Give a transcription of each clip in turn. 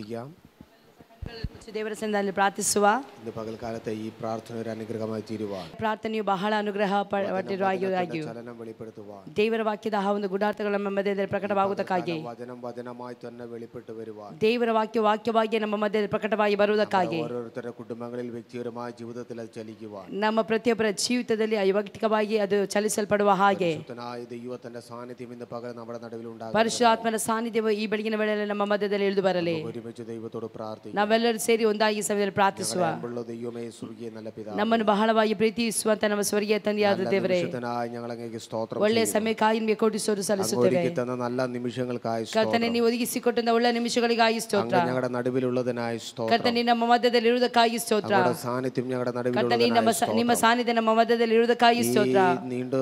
പ്രാർത്ഥിക്കാം. ದೇವರ ಸನ್ನಿಧಾನದಲ್ಲಿ ಪ್ರಾರ್ಥಿಸುವ. ഇന്ന് പകൽക്കാലത്തെ ഈ പ്രാർത്ഥന ഒരു അനുഗ്രഹമായി തീരുവാൻ, ಪ್ರಾರ್ಥನೆಯು ಬಹಳ ಅನುಗ್ರಹ ಪಟ್ಟಿರುವಾಗಿರುವುದಾಗಿಯೂ ചലനം വെളിപ്പെടുത്തുവാൻ, ದೇವರ ವಾಕ್ಯದ ಆ ಒಂದು ಗುಡಾರ್ಥಗಳು ನಮ್ಮ ಮಧ್ಯದಲ್ಲಿ ಪ್ರಕಟವಾಗುವುದಕ್ಕಾಗಿ, വചനം വചനമായി തന്നെ വെളിപ്പെട്ടു വരുവാൻ, ದೇವರ ವಾಕ್ಯವಾಗಿ ನಮ್ಮ ಮಧ್ಯದಲ್ಲಿ ಪ್ರಕಟವಾಗಿ ಬರುವುದಕ್ಕಾಗಿ, ഓരോരുത്തരുടെ കുടുംബങ്ങളിൽ വ്യക്തിപരമായ ജീവിതത്തിൽ അത് ചലിക്കുവാൻ, ನಮ್ಮ ಪ್ರತಿಯೊಬ್ಬರ ಜೀವಿತದಲ್ಲಿ ವೈಯಕ್ತಿಕವಾಗಿ ಅದು ಚಲಿಸಲ್ಪಡುವ ಹಾಗೆ ദൈവത്തിന്റെ സാന്നിധ്യം ഇന്ന് പകൽ നമ്മുടെ നടുവിൽ ഉണ്ടാകും. ಪರಿಶುದ್ಧಾತ್ಮನ ಸಾನ್ನಿಧ್ಯವು ಈ ಬೆಳಗಿನ ವೇಳೆಯಲ್ಲಿ ನಮ್ಮ ಮಧ್ಯದಲ್ಲಿ ಇಳಿದು ಬರಲಿ. ഒരുമിച്ച് ദൈവത്തോട് പ്രാർത്ഥിക്കാം. ನಾವೆಲ್ಲರೂ ಸೇರಿ ಒಂದಾಗಿ ಸಮಯದಲ್ಲಿ ಪ್ರಾರ್ಥಿಸುವ. ദൈവമേ, സ്വർഗീയ നല്ല പിതാവೇ, ನಮ್ಮನ್ನು ಬಹಳವಾಗಿ ಪ್ರೀತಿಸುವಂತ ನಮ್ಮ ಸ್ವರ್ಗೀಯ ತಂದೆಯಾದ ದೇವರೇ, ഞങ്ങൾ അങ്ങേക്ക് സ്തോത്രം ಒಳ್ಳೆಯ ಸಮಯಕ್ಕಾಗಿ ನಿಮಗೆ ಕೋಟಿಸೋರು ಸಲ್ಲಿಸುತ್ತೇವೆ. നല്ല നിമിഷങ്ങൾക്കായി ಕರ್ತನೇ, ನೀವು ಒದಗಿಸಿಕೊಟ್ಟಂತ ಒಳ್ಳೆಯ ನಿಮಿಷಗಳಿಗಾಗಿ ಸ್ತೋತ್ರ. ഞങ്ങളുടെ നടുവിലുള്ളതിനായി സ്തോത്രം. ಕರ್ತನೇ, ನಮ್ಮ ಮಧ್ಯದಲ್ಲಿ ಇರುವುದಕ್ಕಾಗಿ ಸ್ತೋತ್ರ. സാന്നിധ്യം ഞങ്ങളുടെ ಕರ್ತನೇ, ನಿಮ್ಮ ಸಾನ್ನಿಧ್ಯ ನಮ್ಮ ಮಧ್ಯದಲ್ಲಿ ಇರುವುದಕ್ಕಾಗಿ ಸ್ತೋತ್ರ. നീണ്ട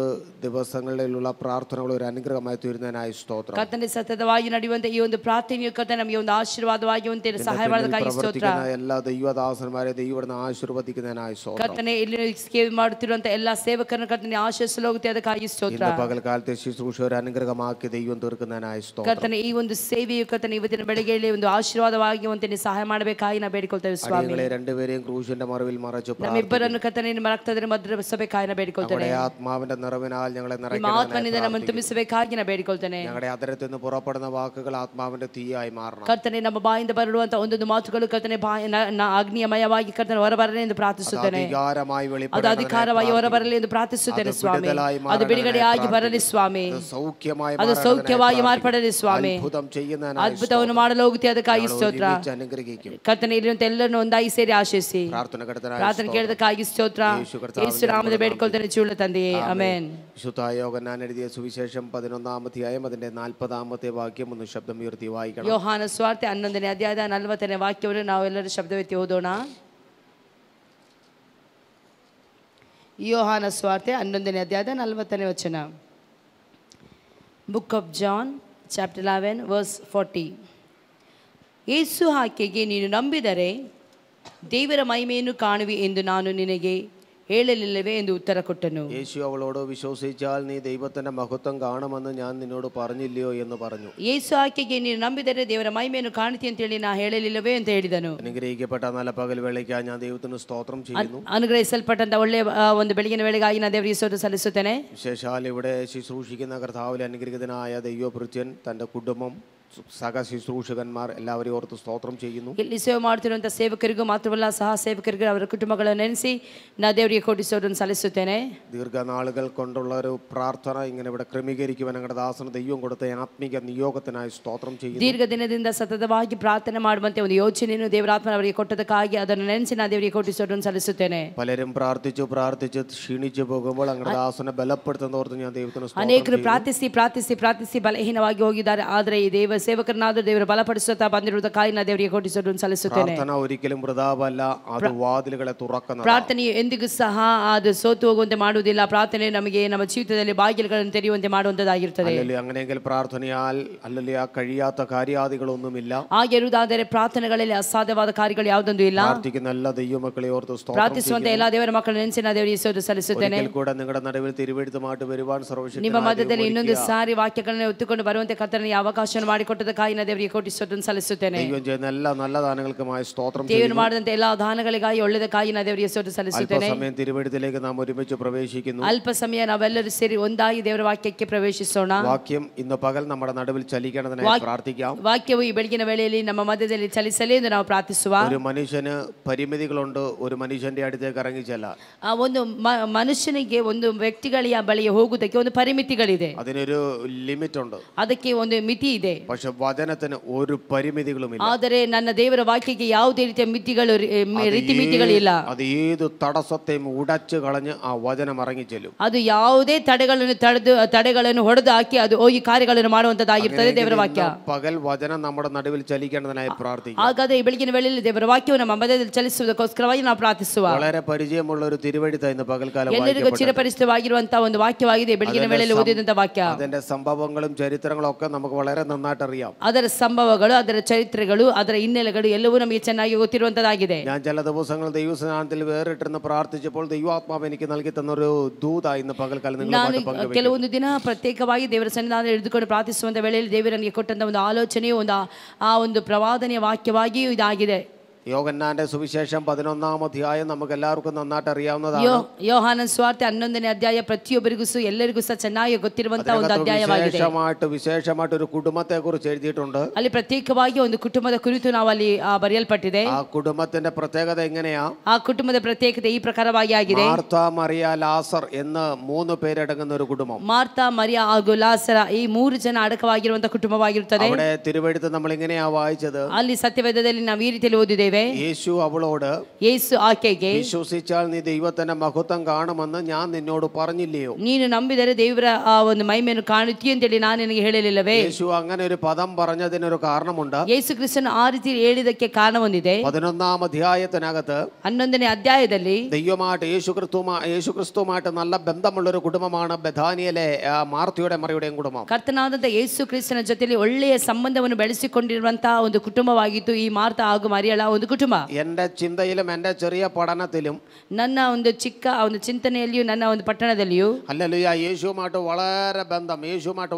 ദിവസങ്ങളിലുള്ള പ്രാർത്ഥനകൾ ഒരു അനുഗ്രഹമായി തീരുന്നതിനായി സ്തോത്രം. ಕರ್ತನೇ, ಸತತವಾಗಿ ನಡೆಯುವಂತ ಈ ಒಂದು ಪ್ರಾರ್ಥನೆಯು ಕರ್ತನೇ ನಮಗೆ ಒಂದು ಆಶೀರ್ವಾದವಾಗಿ ಸಹಾಯ ಮಾಡೋದಕ್ಕಾಗಿ ಸ್ತೋತ್ರ. എല്ലാ ദൈവദാസന്മാരെ ദൈവವನ್ನು ആശീർവദിക്കുന്നതിനായി സ്തോത്രം. ಕರ್ತನೇ, ಇಲ್ಲಿ ಸೇವೆ ಮಾಡುತ್ತಿರುವಂತ ಎಲ್ಲಾ ಸೇವಕರನ್ನು ಕರ್ತನೇ ಆಶೀರ್ವದಿಸಲು ಹೋಗುತ್ತೆ, ಅದಕ್ಕಾಗಿ ಸ್ತೋತ್ರ. പകൽക്കാലത്തെ ശുശ്രൂഷ ഒരു അനുഗ്രഹമാക്കി ദൈവം തീർക്കുന്നതിനായി സ്തോത്രം. ಕರ್ತನೇ, ಈ ಒಂದು ಸೇವೆಯು ಕರ್ತನೇ ಇವತ್ತಿನ ಬೆಳಗ್ಗೆಯಲ್ಲಿ ಒಂದು ಆಶೀರ್ವಾದವಾಗುವಂತೆ ನೀವು ಸಹಾಯ ಮಾಡಬೇಕಾಗಿ ನಾವು ಬೇಡಿಕೊಳ್ತೇವೆ ಸ್ವಾಮಿ. രണ്ടുപേരെയും ക്രൂശിന്റെ മറവിൽ മറച്ചു ನಮ್ಮಿಬ್ಬರನ್ನು ಕರ್ತನೇ ನಿಮ್ಮ ರಕ್ತದಲ್ಲಿ ಭದ್ರಪಡಿಸಬೇಕಾಗಿ ನಾವು ಬೇಡಿಕೊಳ್ತೇನೆ. ആത്മാവിന്റെ നിറവിനാൽ ഞങ്ങളെ ನಿಮ್ಮ ಆತ್ಮನಿಂದ ನಮ್ಮನ್ನು ತುಂಬಿಸಬೇಕಾಗಿ ನಾವು ಬೇಡಿಕೊಳ್ತೇನೆ. ഞങ്ങളുടെ അതരത്തിൽ നിന്ന് പുറപ്പെടുന്ന വാക്കുകൾ ആത്മാവിന്റെ തീയായി മാറണം. ಕರ್ತನೇ, ನಮ್ಮ ಬಾಯಿಂದ ಬರುವಂತ ಒಂದೊಂದು ಮಾತುಗಳು ಕರ್ತನೇ ಅಗ್ನಿಯಮಯವಾಗಿ ಕರ್ತನೇ ಹೊರಬರಲಿ ಎಂದು ಪ್ರಾರ್ಥಿಸುತ್ತೇನೆ. ಅದು ಅಧಿಕಾರವಾಗಿ ಹೊರಬರಲಿ ಎಂದು ಪ್ರಾರ್ಥಿಸುತ್ತೇನೆ ಸ್ವಾಮಿ. ಅದು ಬಿಡುಗಡೆಯಾಗಿ ಬರಲಿ ಸ್ವಾಮಿ. ಅದು ಸೌಖ್ಯವಾಗಿ ಮಾರ್ಪಡಲಿ ಸ್ವಾಮಿ. ಅದ್ಭುತವನ್ನು ಮಾಡಲು ಹೋಗುತ್ತೆ, ಅದಕ್ಕಾಗಿ ಸ್ತೋತ್ರ. ಕರ್ತನೇ, ಇಲ್ಲಿರುವಂತ ಎಲ್ಲರನ್ನು ಒಂದಾಗಿ ಸೇರಿ ಆಶಿಸಿ ಪ್ರಾರ್ಥನೆ ಕೇಳೋದಕ್ಕಾಗಿ ಸ್ತೋತ್ರ. ಯೇಸು ನಾಮದಲ್ಲಿ ಬೇಡಿಕೊಳ್ತೇನೆ ಜೀವನ ತಂದೆಯೇ, ಆಮೆನ್. വിശുദ്ധ യോഹന്നാൻ എഴുതിയ സുവിശേഷം 11-ാം അധ്യായം അതിന്റെ 40-ാമത്തെ വാക്യം ഒന്ന് ശബ്ദം ഉയർത്തി വായിക്കണം. ಯೋಹಾನ ಸುವಾರ್ತೆ 11ನೇ ಅಧ್ಯಾಯದ 40ನೇ ವಾಕ್ಯವನ್ನು ನಾವೆಲ್ಲರೂ ಶಬ್ದವೆತ್ತಿ ಓದೋಣ. ಯೋಹಾನ ಸುವಾರ್ತೆ 11ನೇ ಅಧ್ಯಾಯದ 40ನೇ ವಚನ. Book of John chapter 11 verse 40. ಯೇಸು ಆಕೆಗೆ, ನೀನು ನಂಬಿದರೆ ದೇವರ ಮಹಿಮೆಯನ್ನು ಕಾಣುವಿ ಎಂದು ನಾನು ನಿನಗೆ ಹೇಳಲಿಲ್ಲವೇ ಎಂದು ಉತ್ತರ ಕೊಟ್ಟನು. യേശു അവളോട്, വിശ്വസിച്ചാൽ നീ ദൈവത്തിന്റെ മഹത്വം കാണുമെന്ന് ഞാൻ നിന്നോട് പറഞ്ഞില്ലയോ എന്ന് പറഞ്ഞു. ಯೇಸು ಆಕೆಗೆ, ನೀನು ನಂಬಿದರೆ ದೇವರ ಮಹಿಮೆಯನ್ನು ಕಾಣುತ್ತಿ ಅಂತ ಹೇಳಿ ನಾ ಹೇಳಲಿಲ್ಲವೇ ಅಂತ ಹೇಳಿದನು. അനുഗ്രഹിക്കപ്പെട്ട നല്ല പകൽ വേളയ്ക്കായി ഞാൻ ദൈവത്തിന് സ്തോത്രം ചെയ്യുന്നു. ಅನುಗ್ರಹಿಸಲ್ಪಟ್ಟಂತ ಒಳ್ಳೆಯ ಒಂದು ಬೆಳಗಿನ ವೇಳೆಗಾಗಿ ನಾನು ದೇವರಿಗೆ ಸ್ತೋತ್ರ ಸಲ್ಲಿಸುತ್ತೇನೆ. വിശേഷാൽ ഇവിടെ ശുശ്രൂഷിക്കുന്ന കർത്താവിൽ അനുഗ്രഹിതനായ ദൈവഭൃത്യൻ തന്റെ കുടുംബം സഹ ശുശ്രൂഷകന്മാർ എല്ലാവരെയും ഓർത്ത് സ്തോത്രം ചെയ്യുന്നു. ಇಲ್ಲಿ ಸೇವೆ ಮಾಡುತ್ತಿರುವಂತ ಸೇವಕರಿಗೂ ಮಾತ್ರವಲ್ಲ, ಸಹ ಸೇವಕರಿಗೂ ಅವರ ಕುಟುಂಬಗಳನ್ನು ನೆನೆಸಿ ನಾ ದೇವರಿಗೆ ಕೋಟಿ ಸ್ತೋತ್ರವನ್ನು ಸಲ್ಲಿಸುತ್ತೇನೆ. ദീർഘനാളുകൾ കൊണ്ടുള്ള ഒരു പ്രാർത്ഥന ഇങ്ങനെ ഇവിടെ ക്രമീകരിക്കുവാൻ ഞങ്ങളുടെ ദാസന് ദൈവം കൊടുത്ത ആത്മീക നിയോഗത്തിനായി സ്തോത്രം ചെയ്യുന്നു. ದೀರ್ಘ ದಿನದಿಂದ ಸತತವಾಗಿ ಪ್ರಾರ್ಥನೆ ಮಾಡುವಂತೆ ಒಂದು ಯೋಚನೆಯನ್ನು ದೇವರಾತ್ಮ ಅವರಿಗೆ ಕೊಟ್ಟದಕ್ಕಾಗಿ ಅದನ್ನು ನೆನೆಸಿ ನಾ ದೇವರಿಗೆ ಕೋಟಿ ಸ್ತೋತ್ರವನ್ನು ಸಲ್ಲಿಸುತ್ತೇನೆ. പലരും പ്രാർത്ഥിച്ചു ക്ഷീണിച്ചു പോകുമ്പോൾ ഞങ്ങളുടെ ദാസനെ ബലപ്പെടുത്തുന്നോർത്ത് ഞാൻ ദൈവത്തിന് സ്തോത്രം. ಅನೇಕರು ಪ್ರಾರ್ಥಿಸಿ ಬಲಹೀನವಾಗಿ ಹೋಗಿದ್ದಾರೆ. ಆದರೆ ಈ ದೇವ ಸೇವಕರನ್ನಾದರೂ ದೇವರು ಬಲಪಡಿಸುತ್ತಾ ಬಂದಿರುವುದಕ್ಕಾಗಿ ನಾ ದೇವರಿಗೆ ಕೋಟಿ ಸ್ತೋತ್ರವನ್ನು ಸಲ್ಲಿಸುತ್ತೇನೆ. ಪ್ರಾರ್ಥನೆ ഒരിക്കലും വൃഥാവല്ല, ಅದು ವಾದಿಲುಗಳെ തുറക്കുന്നു. ಪ್ರಾರ್ಥನೆ ಎಂದಿಗೂ ಸಹ ಅದು ಸೋತು ಹೋಗುವಂತೆ ಮಾಡುವುದಿಲ್ಲ. ಪ್ರಾರ್ಥನೆ ನಮಗೆ ನಮ್ಮ ಜೀವಿತದಲ್ಲಿ ಬಾಗಿಲುಗಳನ್ನು ತೆರೆಯುವಂತೆ ಮಾಡುವಂತದ್ದಾಗಿರುತ್ತದೆ. അങ്ങനെയെങ്കിൽ പ്രാർത്ഥനയാൽ അല്ലല്ല കഴിയാത്ത കാര്യാദികളൊന്നുമില്ല. ಆಗಿರುವುದಾದರೆ ಪ್ರಾರ್ಥನೆಗಳಲ್ಲಿ ಅಸಾಧ್ಯವಾದ ಕಾರ್ಯಗಳು ಯಾವುದೊಂದು ಇಲ್ಲ. പ്രാർത്ഥിക്കുന്ന എല്ലാ ദൈവമക്കളെ ഓർത്ത് സ്തോത്രം. ಪ್ರಾರ್ಥಿಸುವಂತ ಎಲ್ಲ ದೇವರ ಮಕ್ಕಳನ್ನು ನೆನೆಸಿ ನಾ ದೇವರಿಗೆ ಸ್ತೋತ್ರ ಸಲ್ಲಿಸುತ್ತೇನೆ. ഒരിക്കൽ കൂടെ നിങ്ങളുടെ നടുവിൽ തിരുവെഴുത്തുമായിട്ട് വരുവാൻ സർവശക്തനായ ನಿಮ್ಮ ಮಧ್ಯದಲ್ಲಿ ಇನ್ನೊಂದು ಸಾರಿ ವಾಕ್ಯಗಳನ್ನು ಎತ್ತುಕೊಂಡು ಬರುವಂತೆ ಕರ್ತನಿಗೆ ಅವಕಾಶವನ್ನು ಮಾಡಿಕೊಟ್ಟದಕ್ಕಾಗಿ ನಾ ದೇವರಿಗೆ ಕೋಟಿ ಸ್ತೋತ್ರವನ್ನು ಸಲ್ಲಿಸುತ್ತೇನೆ. ദൈവം ചെയ്യുന്ന എല്ലാ നല്ല ദാനങ്ങൾക്കുമായി സ്തോത്രം. ದೇವರು ಮಾಡಿದಂತ ಎಲ್ಲ ದಾನಗಳಿಗಾಗಿ ಒಳ್ಳೆದಕ್ಕಾಗಿ ನಾ ದೇವರಿಗೆ ಸ್ತೋತ್ರ ಸಲ್ಲಿಸುತ್ತೇನೆ. അല്പസമയം തിരുവെഴുത്തിലേക്ക് നാം ഒരുമിച്ച് പ്രവേശിക്കുന്നു. ಅಲ್ಪ ಸಮಯ ನಾವೆಲ್ಲರೂ ಸೇರಿ ಒಂದಾಗಿ ದೇವರ ವಾಕ್ಯಕ್ಕೆ ಪ್ರವೇಶಿಸೋಣ. ವಾಕ್യം ഇന്ന് പകൽ നമ്മുടെ നടുവിൽ ചലിക്കണമെന്നായി പ്രാർത്ഥിക്കാം. ವಾಕ್ಯವು ಈ ಬೆಳಗಿನ ವೇಳೆಯಲ್ಲಿ ನಮ್ಮ ಮಧ್ಯದಲ್ಲಿ ಚಲಿಸಲಿ ಎಂದು ನಾವು ಪ್ರಾರ್ಥಿಸುವ. ഒരു മനുഷ്യന് പരിമിതികളുണ്ട്. ഒരു മനുഷ്യന്റെ അടുത്തേക്ക് ഇറങ്ങിച്ചല്ല. ಒಂದು ಮನುಷ್ಯನಿಗೆ ಒಂದು ವ್ಯಕ್ತಿಗಳ ಬಳಿಗೆ ಹೋಗುವುದಕ್ಕೆ ಒಂದು ಪರಿಮಿತಿಗಳಿದೆ. അതിനൊരു ലിമിറ്റ് ഉണ്ട്. ಅದಕ್ಕೆ ಒಂದು ಮಿತಿ ಇದೆ. പക്ഷെ വചനത്തിന് ഒരു പരിമിതികളുമില്ല. ಆದರೆ ನನ್ನ ದೇವರ ವಾಕ್ಯಕ್ಕೆ ಯಾವುದೇ ರೀತಿಯ ಮಿತಿಗಳಿಲ್ಲ. ಅದು ഏത് തടസ്സത്തെയും ഉടച്ചു കളഞ്ഞ് ആ വചനം ഇറങ്ങിച്ചെല്ലും. ಅದು ಯಾವುದೇ ತಡೆಗಳನ್ನು ಹೊಡೆದು ಹಾಕಿ ಅದು ಹೋಗಿ ಕಾರ್ಯಗಳನ್ನು ಮಾಡುವಂತದ್ದಾಗಿರುತ್ತದೆ ದೇವರ ವಾಕ್ಯ. പകൽ വചനം നമ്മുടെ നടുവിൽ ചലിക്കേണ്ടതിനായി പ്രാർത്ഥിക്കാം. ಹಾಗಾದ್ರೆ ಈ ಬೆಳಗಿನ ವೇಳೆಯಲ್ಲಿ ದೇವರ ವಾಕ್ಯವು ನಮ್ಮ ಮಧ್ಯದಲ್ಲಿ ಚಲಿಸುವುದಕ್ಕೋಸ್ಕರವಾಗಿ ನಾವು ಪ್ರಾರ್ಥಿಸುವ. വളരെ പരിചയമുള്ള ഒരു തിരുവെഴുത്ത ഇന്ന് പകൽക്കാലം ಎಲ್ಲರಿಗೂ ಚಿರಪರಿಚಿತವಾಗಿರುವಂತಹ ಒಂದು ವಾಕ್ಯವಾಗಿದೆ ಬೆಳಗಿನ ವೇಳೆಯಲ್ಲಿ ಓದಿದಂತ ವಾಕ್ಯ. അതിന്റെ സംഭവങ്ങളും ചരിത്രങ്ങളും ഒക്കെ നമുക്ക് വളരെ നന്നായിട്ട് അറിയാം. ಅದರ ಸಂಭವಗಳು, ಅದರ ಚರಿತ್ರೆಗಳು, ಅದರ ಹಿನ್ನೆಲೆಗಳು ಎಲ್ಲವೂ ನಮಗೆ ಚೆನ್ನಾಗಿ ಗೊತ್ತಿರುವಂತದ್ದಾಗಿದೆ. ഞാൻ ചില ദിവസങ്ങൾ ദൈവസ്നാനത്തിൽ വേറിട്ടിരുന്ന് പ്രാർത്ഥിച്ചപ്പോൾ ദൈവാത്മാവ് എനിക്ക് നൽകി തന്നൊരു ദൂത ഇന്ന് പകൽക്കാലം നിങ്ങളുമായിട്ട് പങ്കുവെക്കും. ಕೆಲವೊಂದು ದಿನ ಪ್ರತ್ಯೇಕವಾಗಿ ದೇವರ ಸನ್ನಿಧಾನ ಹಿಡಿದುಕೊಂಡು ಪ್ರಾರ್ಥಿಸುವಂತ ವೇಳೆಯಲ್ಲಿ ದೇವರು ನನಗೆ ಕೊಟ್ಟಂತ ಒಂದು ಆಲೋಚನೆಯು ಒಂದು ಪ್ರವಾದನೆಯ ವಾಕ್ಯವಾಗಿಯೂ ಇದಾಗಿದೆ. യോഹന്നാന്റെ സുവിശേഷം 11-ാം അധ്യായം നമുക്ക് എല്ലാവർക്കും നന്നായിട്ട് അറിയാവുന്നതാണ്. ಯೋಹಾನನ ಸುವಾರ್ತೆ 11ನೇ ಅಧ್ಯಾಯ ಪ್ರತಿಯೊಬ್ಬರಿಗೂ ಎಲ್ಲರಿಗೂ ಸಹ ಚೆನ್ನಾಗಿ ಗೊತ್ತಿರುವಂತಹ ಒಂದು ಅಧ್ಯಾಯವಾಗಿದೆ. ವಿಶೇಷമായിട്ട് ഒരു കുടുംബത്തെ കുറിച്ച് എഴുതിയിട്ടുണ്ട്. ಅಲ್ಲಿ ಪ್ರತ್ಯೇಕವಾಗಿ ಒಂದು ಕುಟುಂಬದ ಕುರಿತು ನಾವು ಅಲ್ಲಿ ಬರೆಯಲ್ಪಟ್ಟಿದೆ. ಆ ಕುಟುಂಬത്തിന്റെ ಪ್ರತ್യേകത എങ്ങനെയാ? ಆ ಕುಟುಂಬದ ಪ್ರತ್ಯೇಕತೆ ಈ ಪ್ರಕಾರವಾಗಿ ಆಗಿದೆ. മാർത്ത, മറിയ, ലാസർ എന്ന് 3 പേരടങ്ങുന്ന ഒരു കുടുംബം. ಮಾರ್ತಾ, ಮರಿಯ ಹಾಗೂ ಲಾಸರ ಈ 3 ಜನ ಅಡಕವಾಗಿರುವಂತಹ ಕುಟುಂಬವಾಗಿರುತ್ತದೆ. അവിടെ തിരുവെഴുത്ത് നമ്മൾ ഇങ്ങനെയാ വായിച്ചത്. ಅಲ್ಲಿ ಸತ್ಯವೇದದಲ್ಲಿ ನಾವು ಈ ರೀತಿಯಲ್ಲಿ ಓದಿದ್ದೇವೆ. യേശു അവളോട്, യേശു ಆಕೆಗೆ, വിശ്വസിച്ചാൽ നീ ദൈവത്തിന്റെ മഹത്വം കാണുമെന്ന് ഞാൻ നിന്നോട് പറഞ്ഞില്ലയോ? ನೀನು ನಂಬಿದರೆ ದೇವರ ಒಂದು ಮಹಿಮೆಯನ್ನು ಕಾಣುತ್ತೀಯ ಅಂತೇಳಿ ನಾನು ನಿನಗೆ ಹೇಳಲಿಲ್ಲವೇ? യേശു അങ്ങനെ ഒരു പദം പറഞ്ഞതിനൊരു കാരണമുണ്ട്. ಯೇಸು ಕ್ರಿಸ್ತನು ಆ ರೀತಿ ಹೇಳಿದಕ್ಕೆ ಕಾರಣ ಹೊಂದಿದೆ. 11-ാം അധ്യായത്തിനകത്ത് 11ನೇ ಅಧ್ಯಾಯದಲ್ಲಿ ദൈവമായിട്ട് യേശുക്രിസ്തുവുമായിട്ട് നല്ല ബന്ധമുള്ള ഒരു കുടുംബമാണ് ബഥാനിയയിലെ മാർത്തയുടെ മറിയുടെയും കുടുംബം. ಕರ್ತನಾದಂತ ಯೇಸು ಕ್ರಿಸ್ತನ ಜೊತೆಯಲ್ಲಿ ಒಳ್ಳೆಯ ಸಂಬಂಧವನ್ನು ಬೆಳೆಸಿಕೊಂಡಿರುವಂತಹ ಒಂದು ಕುಟುಂಬವಾಗಿತ್ತು ಈ ಮಾರ್ತಾ ಹಾಗೂ ಮರಿಯಳ ಒಂದು ಕುಟುಂಬ. എന്റെ ചിന്തയിലും എന്റെ ചെറിയ പഠനത്തിലും ನನ್ನ ಒಂದು ಚಿಕ್ಕ ಒಂದು ಚಿಂತನೆಯಲ್ಲಿಯೂ ನನ್ನ ಒಂದು ಪಟ್ಟಣದಲ್ಲಿಯೂ ഹല്ലേലൂയ യേശുവുമായിട്ട്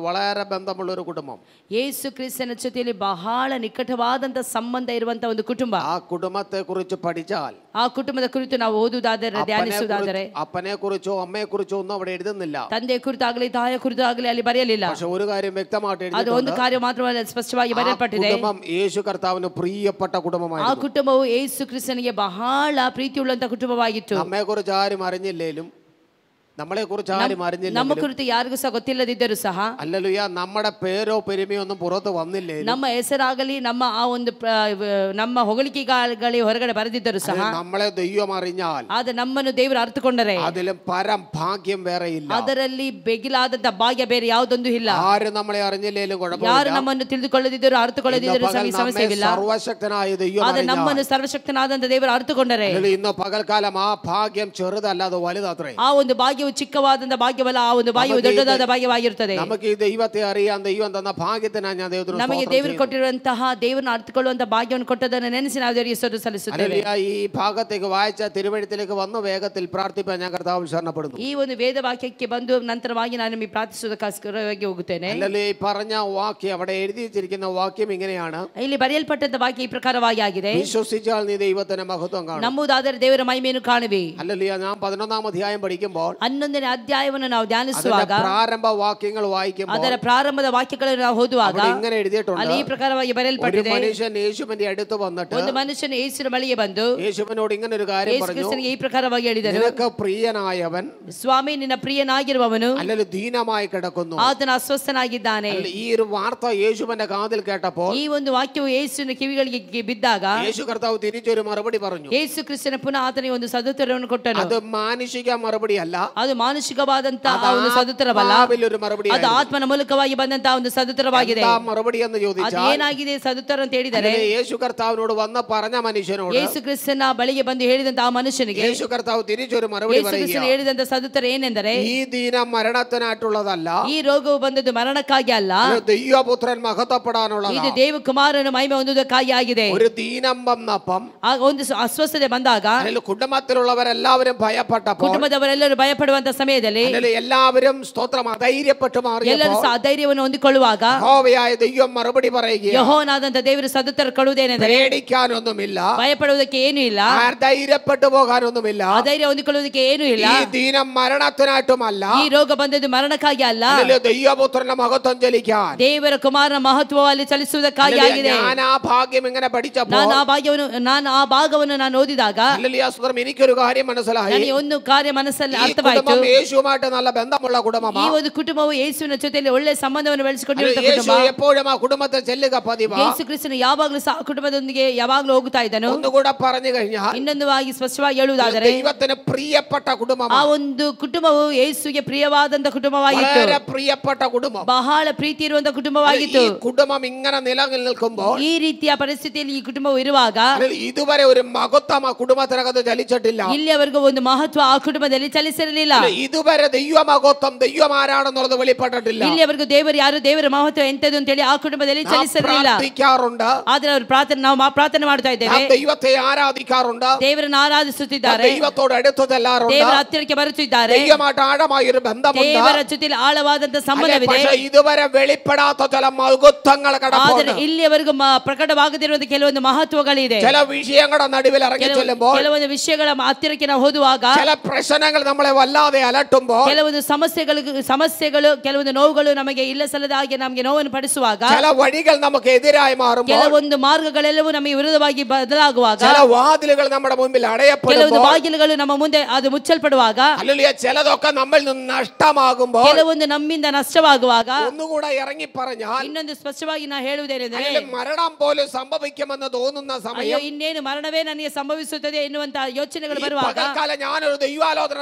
വളരെ ബന്ധമുള്ള ഒരു കുടുംബം. ಯೇಸು ಕ್ರಿಸ್ತನ ಜೊತೆಯಲ್ಲಿ ಬಹಳ ನಿಕಟವಾದಂತ ಸಂಬಂಧ ಇರುವಂತಹ ಒಂದು ಕುಟುಂಬ. ആ കുടുംബത്തെ കുറിച്ച് പഠിച്ചാൽ, ಆ ಕುಟುಂಬದ ಕುರಿತು ನಾವು ಓದುವುದಾದರೆ, ಧ್ಯಾನಿಸುವುದಾದರೆ, അപ്പനെ കുറിച്ചോ അമ്മയെ കുറിച്ചോ ഒന്നും അവിടെ എഴുതുന്നില്ല. ತಂದೆ ಕುರಿತಾಗಲಿ ತಾಯಿಯ ಕುರಿತಾಗಲಿ ಅಲ್ಲಿ ಬರೆಯಲಿಲ್ಲ. പക്ഷെ ഒരു കാര്യം വ്യക്തമായിട്ട് ಅದು എഴുതിയിട്ടുണ്ട്. ಒಂದು ಕಾರ್ಯ ಮಾತ್ರವಲ್ಲ, ಸ್ಪಷ್ಟವಾಗಿ ಬರೆಯಲ್ಪಟ್ಟಿದೆ. കുടുംബം യേശു കർത്താവിന് പ്രിയപ്പെട്ട കുടുംബമായിരുന്നു. ಆ ಕುಟುಂಬವು ಯೇಸು ಕ್ರಿಸ್ತನಿಗೆ ಬಹಳ ಪ್ರೀತಿಯುಳ್ಳಂತ ಕುಟುಂಬವಾಗಿತ್ತು. നമ്മെ കുറിച്ച് ആരും അറിഞ്ഞില്ലേലും, നമ്മളെ കുറിച്ച് ആരും അറിഞ്ഞില്ല, ನಮ್ಮ ಕುರಿತು ಯಾರಿಗೂ ಸಹ ಗೊತ್ತಿಲ್ಲದಿದ್ದರೂ ಸಹ, ഹല്ലേലൂയ, നമ്മുടെ പേരോ പെരുമയോ ഒന്നും പുറത്ത് വന്നില്ലേ, ನಮ್ಮ ಹೆಸರಾಗಲಿ ನಮ್ಮ ಆ ಒಂದು ನಮ್ಮ ಹೊಗಳಿಕೆಗಳೇ ಹೊರಗಡೆ ಬರೆದಿದ್ದರೂ ಸಹ, നമ്മളെ ദൈവം അറിഞ്ഞാൽ, ಆದ್ರೆ ನಮ್ಮನ್ನು ದೇವರು ಅರ್ಥಕೊಂಡರೆ അതിലും പരം ഭാഗ്യം വേറെ ഇല്ല. ಅದರಲ್ಲಿ ಬೆಗಿಲಾದಂತ ಭಾಗ್ಯ ಬೇರೆ ಯಾವುದೊಂದು ಇಲ್ಲ. ആരും നമ്മളെ അറിഞ്ഞില്ലേലും കുഴപ്പമില്ല. ಯಾರು ನಮ್ಮನ್ನು ತಿಳಿದುಕೊಳ್ಳದಿದ್ದರೂ ಅರ್ಥಕೊಳ್ಳದಿದ್ದರೂ ಸಮಸ್ಯೆವಿಲ್ಲ. സർവശക്തനായ ദൈവം ಆದ್ರೆ ನಮ್ಮನ್ನು ಸರ್ವಶಕ್ತನಾದಂತ ದೇವರು ಅರ್ಥಕೊಂಡರೆ ഇന്ന് പകൽക്കാലം ആ ഭാഗ്യം ചെറുതല്ല, അത് വലുതാത്രേ. ಆ ಒಂದು ಭಾಗ್ಯವು ಚಿಕ್ಕವಾದಂತ ಭಾಗ್ಯವಲ್ಲ, ಆ ಒಂದು ಭಾಗ್ಯವು ದೊಡ್ಡದಾದ ಭಾಗ್ಯವಾಗಿರುತ್ತದೆ. നമുക്ക് ഈ ദൈവത്തെ അറിയാൻ ദൈവം തന്ന ഭാഗ്യത്തിനാണ് ഞാൻ ദൈവത്തിന് ನಮಗೆ ದೇವರು ಕೊಟ್ಟಿರುವಂತಹ ದೇವರನ್ನು ಅರ್ಥಕೊಳ್ಳುವಂತಹ ಭಾಗ್ಯವನ್ನು ಕೊಟ್ಟದನ್ನು ನೆನೆಸಿ ನಾವು ದೇವರಿಗೆ ಸ್ತೋತ್ರ ಸಲ್ಲಿಸುತ್ತೇವೆ. ഈ ഭാഗത്തേക്ക് വായിച്ച തിരുവെഴുത്തിലേക്ക് വന്ന് വേഗത്തിൽ പ്രാർത്ഥിപ്പാൻ ഞാൻ കർത്താവിൽ ശരണപ്പെടുന്നു. ಈ ಒಂದು ವೇದ ವಾಕ್ಯಕ್ಕೆ ಬಂದು ನಂತರವಾಗಿ ನಾನು ನಿಮಗೆ ಪ್ರಾರ್ಥಿಸುವುದಕ್ಕಾಗಿ ಹೋಗುತ್ತೇನೆ. ഈ പറഞ്ഞ വാക്യം, അവിടെ എഴുതി വെച്ചിരിക്കുന്ന വാക്യം ഇങ്ങനെയാണ്. ಇಲ್ಲಿ ಬರೆಯಲ್ಪಟ್ಟಂತ ವಾಕ್ಯ ಈ ಪ್ರಕಾರವಾಗಿ ಆಗಿದೆ. വിശ്വസിച്ചാൽ നീ ദൈവത്തിന്റെ മഹത്വം കാണും. ನಂಬುವುದಾದರೆ ದೇವರ ಮಹಿಮೆಯನ್ನು ಕಾಣುವಿ. ഞാൻ 11-ാം അധ്യായം പഠിക്കുമ്പോൾ 11ನೇ ಅಧ್ಯಾಯವನ್ನು ನಾವು ಧ್ಯಾನಿಸುವಾಗ, ಪ್ರಾರಂಭ ವಾಕ್ಯങ്ങൾ ವಾയിക്കുമ്പോൾ, ಅದರ ಪ್ರಾರಂಭದ ವಾಕ್ಯಗಳನ್ನು ನಾವು ಓದುವಾಗ ഇങ്ങനെ എഴുതിയിട്ടുണ്ട്. ಅಲ್ಲಿ ಈ ಪ್ರಕಾರವಾಗಿ ಬರೆಯಲ್ಪಟ್ಟಿದೆ. മനുഷ്യൻ യേശുവിന്റെ അടുത്ത് വന്നിട്ട്, ಒಂದು ಮನುಷ್ಯನು ಯೇಸುವಿನ ಬಳಿಗೆ ಬಂದು യേശുവിനോട് ഇങ്ങനെ ഒരു കാര്യം പറഞ്ഞു. ಈ ಪ್ರಕಾರವಾಗಿ ಹೇಳಿದರು, നിനക്ക് പ്രിയനായവൻ, ಸ್ವಾಮಿ ನಿನ್ನ ಪ್ರಿಯನಾಗಿರುವವನು അല്ലെങ്കിൽ ദീനമായി കിടക്കുന്നു. ಆತನ ಅಸ್ವಸ್ಥನಾಗಿದ್ದಾನೆ. ഈ ഒരു വാർത്ത യേശുവിന്റെ കാതിൽ കേട്ടപ്പോൾ, ಈ ಒಂದು ವಾಕ್ಯವು ಯೇಸುವಿನ ಕಿವಿಗಳಿಗೆ ಬಿದ್ದಾಗ, യേശു കർത്താവ് തിരിച്ചൊരു മറുപടി പറഞ്ഞു. ಯೇಸು ಕ್ರಿಸ್ತನ ಪುನಃ ಆತನಿಗೆ ಒಂದು ಸದುತ್ತರವನ್ನು ಕೊಟ್ಟನು. അത് മാനുഷിക മറുപടി അല്ല, ಅದು ಮಾನುಷಿಕವಾದಂತಹ ಒಂದು ಸದುತ್ತರವಲ್ಲ, ಅದು ಆತ್ಮನ ಮೂಲಕವಾಗಿ ಬಂದಂತಹ ಒಂದು ಸದುತ್ತರವಾಗಿದೆ. മറുപടി എന്ന് ചോദിച്ചാൽ ಏನಾಗಿದೆ ಸದುತ್ತರ ಅಂತ ಹೇಳಿದರೆ, യേശു കർത്താവിനോട് വന്ന പറഞ്ഞ മനുഷ്യനോട്, ಯೇಸು ಕ್ರಿಸ್ತನ ಬಳಿಗೆ ಬಂದು ಹೇಳಿದಂತಹ ಮನುಷ್ಯನಿಗೆ യേശു കർത്താവ് തിരിച്ചൊരു മറുപടി പറയുകയാണ്. ಹೇಳಿದಂತ ಸದುತ್ತರ ಏನೆಂದರೆ, ഈ ദീനം മരണത്തിനായിട്ടുള്ളതല്ല, ಈ ರೋಗವು ಬಂದದ್ದು ಮರಣಕ್ಕಾಗಿ ಅಲ್ಲ, ദൈവപുത്രൻ മഹത്വപ്പെടാനുള്ളതാണ്. ಇದು ದೇವಕುಮಾರನು ಮಹಿಮೆ ಹೊಂದುವುದಕ್ಕಾಗಿ ಆಗಿದೆ. ഒരു ദീനം വന്നപ്പം, ಒಂದು ಅಸ್ವಸ್ಥತೆ ಬಂದಾಗ കുടുംബത്തിലുള്ളവരെല്ലാവരും ഭയപ്പെട്ടപ്പോൾ, ಕುಟುಂಬದವರೆಲ್ಲರೂ ಭಯಪಡುವಂತ ಸಮಯದಲ್ಲಿ എല്ലാവരും സ്തോത്രം അധൈര്യപ്പെട്ടു മാറി. ಎಲ್ಲರೂ ಸಹ ಧೈರ್ಯವನ್ನು ಹೊಂದಿಕೊಳ್ಳುವಾಗ യഹോവയായ ദൈവം മറുപടി പറയുകയാണ്. ಯೆಹೋವನಾದಂತ ದೇವರು ಸದುತ್ತರ ಕೊಡುವುದೇನೆಂದರೆ, പേടിക്കാനൊന്നുമില്ല, ಭಯಪಡುವುದಕ್ಕೆ ಏನೂ ಇಲ್ಲ, ധൈര്യപ്പെട്ടു പോകാനൊന്നുമില്ല, ಅಧೈರ್ಯ ಹೊಂದಿಕೊಳ್ಳುವುದಕ್ಕೆ ಏನೂ ಇಲ್ಲ. ഈ ദീനം മരണത്തിനായിട്ടുമല്ല, ಈ ರೋಗ ಬಂದದ್ದು ಮರಣಕ್ಕಾಗಿ ಅಲ್ಲ, ദൈവപുത്രന്റെ മഹത്വം ചലിക്കാൻ, ದೇವರ ಕುಮಾರನ ಮಹತ್ವದಲ್ಲಿ ಚಲಿಸುವುದಕ್ಕಾಗಿ ಆಗಿದೆ. ഞാൻ ಆ ഭാഗ്യം ഇങ്ങനെ പഠിച്ചപ്പോൾ, ನಾನು ಆ ಭಾಗವನ್ನು ನಾನು ಓದಿದಾಗ എനിക്കൊരു കാര്യം മനസ്സിലായി. ನನಗೆ ಒಂದು ಕಾರ್ಯ ಮನಸ್ಸಲ್ಲಿ ಅರ್ಥವಾಯಿತು. യേശുവുമായിട്ട് നല്ല ബന്ധമുള്ള കുടുംബമാണ്. ಈ ಒಂದು ಕುಟುಂಬವು ಯೇಸುವಿನ ಜೊತೆಯಲ್ಲಿ ಒಳ್ಳೆಯ ಸಂಬಂಧವನ್ನು ಬೆಳೆಸಿಕೊಂಡಿರುವ ಕುಟುಂಬ. എപ്പോഴും ആ കുടുംബത്തെ ചെല്ലുക പതിവാ. ಯೇಸು ಕ್ರಿಸ್ತನು ಯಾವಾಗಲೂ ಸಹ ಕುಟುಂಬದೊಂದಿಗೆ ಯಾವಾಗಲೂ ಹೋಗುತ್ತಾ ಇದ್ದನು. ഒന്നുകൂടെ പറഞ്ഞു കഴിഞ്ഞാൽ, ಇನ್ನೊಂದು ಸ್ಪಷ್ಟವಾಗಿ ಹೇಳುವುದಾದರೆ, ദൈവത്തിന് പ്രിയപ്പെട്ട കുടുംബമാണ്. ಆ ಒಂದು ಕುಟುಂಬವು ಯೇಸುವಿಗೆ ಪ್ರಿಯವಾದಂತ ಕುಟುಂಬವಾಗಿತ್ತು. വളരെ പ്രിയപ്പെട്ട കുടുംബം, ಬಹಳ ಪ್ರೀತಿ ಇರುವಂತ ಕುಟುಂಬವಾಗಿತ್ತು. ഈ കുടുംബം ഇങ്ങനെ നിലനിൽക്കുമ്പോൾ, ಈ ರೀತಿಯ ಪರಿಸ್ಥಿತಿಯಲ್ಲಿ ಈ ಕುಟುಂಬವು ಇರುವಾಗ, ഇതുവരെ ഒരു മഹത്വം ആ കുടുംബത്തിനകത്ത് ചലിച്ചിട്ടില്ല. ಇಲ್ಲಿಯವರೆಗೂ ಒಂದು ಮಹತ್ವ ಆ ಕುಟುಂಬದಲ್ಲಿ ಚಲಿಸಿರಲಿಲ್ಲ. ഇതുവരെ ദൈവമഹത്വം ദൈവം ആരാണെന്നുള്ളത് വെളിപ്പെട്ടിട്ടില്ല. ಇಲ್ಲಿಯವರೆಗೂ ದೇವರು ಯಾರು, ದೇವರ ಮಹತ್ವ ಎಂತದ್ದು ಅಂತ ಹೇಳಿ ಆ ಕುಟುಂಬದಲ್ಲಿ ಚಲಿಸಿರಲಿಲ್ಲ. ಪ್ರಾರ್ಥಿಕಾರುണ്ട്, ಆದ್ರೆ ಅವರು ನಾವು ಪ್ರಾರ್ಥನೆ ಮಾಡ್ತಾ ಇದ್ದೇವೆ, ದೈವത്തെ ಆರಾಧಿಕಾರುണ്ട്, ದೇವರನ್ನು ಆರಾಧಿಸುತ್ತಿದ್ದಾರೆ, ದೈವത്തോട് അടുത്ത് ചെല്ലാറുണ്ട്, ದೇವರ ಹತ್ತಿರಕ್ಕೆ ಬರುತ್ತಿದ್ದಾರೆ, ദൈവമായിട്ട് ആഴമായ ഒരു ബന്ധമുണ്ട്, ದೇವರ ಜೊತೆಯಲ್ಲಿ ಆಳವಾದಂತ ಸಂಬಂಧವಿದೆ. പക്ഷേ ഇതുവരെ വെളിപ്പെടാത്ത ചില മഹത്വങ്ങൾ ಆದರೆ ಇಲ್ಲಿಯವರೆಗೂ ಪ್ರಕಟವಾಗದಿರುವಂತ ಕೆಲವೊಂದು ಮಹತ್ವಗಳಿದೆ. ചില വിഷയങ്ങളുടെ നടുവിൽ ഇറങ്ങി ചെല്ലുമ്പോൾ, ಕೆಲವೊಂದು ವಿಷಯಗಳ ಹತ್ತಿರಕ್ಕೆ ನಾವು ಹೋದುವಾಗ, ചില പ്രശ്നങ്ങൾ നമ്മളെ വല്ലാതെ അലട്ടുമ്പോൾ, ಕೆಲವೊಂದು ಸಮಸ್ಯೆಗಳು ಕೆಲವೊಂದು ನೋವುಗಳು ನಮಗೆ ಇಲ್ಲ ಸಲ್ಲದ ಹಾಗೆ ನಮಗೆ ನೋವನ್ನು ಪಡಿಸುವಾಗ, ചില വഴികൾ നമുക്ക് എതിരായി മാറുമ്പോൾ, ಕೆಲವೊಂದು ಮಾರ್ಗಗಳೆಲ್ಲವೂ ನಮಗೆ ವಿರುದ್ಧವಾಗಿ ಬದಲಾಗುವಾಗ, ചില വാതിലുകൾ നമ്മുടെ മുമ്പിൽ അടയപ്പെടുമ്പോൾ, ಕೆಲವೊಂದು ಬಾಗಿಲುಗಳು ನಮ್ಮ ಮುಂದೆ ಅದು ಮುಚ್ಚಲ್ಪಡುವಾಗ, ഹല്ലേലൂയ, ചിലതൊക്കെ നമ്മളിൽ നിന്ന് നഷ്ടമാകുമ്പോൾ, ಕೆಲವೊಂದು ನಮ್ಮಿಂದ ನಷ್ಟವಾಗುವಾಗ, ഒന്നുകൂടെ ഇറങ്ങി പറഞ്ഞാൽ ಇನ್ನೊಂದು ಸ್ಪಷ್ಟವಾಗಿ ನಾ ಹೇಳುವುದೇನೆಂದರೆ, മരണം പോലും സംഭവിക്കുമെന്ന് തോന്നുന്ന സമയം, ಇನ್ನೇನು ಮರಣವೇ ನನಗೆ ಸಂಭವಿಸುತ್ತದೆ ಎನ್ನುವಂತ ಯೋಚನೆಗಳು ಬರುವಾಗ, ഞാനൊരു ദൈവാലോചന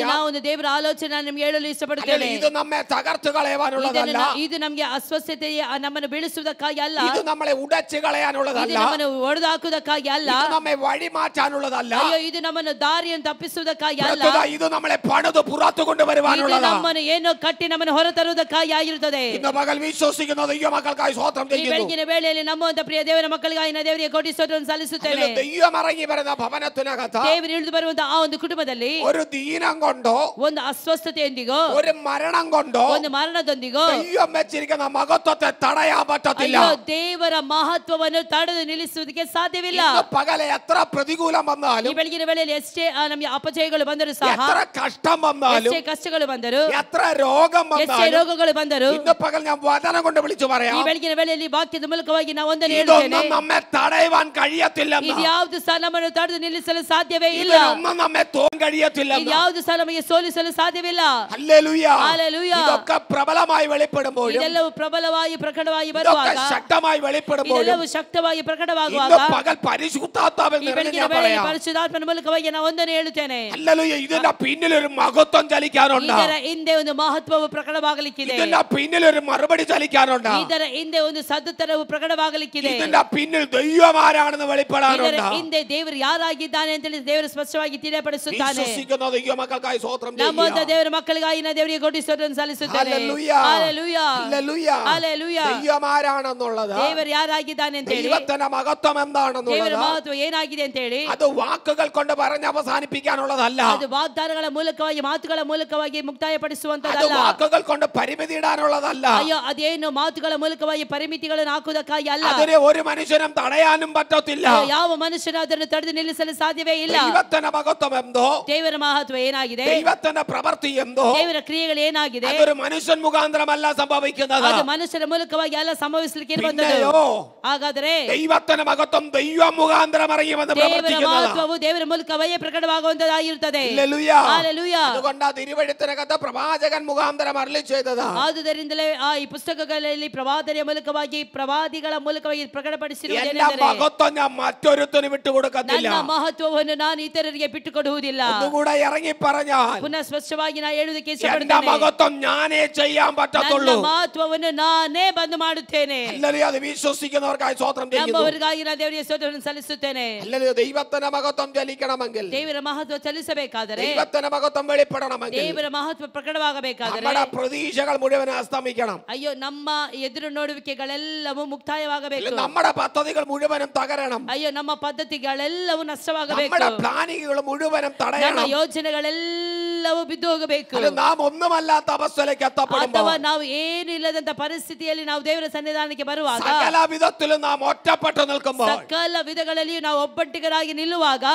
ನಾವು ಒಂದು ದೇವರ ಆಲೋಚನೆ ನಿಮ್ಗೆ ಹೇಳಲು ಇಷ್ಟಪಡುತ್ತೇನೆ. ഇത് നമ്മെ തകർത്ത് കളയാനുള്ളതല്ല, ಇದು ನಮಗೆ ಅಸ್ವಸ್ಥತೆಯ ನಮ್ಮನ್ನು ಬೀಳಿಸುವುದಕ್ಕಾಗಿ ಅಲ್ಲ, ഇത് നമ്മളെ ഉടച്ചു കളയാനുള്ളതല്ല, ನಮ್ಮನ್ನು ಒಡೆದು ಹಾಕುವುದಕ್ಕಾಗಿ ಅಲ್ಲ, ഇത് നമ്മെ വഴി മാറ്റാനുള്ളതല്ല, ಇದು ನಮ್ಮನ್ನು ದಾರಿಯನ್ನು ತಪ್ಪಿಸುವುದಕ್ಕಾಗಿ ಅಲ್ಲ, ഇത് നമ്മളെ പണിത് പുറത്തു കൊണ്ടുവരുവാനുള്ളതാണ്, ನಮ್ಮನ್ನು ಏನೋ ಕಟ್ಟಿ ನಮ್ಮನ್ನು ಹೊರತರುವುದಕ್ಕಾಗಿ ಆಗಿರುತ್ತದೆ. ഇന്ന് പകൽ വിശ്വസിക്കുന്ന ദൈവമക്കൾക്കായി സ്തോത്രം ചെയ്യുന്നു. ಬೆಳಗಿನ ವೇಳೆಯಲ್ಲಿ ನಮ್ಮಂತ ಪ್ರಿಯ ದೇವರ ಮಕ್ಕಳಿಗಾಗಿ ನಾವು ದೇವರಿಗೆ ಕೋಟಿ ಸ್ತೋತ್ರವನ್ನು ಸಲ್ಲಿಸುತ್ತೇವೆ. ദൈവം ഇറങ്ങി വരുന്ന ഭവനത്തിനകത്ത്, ದೇವರು ಇಳಿದು ಬರುವಂತ ಆ ಒಂದು ಕುಟುಂಬದಲ್ಲಿ ഒരു ദീനം കൊണ്ടോ, ಒಂದು ಅಸ್ವಸ್ಥತೆಯೊಂದಿಗೋ, ഒരു മരണം കൊണ്ടോ, ಒಂದು ಮರಣದೊಂದಿಗೋ ദൈവം വെച്ചിരിക്കുന്ന മഹത്വത്തെ തടയാൻ പറ്റത്തില്ല. ದೇವರ ಮಹತ್ವವನ್ನು ತಡೆದು ನಿಲ್ಲಿಸುವುದಕ್ಕೆ ಸಾಧ್ಯವಿಲ್ಲ. പകലെ എത്ര പ്രതികൂലം വന്നാലും, ಈ ಬೆಳಗಿನ ವೇಳೆಯಲ್ಲಿ ಎಷ್ಟೇ ನಮಗೆ ಅಪಜಯಗಳು ಬಂದರೂ ಸಹ, എത്ര കഷ്ടം വന്നാലും, ಎಷ್ಟೇ ಕಷ್ಟಗಳು ಬಂದರು, എത്ര രോഗം ಎಷ್ಟೇ വന്നാലും, ರೋಗಗಳು ಬಂದರು, ഇന്ന് പകൽ ഞാൻ വചനം കൊണ്ട് വിളിച്ചു പറയാം, ಈ ಬೆಳಗಿನ ವೇಳೆಯಲ್ಲಿ ವಾಕ್ಯದ ಮೂಲಕವಾಗಿ ನಾವು ಒಂದನ್ನು ഇതൊന്നും ಹೇಳುತ್ತೇನೆ, നമ്മെ തടയുവാൻ കഴിയത്തില്ലെന്ന്, ಇದು ಯಾವುದು ಸಹ ನಮ್ಮನ್ನು ತಡೆದು ನಿಲ್ಲಿಸಲು ಸಾಧ್ಯವೇ ಇಲ್ಲ, ഇതൊന്നും നമ്മെ തോൻ കഴിയത്തില്ലെന്ന്, ಇದು ಯಾವುದು ಸಹ ನಮಗೆ ಸೋಲಿಸಲು ಸಾಧ್ಯವಿಲ್ಲ. ഹല്ലേലൂയ. ഹല്ലേലൂയ. ഇതൊക്കെ പ്രബലമായി വെളിപ്പെടുമ്പോഴും, ಇದೆಲ್ಲವೂ ಪ್ರಬಲವಾಗಿ ಪ್ರಕಟವಾಗಿ ഇതൊക്കെ ಬರುವಾಗ, ശക്തമായി വെളിപ്പെടുമ്പോഴും, ಇದೆಲ್ಲವೂ ಶಕ್ತವಾಗಿ ಪ್ರಕಟವಾಗುವಾಗ, ഇന്ന് പകൽ പരിശുദ്ധാത്മാവിൽ ಈ നിറഞ്ഞ് ಬೆಳಗಿನ ഞാൻ ವೇಳೆಯಲ್ಲಿ പറയാം, ಪರಿಶುದ್ಧಾತ್ಮನ ಮೂಲಕವಾಗಿ ನಾವು ಒಂದನ್ನು ಹೇಳುತ್ತೇನೆ, ഹല്ലേലൂയ, ഇതിന്റെ പിന്നിൽ ഒരു മഹത്വം ചലിക്കാനുണ്ട്, ಇದರ ಹಿಂದೆ ಒಂದು ಮಹತ್ವವು ಪ್ರಕಟವಾಗಲಿಕ್ಕಿದೆ, ഇതിന്റെ പിന്നിൽ ഒരു മറുപടി ചലിക്കാനുണ്ട്, ಇದರ ಹಿಂದೆ ಒಂದು ಸದ್ದುತರವು ಪ್ರಕಟವಾಗಲಿಕ್ಕಿದೆ, ഇതിന്റെ പിന്നിൽ ദൈവം ആരാണെന്ന് ಇದರ വെളിപ്പെടാനുണ്ട്. ಹಿಂದೆ ದೇವರು ಯಾರಾಗಿದ್ದಾನೆ ಅಂತ ಹೇಳಿ ದೇವರು ಸ್ಪಷ್ಟವಾಗಿ ತಿಳಿಯಪಡಿಸುತ್ತಾನೆ. വിശ്വസിക്കുന്ന ദൈവമക്കൾക്കായി സ്തോത്രം ನಮ್ಮಂತ ചെയ്യുക. ದೇವರ ಮಕ್ಕಳಿಗಾಗಿ ನಾನು ದೇವರಿಗೆ ಕೋಟಿ ಸ್ತೋತ್ರವನ್ನು ಸಲ್ಲಿಸುತ್ತೇನೆ. ഹല്ലേലൂയ. ಹಲ್ಲೆಲೂಯ. ഹല്ലേലൂയ. ಹಲ್ಲೆಲೂಯ. ദൈവം ആരാണെന്നുള്ളത്, ದೇವರು ಯಾರಾಗಿದ್ದಾನೆ ಅಂತ ಹೇಳಿ, ദൈവത്തിന്റെ മഹത്വം ದೇವರ എന്താണെന്നുള്ളത്, ಮಹತ್ವ ಏನಾಗಿದೆ ಅಂತ ಹೇಳಿ, അത് വാക്കുകൾ കൊണ്ട് പറഞ്ഞ് അവസാനിപ്പിക്കാനുള്ളതല്ല, ಅದು ವಾಗ್ದಾನಗಳ ಮೂಲಕವಾಗಿ ಮಾತುಗಳ ಮೂಲಕವಾಗಿ അത് ಮುಕ್ತಾಯಪಡಿಸುವಂತದಲ್ಲ. വാക്കുകൾ കൊണ്ട് പരിമിതി ഇടാനുള്ളതല്ല, ಅಯ್ಯೋ ಅದೇನು ಮಾತುಗಳ ಮೂಲಕವಾಗಿ ಪರಿಮಿತಿಗಳನ್ನು ಹಾಕುವುದಕ್ಕಾಗಿ ಅಲ್ಲ. അതിനെ ഒരു മനുഷ്യനും തടയാനും പറ്റത്തില്ല. ಯಾವ ಮನುಷ್ಯನು ಅದನ್ನು ತಡೆದು ನಿಲ್ಲಿಸಲು ಸಾಧ್ಯವೇ ಇಲ್ಲ. ദൈവത്തിന്റെ മഹത്വം എന്തോ, ದೇವರ ಮಹತ್ವ ಏನಾಗಿದೆ, ദൈവത്തിന്റെ പ്രവൃത്തി എന്തോ, ದೇವರ ಕ್ರಿಯೆಗಳು ಏನಾಗಿದೆ, അതൊരു മനുഷ്യൻ മുഖാന്തരമല്ല സംഭവിക്കുന്നത്. ಅದು ಮನುಷ್ಯರ ಮೂಲಕವಾಗಿ ಎಲ್ಲ ಸಂಭವಿಸಲಿಕ್ಕೆ ಇರುವಂತದ್ದು. പിന്നെയോ ಹಾಗಾದರೆ ദൈവത്തിന്റെ മഹത്വം ദൈവം മുഖാന്തരം ഇറങ്ങി വന്ന് ದೇವರ പ്രവർത്തിക്കുന്നത്. ಮಹತ್ವವು ದೇವರ ಮೂಲಕವೇ ಪ್ರಕಟವಾಗುವಂತದ್ದಾಗಿರುತ್ತದೆ. ഹല്ലേലൂയ. ಹಲ್ಲೆಲೂಯ. അതുകൊണ്ട് ആ തിരുവെഴുത്തിനകത്ത് പ്രവാചകൻ മുഖാന്തരം അരുളി ചെയ്തത്, ಆದುದರಿಂದಲೇ ಈ ಪುಸ್ತಕಗಳಲ್ಲಿ ಪ್ರವಾದನೆಯ ಮೂಲಕವಾಗಿ ಪ್ರವಾದಿಗಳ ಮೂಲಕವಾಗಿ എന്റെ ಪ್ರಕಟಪಡಿಸಿರುವುದೇನೆಂದರೆ, മഹത്വം ഞാൻ മറ്റൊരുത്തന് വിട്ടുകൊടുക്കത്തില്ല. ನನ್ನ ಮಹತ್ವವನ್ನು ನಾನು ಇತರರಿಗೆ ಬಿಟ್ಟುಕೊಡುವುದಿಲ್ಲ. ഒന്നുകൂടെ ഇറങ്ങി പറഞ്ഞാൽ, ಪುನಃ ಸ್ಪಷ್ಟವಾಗಿ ನಾನು ಹೇಳುವುದಕ್ಕೆ എന്റെ ಇಷ್ಟಪಡುತ್ತೇನೆ, മഹത്വം ഞാനേ ചെയ്യാൻ ನನ್ನ പറ്റത്തുള്ളൂ. ಮಹತ್ವವನ್ನು ನಾನೇ ಬಂದು ಮಾಡುತ್ತೇನೆ. ഹല്ലേലൂയ. അത് വിശ്വസിക്കുന്നവർക്കായി സ്തോത്രം ചെയ്യുന്നു. ನಮ್ಮವರಿಗಾಗಿ ನಾನು ದೇವರಿಗೆ ಸ್ತೋತ್ರವನ್ನು ಸಲ್ಲಿಸುತ್ತೇನೆ. ഹല്ലേലൂയ. ദൈവത്തിന്റെ മഹത്വം ചലിക്കണമെങ്കിൽ, ದೇವರ ಮಹತ್ವ ಚಲಿಸಬೇಕಾದರೆ, ദൈവത്തിന്റെ മഹത്വം വെളിപ്പെടണമെങ്കിൽ, ದೇವರ ಮಹತ್ವ ಪ್ರಕಟವಾಗಬೇಕಾದರೆ, നമ്മുടെ പ്രതീക്ഷകൾ മുഴുവൻ അസ്തമിക്കണം. ಅಯ್ಯೋ ನಮ್ಮ ಎದುರು ನೋಡುವಿಕೆಗಳೆಲ್ಲವೂ ಮುಕ್ತಾಯವಾಗಬೇಕು. നമ്മുടെ പദ്ധതികൾ മുഴുവനും തകരണം. ಅಯ್ಯೋ ನಮ್ಮ ಪದ್ಧತಿಗಳೆಲ್ಲವೂ ನಷ್ಟವಾಗಬೇಕು. നമ്മുടെ പ്ലാനിങ്ങുകൾ മുഴുവനും ನಮ್ಮ തടയണം. ಯೋಜನೆಗಳೆಲ್ಲವೂ ಬಿದ್ದು ಹೋಗಬೇಕು. നാം ഒന്നുമല്ലാത്ത അവസ്ഥയിലേക്ക് എത്തപ്പെടുമ്പോൾ, ಅಥವಾ ನಾವು ಏನು ಇಲ್ಲದಂತ ಪರಿಸ್ಥಿತಿಯಲ್ಲಿ ನಾವು ದೇವರ ಸನ್ನಿಧಾನಕ್ಕೆ ಬರುವಾಗ, സകല വിധത്തിലും നാം ഒറ്റപ്പെട്ടു നിൽക്കുമ്പോൾ, ಸಕಲ ವಿಧಗಳಲ್ಲಿಯೂ ನಾವು ಒಬ್ಬಟ್ಟಿಗರಾಗಿ ನಿಲ್ಲುವಾಗ,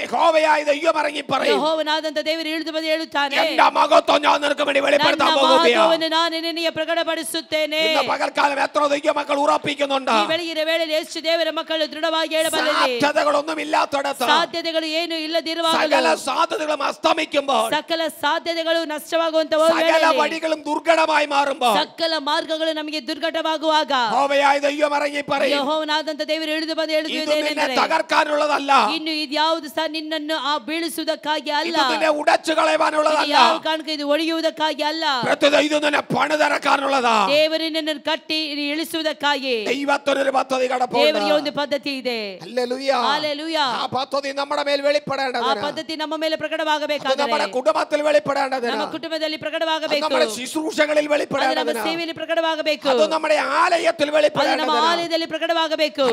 യഹോവയായ ദൈവം ഇറങ്ങി പറയും, ಯೆಹೋವನಾದಂತ ದೇವರು ಇಳಿದು ಬಂದು ಹೇಳುತ್ತಾನೆ, എന്റെ മഹത്വം ഞാൻ നിനക്ക് വേണ്ടി ನನ್ನ വെളിപ്പെടുത്താൻ പോകുകയാണ്. ಮಹತ್ವವನ್ನು ನಾನು ನಿನಗೆ ಪ್ರಕಟಪಡಿಸುತ್ತೇನೆ. ഇന്ന് പകൽക്കാലം എത്ര ദൈവമക്കൾ ഉറപ്പിക്കുന്നുണ്ട്, ಈ ಬೆಳಗಿನ ವೇಳೆಯಲ್ಲಿ ಎಷ್ಟು ದೇವರ ಮಕ್ಕಳು ದೃಢವಾಗಿ ಹೇಳಬಲ್ಲರು, സാധ്യതകളൊന്നും ഇല്ലാത്തടത്ത്, ಸಾಧ್ಯತೆಗಳು ಏನು ಇಲ್ಲದಿರುವಾಗ, സകല സാധ്യതകളും അസ്തമിക്കുമ്പോൾ, ಸಕಲ ಸಾಧ್ಯತೆಗಳು ನಷ್ಟವಾಗುವಂತಹ സകല വഴികളും ദുർഘടമായി മാറുമ്പോൾ, ಸಕಲ ಮಾರ್ಗಗಳು ನಮಗೆ ದುರ್ಘಟವಾಗುವಾಗ, യഹോവയായ ദൈവം ഇറങ്ങി പറയും, ಯೆಹೋವನಾದಂತ ದೇವರು ಇಳಿದು ಬಂದು ഇത് നിന്നെ ಹೇಳುವುದೇನೆಂದರೆ, തകർക്കാനുള്ളതല്ല, ಇನ್ನು ಇದ್ಯಾವುದು ಸಹ ನಿನ್ನನ್ನು ಬೀಳಿಸುವುದಕ್ಕಾಗಿ ಅಲ್ಲ, ഇത് നിന്നെ ഉടച്ചു കളയുവാനുള്ളതല്ല, ಯಾವ ಕಾರಣಕ್ಕೆ ಇದು ಒಡೆಯುವುದಕ್ಕಾಗಿ ಅಲ್ಲ, പ്രത്യുത ഇത് നിന്നെ പണിതിറക്കാനുള്ളതാ. ದೇವರು ನಿನ್ನನ್ನು ಕಟ್ಟಿ ಇಳಿಸುವುದಕ್ಕಾಗಿ ദൈവത്തിനൊരു പദ്ധതി കിടപ്പുണ്ട്. ದೇವರಿಗೆ ಒಂದು ಪದ್ಧತಿ ಇದೆ. ഹല്ലേലൂയ. ಹಲ್ಲೆಲೂಯ. ആ പദ്ധതി നമ്മുടെ മേൽ ಆ വെളിപ്പെടേണ്ടതിന്, ಪದ್ಧತಿ ನಮ್ಮ ಮೇಲೆ അത് ಪ್ರಕಟವಾಗಬೇಕಾದರೆ, നമ്മുടെ കുടുംബത്തിൽ വെളിപ്പെടേണ്ടതിന്, ನಮ್ಮ ಕುಟುಂಬದಲ್ಲಿ ಪ್ರಕಟವಾಗಬೇಕು, നമ്മുടെ ശുശ്രൂഷകളിൽ വെളിപ്പെടേണ്ടതിന്, ನಮ್ಮ ಸೇವೆಯಲ್ಲಿ ಪ್ರಕಟವಾಗಬೇಕು, അത് നമ്മുടെ ആലയത്തിൽ വെളിപ്പെടേണ്ടതിന്, ನಮ್ಮ ಆಲಯದಲ್ಲಿ ಪ್ರಕಟವಾಗಬೇಕು.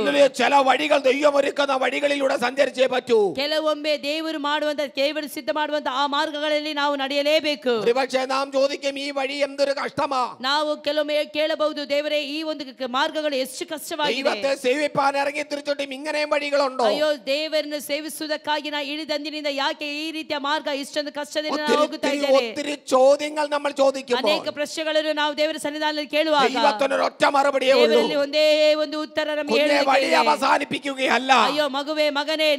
ചില വഴികൾ ദൈവം ഒരുക്കുന്ന വഴികളിലൂടെ സഞ്ചരിച്ചേ പറ്റൂ. ಕೆಲವೊಮ್ಮೆ ದೇವರು ಮಾಡುವಂತ, ದೇವರು ಸಿದ್ಧ ಮಾಡುವಂತ ಆ ಮಾರ್ಗಗಳಲ್ಲಿ ನಾವು ನಡೆಯಲೇಬೇಕು. ഒരുപക്ഷെ നാം ചോദിക്കും, ഈ വഴി എന്തൊരു കഷ്ടമാ. ನಾವು ಕೆಲವೊಮ್ಮೆ ಕೇಳಬಹುದು, ದೇವರೇ ಈ ಒಂದು ಮಾರ್ಗಗಳು ಎಷ್ಟು ಕಷ್ಟವಾಗಿದೆ. ദൈവത്തെ സേവിപ്പാൻ ഇറങ്ങി തിരിച്ചിട്ടും ഇങ്ങനെയും വഴികളുണ്ടോ? ಅಯ್ಯೋ, ದೇವರನ್ನು ಸೇವಿಸುವುದಕ್ಕಾಗಿ ನಾ ಇಳಿದಂದಿನಿಂದ ಯಾಕೆ ಈ ರೀತಿಯ ಮಾರ್ಗ ಇಷ್ಟೊಂದು ಕಷ್ಟದಿಂದ ಹೋಗುತ್ತಾ ಇದ್ದೇನೆ? ഒത്തിരി ചോദ്യങ്ങൾ നമ്മൾ ചോദിക്കുമ്പോൾ, ಅನೇಕ ಪ್ರಶ್ನೆಗಳನ್ನು ನಾವು ದೇವರ ಸನ್ನಿಧಾನದಲ್ಲಿ ಕೇಳುವಾಗ ദൈവത്തിന് ഒരൊറ്റ മറുപടിയേ ഉള്ളൂ. ದೇವರಲ್ಲಿ ಒಂದೇ ಒಂದು ಉತ್ತರ ನಮಗೆ ಹೇಳಲಿಕ್ಕೆ വഴി അവസാനിപ്പിക്കുകയല്ല. ಅಯ್ಯೋ ಮಗುವೇ, ಮಗನೇ,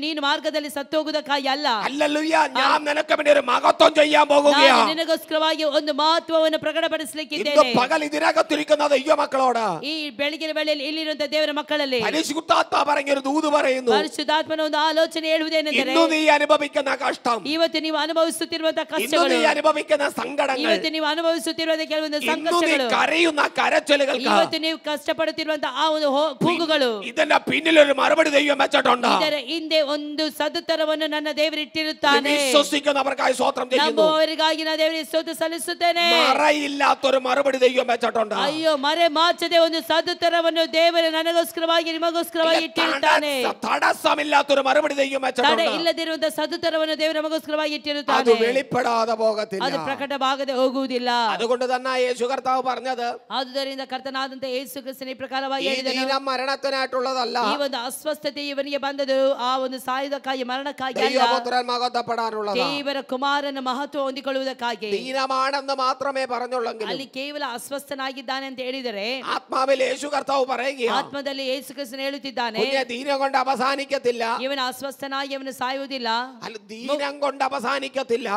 ನೀನು ಮಾರ್ಗದಲ್ಲಿ ಸತ್ತೋಗುವುದಕ್ಕಾಗಿ ಅಲ್ಲ. ഹല്ലേലൂയ, ഞാൻ നിനക്ക് വേണ്ടി ഒരു മഹത്വം ചെയ്യാൻ പോകുകയാണ്. ನಾನು ನಿನಗೋಸ್ಕರವಾಗಿ ಒಂದು ಮಹತ್ವವನ್ನು ಪ್ರಕಟಪಡಿಸಲಿಕ್ಕಿದ್ದೇನೆ. ഇന്ന് പകൽ ഇതിനകത്തിരിക്കുന്ന ദൈവമക്കളോട്, ಈ ಬೆಳಗಿನ ವೇಳೆಯಲ್ಲಿ ಇಲ್ಲಿರುವಂತಹ ದೇವರ ಮಕ್ಕಳಲ್ಲಿ പരിശുദ്ധാത്മാ പറഞ്ഞൊരു ദൂത് പറയുന്നു. ಪರಿಶುದ್ಧಾತ್ಮನ ಒಂದು ಆಲೋಚನೆ ಹೇಳುವುದೇನೆಂದರೆ, ഇന്ന് നീ അനുഭവിക്കുന്ന കഷ്ടം, ಇವತ್ತು ನೀವು ಅನುಭವಿಸುತ್ತಿರುವಂತಹ ഇന്ന് ಕಷ್ಟಗಳು, നീ അനുഭവിക്കുന്ന സങ്കടങ്ങൾ, ಇವತ್ತು ನೀವು ಅನುಭವಿಸುತ್ತಿರುವಂತಹ ಕೆಲವೊಂದು ഇന്ന് നീ ಸಂಕಷ್ಟಗಳು, കരയുന്ന കരച്ചിലുകൾക്ക്, ಇವತ್ತು ನೀವು ಕಷ್ಟಪಡುತ್ತಿರುವಂತಹ ಆ ಒಂದು ಕೂಗುಗಳು, ഇതിന്റെ പിന്നിൽ ഒരു മറുപടി ദൈവം വെച്ചിട്ടുണ്ട്. ಇದರ ಹಿಂದೆ ಒಂದು ಸದುತ್ತರವನ್ನು ನನ್ನ ದೇವರಿಟ್ಟಿರುತ್ತಾನೆ. വിശ്വസിക്കുന്നവർക്കായി സ്തോത്രം ചെയ്യുന്നു. ನಂಬುವವರಿಗಾಗಿ ನಾನು ದೇವರಿಗೆ ಸ್ತೋತ್ರ ಸಲ್ಲಿಸುತ್ತೇನೆ. മറയില്ലാത്തൊരു മറുപടി ദൈവം വെച്ചിട്ടുണ്ട്. ಅಯ್ಯೋ, ಮರೆ ಮಾಚದೆ ಒಂದು ಸದುತ್ತರವನ್ನು ದೇವರು ನನಗೋಸ್ಕರವಾಗಿ, ನಿಮಗೋಸ್ಕರವಾಗಿ ಇಟ್ಟಿರುತ್ತಾನೆ. തടസ്സമില്ലാത്തൊരു മറുപടി ദൈവം ತಡೆ വെച്ചിട്ടുണ്ട്. ಇಲ್ಲದಿರುವಂತಹ ಸದುತ್ತರವನ್ನು ದೇವರು ನಮಗೋಸ್ಕರವಾಗಿ അത് ಇಟ್ಟಿರುತ್ತಾನೆ. വെളിപ്പെടാതെ പോകത്തില്ല. ಅದು ಪ್ರಕಟವಾಗದೆ ಹೋಗುವುದಿಲ್ಲ. അതുകൊണ്ട് തന്നെ യേശു കർത്താവ് പറഞ്ഞത്, ಆದುದರಿಂದ ಕರ್ತನಾದಂತಹ ಯೇಸು ಕ್ರಿಸ್ತನ ಈ ಪ್ರಕಾರವಾಗಿ ഈ ಹೇಳಿದನು, ദീനം മരണത്തിനായിട്ടുള്ളതല്ല, ಈ ಒಂದು ಅಸ್ವಸ್ಥತೆ ಇವನಿಗೆ ಬಂದದು ಆ ಒಂದು ಸಾಯುವುದಕ್ಕಾಗಿ, ಮರಣಕ್ಕಾಗಿ ಅಲ್ಲ, ദൈവപുത്രൻ മഹത്വപ്പെടാനുള്ളതാണ്. ದೇವರ ಕುಮಾರನ ಮಹತ್ವ ಹೊಂದಿಕೊಳ್ಳುವುದಕ್ಕಾಗಿ. ദീനമാണെന്ന് മാത്രമേ പറഞ്ഞുള്ളെങ്കിലും ಅಲ್ಲಿ ಕೇವಲ ಅಸ್ವಸ್ಥನಾಗಿದ್ದಾನೆ ಅಂತ ಹೇಳಿದರೆ, ആത്മാവിൽ യേശു കർത്താവ് പറയുകയാണ്, ಆತ್ಮದಲ್ಲಿ ಯೇಸು ಕ್ರಿಸ್ತನು ಹೇಳುತ್ತಿದ್ದಾನೆ, കുഞ്ഞെ ദീനം കൊണ്ട് അവസാനിക്കത്തില്ല. ಇವನ ಅಸ್ವಸ್ಥನಾಗಿ ಅವನು ಸಾಯುವುದಿಲ್ಲ. അല്ല, ദീനം കൊണ്ട് അവസാനിക്കത്തില്ല.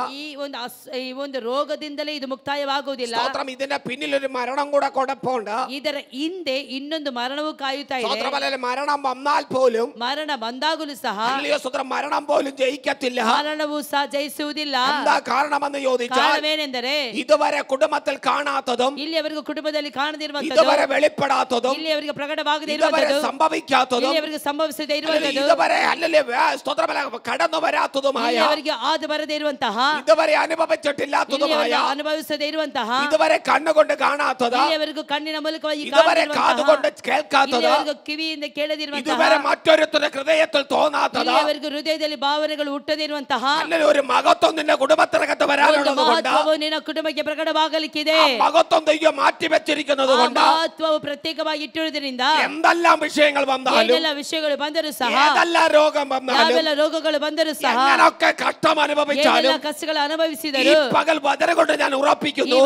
ಈ ಒಂದು ರೋಗದಿಂದಲೇ ಇದು ಮುಕ್ತಾಯವಾಗುವುದಿಲ್ಲ. സ്തോത്രം. ഇതിന്റെ പിന്നിൽ ഒരു മരണം കൂടെ കുഴപ്പമുണ്ട്. ಇದರ ಹಿಂದೆ ಇನ್ನೊಂದು ಮರಣವು ಕಾಯುತ್ತಾ ಇದೆ. സ്തോത്രം. അല്ലെങ്കിൽ മരണം വന്നാൽ പോലും, ಮರಣ ಬಂದಾಗಲೂ ಸಹ സ്തോത്രം, മരണം പോലും ജയിക്കത്തില്ല. ಮರಣವು ಸಹ ಜಯಿಸುವುದಿಲ್ಲ. എന്താ കാരണമെന്ന് ചോദിച്ചാൽ, ಕಾರಣವೇನೆಂದರೆ, ഇതുവരെ കുടുംബത്തിൽ കാണാത്തതും, ಇಲ್ಲಿಯವರೆಗೂ ಕುಟುಂಬದಲ್ಲಿ ಕಾಣದಿರುವಂತದ್ದು, ഇതുവരെ വെളിപ്പെടാത്തതും, ಇಲ್ಲಿಯವರೆಗೆ ಪ್ರಕಟವಾಗದೇ ഇതുവരെ ಇರುವಂತದ್ದು, സംഭവിക്കാത്തതും, ಇಲ್ಲಿಯವರೆಗೆ ಸಂಭವಿಸದೇ ಇರುವಂತದ್ದು, ഇതുവരെ സ്തോത്രം കടന്നു വരാത്തതുമായ, ಇಲ್ಲಿಯವರೆಗೆ ಆದು ಬರದೇ ಇರುವಂತಹ, ഇതുവരെ അനുഭവിച്ചിട്ടില്ലാത്തതുമായ, ಅನುಭವಿಸದೇ ಇರುವಂತಹ, ഇതുവരെ കണ്ണുകൊണ്ട് കാണാത്തത്, ಇಲ್ಲಿಯವರೆಗೂ ಕಣ್ಣಿನ ಮೂಲಕವಾಗಿ ഇതുവരെ കാതുകൊണ്ട് കേൾക്കാത്തത്, ಇಲ್ಲಿಯವರೆಗೂ ಕಿವಿಯಿಂದ ಕೇಳದಿರುವಂತಹ, ഇതുവരെ മറ്റൊരുത്തരുടെ ഹൃദയത്തിൽ തോന്നാത്തത്, ಇಲ್ಲಿಯವರೆಗೂ ಹೃದಯದಲ್ಲಿ ಭಾವನೆಗಳು ಹುಟ್ಟದೇ ಇರುವಂತಹ അങ്ങനെ ഒരു മഹത്വം നിന്റെ കുടുംബത്തിനകത്ത് വരാനുള്ളത് കൊണ്ട്, ಮಹತ್ವವು ನಿನ್ನ ಕುಟುಂಬಕ್ಕೆ ಪ್ರಕಟವಾಗಲಿಕ್ಕಿದೆ. മഹത്വം ദൈവം മാറ്റി വെച്ചിരിക്കുന്നത് കൊണ്ട്, ಮಹತ್ವವು ಪ್ರತ್ಯೇಕವಾಗಿ ಇಟ್ಟಿರುವುದರಿಂದ എന്തെല്ലാം വിഷയങ്ങൾ വന്നാലും, ಏನೆಲ್ಲ ವಿಷಯಗಳು ಬಂದರೂ ಸಹ, ഏതെല്ലാം രോഗം വന്നാലും, ಯಾವೆಲ್ಲ ರೋಗಗಳು ಬಂದರೂ ಸಹ, എങ്ങനൊക്കെ കഷ്ടം അനുഭവിച്ചാലും, ಏನೆಲ್ಲ ಕಷ್ಟಗಳು ഈ ಅನುಭವಿಸಿದರು, പകൽ വചനം കൊണ്ട് ഞാൻ ഉറപ്പിക്കുന്നു,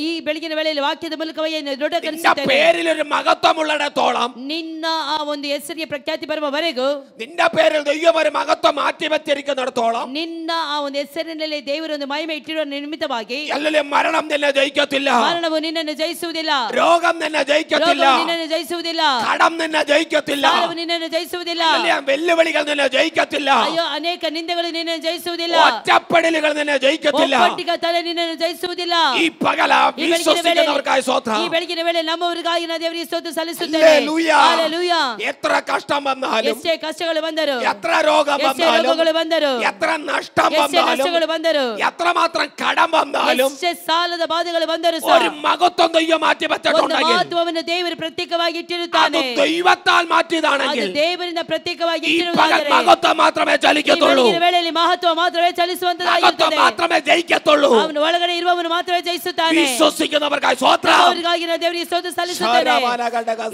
ಈ ಬೆಳಗಿನ ವೇಳೆಯಲ್ಲಿ ವಾಕ್ಯದ ಮೂಲಕವಾಗಿ നിന്റെ ದೃಢೀಕರಿಸುತ್ತೇನೆ. പേരിൽ ഒരു മഹത്വമുള്ളിടത്തോളം, ನಿನ್ನ ಆ ಒಂದು ಹೆಸರಿಗೆ ಪ್ರಖ್ಯಾತಿ ಬರುವವರೆಗೂ, നിന്റെ പേരിൽ ദൈവം ഒരു മഹത്വം മാറ്റി വെച്ചിരിക്കുന്നിടത്തോളം, ನಿನ್ನ ಆ ಒಂದು ಹೆಸರಿನಲ್ಲಿ ದೇವರು ಒಂದು ಮಹಿಮೆ ಇಟ್ಟಿರುವ ನಿಮಿತ್ತವಾಗಿ, അല്ലെങ്കിൽ മരണം നിന്നെ ജയിക്കത്തില്ല, ಮರಣವು ನಿನ್ನನ್ನು ಜಯಿಸುವುದಿಲ್ಲ, രോഗം നിന്നെ ജയിക്കത്തില്ല, ರೋಗವು ನಿನ್ನನ್ನು ಜಯಿಸುವುದಿಲ್ಲ, കടം നിന്നെ ജയിക്കത്തില്ല, ಸಾಲವು ನಿನ್ನನ್ನು ಜಯಿಸುವುದಿಲ್ಲ, അല്ലെങ്കിൽ വെല്ലുവിളികൾ നിന്നെ ജയിക്കത്തില്ല, ಅಯ್ಯೋ ಅನೇಕ ನಿಂದೆಗಳು ನಿನ್ನನ್ನು ಜಯಿಸುವುದಿಲ್ಲ, ഒറ്റപ്പെടലുകൾ നിന്നെ ജയിക്കത്തില്ല. ಒಬ್ಬಟ್ಟಿಗತನ ನಿನ್ನನ್ನು ಜಯಿಸುವುದಿಲ್ಲ. ഈ പകല വിശ്വസിക്കുന്നവർക്കായി സ്തോത്രം. ಈ ಬೆಳಗಿನ ವೇಳೆ ನಮ್ಮವರಿಗಾಗಿ ನಾನು ದೇವರಿಗೆ ಸ್ತೋತ್ರ ಸಲ್ಲಿಸುತ್ತೇನೆ. ഹല്ലേലൂയ. ಹಲ್ಲೆಲೂಯ. എത്ര കഷ്ടം വന്നാലും, ಎಷ್ಟೇ ಕಷ್ಟಗಳು ಬಂದರು, എത്ര രോഗം ಎಷ್ಟೇ വന്നാലും, ರೋಗಗಳು ಬಂದರು, എത്ര നഷ്ടം ಎಷ್ಟೇ വന്നാലും, ನಷ್ಟಗಳು ಬಂದರು, എത്രമാത്രം കടം വന്നാലും, ಎಷ್ಟೇ ಸಾಲದ ಬಾಧೆಗಳು ಬಂದರು ಸಹ, ഒരു മഹത്വം ദൈവം മാറ്റി ಒಂದು വെച്ചിട്ടുണ്ടെങ്കിൽ, ಮಹತ್ವವನ್ನು ದೇವರು ಪ್ರತ್ಯೇಕವಾಗಿ അത് ಇಟ್ಟಿರುತ್ತಾನೆ. ദൈവത്താൽ ಅದು മാറ്റിയതാണെങ്കിൽ, ದೇವರಿಂದ ಪ್ರತ್ಯೇಕವಾಗಿ ഈ പകൽ ಇಟ್ಟಿರುವುದಾದರೆ, മഹത്വം മാത്രമേ ಈ ചലിക്കത്തുള്ളൂ, ಬೆಳಗಿನ ವೇಳೆಯಲ್ಲಿ ಮಹತ್ವ ಮಾತ್ರವೇ മഹത്വം ಚಲಿಸುವಂತದ್ದಾಗಿರುತ್ತದೆ. മാത്രമേ ജയിക്കത്തുള്ളൂ. ಅವನು ಒಳಗಡೆ ಇರುವವನು ಮಾತ್ರವೇ ಜಯಿಸುತ್ತಾನೆ. വിശ്വസിക്കുന്നവർക്കായി സ്തോത്രം. ಅವರಿಗಾಗಿ ನಾನು ದೇವರಿಗೆ ಸ್ತೋತ್ರ ಸಲ್ಲಿಸುತ್ತೇನೆ.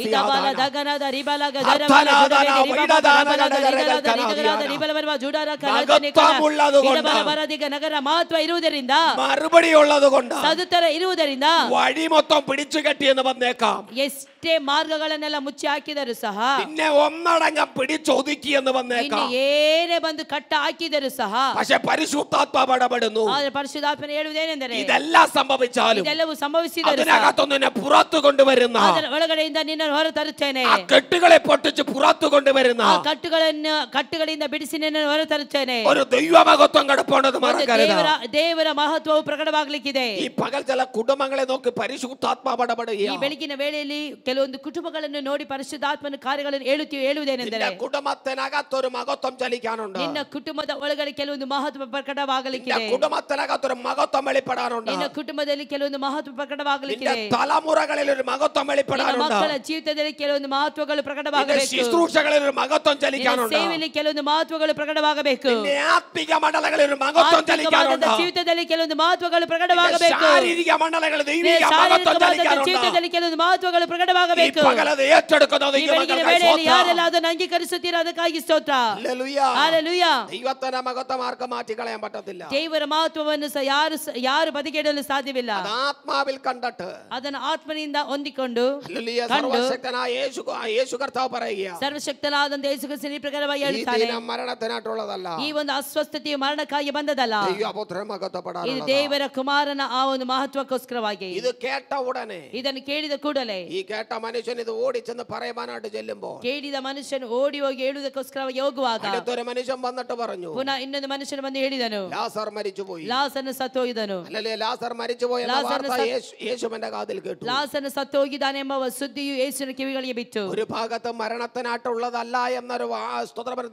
ಇದಬಾಲ ದಗನದ ರಿಬಲಗ ದರಬಲ ಬರದಿಗ ನಗರ ಮಹತ್ವ ಇರುವುದರಿಂದ, മറുപടി ഉള്ളത് കൊണ്ട്, ಸದುತ್ತರ ಇರುವುದರಿಂದ, വഴി മൊത്തം പിടിച്ചു കെട്ടിയെന്ന് വന്നേക്കാം. ಎಷ್ಟೇ ಮಾರ್ಗಗಳನ್ನೆಲ್ಲ ಮುಚ್ಚಿ ಹಾಕಿದರು ಸಹ, നിന്നെ ഒന്നടങ്കം പിടിച്ചൊതുക്കിയെന്ന് വന്നേക്കാം. ಇನ್ನು ಏನೇ ಬಂದು ಕಟ್ಟ ಹಾಕಿದರು ಸಹ, പക്ഷെ പരിശുദ്ധാത്മാവ് ഇടപെടുന്നു. ಆದರೆ ಪರಿಶುದ್ಧಾತ್ಮನ ಹೇಳುವುದೇನೆಂದರೆ, ഇതെല്ലാം സംഭവിച്ചാലും ಇದೆಲ್ಲವೂ ಸಂಭವಿಸಿದರು ಸಹ, അതിനകത്തു നിന്നെ പുറത്തു കൊണ്ടുവരുന്ന, ಅದರ ಒಳಗಡೆಯಿಂದ ನಿನ್ನನ್ನು ಹೊರ ತರುತ್ತೇನೆ. ആ കെട്ടുകളെ പൊട്ടിച്ച് പുറത്തു കൊണ്ടുവരുന്ന, ಆ ಕಟ್ಟುಗಳಿಂದ ಬಿಡಿಸಿ ನಿನ್ನನ್ನು ಹೊರತರುತ್ತೇನೆ. ഒരു ദൈവമഹത്വം കിടപ്പുണ്ടെന്ന് മറക്കരുത്. ದೇವರ ಮಹತ್ವವು ಪ್ರಕಟವಾಗಲಿಕ್ಕಿದೆ. ഈ പകൽ ചില കുടുംബങ്ങളെ നോക്കി പരിശുദ്ധാത്മാവ് ഇടപെടുക. ಈ ಬೆಳಗಿನ ವೇಳೆಯಲ್ಲಿ ಕೆಲವೊಂದು ಕುಟುಂಬಗಳನ್ನು ನೋಡಿ ಪರಿಶುದ್ಧಾತ್ಮನ ಕಾರ್ಯಗಳನ್ನು ಹೇಳುವುದೇನೆಂದರೆ, കുടുംബത്തിനകത്തൊരു മഹത്വം ചലിക്കാനുണ്ട്. ನಿನ್ನ ಕುಟುಂಬದ ಒಳಗಡೆ ಕೆಲವೊಂದು ಮಹತ್ವ ಪ್ರಕಟವಾಗಲಿಕ್ಕಿದೆ. കുടുംബത്തിനകത്തൊരു മഹത്വം വെളിപ്പെടാനുണ്ട്. ನಿನ್ನ ಕುಟುಂಬದಲ್ಲಿ ಕೆಲವೊಂದು ಮಹತ್ವ ಪ್ರಕಟವಾಗಲಿಕ್ಕಿದೆ. തലമുറകളിൽ ഒരു മഹത്വം വെളിപ്പെടാനുണ്ട്. ಮಕ್ಕಳ ಜೀವಿತದಲ್ಲಿ ಕೆಲವೊಂದು ಮಹತ್ವಗಳು ಪ್ರಕಟವಾಗಬೇಕು. ശുശ്രൂഷകളിൽ ഒരു മഹത്വം ചലിക്കാനുണ്ട്. ಸೇವೆಯಲ್ಲಿ ಕೆಲವೊಂದು ಮಹತ್ವಗಳು ಪ್ರಕಟವಾಗಬೇಕು. ആത്മിക മണ്ഡലങ്ങളിൽ ഒരു മഹത്വം ചലിക്കാനുണ്ട്. ಜೀವಿತದಲ್ಲಿ ಕೆಲವೊಂದು ಮಹತ್ವಗಳು ಪ್ರಕಟವಾಗಬೇಕು. ശാരീരിക മണ്ഡലങ്ങളിൽ ദൈവിക മഹത്വം ചലിക്കാനുണ്ട്. ಜೀವಿತದಲ್ಲಿ ಕೆಲವೊಂದು ಮಹತ್ವಗಳು ಪ್ರಕಟವಾಗಬೇಕು. ಈ ಪಗಲದ ഏറ്റെടുക്കുന്ന ವೇಳೆಯಲ್ಲಿ ಯಾರೆಲ್ಲ ಅದನ್ನು ಅಂಗೀಕರಿಸುತ್ತೀರಾ ಅದಕ್ಕಾಗಿ ಸ್ತೋತ್ರ. ಹಲ್ಲೆಲೂಯಾ. ദൈവത്തിന്റെ മഹത്വം ആർക്കും മാറ്റി കളയാൻ പറ്റത്തില്ല. ದೇವರ ಮಹತ್ವವನ್ನು ಯಾರು ಬದಿಗಿಡಲು ಸಾಧ್ಯವಿಲ್ಲ. ആത്മാവിൽ കണ്ടിട്ട് ಅದನ್ನು ಆತ್ಮನಿಂದ ಹೊಂದಿಕೊಂಡು സർവശക്തനായ യേശു കർത്താവ് പറയുക, ಸರ್ವಶಕ್ತನಾದಂತ ಯೇಸು ಕ್ರಿಸ್ತನ ಈ ಪ್ರಕಾರವಾಗಿ ಹೇಳುತ್ತಾನೆ, മരണത്തിനായിട്ടുള്ളതല്ല. ಈ ಒಂದು ಅಸ್ವಸ್ಥತೆಯು ಮರಣಕ್ಕಾಗಿ ಬಂದದಲ್ಲ. ಇದು ದೇವರ ಕುಮಾರನ ಆ ಒಂದು ಮಹತ್ವಕ್ಕೋಸ್ಕರವಾಗಿ. ഇത് കേട്ട ഉടനെ, ಇದನ್ನು ಕೇಳಿದ ಕೂಡಲೇ, ഈ കേട്ട മനുഷ്യൻ ഇത് ഓടിച്ചെന്ന് പറയുവാനായിട്ട് ചെല്ലുമ്പോൾ, ಕೇಳಿದ ಮನುಷ್ಯನು ಓಡಿ ಹೋಗಿ ಹೇಳುವುದಕ್ಕೋಸ್ಕರವಾಗಿ ಹೋಗುವಾಗ അടുത്തൊരു മനുഷ്യൻ വന്നിട്ട് പറഞ്ഞു, ಪುನಃ ಇನ್ನೊಂದು ಮನುಷ್ಯನು ಬಂದು ಹೇಳಿದನು, ലാസർ മരിച്ചുപോയി. ಲಾಸನು ಸತ್ತೋಗಿದನು. അല്ലല്ലേ, ലാസർ മരിച്ചുപോയി എന്ന വാർത്ത യേശുവിന്റെ കാതിൽ കേട്ടു. ಲಾಸನು ಸತ್ತೋಗಿದ್ದಾನೆಂಬ ಸುದ್ದಿಯು ಯೇಸುವಿನ ಕಿವಿಗಳಿಗೆ ಬಿತ್ತು. ഒരു ഭാഗത്ത് മരണത്തിനായിട്ടുള്ളതല്ല എന്നൊരു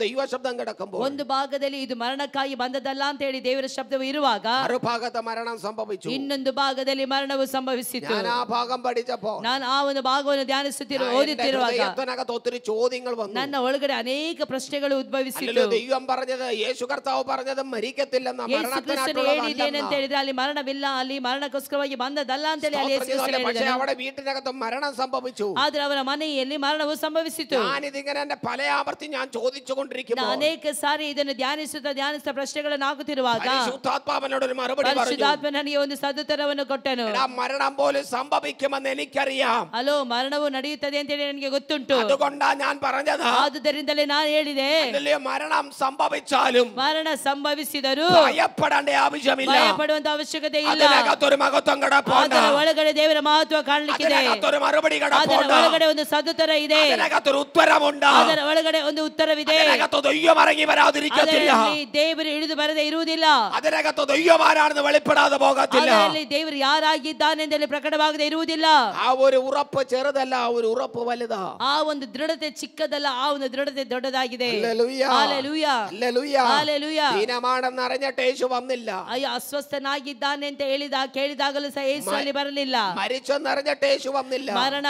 ദൈവശബ്ദം കിടക്കുമ്പോൾ, ಒಂದು ಭಾಗದಲ್ಲಿ ಇದು ಮರಣಕ್ಕಾಗಿ ಬಂದದಲ್ಲ ಅಂತ ಹೇಳಿ ದೇವರ ಶಬ್ದವು ಇರುವಾಗ, മറുഭാഗത്ത് മരണം സംഭവിച്ചു. ಇನ್ನೊಂದು ಭಾಗದಲ್ಲಿ ಮರಣವು ಸಂಭವಿಸಿತು. ഞാൻ ಆ ഭാഗം പഠിച്ചപ്പോൾ, ನಾನು ಆ ಒಂದು ಭಾಗವನ್ನು ಓದುತ್ತಿರುವಾಗ ഒത്തിരി ചോദ്യങ്ങൾ വന്നു. ನನ್ನ ಒಳಗಡೆ ಅನೇಕ ಪ್ರಶ್ನೆಗಳು ಉದ್ಭವಿಸಿತು. ദൈവം പറഞ്ഞത്, യേശു ಕರ್ತಾവ് പറഞ്ഞത് ಮರಿಕತ್ತಿല്ലെന്ന, ಹೇಳಿದ್ದೇನೆಂತ ಹೇಳಿದ್ರೆ ಅಲ್ಲಿ ಮರಣವಿಲ್ಲ, ಅಲ್ಲಿ ಮರಣಕ್ಕೋಸ್ಕರವಾಗಿ ಬಂದದಲ್ಲ ಅಂತ ಹೇಳಿ പക്ഷേ അവിടെ വീട്ടിനകത്ത് മരണം സംഭവിച്ചു. ಆದ್ರೆ ಅವರ ಮನೆಯಲ್ಲಿ ಮರಣವು ಸಂಭವಿಸಿತು. ഞാനിതിങ്ങനെ എന്റെ പല ആവർത്തി ഞാൻ ചോദിച്ചുകൊണ്ടിരിക്കുന്നു. ಅನೇಕ ಸಾರಿ ಇದನ್ನು ಧ್ಯಾನಿಸುತ್ತಾ ಪ್ರಶ್ನೆಗಳನ್ನು ಹಾಕುತ್ತಿರುವಾಗ പരിശുദ്ധാത്മാവിനോട് ಮರುಪಡಿ ಪರಿಶುದ್ಧಾತ್ಮ ನನಗೆ ಒಂದು ಸದುತ್ತರವನ್ನು ಕೊಟ್ಟನು. മരണം പോലും സംഭവിക്കുമെന്ന് എനിക്കറിയാം. ಅಲೋ, ಮರಣವು ನಡೆಯುತ್ತದೆ ಅಂತ ಹೇಳಿ ನನಗೆ ಗೊತ್ತುಂಟು. അതുകൊണ്ടാ ഞാൻ പറഞ്ഞത്, ಆದುದರಿಂದಲೇ ನಾನು ಹೇಳಿದೆ, മരണം സംഭവിച്ചാലും ಮರಣ ಸಂಭವಿಸಿದರೂ ഭയപ്പെടേണ്ട ആവശ്യമില്ല. ಭಯಪಡುವಂತ ಅವಶ್ಯಕತೆ ಇಲ್ಲ. അതിനകത്തൊരു മഹത്വം കിടപ്പുണ്ട്. ಅದರ ಒಳಗಡೆ ದೇವರ ಮಹತ್ವ ಕಾಣಲಿಕ್ಕಿದೆ. അതിനകത്തൊരു മറുപടി ಅದರ കിടപ്പുണ്ട്. ಒಳಗಡೆ ಒಂದು ಸದುತ್ತರ ಇದೆ. അതിനകത്തൊരു ഉത്തരമുണ്ട്. ಅದರ ಒಳಗಡೆ ಒಂದು ಉತ್ತರವಿದೆ. അതിനകത്ത് ദൈവം ഇറങ്ങി വരാതിരിക്കത്തില്ല. ಅದರಲ್ಲಿ ದೇವರು ಇಳಿದು ಬರದೆ ಇರುವುದಿಲ್ಲ. അതിനകത്ത് ദൈവം ആരാണെന്ന് വെളിപ്പെടാതെ പോകത്തില്ല. ಅದರಲ್ಲಿ ದೇವರು ಯಾರಾಗಿದ್ದಾನೆಂದು ಪ್ರಕಟವಾಗದೆ ಇರುವುದಿಲ್ಲ. ആ ഒരു ഉറപ്പ് ചെറുതല്ല, ആ ഒരു ഉറപ്പ് വലുതാ. ಆ ಒಂದು ದೃಢತೆ ಚಿಕ್ಕದಲ್ಲ, ಆ ಒಂದು ದೃಢತೆ ದೊಡ್ಡದಾಗಿದೆ. Hallelujah, hallelujah, hallelujah, hallelujah. ദീനമാണെന്ന് അറിഞ്ഞിട്ട് യേശു വന്നില്ല. ಅಯ್ಯೋ, ಅಸ್ವಸ್ಥನಾಗಿದ್ದಾನೆ ಅಂತ ಕೇಳಿದಾಗಲೂ ಸಹ ಯೇಸು ಅಲ್ಲಿ ಬರಲಿಲ್ಲ. മരിച്ചെന്ന് അറിഞ്ഞിട്ട് യേശು വന്നില്ല. ಮರಣ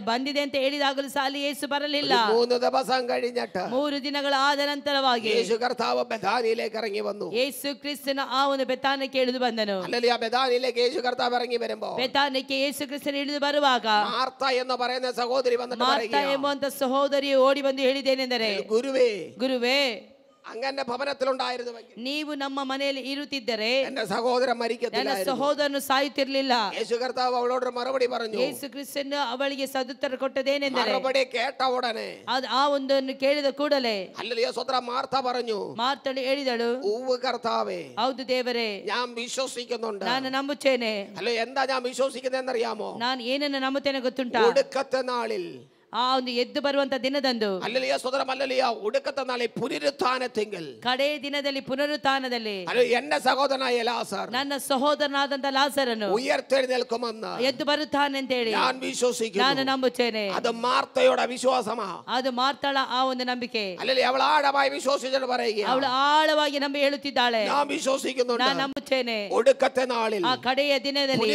ಬಂದಿದೆ ಅಂತ ಹೇಳಿದಾಗಲೂ ಸಹ ಅಲ್ಲಿ ಯೇಸು ಬರಲಿಲ್ಲ. 3 ദിവസം കഴിഞ്ഞിട്ട്, 3 ದಿನಗಳ ಆದ ನಂತರವಾಗಿ യേശു കർത്താവ് ബെഥാനിയിലേക്ക് ഇറങ്ങി വന്നു. ಯೇಸು ಕ್ರಿಸ್ತನ ಆ ಒಂದು ಬೆತಾನಕ್ಕೆ ಇಳಿದು ಬಂದನು. ഹല്ലേലൂയ, ബെഥാനിയിലേക്ക് യേശു കർത്താവ് ഇറങ്ങി വരുമ്പോൾ, ಬೆತಾನಕ್ಕೆ ಯೇಸು ಕ್ರಿಸ್ತನು ಇಳಿದು ಬರುವಾಗ മാർത്ത എന്ന് പറയുന്ന സഹോദരി വന്നിട്ട് ಮಾರ್ತ ಎಂಬುವಂತ ಸಹೋದರಿಯು ಓಡಿ ಬಂದು ಹೇಳಿದ್ದೇನೆಂದರೆ, ಗುರುವೇ, അങ്ങന്റെ ഭവനത്തിലുണ്ടായിരുന്നുവെങ്കിൽ, ನೀವು ನಮ್ಮ ಮನೆಯಲ್ಲಿ ಇರುತ್ತಿದ್ದರೆ എന്റെ സഹോദരൻ ನನ್ನ മരിക്കത്തില്ലായിരുന്നു. ಸಹೋದರನು ಸಾಯುತ್ತಿರಲಿಲ್ಲ. യേശു കർത്താവ് അവളോട് മറുപടി പറഞ്ഞു. ಯೇಸು ಕ್ರಿಸ್ತನು ಅವಳಿಗೆ ಸದುತ್ತರ ಕೊಟ್ಟದೇನೆಂದರೆ, മറുപടി കേട്ട ഉടനെ, ಆ ಒಂದನ್ನು ಕೇಳಿದ ಕೂಡಲೇ ഹല്ലേലൂയ, സ്വതന്ത്ര മാർത്ത പറഞ്ഞു, ಮಾರ್ತಳು ಹೇಳಿದಳು, ഉവ്വ് കർത്താവേ, ಹೌದು ದೇವರೇ, ഞാൻ വിശ്വസിക്കുന്നുണ്ട്. ನಾನು ನಂಬುತ್ತೇನೆ. അല്ല, എന്താ ഞാൻ വിശ്വസിക്കുന്നതെന്നറിയാമോ? ನಾನು ಏನನ್ನು ನಂಬುತ್ತೇನೆ ಗೊತ್ತುಂಟಾ? ഒടുക്കത്തെ നാളിൽ, ಆ ಒಂದು ಎದ್ದು ಬರುವಂತ ದಿನದಂದು, ഹല്ലേലൂയ, സ്വതന്ത്രം, ഹല്ലേലൂയ, ഒടുക്കത്തെ നാളിൽ പുനരുത്ഥാനത്തെങ്കിൽ, ಕಡೆಯ ದಿನದಲ್ಲಿ ಪುನರುತ್ಥಾನದಲ್ಲಿ, എന്റെ സഹോദരനായ ലാസർ, ನನ್ನ ಸಹೋದರನಾದಂತ ಲಾಸರನು ഉയർത്തെഴുന്നേൽക്കുമെന്ന് ಎದ್ದು ಬರುತ್ತಾನೆ ಅಂತ ಹೇಳಿ ഞാൻ വിശ്വസിക്കുന്നു. ನಾನು ನಂಬುತ್ತೇನೆ. അത് മാർത്തയുടെ വിശ്വാസമാ. ಅದು ಮಾರ್ತಳ ಆ ಒಂದು ನಂಬಿಕೆ. അല്ലെങ്കിൽ അവൾ ആഴമായി വിശ്വസിച്ചിട്ട് പറയുക, ಅವಳು ಆಳವಾಗಿ ನಂಬಿ ಹೇಳುತ್ತಿದ್ದಾಳೆ, ഞാൻ വിശ്വസിക്കുന്നുണ്ട്. ನಾನು ನಂಬುತ್ತೇನೆ. ഒടുക്കത്തെ നാളിൽ, ಆ ಕಡೆಯ ದಿನದಲ್ಲಿ,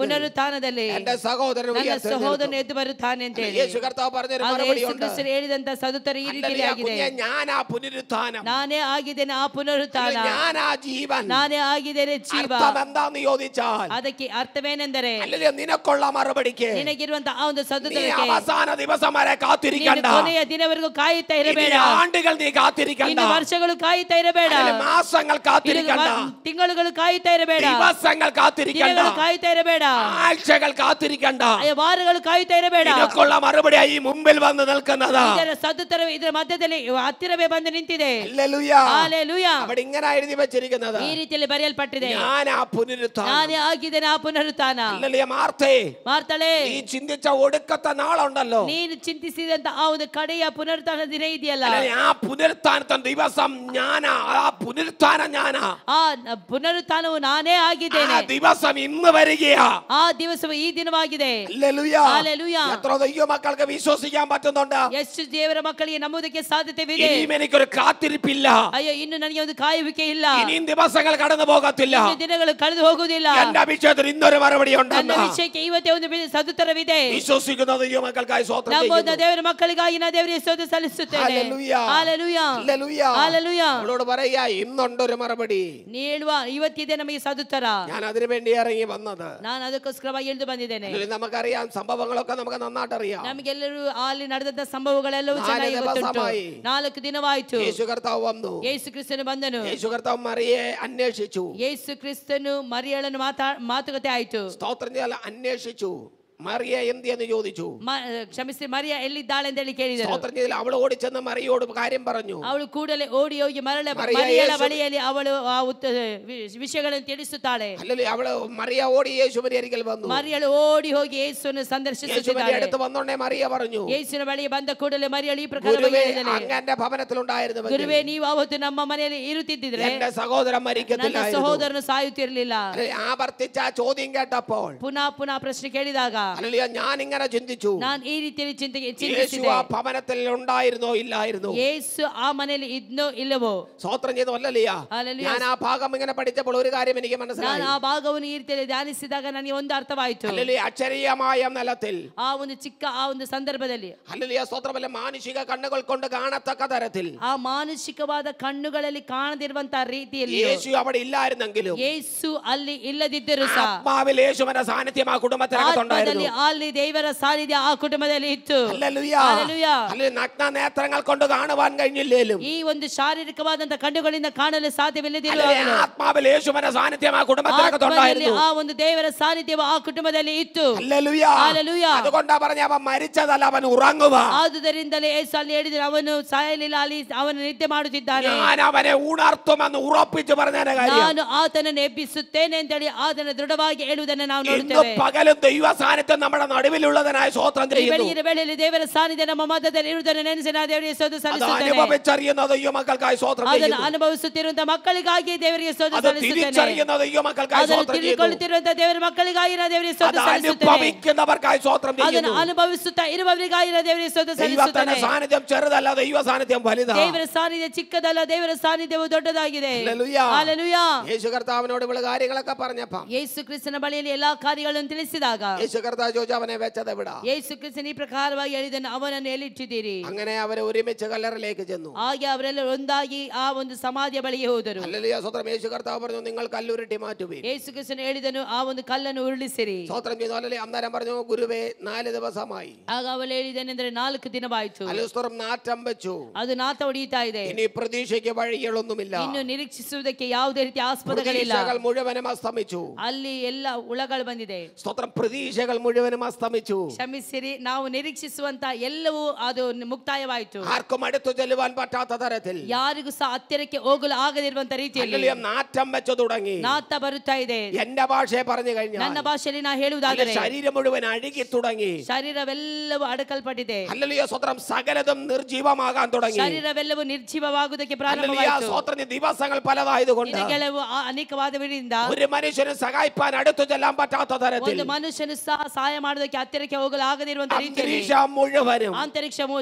ಪುನರುತ್ಥಾನದಲ್ಲಿ എന്റെ സഹോദരൻ ನನ್ನ ಸಹೋದರನು ಎದ್ದು ಬರುತ್ತಾನೆ ಅಂತ ಹೇಳಿ യേശു കർത്താവ് പറഞ്ഞൊരു മറുപടിയുണ്ട്. ಹೇಳಿದಂತ ಸದುತ್ತರ ಈ ರೀತಿಯಾಗಿದೆ, ഞാനാ പുനരുത്ഥാനം, ನಾನೇ ಆಗಿದ್ದೇನೆ ಆ ಪುನರುತ್ಥಾನ, ഞാനാ ജീവൻ. ನಾನೇ ಆಗಿದ್ದೇನೆ ಜೀವ. അർത്ഥം എന്താന്ന് ചോദിച്ചാൽ, ಅದಕ್ಕೆ ಅರ್ಥವೇನೆಂದರೆ, അല്ലെങ്കിൽ നിനക്കുള്ള മറുപടിക്ക് ನಿನಗಿರುವಂತ ಆ ಒಂದು നീ ಸದುತ್ತರಕ್ಕೆ അവസാന ദിവസം വരെ കാത്തിരിക്കണ്ട. ಕೊನೆಯ ದಿನವರೆಗೂ ಕಾಯುತ್ತಾ ಇರಬೇಡ. ആണ്ടുകൾ നീ കാത്തിരിക്കണ്ട. ಇನ್ನು ವರ್ಷಗಳು ಕಾಯುತ್ತಾ ಇರಬೇಡ. മാസങ്ങൾ കാത്തിരിക്കണ്ട. ತಿಂಗಳುಗಳು ಕಾಯುತ್ತಾ ಇರಬೇಡ. ദിവസങ്ങൾ കാത്തിരിക്കണ്ട. ದಿನಗಳು ಕಾಯುತ್ತಾ ಇರಬೇಡ. ആഴ്ചകൾ കാത്തിരിക്കണ്ട. ವಾರಗಳು ಕಾಯುತ್ತಾ ಇರಬೇಡ. നിനക്കുള്ള മറുപടിയായി മുമ്പിൽ വന്ന് നിൽക്കുന്നത്. ಇದರ ಸದುತ್ತರವೇ ಇದರ ಮಧ್ಯದಲ್ಲಿ ಹತ್ತಿರವೇ ಬಂದು ನಿಂತಿದೆ. ഹല്ലേലൂയ. ಹಲ್ಲೆಲೂಯಾ. അവിടെ ഇങ്ങനെ എഴുതി വെച്ചിരിക്കുന്നത്, ಈ ರೀತಿಯಲ್ಲಿ ಬರೆಯಲ್ಪಟ್ಟಿದೆ, ഞാൻ ആ പുനരുത്ഥാനം. ನಾನೇ ಆಗಿದ್ದೇನೆ ಆ ಪುನರುತ್ಥಾನ. ഹല്ലേലൂയ. മാർത്തേ, ಮಾರ್ತಳೆ, നീ ചിന്തിച്ച ഒടുക്കത്തെ നാളുണ്ടല്ലോ, ನೀನು ಚಿಂತಿಸಿದಂತ ಆ ಒಂದು ಕಡೆಯ ಪುನರುತ್ಥಾನ ದಿನ ಇದೆಯಲ್ಲ, ആ പുനരുത്ഥാനത്തെ ദിവസം ഞാനാ, ആ പുനരുത്ഥാനം ഞാനാ, ಆ ಪುನರುತ್ಥಾನವು ನಾನೇ ಆಗಿದ್ದೇನೆ. ആ ദിവസം ഇന്ന് വരികയാ. ಆ ದಿವಸವು ಈ ದಿನವಾಗಿದೆ. ഹല്ലേലൂയ. ഹല്ലേലൂയ. എത്ര ദൈവ മക്കൾക്ക് വിശ്വസിക്കാൻ പറ്റുന്നുണ്ട്? ಎಷ್ಟು ದೇವರ ಮಕ್ಕಳಿಗೆ ನಂಬುವುದಕ್ಕೆ ಸಾಧ್ಯತೆವಿದೆ. ഇനിയും എനിക്കൊരു കാത്തിരിപ്പില്ല, ಅಯ್ಯೋ ಇನ್ನು ನನಗೆ ಒಂದು ಕಾಯುವಿಕೆ ಇಲ್ಲ, ഇനിയും ദിവസങ്ങൾ കടന്നു പോകത്തില്ല, ಇನ್ನು ದಿನಗಳು ಕಳೆದು ಹೋಗುವುದಿಲ್ಲ. എന്റെ അഭിഷേകത്തിന് ഇന്നൊരു മറുപടി ನನ್ನ ഉണ്ടെന്ന് ವಿಷಯಕ್ಕೆ ಇವತ್ತೇ ಒಂದು ಸದುತ್ತರವಿದೆ. വിശ്വസിക്കുന്ന ദൈവ മക്കൾക്കായി സ്തോത്രം ನಂಬುವುದ ചെയ്യുന്നു. ದೇವರ ಮಕ್ಕಳಿಗಾಗಿ ನಾನು ದೇವರಿಗೆ ಸ್ತೋತ್ರ ಸಲ್ಲಿಸುತ್ತೇನೆ. ഹല്ലേലൂയ. ಹಲ್ಲೆಲೂಯಾ. ഹല്ലേലൂയ. ಹಲ್ಲೆಲೂಯಾ. അവളോട് പറയാ, ഇന്നുണ്ടൊരു മറുപടി. ನೀ ಹೇಳುವ ಇವತ್ತಿದೆ ನಮಗೆ ಸದುತ್ತರ. ഞാൻ അതിനു വേണ്ടി ഇറങ്ങി വന്നത്. ನಾನು ಅದಕ್ಕೋಸ್ಕರವಾಗಿ ಇಳಿದು ಬಂದಿದ್ದೇನೆ. നമുക്കറിയാം, സംഭവങ്ങളൊക്കെ നമുക്ക് നന്നായിട്ട് അറിയാം. ನಮಗೆಲ್ಲರೂ ಅಲ್ಲಿ ನಡೆದಂತ ಸಂಭವಗಳೆಲ್ಲವೂ ನಾಲ್ಕು ಚೆನ್ನಾಗಿ ಗೊತ್ತುಂಟು. ದಿವಸമായി. 4 ದಿನವಾಯಿತು. യേശു കർത്താവ് വന്നു. ಯೇಸು ಕ್ರಿಸ್ತನು ಬಂದನು. യേശು കർത്താവ് മറിയെ അന്വേഷിച്ചു. ಯೇಸು ಕ್ರಿಸ್ತನು ಮರಿಯಳನ್ನು ಮಾತುಕತೆ ಆಯಿತು. സ്തോത്രം ചെയ്യാൻ അന്വേഷിച്ചു. മറിയ എന്തിയെന്ന് ചോദിച്ചു. ಕ್ಷಮಿಸಿ, ಮರಿಯ ಎಲ್ಲಿದ್ದಾಳೆ ಅಂತ ಹೇಳಿ ಕೇಳಿದರು. സ്തോത്രം ചെയ്തില്ല. അവൾ ഓടിച്ചെന്ന് മറിയോട് കാര്യം പറഞ്ഞു. ಅವಳು ಕೂಡಲೇ ಓಡಿ ಹೋಗಿ ಮರಿಯಳ ಬಳಿಯಲ್ಲಿ ಅವಳು ಆ ವಿಷಯಗಳನ್ನು ತಿಳಿಸುತ್ತಾಳೆ. അല്ലെങ്കിൽ അവള് മറിയ ഓടി യേശുവിന്റെ അരികിൽ വന്നു. ಮರಿಯಳು ಓಡಿ ಹೋಗಿ ಯೇಸುವನ್ನು ಸಂದರ್ಶಿಸುತ್ತಿದ್ದಾಳೆ. അടുത്ത് വന്നോണ്ടേ മറിയ പറഞ്ഞു, ಯೇಸುವಿನ ಬಳಿಗೆ ಬಂದ ಕೂಡಲೇ ಮರಿಯಳು ಈ ಪ್ರಕಾರ അങ്ങന്റെ ഭവനത്തിലുണ്ടായിരുന്നു, ಗುರುವೇ, ನೀವು ಅವತ್ತು ನಮ್ಮ ಮನೆಯಲ್ಲಿ ಇರುತ್ತಿದ್ದರೆ എന്റെ സഹോദരൻ മരിക്കത്തില്ല, ನನ್ನ ಸಹೋದರನು ಸಾಯುತ್ತಿರಲಿಲ್ಲ. ആവർത്തിച്ച ചോദ്യം കേട്ടപ്പോൾ ಪುನಃ ಪ್ರಶ್ನೆ ಕೇಳಿದಾಗ ഞാൻ ഇങ്ങനെ ചിന്തിച്ചു, ನಾನು ಈ ರೀತಿಯಲ್ಲಿ യേശു ಚಿಂತಿಸಿದೆ, ആ ഭവനത്തിൽ ഉണ്ടായിരുന്നോ ഇല്ലായിരുന്നു. ಯೇಸು ಆ ಮನೆಯಲ್ಲಿ ಇದ್ನೋ ಇಲ್ಲವೋ. സ്തോത്രം ചെയ്തു. അല്ലല്ലയാ, ഹല്ലേലൂയ. ഞാൻ ആ ഭാഗം ഇങ്ങനെ പഠിച്ചപ്പോൾ ഒരു കാര്യം എനിക്ക് ನಾನು മനസ്സിലായി. ಆ ಭಾಗವನ್ನು ಈ ರೀತಿಯಲ್ಲಿ ಧ್ಯಾನಿಸಿದಾಗ ನನಗೆ ಒಂದು ಅರ್ಥವಾಯಿತು. ഹല്ലേലൂയ. അക്ഷരീയമായ നിലത്തിൽ, ಆ ಒಂದು ಚಿಕ್ಕ ಆ ಒಂದು ಸಂದರ್ಭದಲ್ಲಿ, ഹല്ലേലൂയ, സ്തോത്രമല്ല, മാനുഷിക കണ്ണുകൾ കൊണ്ട് കാണത്തക്ക തരത്തിൽ ಆ ಮಾನುಷಿಕವಾದ ಕಣ್ಣುಗಳಲ್ಲಿ ಕಾಣದಿರುವಂತಹ ರೀತಿಯಲ್ಲಿ യേശു അവിടെ ഇല്ലായിരുന്നെങ്കിലും ಯೇಸು ಅಲ್ಲಿ ಇಲ್ಲದಿದ್ದರೂ ಸಹ ആത്മാവിൽ യേശുവിന്റെ സാന്നിധ്യം ആ കുടുംബത്തിനകത്തുണ്ടായിരുന്നു. ಅಲ್ಲಿ ದೇವರ ಸಾನ್ನಿಧ್ಯ ಆ ಕುಟುಂಬದಲ್ಲಿ ಇತ್ತು. ഹല്ലേലൂയ. ಹಲ್ಲೆಲೂಯಾ. ഹല്ലേലൂയ. നഗ്ന നേത്രങ്ങൾ കൊണ്ട് കാണുവാൻ കഴിഞ്ഞില്ലേലും ಈ ಒಂದು ಶಾರೀರಿಕವಾದಂತಹ ಕಣ್ಣುಗಳಿಂದ ಕಾಣಲು ಸಾಧ್ಯವಿಲ್ಲದಿರುವಾಗಲೂ ആത്മാവിൽ യേശുവിന്റെ സാന്നിധ്യം ആ കുടുംബത്തിനകത്തുണ്ടായിരുന്നു. ಆ ಒಂದು ದೇವರ ಸಾನ್ನಿಧ್ಯವು ಆ ಕುಟುಂಬದಲ್ಲಿ ಇತ್ತು. ഹല്ലേലൂയ. ಹಲ್ಲೆಲೂಯಾ. അതുകൊണ്ടാ പറഞ്ഞ അവൻ മരിച്ചതല്ല, ಅವൻ ഉറങ്ങുക. ಆದುದರಿಂದಲೇ ಯೇಸು ಅಲ್ಲಿ ಹೇಳಿದ್ರು, ಅವನು ಸಾಯಲಿಲ್ಲ, ಅಲ್ಲಿ ಅವನು ನಿದ್ದೆ ಮಾಡುತ್ತಿದ್ದಾನೆ. ഞാൻ അവനെ ഉണർത്തുമെന്ന് ഉറപ്പിച്ചു പറഞ്ഞതിന്റെ കാര്യം, ನಾನು ಆತನನ್ನು ಎಬ್ಬಿಸುತ್ತೇನೆ ಅಂತ ಹೇಳಿ ಆತನ ದೃಢವಾಗಿ ಹೇಳುವುದನ್ನು ನಾವು ഇന്ന് ನೋಡುತ್ತೇವೆ. പകലും ദൈവ സാന്നിധ്യം നമ്മുടെ നടുവിലുള്ളതിനായി സ്തോത്രം ചെയ്യുന്നു. ಬೆಳಗಿನ ವೇಳೆಯಲ್ಲಿ ದೇವರ ಸಾನ್ನಿಧ್ಯ ನಮ್ಮ ಮಧ್ಯದಲ್ಲಿ ಇರುವುದನ್ನು ನೆನೆಸಿ ನಾನು ದೇವರಿಗೆ ಸ್ತೋತ್ರ അത് ಸಲ್ಲಿಸುತ್ತೇನೆ. അനുഭവിച്ചറിയുന്ന ദൈവ മക്കൾക്കായി സ്തോത്രം ಅದನ್ನು ചെയ്യുന്നു. ಅನುಭವಿಸುತ್ತಿರುವಂತಹ ಮಕ್ಕಳಿಗಾಗಿ ದೇವರಿಗೆ ಸ್ತೋತ್ರ അത് ಸಲ್ಲಿಸುತ್ತೇನೆ. തിരിച്ചറിയുന്ന ദൈവ മക്കൾക്കായി ಅದನ್ನು സ്തോത്രം ചെയ്യുന്നു. ತಿಳಿದುಕೊಳ್ಳುತ್ತಿರುವಂತಹ ದೇವರ ಮಕ್ಕಳಿಗಾಗಿ ನಾನು ದೇವರಿಗೆ അത് ಸ್ತೋತ್ರ ಸಲ್ಲಿಸುತ್ತೇನೆ. അനുഭവിക്കുന്നവർക്കായി സ്തോത്രം ಅದನ್ನು ചെയ്യുന്നു. ಅನುಭವಿಸುತ್ತಾ ಇರುವವರಿಗಾಗಿ ನಾನು ದೇವರಿಗೆ ಸ್ತೋತ್ರ ദൈവത്തിന്റെ ಸಲ್ಲಿಸುತ್ತೇನೆ. സാന്നിധ്യം ചെറുതല്ല, ദൈവ സാന്നിധ്യം വലുതാണ്. ದೇವರ ಸಾನ್ನಿಧ್ಯ ಚಿಕ್ಕದಲ್ಲ, ದೇವರ ಸಾನ್ನಿಧ್ಯವು ದೊಡ್ಡದಾಗಿದೆ. ഹല്ലേലൂയ. ಹಲ್ಲೆಲೂಯಾ. യേശു കർത്താവിനോട് ഇവിടെ കാര്യങ്ങളൊക്കെ പറഞ്ഞപ്പോ ಯೇಸು ಕ್ರಿಸ್ತನ ಬಳಿಯಲ್ಲಿ ಎಲ್ಲಾ ಕಾರ್ಯಗಳನ್ನು ತಿಳಿಸಿದಾಗ യേശു കർത്താവ് ചോദിച്ചു, അവനെ വെച്ചത് എവിടാ? ಯೇಸು ಕ್ರಿಸ್ತನ ಈ ಪ್ರಕಾರವಾಗಿ ಹೇಳಿದನು, ಅವನನ್ನು ಎಲ್ಲಿಟ್ಟಿದ್ದೀರಿ? അങ്ങനെ അവരെ ഒരുമിച്ച് കല്ലറിലേക്ക് ചെന്നു. ಹಾಗೆ ಅವರೆಲ್ಲ ಒಂದಾಗಿ ಆ ಒಂದು ಸಮಾಧಿಯ ಬಳಿಗೆ ಹೋದರು. ഹല്ലേലൂയ. സ്തോത്രം. യേശു കർത്താവ് പറഞ്ഞു, നിങ്ങൾ കല്ലുരുട്ടി മാറ്റുവീൻ. ಯೇಸು ಕ್ರಿಸ್ತನು ಹೇಳಿದನು, ಆ ಒಂದು ಕಲ್ಲನ್ನು ಉರುಳಿಸಿರಿ. സ്തോത്രം ചെയ്തു. ഹല്ലേലൂയ. അന്നേരം പറഞ്ഞു, ഗുരുവേ 4 ദിവസമായി. ಆಗ ಅವಳು ಹೇಳಿದನೆಂದ್ರೆ 4 ದಿನವಾಯಿತು. അലുസ്തരം നാറ്റം വെച്ചു. ಅದು ನಾತ ಹೊಡೆಯುತ್ತಾ ಇದೆ. ഇനി പ്രതീക്ഷയ്ക്ക് വഴികളൊന്നുമില്ല. ಇನ್ನು ನಿರೀಕ್ಷಿಸುವುದಕ್ಕೆ ಯಾವುದೇ ರೀತಿಯ ಆಸ್ಪದಗಳಿಲ್ಲ. പ്രതീക്ഷകൾ മുഴുവനും അസ്തമിച്ചു. ಅಲ್ಲಿ ಎಲ್ಲ ಹುಳಗಳು ಬಂದಿದೆ. സ്തോത്രം. പ്രതീക്ഷകൾ മുഴുവനും അസ്തമിച്ചു. ಕ್ಷಮಿಸಿರಿ, ನಾವು ನಿರೀಕ್ಷಿಸುವಂತ ಎಲ್ಲವೂ ಅದು ಮುಕ್ತಾಯವಾಯಿತು. ആർക്കും അടുത്തു ചെല്ലുവാൻ പറ്റാത്ത തരത്തിൽ, ಯಾರಿಗೂ ಸಹ ಹತ್ತಿರಕ್ಕೆ ಹೋಗಲು ಆಗದಿರುವಂತ ರೀತಿಯಲ್ಲಿ ഹല്ലേലൂയ, നാറ്റം വെച്ചു തുടങ്ങി. ನಾತ ಬರುತ್ತಾ ಇದೆ. എന്റെ ഭാഷയെ പറഞ്ഞു കഴിഞ്ഞാൽ ನನ್ನ ಭಾಷೆಯಲ್ಲಿ ನಾ ಹೇಳುವುದಾದರೆ ശരീരം മുഴുവൻ അഴുകി തുടങ്ങി. ಶರೀರವೆಲ್ಲವೂ ಅಡಕಲ್ಪಟ್ಟಿದೆ. ഹല്ലേലൂയ. സ്തോത്രം. സകലതും നിർജീവമാകാൻ തുടങ്ങി. ಶರೀರವೆಲ್ಲವೂ ನಿರ್ಜೀವವಾಗುವುದಕ್ಕೆ ഹല്ലേലൂയ. ಪ್ರಾರಂಭವಾಯಿತು. സ്തോത്രം. ദിവസങ്ങൾ പലതായതുകൊണ്ട് ದಿನಗಳು ಅನೇಕವಾದವರಿಂದ ഒരു മനുഷ്യന് സഹായിപ്പാൻ അടുത്തു ചെല്ലാൻ പറ്റാത്ത തരത്തിൽ ಒಂದು ಮನುಷ್ಯನು ಸಹ ಸಹಾಯ ಮಾಡೋದಕ್ಕೆ ಹತ್ತಿರಕ್ಕೆ ಹೋಗಲು ಆಗದಿರುವಂತ ರೀತಿಯಲ್ಲಿ അന്തരീക്ഷം മുഴുവനും ಅಂತರಿಕ್ಷವು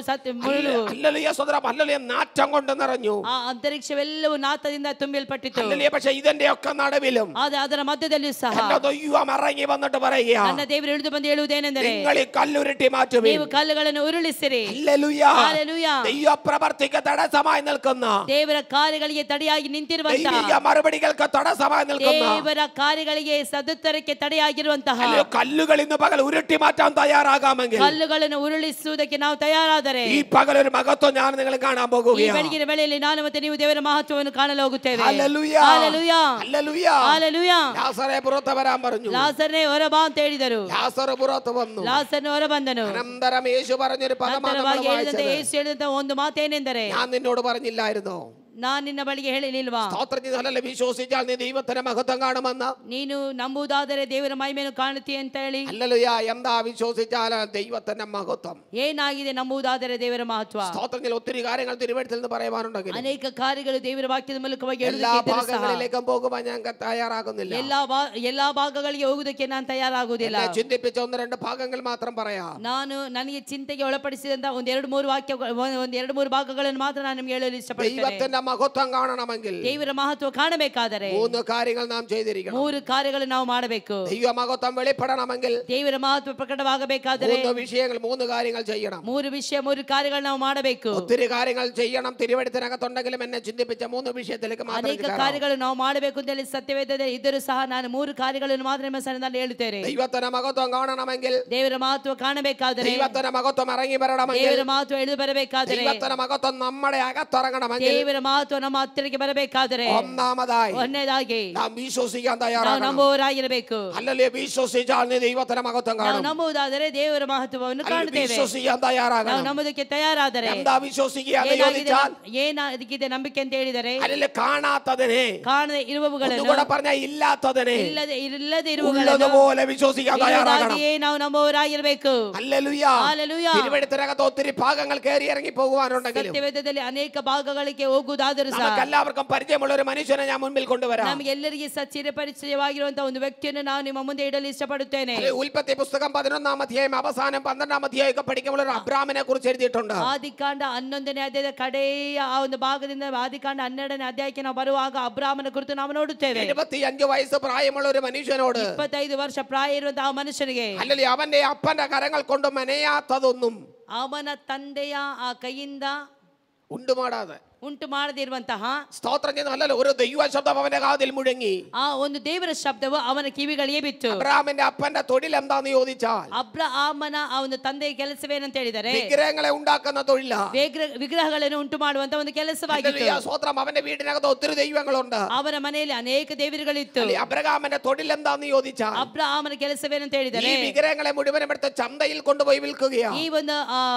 ഹല്ലേലൂയ. സ്തോത്രം. ഹല്ലേലൂയ. നാറ്റം കൊണ്ട് നിറഞ്ഞു. ಆ ಅಂತರಿಕ್ಷವೆಲ್ಲವೂ ನಾತದಿಂದ ತುಂಬಲ್ಪಟ್ಟಿತು. ഹല്ലേലൂയ. പക്ഷേ ഇതിന്റെ ഒക്കെ നടുവിലും ಆದ್ರೆ ಅದರ ಮಧ್ಯದಲ್ಲಿಯೂ ಸಹ എന്റെ ദൈവം ഇറങ്ങി വന്നിട്ട് പറയുക, ನನ್ನ ದೇವರು ಇಳಿದು ಬಂದು ಹೇಳುವುದೇನೆಂದರೆ, നിങ്ങൾ ഈ കല്ലുരുട്ടി മാറ്റുവീൻ. ನೀವು ಕಲ್ಲುಗಳನ್ನು ಉರುಳಿಸಿರಿ. ഹല്ലേലൂയ. ಹಲ್ಲೆಲೂಯಾ. ദൈവ പ്രവർത്തിക്ക് തടസ്സമായി നിൽക്കുന്ന, ದೇವರ ಕಾರ್ಯಗಳಿಗೆ ತಡೆಯಾಗಿ ನಿಂತಿರುವಂತಹ, ദൈവിക മറുപടികൾക്ക് തടസ്സമായി നിൽക്കുന്ന ದೇವರ ಕಾರ್ಯಗಳಿಗೆ ಸದುತ್ತರಕ್ಕೆ ತಡೆಯಾಗಿರುವಂತಹ കല്ലുകൾ ഇന്ന് പകൽ ഉരുട്ടി മാറ്റാൻ തയ്യാറാകാമെങ്കിൽ, ಕಲ್ಲುಗಳನ್ನು ಉರುಳಿಸುವುದಕ್ಕೆ ನಾವು ತಯಾರಾದರೆ, ഈ പകൽ ഒരു മഹത്വം ഞാൻ നിങ്ങൾ കാണാൻ ಈ പോകുകയാണ്. ಬೆಳಗಿನ ವೇಳೆಯಲ್ಲಿ ನಾನು ಮತ್ತೆ ನೀವು ದೇವರ ಮಹತ್ವವನ್ನು ಕಾಣಲು ಹೋಗುತ್ತೇವೆ. Hallelujah, hallelujah, hallelujah. ಹಲ್ಲೆಲೂಯಾ. ലാസറേ പുറത്ത് വരാൻ പറഞ്ഞു. ಲಾಸರನೇ ಹೊರಬಾ ಅಂತ ಹೇಳಿದರು. ലാസർ പുറത്ത് വന്നു. ಲಾಸರನು ಹೊರಬಂದನು. അനന്തരം യേശു പറഞ്ഞൊരു പദമാണ് നമ്മൾ ಹೇಳಿದಂತೆ വായിച്ചത്. ಯೇಸು ಹೇಳಿದಂತ ಒಂದು ಮಾತೇನೆಂದರೆ, ഞാൻ നിന്നോട് പറഞ്ഞില്ലായിരുന്നോ? ನಾನು ನಿನ್ನ ಬಳಿಗೆ ಹೇಳಿಲ್ವಾ? സ്തോത്രം ചെയ്താലല്ലേ വിശ്വസിച്ചാൽ നീ ദൈവത്തിന്റെ മഹത്വം കാണുമെന്ന്. ನೀನು ನಂಬುವುದಾದರೆ ದೇವರ ಮಹಿಮೆಯನ್ನು ಕಾಣುತ್ತೀಯ ಅಂತ ಹೇಳಿ. ഹല്ലേലൂയ. എന്താ വിശ്വസിച്ചാൽ ദൈവത്തിന്റെ മഹത്വം? ಏನಾಗಿದೆ ನಂಬುವುದಾದರೆ ದೇವರ ಮಹತ್ವ? സ്തോത്രത്തിൽ ഒത്തിരി കാര്യങ്ങൾ തിരുവെഴുത്തിൽ നിന്ന് പറയാനുണ്ടെങ്കിൽ ಅನೇಕ ಕಾರ್ಯಗಳು ದೇವರ ವಾಕ್ಯದ ಮೂಲಕವಾಗಿ എല്ലാ ഭാഗങ്ങളിലേക്കും പോകുവാൻ ഞാൻ തയ്യാറാകുന്നില്ല. ಎಲ್ಲಾ ಭಾಗಗಳಿಗೆ ಹೋಗುವುದಕ್ಕೆ ನಾನು ತಯಾರಾಗುವುದಿಲ್ಲ. ചിന്തിപ്പിച്ച ഒന്ന് രണ്ട് ഭാഗങ്ങൾ മാത്രം പറയാം. ನಾನು ನನಗೆ ಚಿಂತೆಗೆ ಒಳಪಡಿಸಿದಂತ ಒಂದೆರಡು ಮೂರು ಭಾಗಗಳನ್ನು ಮಾತ್ರ ನಾನು ನಿಮಗೆ ಹೇಳಲು ಇಷ್ಟಪಡುತ್ತೇನೆ. ദൈവത്തിന്റെ മഹത്വം കാണണമെങ്കിൽ ದೇವರ ಮಹತ್ವ ಕಾಣಬೇಕಾದರೆ മൂന്ന് കാര്യങ്ങൾ നാം ചെയ്തിരിക്കണം. ಮೂರು ಕಾರ್ಯಗಳು ನಾವು ಮಾಡಬೇಕು. ദൈവ മഹത്വം വെളിപ്പെടണമെങ്കിൽ ದೇವರ ಮಹತ್ವ ಪ್ರಕಟವಾಗಬೇಕಾದರೆ മൂന്ന് കാര്യങ്ങൾ ചെയ്യണം. ಮೂರು ಕಾರ್ಯಗಳು ನಾವು ಮಾಡಬೇಕು. ഒത്തിരി കാര്യങ്ങൾ ചെയ്യണം തിരുവെഴുത്തിനകത്തുണ്ടെങ്കിലും എന്നെ ചിന്തിപ്പിച്ച മൂന്ന് വിഷയത്തിലേക്ക് മാത്രം ಅನೇಕ ಕಾರ್ಯಗಳು ನಾವು ಮಾಡಬೇಕು ಅಂತ ಹೇಳಿ ಸತ್ಯವೇದದಲ್ಲಿ ಇದ್ದರೂ ಸಹ ನಾನು ಮೂರು ಕಾರ್ಯಗಳನ್ನು ಮಾತ್ರ ನಿಮ್ಮ ಸನ್ನಿಧಾನದಲ್ಲಿ ಹೇಳುತ್ತೇನೆ. ദൈവത്തിന്റെ മഹത്വം കാണണമെങ്കിൽ, ದೇವರ ಮಹತ್ವ ಕಾಣಬೇಕಾದರೆ, ദൈവത്തിന്റെ മഹത്വം ഇറങ്ങി വരണമെങ്കിൽ, ದೇವರ ಮಹತ್ವ ಇಳಿದು ಬರಬೇಕಾದರೆ, ദൈവത്തിന്റെ മഹത്വം നമ്മുടെ അകത്തിറങ്ങണമെങ്കിൽ, ದೇವರ ಮಹತ್ವ ನಮ್ಮ ಹತ್ತಿರಕ್ಕೆ ಬರಬೇಕಾದರೆ, ഒന്നാമതായി നാം വിശ്വസിക്കാൻ തയ്യാറാകണം. ನಂಬುವವರಾಗಿರಬೇಕು. അല്ലല്ലേ? വിശ്വസിച്ചാൽ നീ ദൈവത്തിന്റെ മഹത്വം ನಾವು കാണും. ನಂಬುವುದಾದರೆ ದೇವರ ಮಹತ್ವವನ್ನು ಕಾಣುತ್ತೇವೆ. വിശ്വസിക്കാൻ തയ്യാറാകണം. ನಾವು ನಂಬುವುದಕ್ಕೆ ತಯಾರಾದರೆ എന്താ വിശ്വസിക്കുക എന്ന് ചോദിച്ചാൽ ಏನಾಗಿದೆ ನಂಬಿಕೆ ಅಂತ ಹೇಳಿದರೆ, അല്ലല്ലേ കാണാത്തതിനെ, ಕಾಣದೆ ಇರುವವುಗಳನ್ನು, ഒന്നുകൂടെ പറഞ്ഞാൽ ഇല്ലാത്തതിനെ ಇಲ್ಲದೆ ഉള്ളതുപോലെ വിശ്വസിക്കാൻ തയ്യാറാകണം. ನಾವು ನಂಬುವವರಾಗಿರಬೇಕು. ഹല്ലേലൂയ. ಹಲ್ಲೆಲೂಯಾ. തിരുവെഴുത്തിനകത്ത് ഒത്തിരി ഭാഗങ്ങൾ കയറി ഇറങ്ങി പോകുവാനുണ്ടെങ്കിലും ಸತ್ಯವೇದದಲ್ಲಿ ಅನೇಕ ಭಾಗಗಳಿಗೆ ಹೋಗುವುದಾದರೂ ಸಹ നമുക്കെല്ലാവർക്കും പരിചയമുള്ള ഒരു മനുഷ്യനെ ഞാൻ മുൻപിൽ കൊണ്ടുവരാം. ನಮಗೆಲ್ಲರಿಗೆ ಚಿರ ಪರಿಚಯವಾಗಿರುವಂತಹ ಒಂದು ವ್ಯಕ್ತಿಯನ್ನು ನಾನು ನಿಮ್ಮ ಮುಂದೆ ಇಡಲು ಇಷ್ಟಪಡುತ್ತೇನೆ. ഉൽപ്പത്തി പുസ്തകം 11-ാം അധ്യായം അവസാനം 12-ാം അധ്യായമൊക്കെ പഠിക്കുമ്പോൾ ഒരു അബ്രാമിനെ കുറിച്ച് എഴുതിയിട്ടുണ്ട്. ಆದಿಕಾಂಡ 11ನೇ ಅಧ್ಯಾಯದ ಕಡೆಯ ಆ ಒಂದು ಭಾಗದಿಂದ ಆದಿಕಾಂಡ 12ನೇ ಅಧ್ಯಾಯಕ್ಕೆ ನಾವು ಬರುವಾಗ ಅಬ್ರಾಮನ ಕುರಿತು ನಾವು ನೋಡುತ್ತೇವೆ. 75 വയസ്സ് പ്രായമുള്ള ഒരു മനുഷ്യനോട്, 25 ವರ್ಷ ಪ್ರಾಯ ಇರುವಂತಹ ಆ ಮನುಷ್ಯನಿಗೆ, അല്ലെങ്കിൽ അവന്റെ അപ്പന്റെ കരങ്ങൾ കൊണ്ട് മെനയാത്തതൊന്നും ಅವನ ತಂದೆಯ ಆ ಕೈಯಿಂದ ഉണ്ടുമാടാതെ ಉಂಟು ಮಾಡದಿರುವಂತಹ, സ്തോത്രം ചെയ്യുന്നല്ലോ, ഒരു ദൈവ ശബ്ദം അവന്റെ കാതിൽ മുഴങ്ങി. ಆ ಒಂದು ದೇವರ ಶಬ್ದವು ಅವನ ಕಿವಿಗಳಿಗೆ ಬಿತ್ತು. അബ്രാമിന്റെ അപ്പന്റെ തൊഴിൽ എന്താന്ന് ചോദിച്ചാൽ, ಅಬ್ರಹಾಮನ ಆ ಒಂದು ತಂದೆಯ ಕೆಲಸವೇನಂತ ಹೇಳಿದರೆ, വിഗ്രഹങ്ങളെ ഉണ്ടാക്കുന്ന തൊഴില, ವಿಗ್ರಹಗಳನ್ನು ಉಂಟು ಮಾಡುವಂತ ಒಂದು ಕೆಲಸವಾಗಿತ್ತು. സ്തോത്രം. അവന്റെ വീടിനകത്ത് ഒത്തിരി ദൈവങ്ങളുണ്ട്. ಅವನ ಮನೆಯಲ್ಲಿ ಅನೇಕ ದೇವರುಗಳಿತ್ತು. അബ്രഹാമിന്റെ തൊഴിൽ എന്താന്ന് ചോദിച്ചാൽ, ಅಬ್ರಹಾಮನ ಕೆಲಸವೇನಂತ ಹೇಳಿದರೆ, ഈ വിഗ്രഹങ്ങളെ മുഴുവനും എടുത്ത് ചന്തയിൽ കൊണ്ടുപോയി വിൽക്കുകയാണ്. ಈ ಒಂದು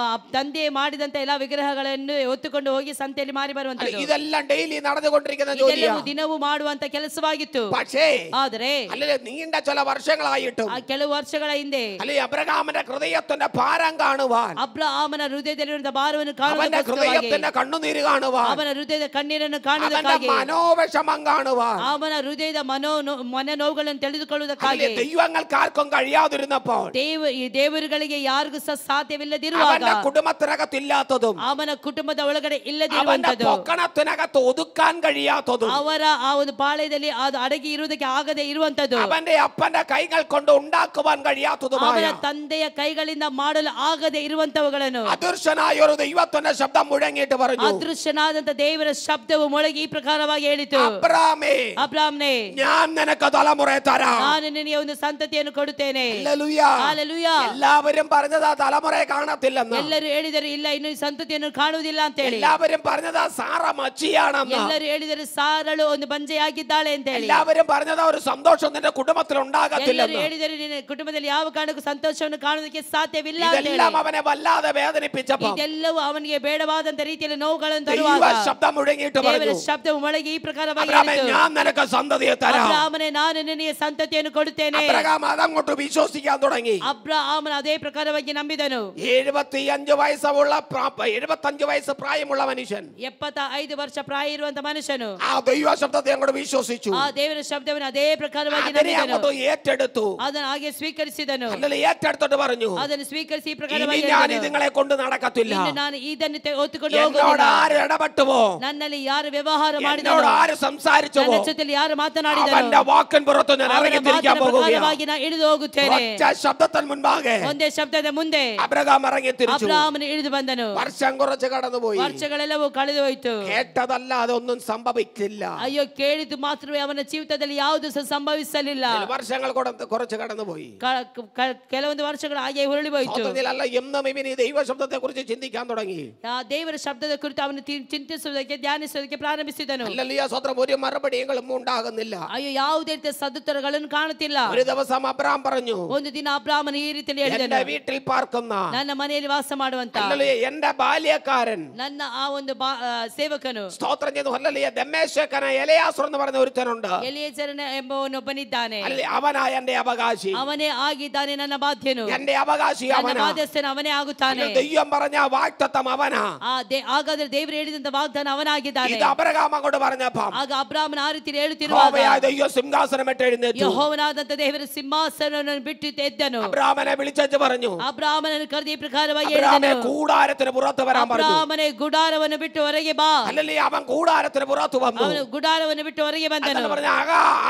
ತಂದೆ ಮಾಡಿದಂತ ಎಲ್ಲಾ ವಿಗ್ರಹಗಳನ್ನು ಹೊತ್ತುಕೊಂಡು ಹೋಗಿ ಸಂತೆಯಲ್ಲಿ ಮಾರಿ ಬರುವಂತದ್ದು. ഇതെല്ലാം ഡെയിലി നടന്നുകൊണ്ടിരിക്കുന്ന ജോലിയാണ്. ದಿನವೂ ಮಾಡುವಂತ ಕೆಲಸವಾಗಿತ್ತು. പക്ഷേ ಆದರೆ അല്ലെ നീണ്ട ചില വർഷങ്ങളായിട്ടും, ಕೆಲವು ವರ್ಷಗಳ ಹಿಂದೆ, അല്ലെ അബ്രഹാമിന്റെ ഹൃദയത്തിന്റെ ഭാരം കാണുവാൻ, ಅಬ್ರಹಾಮನ ಹೃದಯದಲ್ಲಿರುವಂತಹ ಭಾರವನ್ನು അവന്റെ ഹൃദയത്തിന്റെ കണ്ണുനീര് കാണുവാൻ, ಅವನ ಹೃದಯದ ಕಣ್ಣೀರನ್ನು അവന്റെ ಕಾಣುವುದಕ್ಕಾಗಿ, മനോവിഷമം കാണുവാൻ, ಅವನ ಹೃದಯದ ಮನೋವುಗಳನ್ನು ತಿಳಿದುಕೊಳ್ಳುವುದಕ್ಕಾಗಿ, ദൈവങ്ങൾക്കാർക്കും കഴിയാതിരുന്നപ്പോൾ, ದೇವರುಗಳಿಗೆ ಯಾರಿಗೂ ಸಹ ಸಾಧ್ಯವಿಲ್ಲದಿರುವಾಗ, അവന്റെ കുടുംബത്തിനകത്തില്ലാത്തതും, ಅವನ ಕುಟುಂಬದ ಒಳಗಡೆ അവന്റെ ಇಲ್ಲದಿರುವಂತದ್ದು, പൊക്കണത്തിനകത്ത് ഒതുക്കാൻ കഴിയാത്തതും, ಅವರ ಆ ಒಂದು ಪಾಳ್ಯದಲ್ಲಿ ಅದು ಅಡಗಿ ಇರುವುದಕ್ಕೆ ಆಗದೆ ಇರುವಂತದ್ದು, അവന്റെ അപ്പന്റെ കൈകൾ കൊണ്ട് ഉണ്ടാക്കുവാൻ കഴിയാത്തതുമായ, ಅವನ ತಂದೆಯ ಕೈಗಳಿಂದ ಮಾಡಲು ಆಗದೆ ಇರುವಂತವುಗಳನ್ನು അദൃശ്യനായ ഒരു ദൈവത്തിന്റെ ശബ്ദം മുഴങ്ങിയിട്ട് പറഞ്ഞു, ಅದೃಶ್ಯನಾದಂತ ದೇವರ ಶಬ್ದವು ಮೊಳಗಿ ಈ ಪ್ರಕಾರವಾಗಿ ಹೇಳಿತು, ಅಬ್ರಾಮನೇ, ഞാൻ നിനക്ക് തലമുറയെ തരാം. ನಾನು ನಿನಗೆ ಒಂದು ಸಂತತಿಯನ್ನು ಕೊಡುತ್ತೇನೆ. ഹല്ലേലൂയ. ಹಲ್ಲೆಲೂಯಾ. എല്ലാവരും പറഞ്ഞത് ആ തലമുറയെ കാണത്തില്ലെന്ന്. ಎಲ್ಲರೂ ಹೇಳಿದರು ಇಲ್ಲ, ಇನ್ನು ಈ ಸಂತತಿಯನ್ನು ಕಾಣುವುದಿಲ್ಲ ಅಂತ ಹೇಳಿ. എല്ലാവരും പറഞ്ഞത് സാറ മച്ചിയാണെന്ന്. ಎಲ್ಲರೂ ಹೇಳಿದರು ಸಾರಳು ಒಂದು ಬಂಜೆಯಾಗಿದ್ದಾಳೆ ಅಂತ ಹೇಳಿ. എല്ലാവരും പറഞ്ഞത് ഒരു സന്തോഷം നിന്റെ കുടുംബത്തിൽ ഉണ്ടാകത്തില്ല. ಎಲ್ಲರೂ ಹೇಳಿದರು ನಿನ್ನ ಕುಟುಂಬದಲ್ಲಿ ಯಾವ ಕಾರಣಕ್ಕೂ ಸಂತೋಷವನ್ನು ಕಾಣುವುದಕ್ಕೆ ಸಾಧ್ಯವಿಲ್ಲ ಅಂತ ಹೇಳಿ. ഇതെല്ലാം അവനെ വല്ലാതെ വേദനിപ്പിച്ചപ്പോൾ ಇದೆಲ್ಲವೂ ಅವನಿಗೆ ಬೇಡವಾದಂತ ರೀತಿಯಲ್ಲಿ ನೋವುಗಳನ್ನು ತರುವಾಗ ദൈവ ശബ്ദം മുഴങ്ങിയിട്ട് ದೇವರ പറഞ്ഞു, ಶಬ್ದವು ಮೊಳಗಿ ಈ ಪ್ರಕಾರವಾಗಿ അബ്രഹാമേ, ಹೇಳಿತು, ഞാൻ നിനക്ക് സന്തതിയെ തരാം. ಅಬ್ರಹಾಮನೇ, ನಾನು ನಿನಗೆ ಸಂತತಿಯನ್ನು ಕೊಡುತ್ತೇನೆ. അബ്രഹാം അതങ്ങോട്ട് വിശ്വസിക്കാൻ തുടങ്ങി. ಅಬ್ರಹಾಮನ ಅದೇ ಪ್ರಕಾರವಾಗಿ ನಂಬಿದನು. 75 വയസ്സ് പ്രായമുള്ള മനുഷ്യൻ, 75 ವರ್ಷ ಪ್ರಾಯ ಇರುವಂತ ಮನುಷ್ಯನು ആ ദൈവ ശബ്ദത്തെ അങ്ങോട്ട് വിശ്വസിച്ചു. ಆ ದೇವರ ಶಬ್ದವನ್ನು ಅದೇ ಪ್ರಕಾರವಾಗಿ അതിനെ ನಂಬಿದನು. അങ്ങോട്ട് ഏറ്റെടുത്തു. ಅದನ್ನು ಹಾಗೆ ಸ್ವೀಕರಿಸಿದನು. അല്ലെങ്കിൽ ഏറ്റെടുത്തിട്ട് പറഞ്ഞു, ಅದನ್ನು ಸ್ವೀಕರಿಸಿ ಈ ഇനി ಪ್ರಕಾರವಾಗಿ ഞാൻ ಹೇಳಿದನು, ഇതിങ്ങളെ കൊണ്ട് നടക്കത്തില്ല. ಇನ್ನು ನಾನು ಇದನ್ನು ಹೊತ್ತುಕೊಂಡು എന്നോട് ಹೋಗುವುದಿಲ್ಲ. ആര് ഇടപെട്ടുവോ, ನನ್ನಲ್ಲಿ ಯಾರು ವ್ಯವಹಾರ ಮಾಡಿದರೋ, എന്നോട് ആര് സംസാരിച്ചുവോ, ನನ್ನ ಜೊತೆಯಲ್ಲಿ ಯಾರು ಮಾತನಾಡಿದರೋ, അവന്റെ വാക്കിൻ പുറത്ത് ഞാൻ ಅವರ ഇറങ്ങി തിരിക്കാൻ ಮಾತಿನ പോകുകയാണ്. ಪ್ರಕಾರವಾಗಿ ನಾನು ಇಳಿದು ಹೋಗುತ್ತೇನೆ. ഒറ്റ ശബ്ദത്തിന് മുൻപാകെ ಒಂದೇ ಶಬ್ದದ ಮುಂದೆ അബ്രഹാം ഇറങ്ങി തിരിച്ചു. ಅಬ್ರಹಾಮನು ಇಳಿದು ಬಂದನು. വർഷം കുറച്ച് കടന്നുപോയി. ವರ್ಷಗಳೆಲ್ಲವೂ ಕಳೆದು ಹೋಯ್ತು. കേട്ടതല്ല അതൊന്നും സംഭവിച്ചില്ല. ಅಯ್ಯೋ, ಕೇಳಿದ್ದು ಮಾತ್ರವೇ ಅವನ ಜೀವಿತದಲ್ಲಿ ಯಾವುದು ಸಹ ಸಂಭವಿಸಲಿಲ್ಲ. വർഷങ്ങൾ കുറച്ച് കടന്നുപോയി. ಕೆಲವೊಂದು ವರ್ಷಗಳು ಹಾಗೆ ಉರುಳಿ ಹೋಯ್ತು. അല്ല എന്നും ഇവന് ദൈവ ശബ്ദത്തെ കുറിച്ച് ചിന്തിക്കാൻ തുടങ്ങി. ದೇವರ ಶಬ್ದದ ಕುರಿತು ಅವನು ಚಿಂತಿಸುವುದಕ್ಕೆ ಧ್ಯಾನಿಸುವುದಕ್ಕೆ ಪ್ರಾರಂಭಿಸಿದನು. ഹല്ലേലൂയ, സ്വതന്ത്രം. ഒരു മറുപടികളും ഉണ്ടാകുന്നില്ല. ಅಯ್ಯೋ, ಯಾವುದೇ ರೀತಿಯ ಸದುತ್ತರಗಳನ್ನು ಕಾಣುತ್ತಿಲ್ಲ. ഒരു ദിവസം അബ്രഹാം പറഞ്ഞു, ಒಂದು ದಿನ ಅಬ್ರಾಮನ ಈ ರೀತಿಯಲ್ಲಿ ಹೇಳಿದನು, എന്റെ വീട്ടിൽ പാർക്കുന്ന, ನನ್ನ ಮನೆಯಲ್ಲಿ ವಾಸ ಮಾಡುವಂತ, ഹല്ലേലൂയ, എന്റെ ബാല്യക്കാരൻ, ನನ್ನ ಆ ಒಂದು ಸೇವಕನು, സ്തോത്രം ചെയ്തു, ഹല്ലേലൂയ, ദമ്മേശേക്കന എലയാസർ എന്ന് പറയുന്ന ഒരുത്തനുണ്ട്. ಎಲಿಯೇಜರನ ಎಂಬವನೊಬ್ಬನಿದ್ದಾನೆ. അവനായ എന്റെ അവകാശി, ಅವನೇ ಆಗಿದ್ದಾನೆ ನನ್ನ ಬಾಧ್ಯನು, എന്റെ അവകാശി ನನ್ನ ಬಾಧ್ಯಸ್ಥನು ಅವನೇ ಆಗುತ್ತಾನೆ. ദൈവം പറഞ്ഞ വാഗ്ദത്തം അവനാ. ಹಾಗಾದ್ರೆ ದೇವರು ಹೇಳಿದಂತ ವಾಗ್ದಾನ ಅವನಾಗಿದ್ದಾನೆ. ഇത് അബ്രഹാം അങ്ങോട്ട് പറഞ്ഞപ്പം ಆಗ ಅಬ್ರಾಮನ ಆ ರೀತಿ ಹೇಳುತ್ತಿರುವಾಗ ദൈവ സിംഹാസനം വിട്ട് എഴുന്നേറ്റു. ಯೆಹೋವನಾದಂತ ದೇವರ ಸಿಂಹಾಸನವನ್ನು ಬಿಟ್ಟು ಎದ್ದನು. അബ്രഹാമിനെ വിളിച്ചു പറഞ്ഞു, ಅಬ್ರಾಮನನ್ನು ಕರೆದು ಈ ಪ್ರಕಾರವಾಗಿ ಹೇಳಿದನು, കൂടാരത്തിന് പുറത്ത് വരാൻ പറഞ്ഞു. ಅಬ್ರಾಮನೇ ಗುಡಾರವನ್ನು ಬಿಟ್ಟು ಹೊರಗೆ ಬಾ. ഹല്ലേലൂയ, അവൻ കൂടാരത്തിന് പുറത്ത് വന്നു. ಅವನು ಗುಡಾರವನ್ನು ಬಿಟ್ಟು ಹೊರಗೆ ಬಂದನು.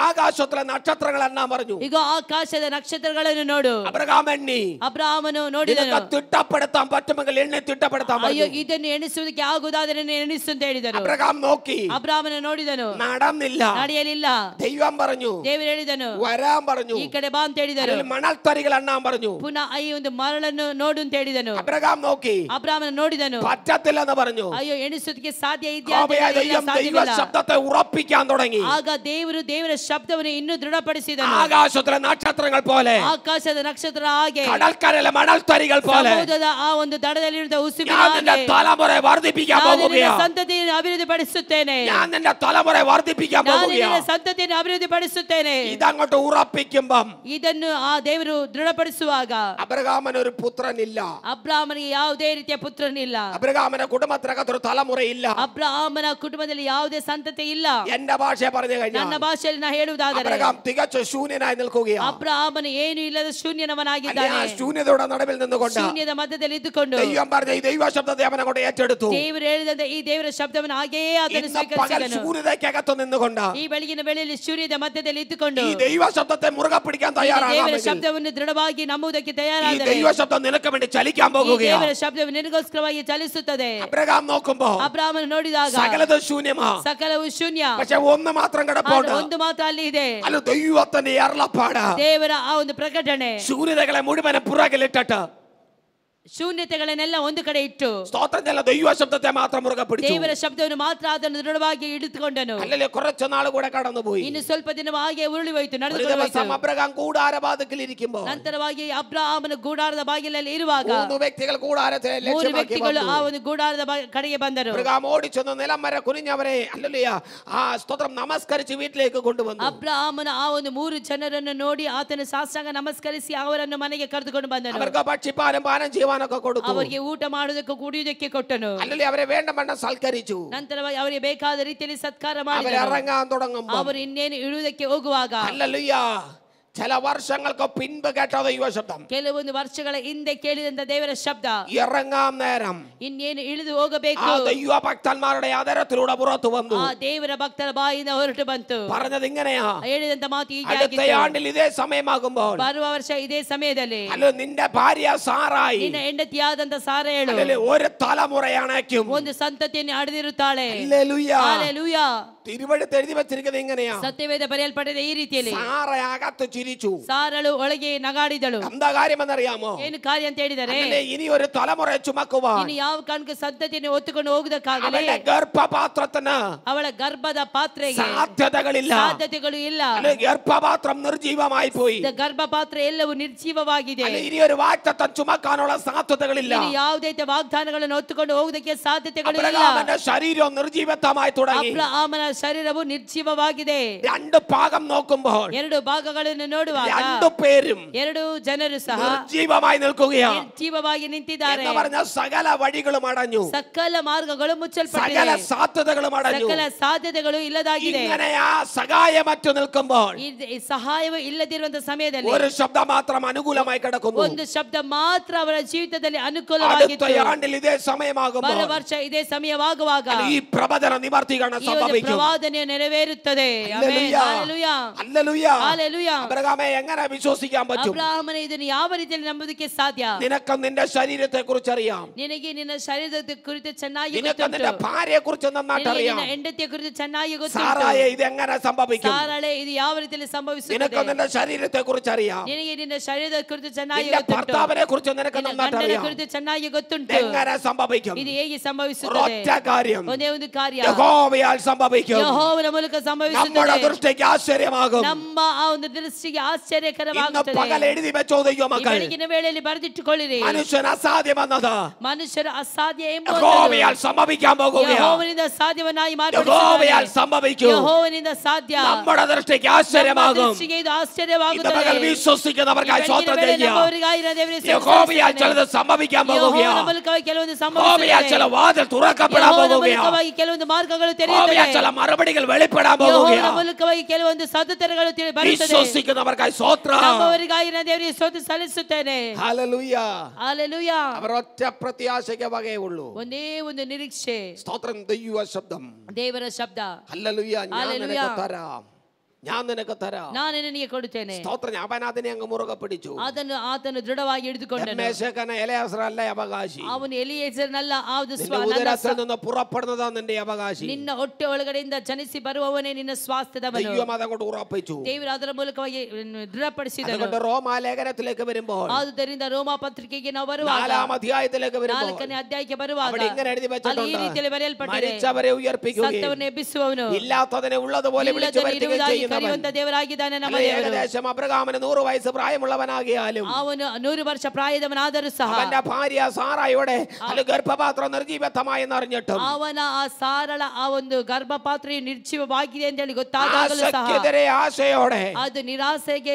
ആകാശത്തിലെ നക്ഷത്രങ്ങൾ എണ്ണാൻ പറഞ്ഞു. ಈಗ ಆಕಾಶದ ನಕ್ಷತ್ರಗಳನ್ನು ನೋಡು. അബ്രഹാം എണ്ണി. ಅಬ್ರಾಮನು ನೋಡಿದನು. തിട്ടപ്പെടുത്താൻ പറ്റുമെങ്കിൽ എണ്ണി തിട്ടപ്പെടുത്താൻ. ಅಯ್ಯೋ, ಇದನ್ನು ಎಣಿಸುವುದಕ್ಕೆ ಆಗುವುದಾದರೆ ಎಣಿಸು ಅಂತ ಹೇಳಿದನು. അബ്രഹാം നോക്കി. ಅಬ್ರಾಮನು ನೋಡಿದನು, നടന്നില്ല, ನಡೆಯಲಿಲ್ಲ. ദൈവം പറഞ്ഞു, ದೇವರು ಹೇಳಿದನು, വരാൻ പറഞ്ഞു. ಈ ಕಡೆ ಬಾ ಅಂತ ಹೇಳಿದನು. മണൽത്തരികൾ എണ്ണാൻ പറഞ്ഞു. ಪುನಃ ಈ ಒಂದು ಮರಳನ್ನು ನೋಡು ಅಂತ ಹೇಳಿದನು. അബ്രഹാം നോക്കി. ಅಬ್ರಾಮನು ನೋಡಿದನು, പറ്റത്തില്ലെന്ന് പറഞ്ഞു. ಅಯ್ಯೋ, ಎಣಿಸುವುದಕ್ಕೆ ಸಾಧ್ಯ ಇದೆಯಾ? ദൈവ ശബ്ദത്തെ ഉറപ്പിക്കാൻ തുടങ്ങി. ಆಗ ದೇವರ ಶಬ್ದವನ್ನು ಇನ್ನೂ ದೃಢಪಡಿಸಿದನು. ആകാശത്തിലെ നക്ഷത്രങ്ങൾ പോലെ, ಆಕಾಶದ ನಕ್ಷತ್ರ ಹಾಗೆ, കടൽക്കരയിലെ മണൽത്തരികൾ പോലെ, ಸಮುದ್ರದ ಆ ಒಂದು ದಡದಲ್ಲಿರುವ ಉಸುಬಿನ ഞാൻ നിന്റെ തലമുറ വർദ്ധിപ്പിക്കാൻ പോകുകയാണ്. ಸಂತತಿಯನ್ನು ಅಭಿವೃದ್ಧಿಪಡಿಸುತ್ತೇನೆ. ഞാൻ നിന്റെ തലമുറ വർദ്ധിപ്പിക്കാൻ പോകുകയാണ്. ಸಂತತಿಯನ್ನು ಅಭಿವೃದ್ಧಿಪಡಿಸುತ್ತೇನೆ. ഇതങ്ങോട്ട് ഉറപ്പിക്കുമ്പം ಇದನ್ನು ಆ ದೇವರು ದೃಢಪಡಿಸುವಾಗ അബ്രഹാമിന് ഒരു പുത്രനില്ല. ಅಬ್ರಾಮನಿಗೆ ಯಾವುದೇ ರೀತಿಯ ಪುತ್ರನಿಲ್ಲ. അബ്രഹാമിന്റെ കുടുംബത്തിനകത്തൊരു തലമുറയില്ല. ಅಬ್ರಾಮನ ಕುಟುಂಬದಲ್ಲಿ ಯಾವುದೇ ಸಂತತಿ ಇಲ್ಲ. എന്റെ ഭാഷ പറഞ്ഞു കഴിഞ്ഞാൽ, ನನ್ನ ಭಾಷೆಯಲ್ಲಿ ನಾ ಹೇಳುವುದಾದರೆ, അബ്രഹാം തികച്ചും ശൂന്യനായി നിൽക്കുകയാണ്. ಅಬ್ರಾಮನು ಏನು ಇಲ್ಲದ ಶೂನ್ಯನವನಾಗಿದ್ದಾನೆ. ശൂന്യതയുടെ നടുവിൽ നിന്നുകൊണ്ട് ಶೂನ್ಯದ ಮಧ್ಯದಲ್ಲಿ ಇದ್ದುಕೊಂಡು ദൈവം പറഞ്ഞ ഈ ദൈവ ശബ്ദത്തെ അവൻ അങ്ങോട്ട് ഏറ്റെടുത്തു. ದೇವರು ಹೇಳಿದಂತೆ ಈ ದೇವರ ಶಬ್ದವನ್ನು ಹಾಗೆಯೇ ಆತನು പകൽ ಸ್ವೀಕರಿಸಿದನು. ശൂന്യതയ്ക്കകത്ത് നിന്നുകൊണ്ട് ಈ ಬೆಳಗಿನ ವೇಳೆಯಲ್ಲಿ ಸೂರ್ಯದ ಮಧ್ಯದಲ್ಲಿ ಇದ್ದುಕೊಂಡು ഈ ദൈവ ശബ്ദത്തെ മുറുകെ പിടിക്കാൻ ದೇವರ തയ്യാറാണ്. ಶಬ್ದವನ್ನು ದೃಢವಾಗಿ ನಂಬುವುದಕ್ಕೆ ഈ ತಯಾರಾದರೆ ദൈവ ശബ്ദം നിനക്ക് വേണ്ടി ചലിക്കാൻ ಈ പോകുകയാണ്. ದೇವರ ಶಬ್ದವು ನಿನಗೋಸ್ಕರವಾಗಿ ಚಲಿಸುತ್ತದೆ. അബ്രഹാം നോക്കുമ്പോ ಅಬ್ರಾಮನು ನೋಡಿದಾಗ സകലതും ശൂന്യമാ, ಸಕಲವು ಶೂನ್ಯ, പക്ഷെ ഒന്ന് മാത്രം കിടപ്പുണ്ട്. ಒಂದು ಮಾತ್ರ ಅಲ್ಲಿ ಇದೆ, അല്ല ദൈവത്തിന്റെ അരുളപ്പാട്. ದೇವರ ಆ ಒಂದು ಪ್ರಕಟಣೆ. ശൂന്യതകളെ മുഴുവനും പുറകിലിട്ടിട്ട് ಶೂನ್ಯತೆಗಳನ್ನೆಲ್ಲ ಒಂದು ಕಡೆ ಇಟ್ಟು സ്തോത്രം ചെയ്ത ദൈവ ശബ്ദത്തെ മാത്രം മുറുകെ പിടിച്ചു. ದೇವರ ಶಬ್ದವನ್ನು ಮಾತ್ರ ಅದನ್ನು ದೃಢವಾಗಿ ಹಿಡಿದುಕೊಂಡನು. അല്ലല്ലേ, കുറച്ചു നാൾ കൂടെ കടന്നുപോയി. ಇನ್ನು ಸ್ವಲ್ಪ ದಿನ ಹಾಗೆ ಉರುಳಿ ಹೋಯಿತು, ഒരു ನಡೆದುಕೊಂಡು ദിവസം ಹೋಯಿತು. അബ്രഹാം കൂടാരവാതിക്കൽ ഇരിക്കുമ്പോൾ ನಂತರವಾಗಿ ಅಬ್ರಾಮನ ಗೂಡಾರದ ಬಾಗಿಲಲ್ಲಿ ಇರುವಾಗ 3 വ്യക്തികൾ കൂടാരത്തെ ಮೂರು ലക്ഷ്യമാക്കി ವ್ಯಕ್ತಿಗಳು വന്നു. ಆ ಒಂದು ಗೂಡಾರದ ಕಡೆಗೆ ಬಂದರು. അബ്രഹാം ഓടിച്ചെന്ന് നിലം വരെ കുനിഞ്ഞവരെ അല്ലല്ലയ ആ സ്തോത്രം നമസ്കരിച്ച് വീട്ടിലേക്ക് കൊണ്ടുവന്നു. ಅಬ್ರಾಮನ ಆ ಒಂದು 3 ಜನರನ್ನು ನೋಡಿ ಆತನು ಸಾಷ್ಟಾಂಗ ನಮಸ್ಕರಿಸಿ ಅವರನ್ನು ಮನೆಗೆ ಕರೆದುಕೊಂಡು ಬಂದನು. അവർക്ക് ഭക്ഷിപ്പാനും പാനം ചെയ്യുവാനൊക്കെ കൊടുത്തു. ಅವರಿಗೆ ಊಟ ಮಾಡುವುದಕ್ಕೆ ಕುಡಿಯುವುದಕ್ಕೆ ಕೊಟ್ಟನು. അല്ലല്ലേ, അവരെ വേണ്ടവണ്ണം സൽക്കരിച്ചു. ನಂತರವಾಗಿ ಅವರಿಗೆ ಬೇಕಾದ ರೀತಿಯಲ್ಲಿ ಸತ್ಕಾರ അവർ ಮಾಡಿದನು. ഇറങ്ങാൻ തുടങ്ങുമ്പോൾ ಅವರು ಇನ್ನೇನು ಇಳುವುದಕ್ಕೆ ಹೋಗುವಾಗ അല്ലല്ലയ ചില വർഷങ്ങൾക്ക് പിൻപ് കേട്ട ദൈവ ശബ്ദം, ಕೆಲವೊಂದು ವರ್ಷಗಳ ಹಿಂದೆ ಕೇಳಿದಂತ ದೇವರ ಶಬ್ದ, ഇറങ്ങാൻ നേരം ಇನ್ನೇನು ಇಳಿದು ಹೋಗಬೇಕು, ആ ദൈവ ഭക്തന്മാരുടെ ആദരത്തിലൂടെ പുറത്തു വന്നു. ಆ ದೇವರ ಭಕ್ತರ ಬಾಯಿಂದ ಹೊರಟು ಬಂತು. പറഞ്ഞത് ഇങ്ങനെയാ, ಹೇಳಿದಂತ ಮಾತು ಹೀಗೆ അടുത്ത ಆಗಿತ್ತು. ആണ്ടിൽ ഇതേ സമയമാകുമ്പോൾ ಬರುವ ವರ್ಷ ಇದೇ ಸಮಯದಲ್ಲಿ അല്ല നിന്റെ ഭാര്യ സാറായി ನಿನ್ನ ಹೆಂಡತಿಯಾದಂತ ಸಾರಯಳು അല്ലല്ലേ ഒരു തലമുറയണയ്ക്കും. ಒಂದು ಸಂತತಿಯನ್ನು ಹಡೆದಿರುತ್ತಾಳೆ. ഹല്ലേലൂയ. ಹಲ್ಲೆಲೂಯಾ. തിരുവഴുത്ത് എഴുതി വെച്ചിരിക്കുന്നത് ഇങ്ങനെയാ, ಸತ್ಯವೇದ ಬರೆಯಲ್ಪಟ್ಟಿದೆ ಈ ರೀತಿಯಲ್ಲಿ. സാറ അകത്ത് ചിരിച്ചു. ಸಾರಳು ಒಳಗೆ ನಗಾಡಿದಳು. എന്താ കാര്യമെന്നറിയാമോ? ಏನು ಕಾರ್ಯ ಅಂತ ಹೇಳಿದರೆ, അല്ലല്ലേ, ഇനി ഒരു തലമുറ ചുമക്കുവാൻ ಇನ್ನು ಯಾವ ಕಾರಣಕ್ಕೂ ಸಂತತಿಯನ್ನು ಹೊತ್ತುಕೊಂಡು ಹೋಗುವುದಕ್ಕಾಗಲೇ അവന്റെ ഗർഭപാത്രത്തിന് ಅವಳ ಗರ್ಭದ ಪಾತ್ರೆಗೆ സാധ്യതകളില്ല. ಸಾಧ್ಯತೆಗಳು ಇಲ್ಲ. അല്ലെ, ഗർഭപാത്രം നിർജീവമായി പോയി. ಗರ್ಭಪಾತ್ರ ಎಲ್ಲವೂ ನಿರ್ಜೀವವಾಗಿದೆ. അല്ലെ, ഇനി ഒരു വാഗ്ദത്തം ചുമക്കാനുള്ള സാധ്യതകളില്ല. ಇನ್ನು ಯಾವುದೇ ವಾಗ್ದಾನಗಳನ್ನು ಹೊತ್ತುಕೊಂಡು ಹೋಗುವುದಕ್ಕೆ ಸಾಧ್ಯತೆಗಳು ಇಲ್ಲ. അബ്രഹാമിന്റെ ശരീരം നിർജീവത്വമായി തുടങ്ങി. ಅಬ್ರಹಾಮನ ಶರೀರವು ನಿರ್ಜೀವವಾಗಿದೆ. 2 ഭാഗം നോക്കുമ്പോൾ 2 ಭಾಗಗಳನ್ನು ನೋಡುವಾಗ 2 പേരും 2 ಜನರು ಸಹ നിർജീവമായി നിൽക്കുകയാണ്. ನಿರ್ಜೀವವಾಗಿ ನಿಂತಿದ್ದಾರೆ. എന്ന് പറഞ്ഞ സകല വഴികളും അടഞ്ഞു, ಸಕಲ ಮಾರ್ಗಗಳು സകല ಮುಚ್ಚಲ್ಪಟ್ಟಿವೆ, സാധ്യതകളും അടഞ്ഞു. ಸಕಲ ಸಾಧ್ಯತೆಗಳು ಇಲ್ಲದಾಗಿದೆ. ഇങ്ങനെയാ സഹായമറ്റു നിൽക്കുമ്പോൾ ಈ ಸಹಾಯವೂ ಇಲ್ಲದಿರುವಂತ ಸಮಯದಲ್ಲಿ ഒരു ശബ്ദം മാത്രം അനുകൂലമായി കിടക്കുന്നു. ಒಂದು ಶಬ್ದ ಮಾತ್ರ ಅವರ ಜೀವಿತದಲ್ಲಿ അടുത്ത ಅನುಕೂಲವಾಗಿತ್ತು. ആണ്ടിൽ ഇതേ സമയമാകുമ്പോൾ ಬರುವ ವರ್ಷ ಇದೇ ಸಮಯವಾಗುವಾಗ ഈ പ്രവചന നിവർത്തീകരണം ಈ ಒಂದು സംഭവിക്കും. ಪ್ರವಾದನೆ ನೆರವೇರುತ್ತದೆ. Amen. Hallelujah. Hallelujah. Hallelujah. Hallelujah. അബ്രഹാമെ എങ്ങനെ വിശ്വസിക്കാൻ പറ്റും? ಅಬ್ರಹಾಮನೇ ಇದನ್ನು ಯಾವ ರೀತಿಯಲ್ಲಿ ನಂಬೋದಕ್ಕೆ ಸಾಧ್ಯ? നിനക്ക് നിന്റെ ശരീരത്തെ കുറിച്ച് അറിയാം, ನಿನಗೆ ನಿನ್ನ ಶರೀರದ ಕುರಿತು ಚೆನ್ನಾಗಿ നിനക്ക് ಗೊತ್ತುಂಟು, നിന്റെ ഭാര്യയെ കുറിച്ച് നന്നായിട്ട് അറിയാം. ನಿನ್ನ ಹೆಂಡತಿಯ ಕುರಿತು ಚೆನ್ನಾಗಿ ಗೊತ್ತುಂಟು. സാറായെ ഇത് എങ്ങനെ സംഭവിക്കും? ಸಾರಳೆ ಇದು ಯಾವ ರೀತಿಯಲ್ಲಿ ಸಂಭವಿಸುತ್ತದೆ? നിനക്ക് നിന്റെ ശരീരത്തെ കുറിച്ച് അറിയാം, ನಿನಗೆ ನಿನ್ನ ಶರೀರದ ಕುರಿತು ಚೆನ್ನಾಗಿ നിന്റെ ಗೊತ್ತುಂಟು, ഭർത്താവിനെ കുറിച്ച് നിനക്ക് ನಿನ್ನ നന്നായിട്ട് ಗಂಡನ അറിയാം. ಕುರಿತು ಚೆನ್ನಾಗಿ ಗೊತ್ತುಂಟು. എങ്ങനെ സംഭവിക്കും? ಇದು ಹೇಗೆ ಸಂಭವಿಸುತ್ತದೆ? ഒറ്റ കാര്യം, ಒಂದೇ ಒಂದು ಕಾರ್ಯ യഹോവയാൽ സംഭവിക്കും. ಯೆಹೋವನ ಮೂಲಕ നമ്മുടെ ಸಂಭವಿಸುತ್ತದೆ. ദൃഷ്ടിക്ക് ആശ്ചര്യമാകും. ನಮ್ಮ ಆ ಒಂದು ದೃಷ್ಟಿಗೆ ഇന്ന് ಆಶ್ಚರ್ಯಕರವಾಗುತ್ತದೆ. പകൽ എഴുതി വെച്ചോ ಈ ദൈവമക്കൾ, ಬೆಳಗಿನ ವೇಳೆಯಲ್ಲಿ ಬರೆದಿಟ್ಟುಕೊಳ್ಳಿರಿ. മനുഷ്യന് അസാധ്യമെന്നത് ಮನುಷ್ಯರು ಅಸಾಧ್ಯ യഹോവയാൽ സംഭവിക്കാൻ പോകുകയാണ്. ಯೆಹೋವನಿಂದ ಸಾಧ್ಯವನ್ನಾಗಿ യഹോവയാൽ ಮಾರ್ಪಡಿಸುತ್ತಾನೆ. സംഭവിക്കും. ಯೆಹೋವನಿಂದ ಸಾಧ್ಯ. നമ്മുടെ ദൃഷ്ടിക്ക് ನಮ್ಮ ആശ്ചര്യമാകും. ದೃಷ್ಟಿಗೆ ಇದು ഇന്ന് ಆಶ್ಚರ್ಯವಾಗುತ್ತದೆ. പകൽ വിശ്വസിക്കുന്നവർക്കായി ಈ സ്തോത്രം ಬೆಳಗಿನ ವೇಳೆ ചെയ്യുക. ನಂಬುವವರಿಗಾಗಿ ನಾನು ದೇವರಿಗೆ യഹോവയാൽ ಸ್ತೋತ್ರ ചിലത് സംഭവിക്കാൻ ಯೆಹೋವನ പോകുകയാണ്. ಮೂಲಕವಾಗಿ ಕೆಲವೊಂದು യഹോവയാൽ ചില ಸಂಭವಿಸುತ್ತದೆ. വാതിൽ തുറക്കപ്പെടാൻ ಯೆಹೋವನ പോകുകയാണ്. ಮೂಲಕವಾಗಿ ಕೆಲವೊಂದು ಮಾರ್ಗಗಳು യഹോവയാൽ ತೆರೆಯುತ್ತದೆ. ചില മറുപടികൾ വെളിപ്പെടാൻ ಯೆಹೋವನ പോകുകയാണ്. ಮೂಲಕವಾಗಿ ಕೆಲವೊಂದು ಸದುತ್ತರಗಳು ಬರುತ್ತದೆ. വിശ്വസിക്കുന്നവർക്കായി സ്തോത്രം. ನಂಬುವವರಿಗಾಗಿ ನಾನು ದೇವರಿಗೆ ಸ್ತೋತ್ರ ಸಲ್ಲಿಸುತ್ತೇನೆ. ഹല്ലേലൂയ. ഹല്ലേലൂയ. അവർ ഒറ്റ പ്രത്യാശയ്ക്ക് വകയുള്ളൂ. ಒಂದೇ ಒಂದು ನಿರೀಕ್ಷೆ, സ്തോത്രം, ദൈവ ശബ്ദം. ದೇವರ ಶಬ್ದ. ഹല്ലേലൂയ. ഞാൻ ഹല്ലേലൂയ. നിനക്ക് തരാം, ഞാൻ നിനക്ക് തരാം. ನಾನು ನಿನಗೆ ಕೊಡುತ್ತೇನೆ. സ്തോത്രം. അവൻ അതിനെ അങ്ങ് മുറുകെ പിടിച്ചു. ಅದನ್ನು ಆತನು ದೃಢವಾಗಿ ಹಿಡಿದುಕೊಂಡನು. ദമ്മേശകന എലെയാസറല്ല അവകാശി. ಅವನು ಎಲಿಯೇಜರನಲ್ಲ, ಆವುದು നിന്റെ ഉദരത്തിൽ നിന്ന് പുറപ്പെടുന്നതാ നിന്റെ അവകാശി. ನಿನ್ನ ಹೊಟ್ಟೆ ಒಳಗಡೆಯಿಂದ ಜನಿಸಿ ಬರುವವನೇ ನಿನ್ನ ಸ್ವಾಸ್ಥ್ಯದವನು. ദൈവം അതങ്ങോട്ട് ഉറപ്പിച്ചു. ದೇವರು ಅದರ ಮೂಲಕವಾಗಿ ದೃಢಪಡಿಸಿದನು. അതുകൊണ്ട് റോമാലേഖനത്തിലേക്ക് വരുമ്പോൾ, ಆದುದರಿಂದ ರೋಮ ಪತ್ರಿಕೆಗೆ ನಾವು ಬರುವಾಗ, 4-ാം അധ്യായത്തിലേക്ക് വരുമ്പോൾ, 4ನೇ ಅಧ್ಯಾಯಕ್ಕೆ ಬರುವಾಗ അവിടെ ഇങ്ങനെ എഴുതി ಅಲ್ಲಿ ಈ വെച്ചിട്ടുണ്ട്, ರೀತಿಯಲ್ಲಿ ಬರೆಯಲ್ಪಟ್ಟಿದೆ, മരിച്ചവരെ ഉയർപ്പിക്കുകയും ಸತ್ತವರನ್ನು ಎಬ್ಬಿಸುವವನು, ഇല്ലാത്തതിനെ ഉള്ളതുപോലെ വിളിച്ചു വരുത്തുകയും ಇರುವುದಾಗಿ ചെയ്യുന്നവൻ. ಕರೆಯುವಂತ ದೇವರಾಗಿದ್ದಾನೆ ನಮ್ಮ അല്ല, ದೇವರು. ഏകദേശം അബ്രഹാമിന് 100 വയസ്സ് പ്രായമുള്ളവനാകിയാലും ಅವನು 100 ವರ್ಷ ಪ್ರಾಯದವನಾದರೂ ಸಹ അവന്റെ ഭാര്യ സാറായുടെ അല്ല ഗർഭപാത്രം നിർജീവത്വമായെന്ന് അറിഞ്ഞിട്ടും ಅವನ ಆ ಸಾರಳ ಆ ಒಂದು ಗರ್ಭಪಾತ್ರೆಯು ನಿರ್ಜೀವವಾಗಿದೆ ಅಂತ ಹೇಳಿ ಗೊತ್ತಾದಾಗಲೂ ಸಹ ആശയ്ക്കെതിരെ ആശയോടെ ಅದು ನಿರಾಸೆಗೆ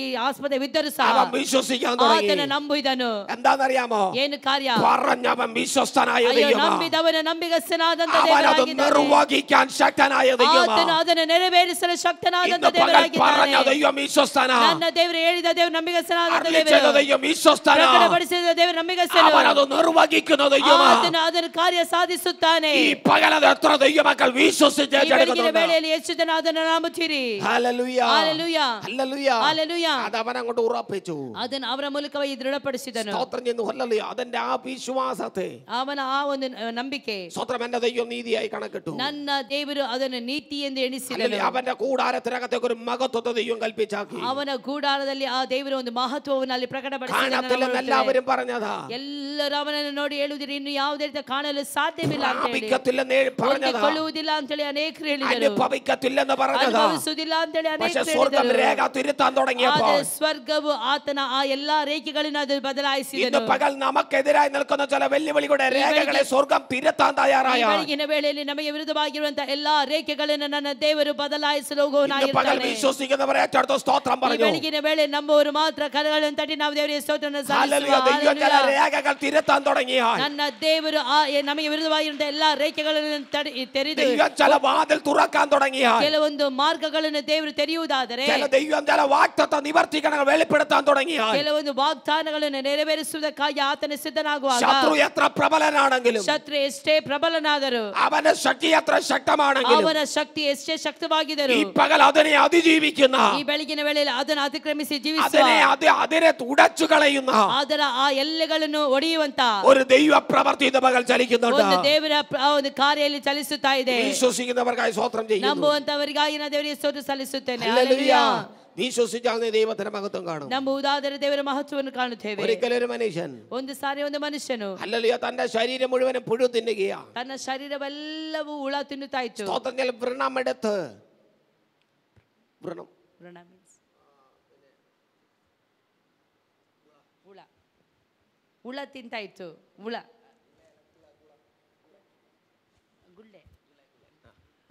ಈ ಆಸ್ಪದವಿದ್ದರೂ ಸಹ അവൻ വിശ്വസിക്കാൻ തുടങ്ങി. ಆತನ ನಂಬಿದನು. എന്താണെന്നറിയാമോ? ಏನು ಕಾರ್ಯ? പറഞ്ഞവൻ വിശ്വസ്തനായ ಅಯ್ಯೋ, ദൈവമാ. ನಂಬಿದವನ ನಂಬಿಗಸ್ತನಾದಂತ അവൻ അത് ದೇವರಾಗಿದ್ದಾನೆ. നിർവഹിക്കാൻ ശക്തനായ ദൈവമാ. ಆತನು ಅದನ್ನು ನೆರವೇರಿಸಲು ಶಕ್ತನಾದಂತ ഇന്ന് പകൽ പറഞ്ഞ ದೇವರಾಗಿದ್ದಾನೆ. ദൈവം വിശ്വസ്തനാ. ನನ್ನ ದೇವರು ಹೇಳಿದ ದೇವರು ನಂಬಿಗಸ್ತನಾದಂತ അരുളിച്ചെയ്ത ದೇವರು, ദൈവം വിശ്വസ്തനാ. ಪ್ರಕಟಪಡಿಸಿದ ದೇವರು ನಂಬಿಗಸ್ತನು. അവൻ അത് നിർവഹിക്കുന്ന ദൈവമാ. ಆತನು ಅದನ್ನು ಕಾರ್ಯ ಸಾಧಿಸುತ್ತಾನೆ. ഈ പകലത് എത്ര ദൈവമക്കൾ വിശ്വസിച്ച് ಈ ಬೆಳಗಿನ ഏറ്റെടുക്കുന്നുണ്ട്? ವೇಳೆಯಲ್ಲಿ ಎಷ್ಟು ಜನ ಅದನ್ನು ನಂಬುತ್ತೀರಿ? ഹല്ലേലൂയ. ഹല്ലേലൂയ. ഹല്ലേലൂയ. ഹല്ലേലൂയ. അത് അവൻ അങ്ങോട്ട് ഉറപ്പിച്ചു. ಅದನ್ನು ಅವರ ಮೂಲಕವಾಗಿ ದೃಢಪಡಿಸಿದನು. സ്തോത്രം ചെയ്യുന്നു. ഹല്ലേലൂയ. അതിന്റെ ആ വിശ്വാസത്തെ ಅವನ ಆ ಒಂದು ನಂಬಿಕೆ, സ്തോത്രം, എന്റെ ദൈവം നീതിയായി കണക്കിട്ടു. ನನ್ನ ದೇವರು ಅದನ್ನು ನೀತಿ ಎಂದು ಎಣಿಸಿದನು. ഹല്ലേലൂയ. അവന്റെ കൂടാരത്തിനകത്തേക്ക് ഒരു മഹത്വത്തെ ദൈവം കൽപ്പിച്ചാക്കി. ಅವನ ಗೂಡಾರದಲ್ಲಿ ಆ ದೇವರ ಒಂದು ಮಹತ್ವವನ್ನು ಅಲ್ಲಿ കാണത്തില്ലെന്ന് എല്ലാവരും പറഞ്ഞതാ. ಎಲ್ಲರೂ ಅವನನ್ನು ನೋಡಿ ಹೇಳುವುದಿರಿ, ಇನ್ನು ಯಾವುದೇ ರೀತಿ ಕಾಣಲು ಸಾಧ್ಯವಿಲ್ಲ ಅಂತ ಹೇಳಿ, പ്രാപിക്കത്തില്ലെന്ന് പറഞ്ഞതാ. ಹೊಂದಿಕೊಳ್ಳುವುದಿಲ್ಲ ಅಂತ ಹೇಳಿ ಅನೇಕರು ಹೇಳಿದರು, അനുഭവിക്കത്തില്ലെന്ന് പറഞ്ഞതാ. ಅನುಭವಿಸುವುದಿಲ್ಲ ಅಂತ ಹೇಳಿ പക്ഷെ ಅನೇಕರು സ്വർഗം ಹೇಳಿದರು. രേഖ തിരുത്താൻ തുടങ്ങിയപ്പോൾ ಆದರೆ ಸ್ವರ್ಗವು ಆತನ ಆ ಎಲ್ಲಾ ರೇಖೆಗಳನ್ನು ಅದು ഇന്ന് ಬದಲಾಯಿಸಿದನು. പകൽ നമുക്കെതിരായി നിൽക്കുന്ന ചില വെല്ലുവിളികളുടെ രേഖകളെ സ്വർഗം തിരുത്താൻ ಈ തയ്യാറായ ಬೆಳಗಿನ ವೇಳೆಯಲ್ಲಿ ನಮಗೆ ವಿರುದ್ಧವಾಗಿರುವಂತಹ ಎಲ್ಲಾ ರೇಖೆಗಳನ್ನು ನನ್ನ ದೇವರು ಬದಲಾಯಿಸಲು ഇന്ന് പകൽ ಹೋಗುವನಾಗಿರ್ತಾನೆ. വിശ്വസിക്കുന്നവരെ ഏറ്റെടുത്ത് സ്തോത്രം ಈ പറഞ്ഞു. ಬೆಳಗಿನ ವೇಳೆ ನಂಬುವವರು ಮಾತ್ರ ಕರಗಳನ್ನು ತಟ್ಟಿ ನಾವು ದೇವರಿಗೆ ಸ್ತೋತ್ರವನ್ನು ഹല്ലേലൂയ. ಸಲ್ಲಿಸುವ. ദൈവം ചില ಹಲ್ಲೆಲೂಯ. രേഖകൾ തിരുത്താൻ തുടങ്ങിയാൽ ನನ್ನ ದೇವರು ನಮಗೆ ವಿರುದ್ಧವಾಗಿರುವಂತಹ ಎಲ್ಲಾ ರೇಖೆಗಳನ್ನು ತೆರೆದು ദൈവം ചില വാതിൽ തുറക്കാൻ തുടങ്ങിയാൽ, ಕೆಲವೊಂದು ಮಾರ್ಗಗಳನ್ನು ದೇವರು ತೆರೆಯುವುದಾದರೆ, ദൈവം ചില വാഗ്ദത്ത നിവർത്തിക്കണങ്ങൾ വെളിപ്പെടുത്താൻ തുടങ്ങിയാൽ, ಕೆಲವೊಂದು ವಾಗ್ದಾನಗಳನ್ನು ನೆರವೇರಿಸುವುದಕ್ಕಾಗಿ ಆತನ ಸಿದ್ಧನಾಗುವಾಗ, ശത്രു എത്ര പ്രബലനാണെങ്കിലും, ಶತ್ರು ಎಷ್ಟೇ ಪ್ರಬಲನಾದರೂ, അവന്റെ ശക്തി എത്ര ശക്തമാണെങ്കിലും, ಅವನ ಶಕ್ತಿ ಎಷ್ಟೇ ಶಕ್ತವಾಗಿದ್ದರು, ഈ പകൽ അതിനെ അതിജീവിക്കുന്ന, ಈ ಬೆಳಗಿನ ವೇಳೆಯಲ್ಲಿ ಅದನ್ನು ಅತಿಕ್ರಮಿಸಿ ಜೀವಿಸುವ, അതിനെ ഉടച്ചു കളയുന്ന ಅದರ ಆ ಎಲ್ಲೆಗಳನ್ನು ಒಡೆಯುವಂತ ഒരു ദൈവ പ്രവൃത്തി ഇന്ന് പകൽ ചലിക്കുന്നുണ്ട്. ಒಂದು ದೇವರ ಒಂದು ಕಾರ್ಯದಲ್ಲಿ ಚಲಿಸುತ್ತಾ ಇದೆ. വിശ്വസിക്കുന്നവർക്കായി സ്തോത്രം ചെയ്യുന്നു. ನಂಬುವಂತವರಿಗಾಗಿ ನಾನು ದೇವರಿಗೆ ಸ್ತೋತ್ರ ಸಲ್ಲಿಸುತ್ತೇನೆ. ഹല്ലേലൂയ. ಹಲ್ಲೆಲೂಯ. വിശ്വസിച്ചാൽ നീ ദൈവത്തിന്റെ മഹത്വം കാണും. ನಂಬುವುದಾದರೆ ದೇವರ ಮಹತ್ವವನ್ನು ಕಾಣುತ್ತೇವೆ. ഒരിക്കലൊരു മനുഷ്യൻ ಒಂದು ಸಾರಿ ಒಂದು ಮನುಷ್ಯನು ഹല്ലേലൂയ തന്റെ ശരീരം മുഴുവനും പുഴു തിന്നുകയാ. ತನ್ನ ಶರೀರವೆಲ್ಲವೂ ಹುಳ ತಿನ್ನುತ್ತಾ ಇತ್ತು. സ്തോത്രം ചെയ്യൽ വ്രണമെടുത്ത് വ്രണം ವ್ರಣ means ಹುಳ, ಹುಳ ತಿಂತಾ ಇತ್ತು. ಹುಳ, ಗುಳ್ಳೆ,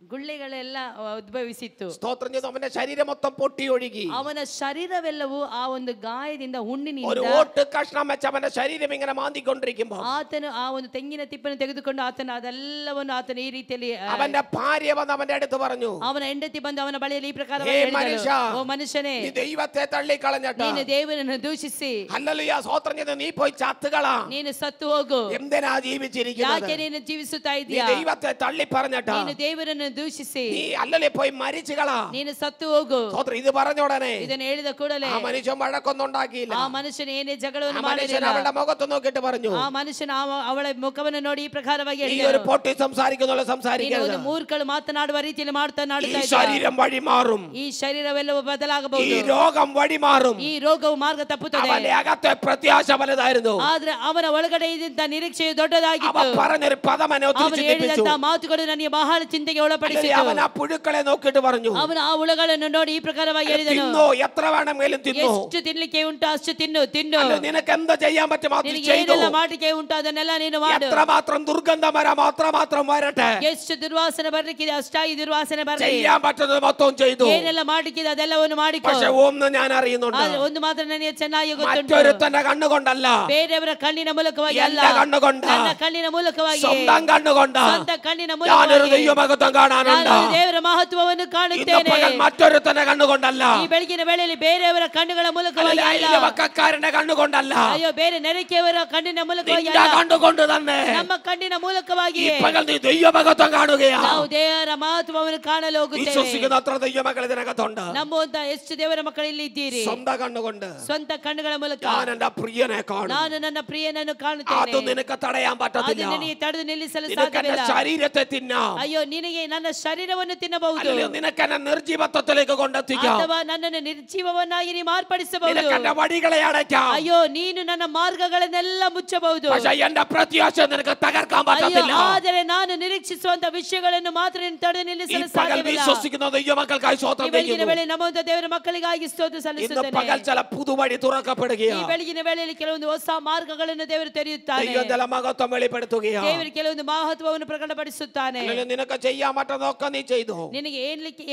ಗುಳ್ಳೆಗಳೆಲ್ಲ ಉದ್ಭವಿಸಿತ್ತು. സ്തോത്രം ചെയ്തു. അവന്റെ ശരീരം മൊത്തം പൊട്ടി ഒഴുകി. ಅವನ ಶರೀರವೆಲ್ಲವೂ ಆ ಒಂದು ಗಾಯದಿಂದ ഒരു ಹುಣ್ಣಿನಿಂದ, ഓട്ട് കഷ്ണം വെച്ച് അവന്റെ ശരീരം ഇങ്ങനെ മാന്തിക്കൊണ്ടിരിക്കുമ്പോൾ ಆತನು ಆ ಒಂದು ತೆಂಗಿನ ತಿಪ್ಪನ್ನು ತೆಗೆದುಕೊಂಡು ಅದೆಲ್ಲವನ್ನು ಆತನು ಈ ರೀತಿಯಲ್ಲಿ, അവന്റെ ഭാര്യ വന്ന് അവന്റെ അടുത്ത് പറഞ്ഞു, ಅವನ ಹೆಂಡತಿ ಬಂದು ಅವನ ಬಳಿಯಲ್ಲಿ ಈ ಪ್ರಕಾರ ಹೇ ಮನುಷ್ಯ, ಓ ಮನುಷ್ಯನೇ, നീ ദൈവത്തെ തള്ളിക്കളഞ്ഞിട്ട് ನೀನು ದೇವರನ್ನು ದೂಷಿಸಿ ഹല്ലേലൂയ സ്തോത്രം ചെയ്ത് നീ പോയി ചത്തുകളാ. ನೀನು ಸತ್ತು ಹೋಗು. എന്തിനാ ജീവിച്ചിരിക്കുന്നത്? ಯಾಕೆ ನೀನು ಜೀವಿಸುತ್ತಾ നീ ಇದೀಯಾ? ദൈവത്തെ തള്ളി പറഞ്ഞിട്ട് ನೀನು ದೇವರನ್ನು ದೂಷಿಸಿ നീ അല്ലല്ലേ പോയി മരിച്ചുകളാ, ನೀನು ಸತ್ತು ಹೋಗು. ഇത് പറഞ്ഞോടനെ ಇದನ್ನು ಹೇಳಿದ ಕೂಡಲೇ ആ മനുഷ്യൻ വഴക്കൊന്നും ഉണ്ടാക്കിയില്ല. ಆ ಮನುಷ್ಯನು ಏನೇ ಜಗಳವನ್ನು ആ മനുഷ്യൻ ಮಾಡಲಿಲ್ಲ. അവളുടെ മുഖത്ത് നോക്കിയിട്ട് പറഞ്ഞു, ಆ ಮನುಷ್ಯನು ಅವಳ ಮುಖವನ್ನು ನೋಡಿ ಈ ಪ್ರಕಾರವಾಗಿ നീ ಹೇಳಿದನು, ഒരു പൊട്ടി സംസാരിക്കുന്നുള്ള ನೀನು സംസാരിക്കരുത്. ಒಂದು ಮೂರ್ಖಳು ಮಾತನಾಡುವ ರೀತಿಯಲ್ಲಿ ಮಾತನಾಡುತ್ತಾ ഈ ಇದ್ದೀಯ. ശരീരം വഴി മാറും, ಈ ಶರೀರವೆಲ್ಲವೂ ഈ ಬದಲಾಗಬಹುದು, രോഗം വഴി മാറും. ಈ ರೋಗವು ಮಾರ್ಗ ತಪ್ಪುತ್ತದೆ. അവന്റെ അകത്തെ പ്രത്യാശ വലുതായിരുന്നു. ಆದ್ರೆ ಅವನ ಒಳಗಡೆ ಇದ್ದಂತ ನಿರೀಕ್ಷೆಯು അവ ದೊಡ್ಡದಾಗಿತ್ತು. പറഞ്ഞൊരു പദം എന്നെ ഒത്തിരി ಅವನು ചിന്തിപ്പിച്ചു. ಹೇಳಿದಂತ ಮಾತುಗಳು ನನಗೆ ಬಹಳ ಚಿಂತೆಗೆ ಒಳಪಡಿಸಿತು. അവൻ ആ പുഴുക്കളെ നോക്കിയിട്ട് പറഞ്ഞു, ಅವನು ಆ ಹುಳುಗಳನ್ನು ನೋಡಿ ಈ ಪ್ರಕಾರವಾಗಿ ಹೇಳಿದನು, തിന്നോ, എത്ര വേണമെങ്കിലും തിന്നോ, ಎಷ್ಟು ತಿನ್ಲಿಕ್ಕೆ ಉಂಟು ಅಷ್ಟು ತಿನ್ನು ತಿನ್ನು, അല്ല, നിനക്ക് എന്താ ചെയ്യാൻ പറ്റും അത് ನಿನಗೆ ചെയ്തോ, ಏನೆಲ್ಲ ಮಾಡಿಕೆ ಉಂಟು ಅದನ್ನೆಲ್ಲ ನೀನು ಮಾಡು. എത്രമാത്രം ദുർഗന്ധം വരാം അത്രമാത്രം വരട്ടെ, ಎಷ್ಟು ದುರ್ವಾಸನೆ ಬರ್ಲಿಕ್ಕಿದೆ ಅಷ್ಟಾಗಿ ದುರ್ವಾಸನೆ ಬರಲಿ, ചെയ്യാൻ പറ്റുന്നത് മൊത്തം ചെയ്തു. ಏನೆಲ್ಲ ಮಾಡ್ಲಿಕ್ಕಿದೆ ಅದೆಲ್ಲವನ್ನು ಮಾಡಿಕೊ. പക്ഷെ ഒന്ന് ഞാൻ അറിയുന്നുണ്ട്, ಆದ್ರೆ ಒಂದು ಮಾತ್ರ ನನಗೆ ಚೆನ್ನಾಗಿ ಗೊತ್ತುಂಟು, മറ്റൊരുത്തന്റെ കണ്ണുകൊണ്ടല്ല, ಬೇರೆಯವರ ಕಣ್ಣಿನ ಮೂಲಕವಾಗಿ ಅಲ್ಲ, എന്റെ കണ്ണുകൊണ്ട്, ನನ್ನ ಕಣ್ಣಿನ ಮೂಲಕವಾಗಿ, സ്വന്തം കണ്ണുകൊണ്ട് ಸ್ವಂತ ಕಣ್ಣಿನ ഞാനൊരു ಮೂಲಕವಾಗಿ ദൈവമഹത്വം കാണാനുണ്ട്. ನಾನು ದೇವರ ಮಹತ್ವವನ್ನು ഇന്ന് ಕಾಣುತ್ತೇನೆ. പകൽ മറ്റൊരുത്തന്റെ കണ്ണുകൊണ്ടല്ല, ಈ ಬೆಳಗಿನ ವೇಳೆಯಲ್ಲಿ ಬೇರೆಯವರ ಕಣ್ಣುಗಳ ಮೂಲಕವಾಗಿ ಅಲ್ಲ, അയൽവക്കക്കാരന്റെ കണ്ണുകൊണ്ടല്ല, ಅಯ್ಯೋ ಬೇರೆ ನೆರೆಕೆಯವರ ಕಣ್ಣಿನ ಮೂಲಕವಾಗಿ നിന്റെ ಅಲ್ಲ, കണ്ണുകൊണ്ട് തന്നെ ನಮ್ಮ ಕಣ್ಣಿನ ಮೂಲಕವಾಗಿ ഈ പകൽ നീ ദൈവമഹത്വം കാണുകയാ. ನಾವು ದೇವರ ಮಹತ್ವವನ್ನು ಕಾಣಲು ಹೋಗುತ್ತೇವೆ. വിശ്വസിക്കുന്ന അത്ര ദൈവമക്കൾ ഇതിനകത്തുണ്ട്. ನಂಬುವಂತ ಎಷ್ಟು ದೇವರ ಮಕ್ಕಳು ಇಲ್ಲಿ ಇದ್ದೀರಿ. സ്വന്തം കണ്ണുകൊണ്ട് ಸ್ವಂತ ಕಣ್ಣುಗಳ ಮೂಲಕ ഞാൻ എന്റെ പ്രിയനെ കാണും. ನಾನು ನನ್ನ ಪ್ರಿಯನನ್ನು അത് ಕಾಣುತ್ತೇನೆ. നിനക്ക് തടയാൻ ಅದು പറ്റത്തില്ല. ನಿನಗೆ ತಡೆದು ನಿಲ್ಲಿಸಲು നിനക്ക് എന്റെ ಸಾಧ್ಯವಿಲ್ಲ. ശരീരത്തെ തിന്നാം, ಅಯ್ಯೋ ನಿನಗೆ ನನ್ನ ಶರೀರವನ್ನು ತಿನ್ನಬಹುದು, അല്ലെങ്കിൽ നിനക്ക് എന്നെ നിർജീവത്വത്തിലേക്ക് കൊണ്ടെത്തിക്കാം, ಅಥವಾ ನನ್ನನ್ನು ನಿರ್ಜೀವವನ್ನಾಗಿ ನೀ ಮಾರ್ಪಡಿಸಬಹುದು. നിനക്ക് എന്റെ വഴികളെ അടയ്ക്കാം. ಅಯ್ಯೋ ನೀನು ನನ್ನ ಮಾರ್ಗಗಳನ್ನೆಲ್ಲ ಮುಚ್ಚಬಹುದು. പക്ഷെ എന്റെ പ്രത്യാശ നിനക്ക് തകർക്കാൻ ಅಯ್ಯೋ പറ്റത്തില്ല. ಆದರೆ ನಾನು ನಿರೀಕ್ಷಿಸುವಂತ ವಿಷಯಗಳನ್ನು ಮಾತ್ರ ನೀನು ತಡೆದು ഈ ನಿಲ್ಲಿಸಲು പകൽ ಸಾಧ್ಯವಿಲ್ಲ. വിശ്വസിക്കുന്ന ദൈവമക്കൾക്കായി ಈ സ്തോത്രം ಬೆಳಗಿನ ചെയ്യുന്നു. ವೇಳೆ ನಮ್ಮಂತ ದೇವರ ಮಕ್ಕಳಿಗಾಗಿ ಸ್ತೋತ್ರ ഇന്ന് ಸಲ್ಲಿಸುತ್ತೇನೆ. പകൽ ചില പുതുവഴി ಈ തുറക്കപ്പെടുകയാണ്. ಬೆಳಗಿನ ವೇಳೆಯಲ್ಲಿ ಕೆಲವೊಂದು ಹೊಸ ಮಾರ್ಗಗಳನ್ನು ದೇವರು ತೆರೆಯುತ್ತಾನೆ. ദൈവം ചില മഹത്വം വെളിപ്പെടുത്തുകയാണ്. ದೇವರು ಕೆಲವೊಂದು ಮಹತ್ವವನ್ನು ಪ್ರಕಟಪಡಿಸುತ್ತಾನೆ. അല്ലെങ്കിൽ നിനക്ക് ചെയ്യാൻ പറ്റുന്നതൊക്കെ നീ ചെയ്തു. ನಿನಗೆ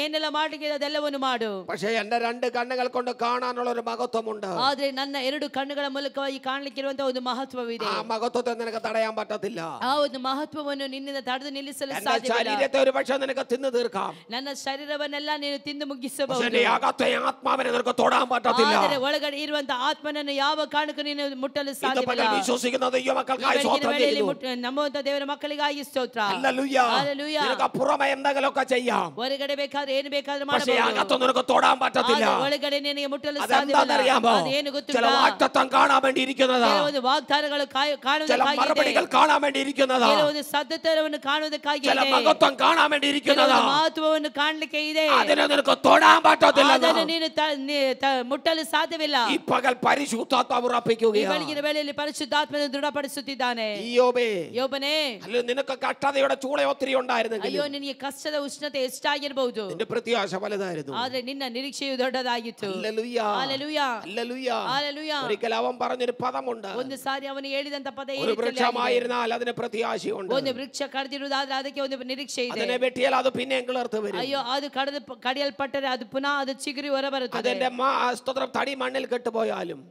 ಏನೆಲ್ಲ ಮಾಡಲಿಕ್ಕೆ ಅದೆಲ್ಲವನ್ನು ಮಾಡು. പക്ഷെ എന്റെ രണ്ട് കണ്ണുകൾ കൊണ്ട് കാണാനുള്ള ഒരു മഹത്വമുണ്ട്. ಆದ್ರೆ ನನ್ನ ಎರಡು ಕಣ್ಣುಗಳ ಮೂಲಕವಾಗಿ ಕಾಣಲಿಕ್ಕಿರುವಂತಹ ಒಂದು ಮಹತ್ವವಿದೆ. ആ മഹത്വത്തെ നിനക്ക് തടയാൻ പറ്റത്തില്ല. ಆ ಒಂದು ಮಹತ್ವವನ್ನು ನಿನ್ನಿಂದ ತಡೆದು ನಿಲ್ಲಿಸಲು എന്റെ ಸಾಧ್ಯವಿಲ್ಲ. ശരീരത്തെ ഒരു പക്ഷെ നിനക്ക് തിന്നു തീർക്കാം, ನನ್ನ ಶರೀರವನ್ನೆಲ್ಲ ನೀನು ತಿಂದು പക്ഷെ ಮುಗಿಸಬಹುದು. എന്റെ അകത്തെ ആത്മാവിനെ നിനക്ക് തൊടാൻ പറ്റത്തില്ല. ಆದರೆ ಒಳಗಡೆ ಇರುವಂತಹ ಆತ್ಮನನ್ನು ಯಾವ ಕಾರಣಕ್ಕೂ ನೀನು ಮುಟ್ಟಲು ഇന്ന് ಸಾಧ್ಯವಿಲ್ಲ. പകൽ വിശ്വസിക്കുന്ന ദൈവമക്കൾക്കായി ಬೆಳಗಿನ സ്തോത്രം ವೇಳೆಯಲ್ಲಿ ചെയ്യുന്നു. ನಂಬುವಂತ ದೇವರ ಮಕ್ಕಳಿಗಾಗಿ ಸ್ತೋತ್ರ. ഹല്ലേലൂയ. ഹല്ലേലൂയ. നിനക്ക് പുറമെ എന്തെങ്കിലുമൊക്കെ ചെയ്യാം, ಹೊರಗಡೆ ಬೇಕಾದ್ರೆ ಏನು ಬೇಕಾದ್ರೂ പക്ഷെ ಮಾಡಬಹುದು. അകത്ത് നിനക്ക് തൊടാൻ പറ്റത്തില്ല. ಆದರೆ ಒಳಗಡೆ ನಿನಗೆ ಮುಟ್ಟಲು അതെന്താണെന്നറിയാമോ? ಸಾಧ್ಯವಿಲ್ಲ. ಅದೇನು ചില ಗೊತ್ತಿಲ್ಲ. വാഗ്ദത്തം കാണാൻ വേണ്ടി ഇരിക്കുന്നതാ, ಕೆಲವೊಂದು ವಾಗ್ದಾನಗಳು ചില ಕಾಣುವುದಕ್ಕಾಗಿದೆ, മറുപടികൾ കാണാൻ വേണ്ടി ഇരിക്കുന്നതാ, ಕೆಲವೊಂದು ಸದ್ಯತರವನ್ನು ಕಾಣುವುದಕ್ಕಾಗಿದೆ, ചില മഹത്വം കാണാൻ വേണ്ടി ഇരിക്കുന്നതാ. ಕೆಲವೊಂದು ಮಹತ್ವವನ್ನು ಕಾಣಲಿಕ್ಕೆ ಇದೆ. അതിനെ നിനക്ക് തൊടാൻ പറ്റത്തില്ല. ಅದನ್ನು ನೀನು ಮುಟ್ಟಲು ಸಾಧ್ಯವಿಲ್ಲ. ഈ പകൽ പരിശുദ്ധാത്മാവ് ಈ ഉറപ്പിക്കുകയാണ്. ಬೆಳಗಿನ ವೇಳೆಯಲ್ಲಿ ಪರಿಶುದ್ಧಾತ್ಮನ ದೃಢಪಡಿಸುತ್ತಿದ್ದಾನೆ. യോബേ, ಯೋಬನೇ, അല്ല നിനക്ക് കഷ്ടതയുടെ ചൂള ഒത്തിരി ഉണ്ടായിരുന്നെങ്കിൽ ಅಯ್ಯೋ ನಿನಗೆ ಕಷ್ಟದ ಉಷ್ಣತೆ ಎಷ್ಟಾಗಿರಬಹುದು, നിന്റെ പ്രത്യാശ വലുതായിരുന്നു. ಆದ್ರೆ ನಿನ್ನ ನಿರೀಕ್ಷೆಯು ದೊಡ್ಡದಾಗಿತ್ತು. ഹല്ലേലൂയ. Hallelujah, hallelujah. ಹಲ್ಲೆಲೂಯ. ഒരിക്കൽ അവൻ പറഞ്ഞൊരു പദമുണ്ട്, ಒಂದು ಸಾರಿ ಅವನು ಹೇಳಿದಂತ ಪದ ಈ ഒരു ರೀತಿಯಲ್ಲಿ ಆಗಿದೆ. വൃക്ഷമായിരുന്നാൽ അതിന് പ്രത്യാശയുണ്ട്, ಒಂದು ವೃಕ್ಷ ಕಡಿದಿರುವುದಾದ್ರೆ ಅದಕ್ಕೆ ಒಂದು ನಿರೀಕ್ಷೆ ಇದೆ. അതിനെ വെട്ടിയാൽ അത് പിന്നെയും കിളർത്ത് വരും. ಅಯ್ಯೋ ಅದು ಕಡಿಯಲ್ಪಟ್ಟರೆ ಅದು ಪುನಃ ಅದು ಚಿಗುರಿ ಹೊರಬರುತ್ತದೆ. അതിന്റെ സ്തോത്രം തടി മണ്ണിൽ കെട്ടുപോയാലും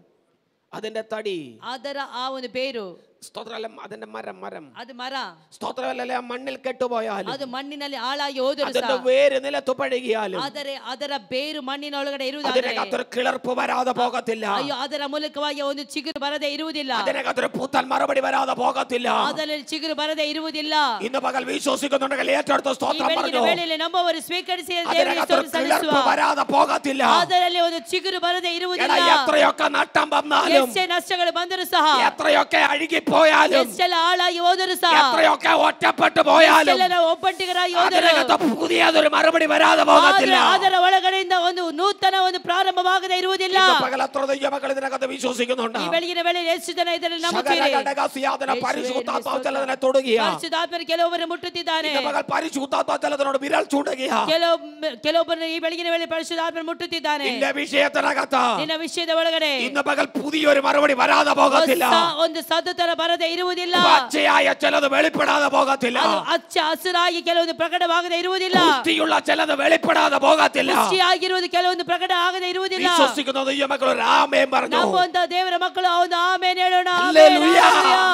അതിന്റെ തടി, ಅದರ ಆ ಒಂದು ಬೇರು, സ്തോത്രമല്ല അതിന്റെ മരം ಅದು ಮರ, സ്തോത്രമല്ല മണ്ണിൽ കെട്ടുപോയാലും, ಅದು ಮಣ್ಣಿನಲ್ಲಿ ಹಾಳಾಗಿ ಹೋದರೂ അതിന്റെ ಸಹ, വേര് നിലത്ത് പഴകിയാലും ಆದರೆ ಅದರ ಬೇರು ಮಣ್ಣಿನ ಒಳಗಡೆ ಇರುವುದಾದರೆ, അതിനകത്തൊരു കിളർപ്പ് വരാതെ പോകത്തില്ല. ಅಯ್ಯೋ ಅದರ ಮೂಲಕವಾಗಿ ಒಂದು ಚಿಗುರು ಬರದೆ ಇರುವುದಿಲ್ಲ, അതിനകത്തൊരു പൂത്താൽ മറുപടി വരാതെ പോകത്തില്ല. ಅದರಲ್ಲಿ ಚಿಗುರು ಬರದೆ ಇರುವುದಿಲ್ಲ. ഇന്ന് പകൽ വിശ്വസിക്കുന്നുണ്ടെങ്കിൽ ഏറ്റെടുത്ത ಈ സ്തോത്രം ಬೆಳಗಿನ പറഞ്ഞു. ವೇಳೆಯಲ್ಲಿ ನಂಬುವವರು ಸ್ವೀಕರಿಸಿ അതിനകത്തൊരു കിളർപ്പ് വരാതെ പോകത്തില്ല. ಅದರಲ್ಲಿ ಒಂದು ಚಿಗುರು ಬರದೆ ಇರುವುದಿಲ್ಲ. എത്രയൊക്കെ നട്ടം വന്നാലും, ಎಷ್ಟೇ ನಷ್ಟಗಳು ಬಂದರೂ ಸಹ, എത്രയൊക്കെ അഴുകിപ്പോയാലും, ಎಷ್ಟೆಲ್ಲ ಹಾಳಾಗಿ ಹೋದರೂ ಸಹ, എത്രയൊക്കെ ഒറ്റപ്പെട്ടു പോയാലും, ಎಷ್ಟೆಲ್ಲ ಒಬ್ಬಟ್ಟಿಗರಾಗಿ ಹೋದರೂ അതിനകത്ത് പുതിയതൊരു മറുപടി വരാതെ പോകത്തില്ല. ಅದರ ಒಳಗಡೆಯಿಂದ ಒಂದು ನೂತನ ಒಂದು ಪ್ರಾರಂಭವಾಗದೆ ಇರುವುದಿಲ್ಲ. ഇന്ന് പകൽ എത്ര ദൈവമക്കൾ ഇതിനകത്ത് വിശ്വസിക്കുന്നുണ്ട്? ಈ ಬೆಳಗಿನ ವೇಳೆಯಲ್ಲಿ ಎಷ್ಟು ಜನ ಇದರಲ್ಲಿ ನಂಬುತ್ತೀರಿ? പരിശുദ്ധാത്മാവിനെ തൊടുകയാ. ಪರಿಶುದ್ಧಾತ್ಮರು ಕೆಲವೊಬ್ಬರು ಮುಟ್ಟುತ್ತಿದ್ದಾನೆ. ഇന്ന് പകൽ പരിശുദ്ധാത്മാവിനോട് വിരൽ ചൂടുകയാ. ಕೆಲವೊಬ್ಬರು ಈ ಬೆಳಗಿನ ವೇಳೆ ಪರಿಶುದ್ಧಾತ್ಮರು ಮುಟ್ಟುತ್ತಿದ್ದಾನೆ. നിന്റെ വിഷയത്തിനകത്ത് ನಿನ್ನ ವಿಷಯದ ಒಳಗಡೆ ഇന്ന് പകൽ പുതിയൊരു മറുപടി വരാതെ പോകത്തില്ല. ಒಂದು ಸದ್ದುತರ ಬರದೆ ಇರುವುದಿಲ್ಲ. പച്ചയായ ചിലത് വെളിപ്പെടാതെ പോകത്തില്ല. ಅದು ಹಚ್ಚ ಹಸಿರಾಗಿ ಕೆಲವೊಂದು ಪ್ರಕಟವಾಗದೆ ಇರುವುದಿಲ್ಲ. പുഷ്ടിയുള്ള ചിലത് വെളിപ്പെടാതെ പോകത്തില്ല. ಪುಷ್ಟಿಯಾಗಿರುವುದು ಕೆಲವೊಂದು ಪ್ರಕಟ ಆಗದೆ ಇರುವುದಿಲ್ಲ. വിശ്വസിക്കുന്ന ദൈവമക്കൾ ഒരു ആമേൻ പറഞ്ഞു. ನಂಬುವಂತ ದೇವರ ಮಕ್ಕಳು ಒಂದು ಆಮೇನ್ ಹೇಳೋಣ. ഹല്ലേലൂയ.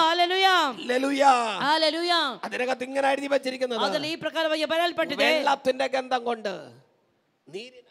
Hallelujah, hallelujah. ಹಲ್ಲೆಲೂಯ. അതിനകത്ത് ഇങ്ങനെ എഴുതി വെച്ചിരിക്കുന്നത്, ಅದರಲ್ಲಿ ಈ ಪ್ರಕಾರವಾಗಿ ಬರೆಯಲ್ಪಟ್ಟಿದೆ, വെള്ളത്തിന്റെ ഗന്ധം കൊണ്ട് നീരിന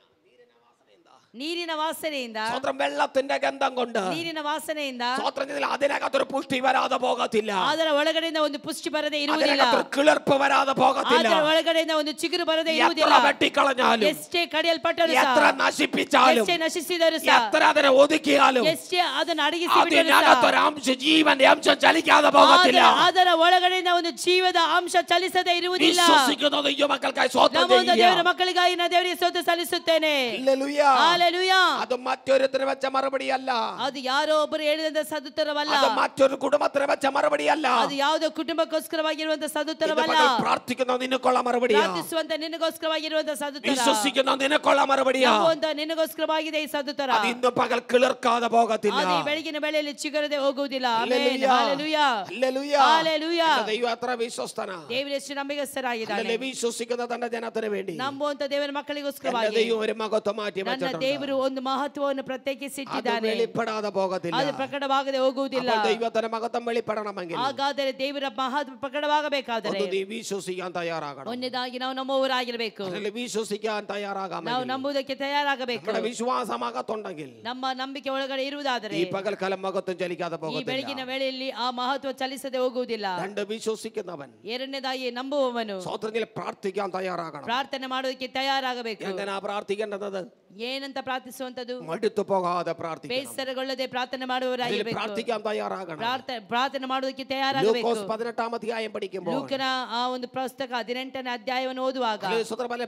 വാസന എന്താ? ನೀರಿನ ವಾಸನೆಯಿಂದ, സ്വന്തം വെള്ളത്തിന്റെ ഗന്ധം കൊണ്ട്, ನೀರಿನ ವಾಸನೆಯಿಂದ സ്വന്തം അതിനകത്തൊരു പുഷ്ടി വരാതെ പോകത്തില്ല, ಅದರ ಒಳಗಡೆಯಿಂದ ಒಂದು ಪುಷ್ಟಿ ಬರದೆ ಇರುವುದಿಲ್ಲ, കിളിർപ്പ് വരാതെ പോകത്തില്ല, ಅದರ ಒಳಗಡೆಯಿಂದ ಒಂದು ಚಿಗುರು ಬರದೆ ಇರುವುದಿಲ್ಲ. വെട്ടിക്കളഞ്ഞാലും, ಎಷ್ಟೇ ಕಡಿಯಲ್ಪಟ್ಟರು, എത്ര നശിപ്പിച്ചാലും, ಎಷ್ಟೇ ನಶಿಸಿದರು, എത്ര അതിനെ ഒതുക്കിയാലും, ಎಷ್ಟೇ ಅದನ್ನು ಅಡಗಿಸಿ ಬಿಟ್ಟರು, അതിനകത്തൊരംശ ജീവന്റെ അംശം ചലിക്കാതെ പോകത്തില്ല. ಅದರ ಒಳಗಡೆಯಿಂದ ಒಂದು ಜೀವದ ಅಂಶ ಚಲಿಸದೆ ಇರುವುದಿಲ್ಲ. വിശ്വസിക്കുന്ന ദൈവമക്കൾക്കായി സ്തോത്രം ചെയ്യുക. ದೇವರ ಮಕ್ಕಳಿಗಾಗಿ ನಾನು ದೇವರಿಗೆ ಸ್ತೋತ್ರ ಸಲ್ಲಿಸುತ್ತೇನೆ. ഹല്ലേലൂയ. അത് മറ്റൊരുത്തരെ വെച്ച മറുപടിയല്ല, ಅದು ಯಾರೋ ಒಬ್ಬರು ಹೇಳಿದಂತ ಸದುತ್ತರವಲ್ಲ, അത് മറ്റൊരു കുടുംബത്തിനെ വെച്ച മറുപടിയല്ല, ಅದು ಯಾವುದೋ ಕುಟುಂಬಕ್ಕೋಸ್ಕರವಾಗಿರುವಂತ ಸದುತ್ತರವಲ್ಲ, പ്രാർത്ഥിക്കുന്ന നിനക്കുള്ള മറുപടിയാ, ಪ್ರಾರ್ಥಿಸುವಂತ ನಿನಗೋಸ್ಕರವಾಗಿರುವಂತ ಸದುತ್ತರ, വിശ്വസിക്കുന്ന നിനക്കുള്ള മറുപടിയാ, ನಂಬುವಂತ ನಿನಗೋಸ್ಕರವಾಗಿದೆ ಈ ಸದುತ್ತರ. അത് ഇന്ന് പകൽ കിളിർക്കാതെ പോകത്തില്ല. ಅದು ಈ ಬೆಳಗಿನ ವೇಳೆಯಲ್ಲಿ ಚಿಗುರದೆ ಹೋಗುವುದಿಲ್ಲ. ಆಮೆನ್. ಹಲ್ಲೆಲೂಯ. ഹല്ലേലൂയ. ಹಲ್ಲೆಲೂಯ. ദൈവം അത്ര വിശ്വസ്തനാ. ದೇವರು ಎಷ್ಟು ನಂಬಿಗಸ್ತರಾಗಿದ್ದಾನೆ. വിശ്വസിക്കുന്ന തന്റെ ജനത്തിന് വേണ്ടി, ನಂಬುವಂತ ದೇವರ ಮಕ್ಕಳಿಗೋಸ್ಕರವಾಗಿ ദൈവം ഒരു മഹത്വം മാറ്റി ನನ್ನ വെച്ചിട്ടുണ്ട്. ದೇವರು ಒಂದು ಮಹತ್ವವನ್ನು ಪ್ರತ್ಯೇಕಿಸಿಟ್ಟಿದ್ದಾನೆ. വെളിപ്പെടാതെ പോകത്തില്ല. ಅದು ಪ್ರಕಟವಾಗದೆ ಹೋಗುವುದಿಲ್ಲ. ദൈവത്തിന്റെ മഹത്വം വെളിപ്പെടണമെങ്കിൽ, ಹಾಗಾದರೆ ದೇವರ ಮಹತ್ವ ಪ್ರಕಟವಾಗಬೇಕಾದರೆ നീ വിശ്വസിക്കാൻ തയ്യാറാകണം. ಒಂದನೇದಾಗಿ ನಾವು ನಂಬುವವರಾಗಿರಬೇಕು. വിശ്വസിക്കാൻ തയ്യാറാകാം. ನಾವು ನಂಬುವುದಕ್ಕೆ ತಯಾರಾಗಬೇಕು. നമ്മുടെ വിശ്വാസമാകത്തുണ്ടെങ്കിൽ, ನಮ್ಮ ನಂಬಿಕೆ ಒಳಗಡೆ ಇರುವುದಾದರೆ ഈ പകൽക്കാലം മഹത്വം ചലിക്കാതെ ಈ പോകത്തില്ല. ಬೆಳಗಿನ ವೇಳೆಯಲ್ಲಿ ಆ ಮಹತ್ವ ಚಲಿಸದೆ ಹೋಗುವುದಿಲ್ಲ. രണ്ട് വിശ്വസിക്കുന്നവൻ ಎರಡನೇದಾಗಿ ನಂಬುವವನು സ്വതന്ത്രത്തിൽ പ്രാർത്ഥിക്കാൻ തയ്യാറാകണം. ಪ್ರಾರ್ಥನೆ ಮಾಡೋದಕ್ಕೆ ತಯಾರಾಗಬೇಕು. എങ്ങനെയാ പ്രാർത്ഥിക്കേണ്ടത്? ಏನಂತ ಪ್ರಾರ್ಥಿಸುವಂತದ್ದು? മടുത്തു പോകാതെ പ്രാർത്ഥിക്കണം. ಬೇಸರಗೊಳ್ಳದೆ ಪ್ರಾರ್ಥನೆ ಮಾಡುವವರಾಗಿರಬೇಕು. പ്രാർത്ഥിക്കാൻ തയ്യാറാകണം. ಪ್ರಾರ್ಥನೆ ಮಾಡೋದಕ್ಕೆ ತಯಾರಾಗಬೇಕು. ലൂക്കോസ് 18-ാം അധ്യായം പഠിക്കുമ്പോൾ, ಲೂಕನ ಆ ಒಂದು ಪುಸ್ತಕ 18ನೇ ಅಧ್ಯಾಯವನ್ನು ಓದುವಾಗ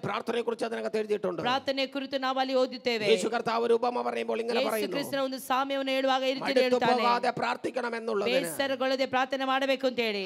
പ്രാർത്ഥനയെ കുറിച്ച് അതിനകത്ത് എഴുതിയിട്ടുണ്ട്. ಪ್ರಾರ್ಥನೆ ಕುರಿತು ನಾವು ಅಲ್ಲಿ ಓದುತ್ತೇವೆ. യേശു കർത്താവ് ഒരു ഉപമ പറയുമ്പോൾ ഇങ്ങനെ ಯೇಸು പറയുന്നു, ಕ್ರಿಸ್ತನ ಒಂದು ಸಾಮ್ಯವನ್ನು ಹೇಳುವಾಗ ಈ ರೀತಿ മടുത്തു ಹೇಳ್ತಾನೆ, പോകാതെ പ്രാർത്ഥിക്കണം എന്നുള്ളത്. ಬೇಸರಗೊಳ್ಳದೆ ಪ್ರಾರ್ಥನೆ ಮಾಡಬೇಕು ಅಂತ ಹೇಳಿ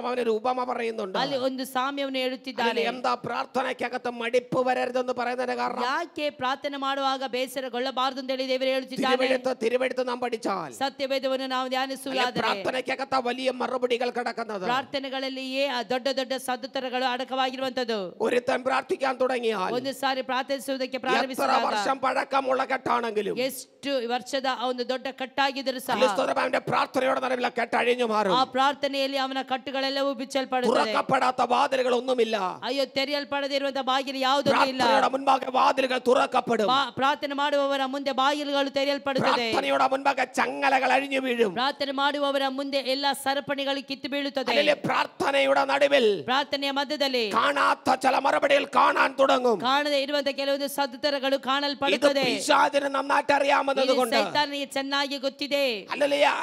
അവനൊരു ഉപമ പറയുന്നുണ്ട്. ಅಲ್ಲಿ ಒಂದು ಸಾಮ್ಯವನ್ನು ಹೇಳುತ್ತಿದ್ದಾನೆ. എന്താ പ്രാർത്ഥനയ്ക്കകത്ത് മടിപ്പ് വരരുതെന്ന് പറയുന്നതിന് കാരണം, ಯಾಕೆ ಪ್ರಾರ್ಥನೆ ಮಾಡುವಾಗ ಬೇಸರಗೊಳ್ಳಬಾರದು ಅಂತ ಹೇಳಿ ದೇವರು ಹೇಳುತ್ತಿದ್ದಾನೆ. തിരുവെടുത്ത് നാം പഠിച്ചാൽ, ಸತ್ಯವೇದವನ್ನು ನಾವು ಧ್ಯಾನಿಸುವುದಾದರೆ പ്രാർത്ഥനയ്ക്കകത്ത വലിയ മറുപടികൾ കിടക്കുന്നത്, ಪ್ರಾರ್ಥನೆಗಳಲ್ಲಿಯೇ ಆ ದೊಡ್ಡ ದೊಡ್ಡ ಸದುತ್ತರಗಳು ಅಡಕವಾಗಿರುವಂತದ್ದು. ഒരുത്തൻ പ്രാർത്ഥിക്കാൻ തുടങ്ങിയാൽ, ಒಂದು ಸಾರಿ ಪ್ರಾರ್ಥಿಸುವುದಕ್ಕೆ എത്ര ಪ್ರಾರಂಭಿಸಿದಾಗ വർഷം പഴക്കമുള്ള കെട്ടാണെങ്കിലും, ಎಷ್ಟು ವರ್ಷದ ಆ ಒಂದು ದೊಡ್ಡ ಕಟ್ಟಾಗಿದ್ದರೂ ಸಹ അവന്റെ പ്രാർത്ഥനയുടെ നടുവിൽ കെട്ടഴിഞ്ഞു മാറും. ಆ ಪ್ರಾರ್ಥನೆಯಲ್ಲಿ ಅವನ ಕಟ್ಟುಗಳೆಲ್ಲವೂ ಬಿಚ್ಚಲ್ಪಡುತ್ತದೆ. തുറക്കപ്പെടാത്ത വാതിലുകളൊന്നുമില്ല. ಅಯ್ಯೋ, ತೆರೆಯಲ್ಪಡದೇ ಇರುವಂತಹ ಬಾಗಿಲು ಯಾವುದೂ ಇಲ್ಲ. പ്രാർത്ഥനയുടെ മുൻപാകെ വാതിലുകൾ തുറക്കപ്പെടും. ಪ್ರಾರ್ಥನೆ ಮಾಡುವವರ ಮುಂದೆ ಬಾಗಿಲುಗಳು ತೆರೆಯಲ್ಪಡುತ್ತದೆ. പ്രാർത്ഥനയുടെ മുൻപാകെ ചങ്ങലകൾ അഴിഞ്ഞു വീഴും. ಪ್ರಾರ್ಥನೆ ಮಾಡುವವರ ಮುಂದೆ ಎಲ್ಲಾ ಸರಪಣಿಗಳು ಕಿತ್ತು ಬೀಳುತ್ತದೆ. പ്രാർത്ഥനയുടെ നടുവിൽ ಪ್ರಾರ್ಥನೆಯ ಮಧ್ಯದಲ್ಲಿ കാണാത്ത ചില മറുപടികൾ കാണാൻ തുടങ്ങും. ಕಾಣದೇ ಇರುವಂತಹ ಕೆಲವೊಂದು ಸದುತ್ತರಗಳು ಕಾಣಲ್ಪಡುತ್ತದೆ. പിശാചിന് നന്നായിട്ട് അറിയാമെന്നതുകൊണ്ട്, ಸೈತಾನನಿಗೆ ಚೆನ್ನಾಗಿ ಗೊತ್ತಿದೆ,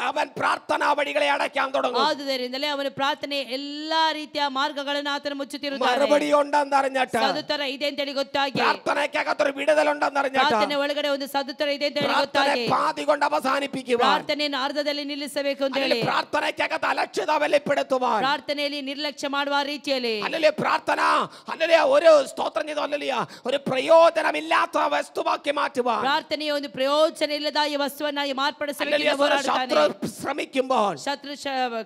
അവൻ പ്രാർത്ഥനാ വഴികളെ അടയ്ക്കാൻ തുടങ്ങും. ಆದುದರಿಂದಲೇ ಅವನು ಪ್ರಾರ್ಥನೆ ಎಲ್ಲಾ ರೀತಿಯ ಮಾರ್ಗಗಳನ್ನು ಆತನು ಮುಚ್ಚುತ್ತಿರುತ್ತಾನೆ. മറുപടി ഉണ്ടെന്നറിഞ്ഞിട്ട്, ಸದುತ್ತರ ಇದೆ ಅಂತ ಹೇಳಿ ಗೊತ್ತಾಗಿ, പ്രാർത്ഥനയ്ക്കകത്തൊരു വിടുതലുണ്ടെന്നറിഞ്ഞിട്ട്, ಪ್ರಾರ್ಥನೆ ಒಳಗಡೆ ಒಂದು ಸದುತ್ತರ ಇದೆ ಅಂತ ಹೇಳಿ ಗೊತ್ತಾಗಿ, പാതി കൊണ്ട് അവസാനിപ്പിക്കുക, ಪ್ರಾರ್ಥನೆಯನ್ನು ಅರ್ಧದಲ್ಲಿ ನಿಲ್ಲಿಸಬೇಕು ಅಂತ ಹೇಳಿ, പ്രാർത്ഥനയ്ക്കകത്ത് അലക്ഷ്യത വെളിപ്പെടുത്തുവാൻ, ಪ್ರಾರ್ಥನೆಯಲ್ಲಿ ನಿರ್ಲಕ್ಷ್ಯ ಮಾಡುವ ರೀತಿಯಲ್ಲಿ, പ്രാർത്ഥന ഒരു സ്തോത്രം ചെയ്തോ ഒരു പ്രയോജനമില്ലാത്ത വസ്തുവാക്കി മാറ്റുവാൻ, ಪ್ರಾರ್ಥನೆಯ ಒಂದು ಪ್ರಯೋಜನ ಇಲ್ಲದ ಈ ವಸ್ತುವನ್ನಾಗಿ ಮಾರ್ಪಡಿಸಬೇಕು ശ്രമിക്കുമ്പോൾ, ಶತ್ರು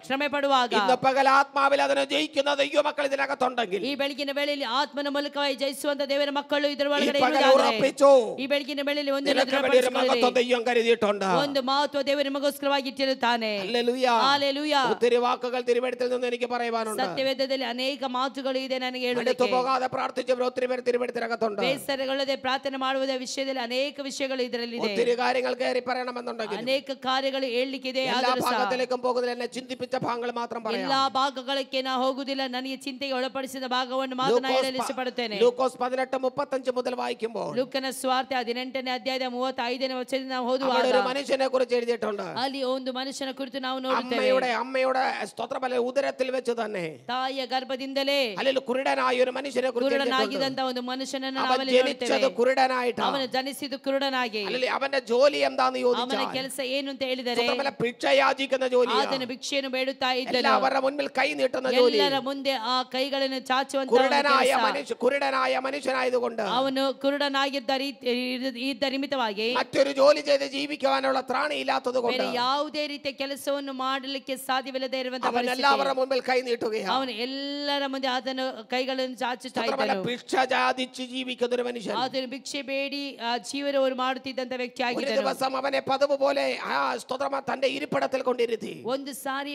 ಶ್ರಮೆ ಪಡುವಾಗ, ഇന്ന് പകൽ ആത്മാവിൽ അതിനെ ജയിക്കുന്ന ദൈവമക്കൾ ഇതിനകത്തുണ്ടെങ്കിൽ, ಈ ಬೆಳಗಿನ ವೇಳೆಯಲ್ಲಿ ಆತ್ಮನ ಮೂಲಕವಾಗಿ ಜಯಿಸುವಂತ ದೇವರ ಮಕ್ಕಳು ಇದರ ಒಳಗಡೆ ഉറപ്പിച്ചു, ಈ ಬೆಳಗಿನ ವೇಳೆಯಲ್ಲಿ ಒಂದು ദൈവം കരുതിയിട്ടുണ്ട്. ಒಂದು ಮಹತ್ವ ದೇವರು ನಿಮಗೋಸ್ಕರವಾಗಿ ಇಟ್ಟಿರುತ್ತಾನೆ. ഹല്ലേലൂയ. ഒത്തിരി വാക്കുകൾ തിരുവെഴുത്തിൽ നിന്ന് എനിക്ക് പറയുവാനുണ്ട്. ಸತ್ಯವೇದದಲ್ಲಿ ಅನೇಕ ಮಾತುಗಳು ಇದೆ ನನಗೆ ಹೇಳುವುದಕ್ಕೆ. പോകാതെ പ്രാർത്ഥിച്ചവർ ഒത്തിരി പേർ തിരുവെഴുത്തിനകത്തുണ്ട്. ಬೇಸರಗೊಳ್ಳದೆ ಪ್ರಾರ್ಥನೆ ಮಾಡುವುದ ವಿಷಯದಲ್ಲಿ ಅನೇಕ ವಿಷಯಗಳು ಇದರಲ್ಲಿ ಇದೆ. ഒത്തിരി കാര്യങ്ങൾ കയറി പറയണമെന്നുണ്ടെങ്കിൽ, ಅನೇಕ ಕಾರ್ಯಗಳು ಹೇಳಲಿಕ್ಕಿದೆ. എല്ലാ ഭാഗത്തിലേക്കും പോകുന്നില്ല, എന്നെ ചിന്തിപ്പിച്ച ഭാഗങ്ങൾ മാത്രം പറയാം. ಎಲ್ಲಾ ಭಾಗಗಳಿಗೆ ನಾ ಹೋಗುವುದಿಲ್ಲ, ನನಗೆ ಚಿಂತೆಗೆ ಒಳಪಡಿಸಿದ ಭಾಗವನ್ನು ಮಾತ್ರ ನಾನು ಹೇಳಲು ಇಷ್ಟಪಡುತ್ತೇನೆ. ലൂക്കോസ് 18:35 മുതൽ വായിക്കുമ്പോൾ, ಲೂಕನ ಸುವಾರ್ತೆ 18ನೇ ಅಧ್ಯಾಯದ 35ನೇ ವಚನದಿಂದ ನಾವು ಓದುವಾಗ ഒരു മനുഷ്യനെ കുറിച്ച് എഴുതിയിട്ടുണ്ട്. ಅಲ್ಲಿ ಒಂದು ಮನುಷ್ಯನ ಕುರಿತು ನಾವು ನೋಡುತ್ತೇವೆ. അമ്മയുടെ സ്തോത്രബല ഉദരത്തിൽ വെച്ച് തന്നെ, ತಾಯಿಯ ಗರ್ಭದಿಂದಲೇ അല്ലെങ്കിൽ കുരുടനായ ഒരു മനുഷ്യനെ കുറിച്ച് ಕುರುಡನಾಗಿದ್ದಂತ ಒಂದು ಮನುಷ್ಯನನ್ನು അവൻ ನಾವಲ್ಲಿ ജനിച്ചത് ನೋಡುತ್ತೇವೆ. കുരുടനായിട്ട്. ಅವನು ಜನಿಸಿದ್ದು ಕುರುಡನಾಗಿ. അല്ലെങ്കിൽ അവന്റെ ജോലി എന്താന്ന് ಅವನ ചോദിച്ചാൽ, ಕೆಲಸ ಏನು ಅಂತ ಹೇಳಿದರೆ ഭിക്ഷ യാചിക്കുന്ന ജോലിയാണ്. ಆತನ ಭಿಕ್ಷೆಯನ್ನು ಬೇಡುತ್ತಾ ಇದ್ದನು. എല്ലാവരുടെ മുൻപിൽ കൈ നീട്ടുന്ന ജോലി. ಎಲ್ಲರ ಮುಂದೆ ಆ ಕೈಗಳನ್ನು ಚಾಚುವಂತ കുരുടനായ മനുഷ്യനായതുകൊണ്ട് ಅವನು ಕುರುಡನಾಗಿದ್ದ ಇದ್ದ ನಿಮಿತ್ತವಾಗಿ മറ്റൊരു ജോലി ചെയ്ത് ജീവിക്കുവാനുള്ള ത്രാണിയില്ലാത്തത് കൊണ്ട് ಬೇರೆ ಯಾವುದೇ ರೀತಿಯ ಕೆಲಸವನ್ನು ಮಾಡಲಿಕ್ಕೆ ಸಾಧ್ಯವಿಲ್ಲದೆ ಇರುವಂತಹ അവൻ എല്ലാവരുടെ മുൻപിൽ കൈ നീട്ടുകയാണ്. ಅವನು ಎಲ್ಲರ ಮುಂದೆ ಆತನು ಕೈಗಳನ್ನು ಚಾಚುತ್ತಾ ಇದ್ದನು. ഭിക്ഷ യാചിച്ച് ജീവിക്കുന്ന ഒരു മനുഷ്യൻ. ಆತನು ಭಿಕ್ಷೆ ಬೇಡಿ ಜೀವನವನ್ನು ಮಾಡುತ್ತಿದ್ದಂತ ವ್ಯಕ್ತಿ ಆಗಿದ್ದನು. ദിവസം അവനെ പതിവ് പോലെ തന്റെ ഇരിപ്പിടത്തിൽ കൊണ്ടിരുത്തി ಒಂದು ಸಾರಿ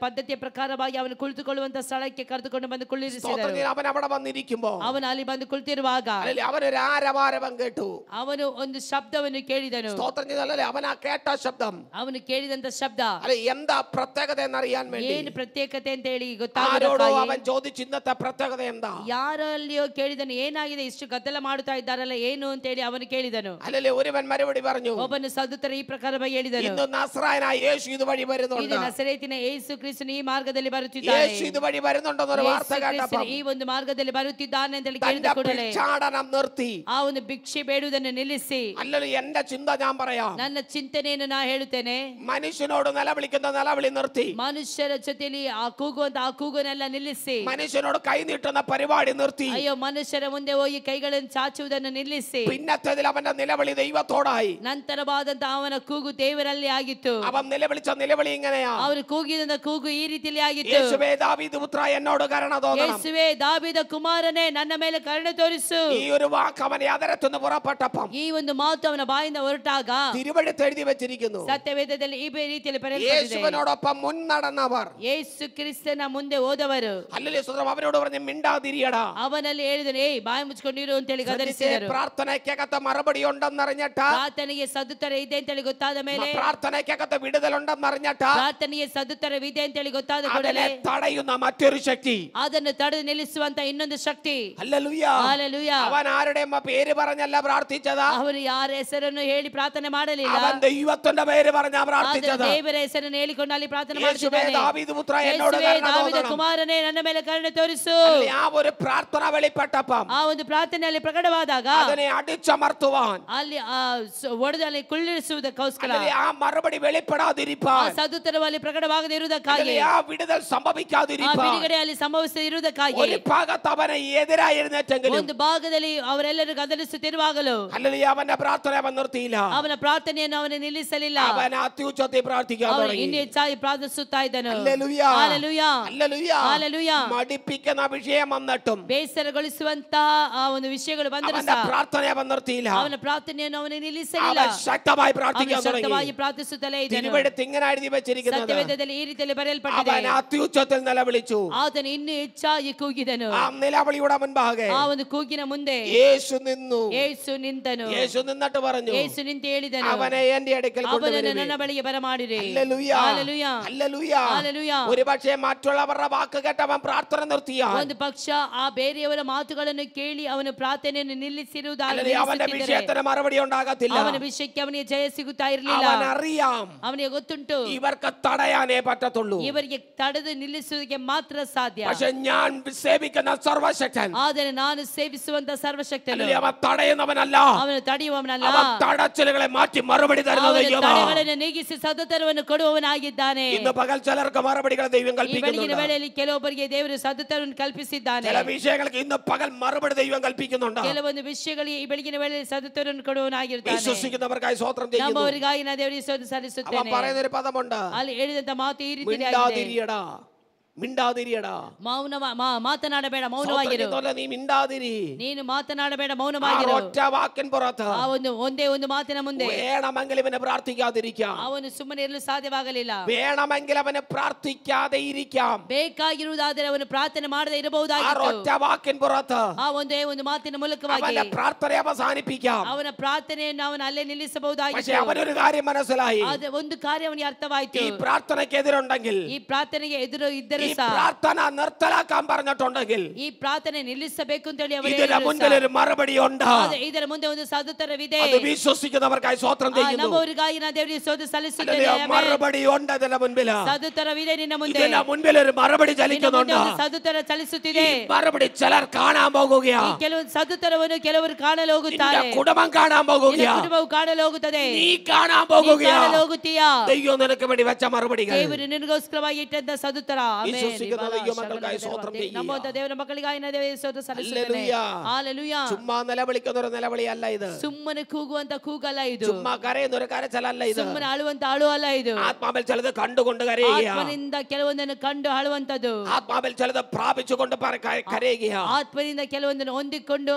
ಪದ್ಧತಿಯ ಪ್ರಕಾರವಾಗಿ ಅವನು ಕುಳಿತುಕೊಳ್ಳುವಂತ ಸ್ಥಳಕ್ಕೆ ಕರೆದುಕೊಂಡು ಬಂದು ಕುಳ್ಳಿರಿಸಿದರು. അവൻ അവിടെ വന്നിരിക്കുമ്പോൾ ಅವನು ಅಲ್ಲಿ ಬಂದು ಕುಳಿತಿರುವಾಗ അവനൊരു ആരവാരവം കേട്ടു. കേട്ടു. ಅವನು ಒಂದು ಶಬ್ದವನ್ನು ಕೇಳಿದನು. സ്തോത്രം ചെയ്തല്ലേ, അവൻ ആ കേട്ട ശബ്ദം, ಅವನು ಕೇಳಿದಂತ ಶಬ್ದ അല്ലെ എന്താ പ്രത്യേകത എന്നറിയാൻ വേണ്ടി ಏನು ಪ್ರತ್ಯೇಕತೆ ಅಂತ ಹೇಳಿ ആരോടോ ಗೊತ್ತಾಗಬೇಕಾಗಿ അവൻ ചോദിച്ചു ഇന്നത്തെ പ്രത്യേകത എന്താ. ಯಾರಲ್ಲಿಯೋ ಕೇಳಿದನು, ಏನಾಗಿದೆ ಇಷ್ಟು ಗದ್ದಲ ಮಾಡುತ್ತಾ ಇದ್ದಾರಲ್ಲ ಏನು ಅಂತ ಹೇಳಿ ಅವನು ಕೇಳಿದನು. അല്ലല്ലേ ഒരുവൻ മറുപടി പറഞ്ഞു, ಒಬ್ಬನು ಸದ್ದುತ್ತರ ಈ ಪ್ರಕಾರವಾಗಿ ಹೇಳಿದನು, ഇന്ന് നസ്രായനായ യേശു ഇതുവഴി ಇದು വരുന്നുണ്ട്. ನಸರೇತಿನ ಯೇಸು ಕ್ರಿಸ್ತನು ಈ ಮಾರ್ಗದಲ್ಲಿ ಬರುತ್ತಿದ್ದಾನೆ, യേശു ഇതുവഴി വരുന്നുണ്ടെന്നൊരു വാർത്ത ಯೇಸು കേട്ടപ്പോൾ ಕ್ರಿಸ್ತನು ಈ ಒಂದು ಮಾರ್ಗದಲ್ಲಿ ಬರುತ್ತಿದ್ದಾನೆ ಅಂತ ಹೇಳಿ തന്റെ ಕೇಳಿದ ಕೂಡಲೇ ഭിക്ഷാടനം നിർത്തി. ಆ ಒಂದು ಭಿಕ್ಷೆ ಬೇಡುವುದನ್ನು ನಿಲ್ಲಿಸಿ, അല്ലല്ലോ എന്റെ ചിന്ത ഞാൻ പറയാം, ನನ್ನ ಚಿಂತನೆಯನ್ನು ನಾ ಹೇಳುತ್ತೇನೆ, മനുഷ്യനോട് നിലവിളിക്കുന്ന നിലവിളി നിർത്തി, ಮನುಷ್ಯರ ಜೊತೆಲಿ ಆ ಕೂಗುವಂತ ಆ ಕೂಗನ್ನೆಲ್ಲ ನಿಲ್ಲಿಸಿ, മനുഷ്യനോട് കൈ നീട്ടുന്ന പരിപാടി നിർത്തി, ಅಯ್ಯೋ ಮನುಷ್ಯರ ಮುಂದೆ ಹೋಗಿ ಕೈಗಳನ್ನು ಚಾಚುವುದನ್ನು ನಿಲ್ಲಿಸಿ, പിന്നത്തേതിൽ അവന്റെ നിലവിളി ദൈവത്തോടായി. ನಂತರವಾದಂತ ಅವನ ಕೂಗು ದೇವರಲ್ಲಿ ಆಗಿತ್ತು. അവൻ നിലവിളിച്ച നിലവിളി ഇങ്ങനെയാ, ಅವನು ಕೂಗಿದಂತ ಕೂಗು ಈ ರೀತಿಯಲ್ಲಿ ಆಗಿತ್ತು, യേശുവേ ദാവീദ് പുത്ര എന്നോട് കരുണ തോന്നണം. ಯೇಸುವೇ ದಾವೀದ ಕುಮಾರನೇ ನನ್ನ ಮೇಲೆ ಕರುಣೆ ತೋರಿಸು. ഈ ഒരു വാക്ക് അവന്റെ അതരത്തുനിന്ന് പുറപ്പെട്ടപ്പം ಈ ಒಂದು ಮಾತು ಅವನ ಬಾಯಿಂದ ಹೊರಟಾಗ തിരുവഴുത്ത് എഴുതി വെച്ചിരിക്കുന്നു, ಸತ್ಯವೇದದಲ್ಲಿ ಈ ರೀತಿಯಲ್ಲಿ ಬರೆಯಲ್ಪಟ್ಟಿದೆ, യേശുവിനോടൊപ്പം മുൻനടന്നവർ, ಯೇಸು ಕ್ರಿಸ್ತನ ಮುಂದೆ ಹೋದವರು, അല്ലല്ലേ സുഹൃത്ത്, അവരോട് പറഞ്ഞു മിണ്ടാതിരിയടാ. ಅವನಲ್ಲಿ ಹೇಳಿದನು, ಏಯ್ ಬಾಯಿ ಮುಚ್ಕೊಂಡಿರು ಅಂತ ಹೇಳಿ ಗದರಿಸಿದರು. പ്രാർത്ഥനയ്ക്കകത്ത് മറുപടി ഉണ്ടെന്നറിഞ്ഞിട്ട്, ಪ್ರಾರ್ಥನೆಗೆ ಸದುತ್ತರ ಇದೆ ಅಂತ ಹೇಳಿ ಗೊತ್ತಾದ ಮೇಲೆ, പ്രാർത്ഥനയ്ക്കകത്ത് വിടുതലുണ്ടെന്നറിഞ്ഞിട്ട് ಪ್ರಾರ್ಥನೆಗೆ ಸದುತ್ತರವಿದೆ ಅಂತ ಹೇಳಿ ಗೊತ್ತಾದ ಕೂಡಲೇ അതിനെ തടയുന്ന മറ്റൊരു ശക്തി, ಅದನ್ನು ತಡೆದು ನಿಲ್ಲಿಸುವಂತ ಇನ್ನೊಂದು ಶಕ್ತಿ. ഹല്ലേലൂയ. ഹല്ലേലൂയ. അവൻ ആരുടെയും പേര് പറഞ്ഞല്ല പ്രാർത്ഥിച്ചത്, ಅವರು ಯಾರ ಹೆಸರನ್ನು ಹೇಳಿ ಪ್ರಾರ್ಥನೆ ಮಾಡಲಿಲ್ಲ, അവൻ ദൈവത്തിന്റെ പേര് പറഞ്ഞാ പ്രാർത്ഥിച്ചത്. ದೇವರ ಹೆಸರನ್ನು ಹೇಳಿಕೊಂಡು ಅಲ್ಲಿ ಪ್ರಾರ್ಥನೆ യേശുവേ ಮಾಡುತ್ತಿದ್ದಾನೆ, ദാവീദ് പുത്ര എന്നോട് ಯೇಸುವೇ കരുണ ದಾವೀದ തോന്നണം. ಕುಮಾರನೇ ನನ್ನ ಮೇಲೆ ಕರುಣೆ ತೋರಿಸು. അല്ലേ, ആ ഒരു പ്രാർത്ഥന വെളിപ്പെട്ടപ്പം ಆ ಒಂದು ಪ್ರಾರ್ಥನೆಯಲ್ಲಿ ಪ್ರಕಟವಾದಾಗ അതിനെ അടിച്ചമർത്തുവാൻ, ಅಲ್ಲಿ ಒಡೆದಲ್ಲಿ ಕುಳ್ಳಿರಿಸುವುದಕ್ಕೋಸ್ಕರ, അല്ലേ, ആ മറുപടി ಆ വെളിപ്പെടാതിരിപ്പാൻ, ಸದುತ್ತರವಲ್ಲಿ ಪ್ರಕಟವಾಗದೆ ಇರುವುದಕ್ಕಾಗಿ, അല്ലേ, ആ വിടുതൽ ಆ സംഭവിക്കാതിരിപ്പാൻ ಬಿಡುಗಡೆ ಅಲ್ಲಿ ಸಂಭವಿಸದೆ ಇರುವುದಕ್ಕಾಗಿ, ഒരു ഭാഗത്ത് അവനെ എതിരായി എഴുന്നേറ്റെങ്കിലും, ಒಂದು ಭಾಗದಲ್ಲಿ ಅವರೆಲ್ಲರೂ ಗದರಿಸುತ್ತಿರುವಾಗಲೂ അല്ലേ, അവന്റെ പ്രാർത്ഥന അവൻ നിർത്തിയില്ല. ಅವನ ಪ್ರಾರ್ಥನೆಯನ್ನು ಅವನು ನಿಲ್ಲಿಸಲಿಲ್ಲ, അവൻ അത്യുച്ചത്തിൽ പ്രാർത്ഥിക്കാൻ ಅವನು തുടങ്ങി. ಇನ್ನೂ ಹೆಚ್ಚಾಗಿ ಪ್ರಾರ್ಥಿಸುತ್ತಾ ಇದ್ದನು. ഹല്ലേലൂയ. ಹಲ್ಲೆಲೂಯ. ഹല്ലേലൂയ. ಹಲ್ಲೆಲೂಯ. മടിപ്പിക്കുന്ന വിഷയം വന്നിട്ടും ಬೇಸರಗೊಳಿಸುವಂತಹ ಆ ಒಂದು ವಿಷಯಗಳು ಬಂದರೂ അവന്റെ ಸಹ പ്രാർത്ഥന അവൻ നിർത്തിയില്ല. ಅವನ ಪ್ರಾರ್ಥನೆಯನ್ನು ಅವನು ನಿಲ್ಲಿಸಲಿಲ್ಲ, അവൻ ശക്തമായി ಅವನು പ്രാർത്ഥിക്കാൻ ಶಕ್ತವಾಗಿ തുടങ്ങി. ಪ್ರಾರ್ಥಿಸುತ್ತಲೇ ಇದ್ದನು. തിരുവെഴുത്ത് ഇങ്ങനെ എഴുതി വെച്ചിരിക്കുന്നത്, ಸತ್ಯವೇದದಲ್ಲಿ ಈ ರೀತಿಯಲ್ಲಿ ಬರೆಯಲ್ಪಟ್ಟಿದೆ, അവൻ അത്യുച്ചത്തിൽ നിലവിളിച്ചു. ಆತನು ಇನ್ನೂ ಹೆಚ್ಚಾಗಿ ಕೂಗಿದನು. ആ നിലവിളിയുടെ മുൻപാകെ ಆ ಒಂದು ಕೂಗಿನ ಮುಂದೆ യേശു നിന്നു. ಯೇಸು ನಿಂತನು. യേശു നിന്നിട്ട് പറഞ്ഞു, ಯೇಸು ನಿಂತು ಹೇಳಿದನು, അവനെ എന്റെ അടുക്കൽ ಅವನನ್ನು കൊണ്ടുവരുവിൻ. ನನ್ನ ಬಳಿಗೆ ಬರಮಾಡಿರಿ. ഹല്ലേലൂയ. ഹല്ലേലൂയ. ഹല്ലേലൂയ. ഹല്ലേലൂയ. ഒരുപക്ഷേ മറ്റുള്ളവരുടെ വാക്ക് കേട്ട് അവൻ പ്രാർത്ഥന നിർത്തിയാൽ, ಒಂದು ಪಕ್ಷ ಆ ಬೇರೆಯವರ ಮಾತುಗಳನ್ನು ಕೇಳಿ ಅವನು ಪ್ರಾರ್ಥನೆಯನ್ನು ನಿಲ್ಲಿಸಿರುವುದಾದರೆ, അല്ലെങ്കിൽ അവന്റെ വിഷയത്തിന് മറുപടി ഉണ്ടാകത്തില്ല. ಅವನ ವಿಷಯಕ್ಕೆ ಅವನಿಗೆ ಜಯ ಸಿಗುತ್ತಾ ಇರಲಿಲ್ಲ. അവനറിയാം ಅವನಿಗೆ ಗೊತ್ತುಂಟು, ഇവർക്ക് തടയാനേ പറ്റത്തുള്ളൂ. ಇವರಿಗೆ ತಡೆದು ನಿಲ್ಲಿಸುವುದಕ್ಕೆ ಮಾತ್ರ ಸಾಧ್ಯ. പക്ഷെ ഞാൻ സേവിക്കുന്ന സർവശക്തൻ, ಆದರೆ ನಾನು ಸೇವಿಸುವಂತ ಸರ್ವಶಕ್ತನು അല്ലെങ്കിൽ അവൻ തടയുന്നവനല്ല, ಅವನು ತಡೆಯುವವನಲ್ಲ, അവൻ തടച്ചിലുകളെ മാറ്റി മറുപടി തരുന്ന ಅವನು ദൈവമാണ്. ತಡೆಗಳನ್ನು ನೀಗಿಸಿ ಸದುತ್ತರವನ್ನು ಕೊಡುವವನಾಗಿದ್ದಾನೆ. ഇന്ന് പകൽ ചിലർക്ക് മറുപടികൾ ദൈവം ಈ ಬೆಳಗಿನ കൽപ്പിക്കുന്നുണ്ട്. ವೇಳೆಯಲ್ಲಿ ಕೆಲವೊಬ್ಬರಿಗೆ ದೇವರು ಸದುತ್ತರವನ್ನು ಕಲ್ಪಿಸಿದ್ದಾನೆ. ചില വിഷയങ്ങൾക്ക് ഇന്ന് പകൽ മറുപടി ദൈവം കൽപ്പിക്കുന്നുണ്ട്. ಕೆಲವೊಂದು ವಿಷಯಗಳಿಗೆ ಈ ಬೆಳಗಿನ ವೇಳೆಯಲ್ಲಿ ಸದುತ್ತರವನ್ನು ಕೊಡುವವನಾಗಿರ್ತಾನೆ. വിശ്വസിക്കുന്നവർക്കായി സ്വോത്രം ചെയ്യുന്നു. ನಮ್ಮವರಿಗಾಗಿ ನಾ ದೇವರಿಗೆ ಸ್ತೋತ್ರ അവൻ ಸಲ್ಲಿಸುತ್ತೇನೆ. പറയുന്ന ഒരു പദമുണ്ട്, ಅಲ್ಲಿ ಹೇಳಿದಂತ ಮಾತು ಈ ರೀತಿ മിണ്ടാതിരിയടാ, മിണ്ടാതിരിയടാ. ಮೌನ ಮಾತನಾಡಬೇಡ, ಮೌನವಾಗಿರು. നീ മിണ്ടാതിരി. ನೀನು മാತನಾಡಬೇಡ, ആ ಮೌನವಾಗಿರು. ഒറ്റ വാക്കിൻ പുറത്ത് ಆ ಒಂದು ಒಂದೇ ಒಂದು ಮಾತಿನ ಮುಂದೆ വേണമെങ്കിൽ ഇവനെ പ്രാർത്ഥിക്കാതിരിക്കാം, ಅವನು ಸುಮ್ಮನೆ ಇರಲು ಸಾಧ್ಯವಾಗಲಿಲ್ಲ. വേണമെങ്കിൽ അവനെ പ്രാർത്ഥിക്കാതെ ഇരിക്കാം. ಬೇಕಾಗಿರುವುದಾದರೆ ಅವನು ಪ್ರಾರ್ಥನೆ ಮಾಡದೆ ആ ಇರಬಹುದಾಗಿತ್ತು. ഒറ്റ വാക്കിൻ പുറത്ത് ಆ ಒಂದೇ ಒಂದು ಮಾತಿನ ಮೂಲಕವಾಗಿ അവന്റെ പ്രാർത്ഥന അവസാനിപ്പിക്കാം. ಅವನ ಪ್ರಾರ್ಥನೆಯನ್ನು ಅವನು ಅಲ್ಲೇ പക്ഷെ ನಿಲ್ಲಿಸಬಹುದಾಗಿತ್ತು. അവനൊരു കാര്യം മനസ്സിലായി, ಆದ್ರೆ ಒಂದು ಕಾರ್ಯ ಅವನಿಗೆ ಅರ್ಥವಾಯಿತು, ഈ പ്രാർത്ഥനയ്ക്കെതിരുണ്ടെങ്കിൽ, ಈ ಪ್ರಾರ್ಥನೆಗೆ ಎದುರು ಇದ್ದರೂ ഈ ಸಹ, പ്രാർത്ഥന നിർത്തലാക്കാൻ പറഞ്ഞിട്ടുണ്ടെങ്കിൽ, ಈ ಪ್ರಾರ್ಥನೆ ನಿಲ್ಲಿಸಬೇಕು ಅಂತ ಹೇಳಿ ಅವರು ഇതിന് ಹೇಳಿದ್ರು മുൻപിൽ ಸಹ. ഒരു മറുപടി ഉണ്ട്. ಆದ್ರೆ ಇದರ ಮುಂದೆ ಒಂದು ಸದುತ್ತರವಿದೆ. അത് വിശ്വസിക്കുന്നവർക്കായി സ്വോത്രം ചെയ്യുന്നു. ನಮ್ಮವರಿಗಾಗಿ ನಾ ದೇವರಿಗೆ ಸ್ತೋತ್ರ ಸಲ್ಲಿಸುತ್ತೇನೆ. അതിന് മറുപടി ഉണ്ട്. ഇതിന് മുൻപിൽ ಸದುತ್ತರವಿದೆ ನಿನ್ನ ಮುಂದೆ. ഇതിന് മുൻപിൽ ഒരു മറുപടി ನಿನ್ನ ಮುಂದೆ ചലിക്കുന്നുണ്ട്. ಒಂದು ಸದುತ್ತರ ಚಲಿಸುತ್ತಿದೆ. ഈ മറുപടി ചിലർ കാണാൻ പോകുകയാ. ಈ ಕೆಲವು ಸದುತ್ತರವನ್ನು ಕೆಲವರು ಕಾಣಲು ಹೋಗುತ್ತಾರೆ. നിന്റെ കുടുംബം കാണാൻ ನಿನ್ನ പോകുകയാ. ಕುಟುಂಬವು ಕಾಣಲು ಹೋಗುತ್ತದೆ. നീ കാണാൻ ನೀ പോകുകയാ. ಕಾಣಲು ಹೋಗುತ್ತೀಯಾ? ദൈവം നിനക്ക് വേണ്ടി വെച്ച മറുപടികൾ. ದೇವರು ನಿನಗೋಸ್ಕರವಾಗಿ ಇಟ್ಟಂತ ಸದುತ್ತರ. ಆಮೆನ್. വിശ്വസിക്കുന്ന ദൈവ മക്കൾക്കായി സ്വോത്രം ചെയ്യുക. ನಮ್ಮಂತ ದೇವರ ಮಕ್ಕಳಿಗಾಗಿ ನಾ ದೇವರಿಗೆ ಸ್ತೋತ್ರ ಸಲ್ಲಿಸುತ್ತೇನೆ. ഹല്ലേലൂയ. ಹಲ್ಲೆಲೂಯ. ചുമ്മാ നിലവിളിക്കുന്ന ഒരു നിലവിളിയല്ല ഇത്. ಸುಮ್ಮನೆ ಕೂಗುವಂತ ಕೂಗಲ್ಲ ಇದು. ചുമ്മാ കരയുന്ന ഒരു കരച്ചിലല്ല ഇത്. ಸುಮ್ಮನೆ ಅಳುವಂತ ಅಳು ಅಲ್ಲ ಇದು. ആത്മാവിൽ ചിലത് കണ്ടുകൊണ്ട് കരയുക. ಆತ್ಮನಿಂದ ಕೆಲವೊಂದನ್ನು ಕಂಡು ಅಳುವಂತದ್ದು. ആത്മാവിൽ ചിലത് പ്രാപിച്ചുകൊണ്ട് കരയുക. ಆತ್ಮನಿಂದ ಕೆಲವೊಂದನ್ನು ಹೊಂದಿಕೊಂಡು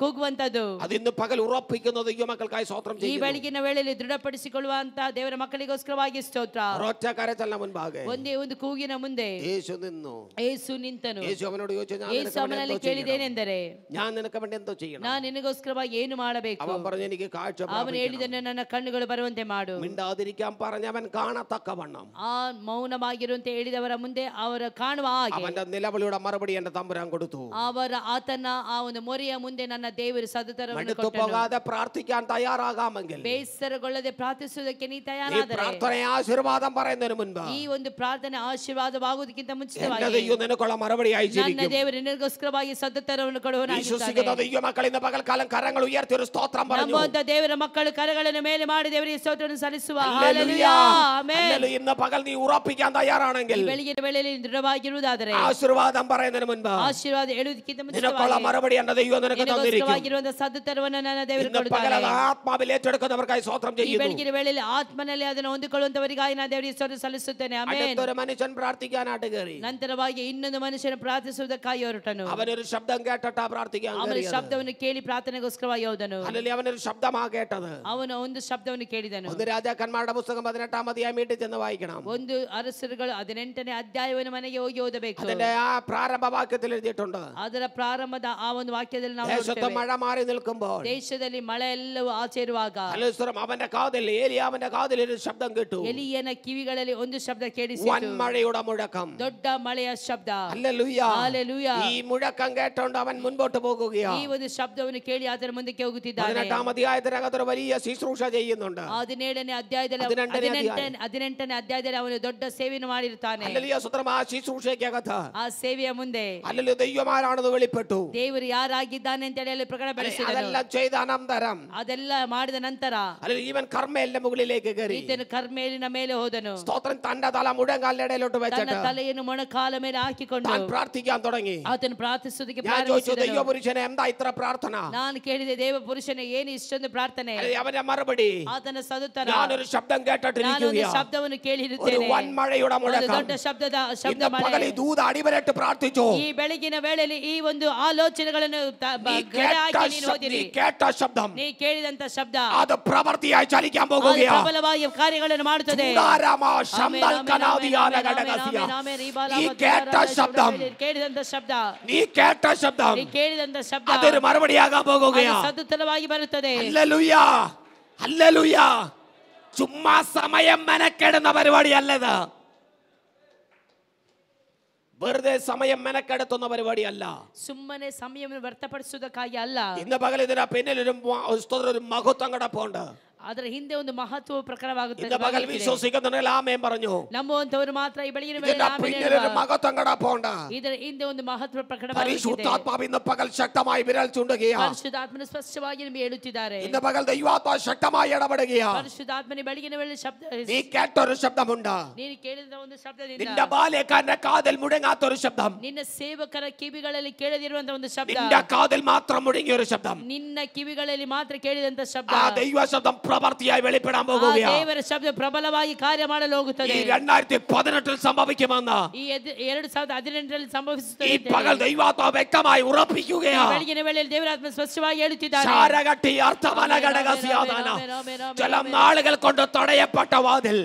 ಕೂಗುವಂತದ್ದು. അതിന്ന് പകൽ ഉറപ്പിക്കുന്ന ദൈവമക്കൾക്കായി സ്വോത്രം ಈ ചെയ്യുന്നു. ಬೆಳಗಿನ ವೇಳೆಯಲ್ಲಿ ದೃಢಪಡಿಸಿಕೊಳ್ಳುವಂತ ದೇವರ ಮಕ್ಕಳಿಗೋಸ್ಕರವಾಗಿ ಸ್ತೋತ್ರ. ഒരൊറ്റ കരച്ചലിന് മുൻപാകെ ಒಂದೇ ಒಂದು ಕೂಗಿನ ಮುಂದೆ യേശു നിന്നു. ಯೇಸು ನಿಂತನು. യേശു ಅವನോട് ചോദിച്ചു, ಯೇಸು ಅವನಲ್ಲಿ ಕೇಳಿದೇನೆಂದರೆ, ഞാൻ നിനക്ക് വേണ്ടി എന്തോ ചെയ്യണം? ನಾನು ನಿನಗೋಸ್ಕರವಾಗಿ ಏನು ಮಾಡಬೇಕು? അവൻ പറഞ്ഞു, എനിക്ക് കാഴ്ച ಅವನು ಹೇಳಿದನು, ನನ್ನ ಕಣ್ಣುಗಳು ಬರುವಂತೆ ಮಾಡು. മിണ്ടാതിരിക്കാൻ പറഞ്ഞവൻ കാണത്തക്കവണ്ണം ಆ ಮೌನವಾಗಿರುವಂತೆ ಹೇಳಿದವರ ಮುಂದೆ ಅವರ ಕಾಣುವ ಹಾಗೆ അവന്റെ നിലവിളിയുടെ മറുപടി എന്റെ തമ്പുരാൻ കൊടുത്തു. ಆತನ ಆ ಒಂದು ಮೊರೆಯ ಮುಂದೆ ನನ್ನ ದೇವರು ಸದುತ್ತರವನ್ನು ಕೊಟ್ಟನು. പോകാതെ പ്രാർത്ഥിക്കാൻ തയ്യാറാകാമെങ്കിൽ, ಬೇಸರಗೊಳ್ಳದೆ ಪ್ರಾರ್ಥಿಸುವುದಕ್ಕೆ ನೀ ഈ ತಯಾರಾದರೆ, പ്രാർത്ഥനയെ ആശീർവാദം പറയുന്നതിന് മുൻപ് ಈ ಒಂದು ಪ್ರಾರ್ಥನೆ ಆಶೀರ್ವಾದವಾಗುವುದಕ್ಕಿಂತ എന്റെ ಮುಂಚಿತವಾಗಿ ദൈവം നിനക്കുള്ള മറുപടി ನನ್ನ അയച്ചിരിക്കും. ದೇವರು ನಿನಗೋಸ್ಕರವಾಗಿ ಸದುತ್ತರವನ್ನು ಕೊಡುವನಾಗಿದ್ದಾನೆ. വിശ്വസിക്കുന്ന ദൈവമക്കൾ ഇന്ന് പകൽക്കാലം കരങ്ങൾ ഉയർത്തി ഒരു സ്തോത്രം പറഞ്ഞു. ನಂಬುವಂತ ದೇವರ ಮಕ್ಕಳು ಕರಗಳನ್ನು ಮೇಲೆ ಮಾಡಿ ದೇವರಿಗೆ ಸ್ತೋತ್ರವನ್ನು ಸಲ್ಲಿಸುವ. ഹല്ലേലൂയ. Hallelujah, amen. ഹല്ലേലൂയ. ഇന്ന് പകൽ നീ ഉറപ്പിക്കാൻ തയ്യാറാണെങ്കിൽ, ಬೆಳಗಿನ ವೇಳೆಯಲ್ಲಿ ದೃಢವಾಗಿರುವುದಾದರೆ, ആശീർവാദം പറയുന്നതിന് മുൻപ് ಆಶೀರ್ವಾದ ಹೇಳುವುದಕ್ಕಿಂತ നിനക്കുള്ള ಮುಂಚಿತವಾಗಿ മറുപടി എന്റെ ദൈവം നിനക്ക് തന്നിരിക്കും. ನಿನಗೋಸ್ಕರವಾಗಿರುವಂತಹ ಸದುತ್ತರವನ್ನು ನನ್ನ ದೇವರು ഇന്ന് പകൽ ಕೊಡುತ್ತಾರೆ. ആത്മാവിൽ ഏറ്റെടുക്കുന്നവർക്കായി സ്തോത്രം ಈ ചെയ്യുന്നു. ಬೆಳಗಿನ ವೇಳೆಯಲ್ಲಿ ಆತ್ಮನಲ್ಲಿ ಅದನ್ನು ಹೊಂದಿಕೊಳ್ಳುವಂತವರಿಗಾಗಿ ನಾನು ದೇವರಿಗೆ ಸ್ತೋತ್ರ ಸಲ್ಲಿಸುತ್ತೇನೆ. ಆಮೆನ್. അടുത്തൊരു മനുഷ്യൻ പ്രാർത്ഥിക്കാനായിട്ട് കയറി. ನಂತರವಾಗಿ ಇನ್ನೊಂದು ಮನುಷ್ಯನು ಪ್ರಾರ್ಥಿಸುವುದಕ್ಕಾಗಿ ಹೊರಟನು. അവനൊരു ശബ്ദം കേട്ടിട്ടാ പ്രാർത്ഥിക്കാൻ ಅವನ കയറിയത്. ಶಬ್ದವನ್ನು ಕೇಳಿ ಪ್ರಾರ್ಥನೆಗೋಸ್ಕರವಾಗಿ ಹೋದನು. അല്ലെങ്കിൽ അവനൊരു ശബ്ദമാ കേട്ടത്. ಅವನು ಒಂದು ಶಬ್ದವನ್ನು ಕೇಳಿದನು. ഒന്ന് രാജാക്കന്മാരുടെ പുസ്തകം 18-ാം അധ്യായം വീട്ടിൽ ചെന്ന് വായിക്കണം. ಒಂದು ಅರಸರುಗಳು 18ನೇ ಅಧ್ಯಾಯವನ್ನು ಮನೆಗೆ ಹೋಗಿ ಓದಬೇಕು. അതിന്റെ ആ പ്രാരംഭ വാക്യത്തിൽ എഴുതിയിട്ടുണ്ട്, ಅದರ ಪ್ರಾರಂಭದ ಆ ಒಂದು ವಾಕ್ಯದಲ್ಲಿ ನಾವು ദേശത്ത് ನೋಡ್ತೇವೆ, മഴ മാറി നിൽക്കുമ്പോൾ ದೇಶದಲ್ಲಿ ಮಳೆ ಎಲ್ಲವೂ ಆಚೆ ಇರುವಾಗ അവന്റെ കാതിൽ, ഏലിയാവിന്റെ കാതിൽ ഒരു ശബ്ദം കേട്ടു. ಎಲಿಯನ ಕಿವಿಗಳಲ್ಲಿ ಒಂದು ಶಬ್ದ ಕೇಳಿಸಿತು, വൻമഴയുടെ മുഴക്കം. ದೊಡ್ಡ ಮಳೆಯ ಶಬ್ದ. ഹല്ലേലൂയ. ಹಲ್ಲೆಲೂಯಾ. ഈ മുഴക്കം കേട്ടോണ്ട് അവൻ മുൻപോട്ട് പോകുകയാണ്. ಈ ಒಂದು ಶಬ್ದವನ್ನು ಕೇಳಿ ಅದರ ಮುಂದಕ್ಕೆ ಹೋಗುತ್ತಿದ್ದಾನೆ. 18-ാം അധ്യായത്തിനകത്ത് ഒരു വലിയ ശുശ്രൂഷ ചെയ്യുന്നുണ്ട്. 18ನೇ ಅಧ್ಯಾಯದಲ್ಲಿ 18ನೇ ಅಧ್ಯಾಯದಲ್ಲಿ ಅವನು ದೊಡ್ಡ ಸೇವೆಯನ್ನು ಮಾಡಿರುತ್ತಾನೆ. ഹല്ലേലൂയ. സുത്രം ആ ശുശ്രൂഷയ്ക്കകത്ത് ಆ ಸೇವೆಯ ಮುಂದೆ ഹല്ലേലൂയ ദൈവമാരാണെന്ന് വെളിപ്പെട്ടു. ದೇವರು ಯಾರಾಗಿದ್ದಾನೆ ಅಂತ ಹೇಳಿ ಪ್ರಕಟಪಡಿಸಿದನು. അതെല്ലാം ചെയ്ത അനന്തരം ಅದೆಲ್ಲ ಮಾಡಿದ ನಂತರ അല്ലെങ്കിൽ ഈവൻ കർമ്മേലിന്റെ മുകളിലേക്ക് കയറി. ಈತನು ಕರ್ಮೇಲಿನ ಮೇಲೆ ಹೋದನು. സ്തോത്രം. തന്റെ തല മുഴങ്കാലിന്റെ ഇടയിലോട്ട് ತನ್ನ വെച്ചിട്ട് ತಲೆಯನ್ನು ಮೊಣಕಾಲ ಮೇಲೆ ಹಾಕಿಕೊಂಡು താൻ പ്രാർത്ഥിക്കാൻ തുടങ്ങി. ಆತನು ಪ್ರಾರ್ಥಿಸುವುದಕ್ಕೆ ഞാൻ ചോദിച്ചു, ಪ್ರಾರಂಭಿಸಿದನು. ദൈവപുരുഷനെ എന്താ ഇത്ര പ്രാർത്ഥന? ನಾನು ಕೇಳಿದೆ, ದೇವ ಪುರುಷನೇ ಏನು ಇಷ್ಟೊಂದು ಪ್ರಾರ್ಥನೆ? അവന്റെ മറുപടി, ಆತನ ಸದುತ್ತರ, ഞാനൊരു ശബ്ദം ನಾನೊಂದು കേട്ടിട്ടിരിക്കുകയാ. ശബ്ദವನ್ನು ഒരു ಕೇಳಿರುತ್ತೇನೆ, വൻമഴയുടെ ಒಂದು മുഴക്കം. ದೊಡ್ಡ ಶಬ್ದ ഇന്ന് പകൽ ಮಳೆ. ഈ ദൂത് അടിവരട്ട് പ്രാർത്ഥിച്ചു. ಈ ಬೆಳಗಿನ ವೇಳೆಯಲ್ಲಿ ಈ ಒಂದು ಆಲೋಚನೆಗಳನ್ನು നീ കേട്ട ശബ്ദം, ನೀ ಕೇಳಿದಂತ ಶಬ್ದ അത് പ്രവൃത്തിയായി ചലിക്കാൻ ಅದು പോകുകയാ. ಪ್ರಬಲವಾಗಿ ಕಾರ್ಯಗಳನ್ನು ಮಾಡುತ್ತದೆ. നീ കേട്ട ശബ്ദം, ಕೇಳಿದಂತ ಶಬ್ದ, നീ കേട്ട ശബ്ദം, ನೀ ಕೇಳಿದಂತ ಶಬ್ದ അതൊരു മറുപടിയാകാൻ പോകുകയാ. ಸದುತ್ತರವಾಗಿ ಬರುತ್ತದೆ. ഹല്ലേലൂയ. ഹല്ലേലൂയ. ചുമ്മാ സമയം മെനക്കെടുന്ന പരിപാടിയല്ലത്. വെറുതെ സമയം മെനക്കെടുത്തുന്ന പരിപാടിയല്ല. ಸುಮ್ಮನೆ ಸಮಯವನ್ನು ವ್ಯರ್ಥಪಡಿಸುವುದಕ್ಕಾಗಿ ಅಲ್ಲ. ഇന്ന് പകൽ ഇതിന്റെ പിന്നിൽ ഒരു മഹത്വം കിടപ്പുണ്ട്. ಅದರ ಹಿಂದೆ ಒಂದು ಮಹತ್ವ ಪ್ರಕಟವಾಗುತ್ತದೆ. ഇന്ന് പകൽ വിശ്വസിക്കുന്നുണ്ടെങ്കിൽ ആമേൻ പറഞ്ഞു. ನಂಬುವಂತವರು ಮಾತ್ರ ഈ ಬೆಳಗಿನ ವೇಳೆ ഇതിന്റെ ಆಮೆನ್ പിന്നിൽ ಹೇಳುವ. ഒരു മഹത്വം കിടപ്പുണ്ട്. ಇದರ ಹಿಂದೆ ಒಂದು ಮಹತ್ವ ಪ್ರಕಟವಾಗುತ್ತಿದೆ. പരിശുദ്ധാത്മാവ് ഇന്ന് പകൽ ശക്തമായി വിരൽ ചൂണ്ടുകയാ. ಪರಿಶುದ್ಧಾತ್ಮನು ಸ್ಪಷ್ಟವಾಗಿ ನಿಮಗೆ ಹೇಳುತ್ತಿದ್ದಾರೆ. ഇന്ന് പകൽ ദൈവാത്മാവ് ശക്തമായി ഇടപെടുകയാ. ಪರಿಶುದ್ಧಾತ್ಮನ ಬೆಳಗಿನ ವೇಳೆ ಶಬ್ದ, നീ കേട്ടൊരു ശബ്ദമുണ്ട്. ನೀನು ಕೇಳಿದ ಒಂದು ಶಬ್ದದಿಂದ, നിന്റെ ബാല്യക്കാരന്റെ കാതിൽ മുടങ്ങാത്തൊരു ശബ്ദം, ನಿನ್ನ ಸೇವಕರ ಕಿವಿಗಳಲ್ಲಿ ಕೇಳದಿರುವಂತಹ ಒಂದು ಶಬ್ದ, നിന്റെ കാതിൽ മാത്രം മുടങ്ങിയ ഒരു ശബ്ദം, ನಿನ್ನ ಕಿವಿಗಳಲ್ಲಿ ಮಾತ್ರ ಕೇಳಿದಂತ ಶಬ್ದ, ആ ദൈവ ശബ്ദം പ്രവൃത്തിയായി വെളിപ്പെടാൻ ಆ പോകുകയാ. ದೇವರ ಶಬ್ದ ಪ್ರಬಲವಾಗಿ ಕಾರ್ಯ ಮಾಡಲು ಹೋಗುತ್ತದೆ. ഈ 2018 സംഭവിക്കുമെന്ന് ಈ 2018ರಲ್ಲಿ ಸಂಭವಿಸುತ್ತದೆ. ഈ പകൽ ദൈവാത്മാവ് വ്യക്തമായി ഉറപ്പിക്കുകയാ. ಬೆಳಗಿನ ವೇಳೆಯಲ್ಲಿ ದೇವರಾತ್ಮ ಸ್ಪಷ್ಟವಾಗಿ ಹೇಳುತ್ತಿದ್ದಾರೆ. ശാരകട്ടി അർത്ഥമനഘടകസ്യാദാന. ചില നാളുകൾ കൊണ്ട് തടയപ്പെട്ട വാതിൽ,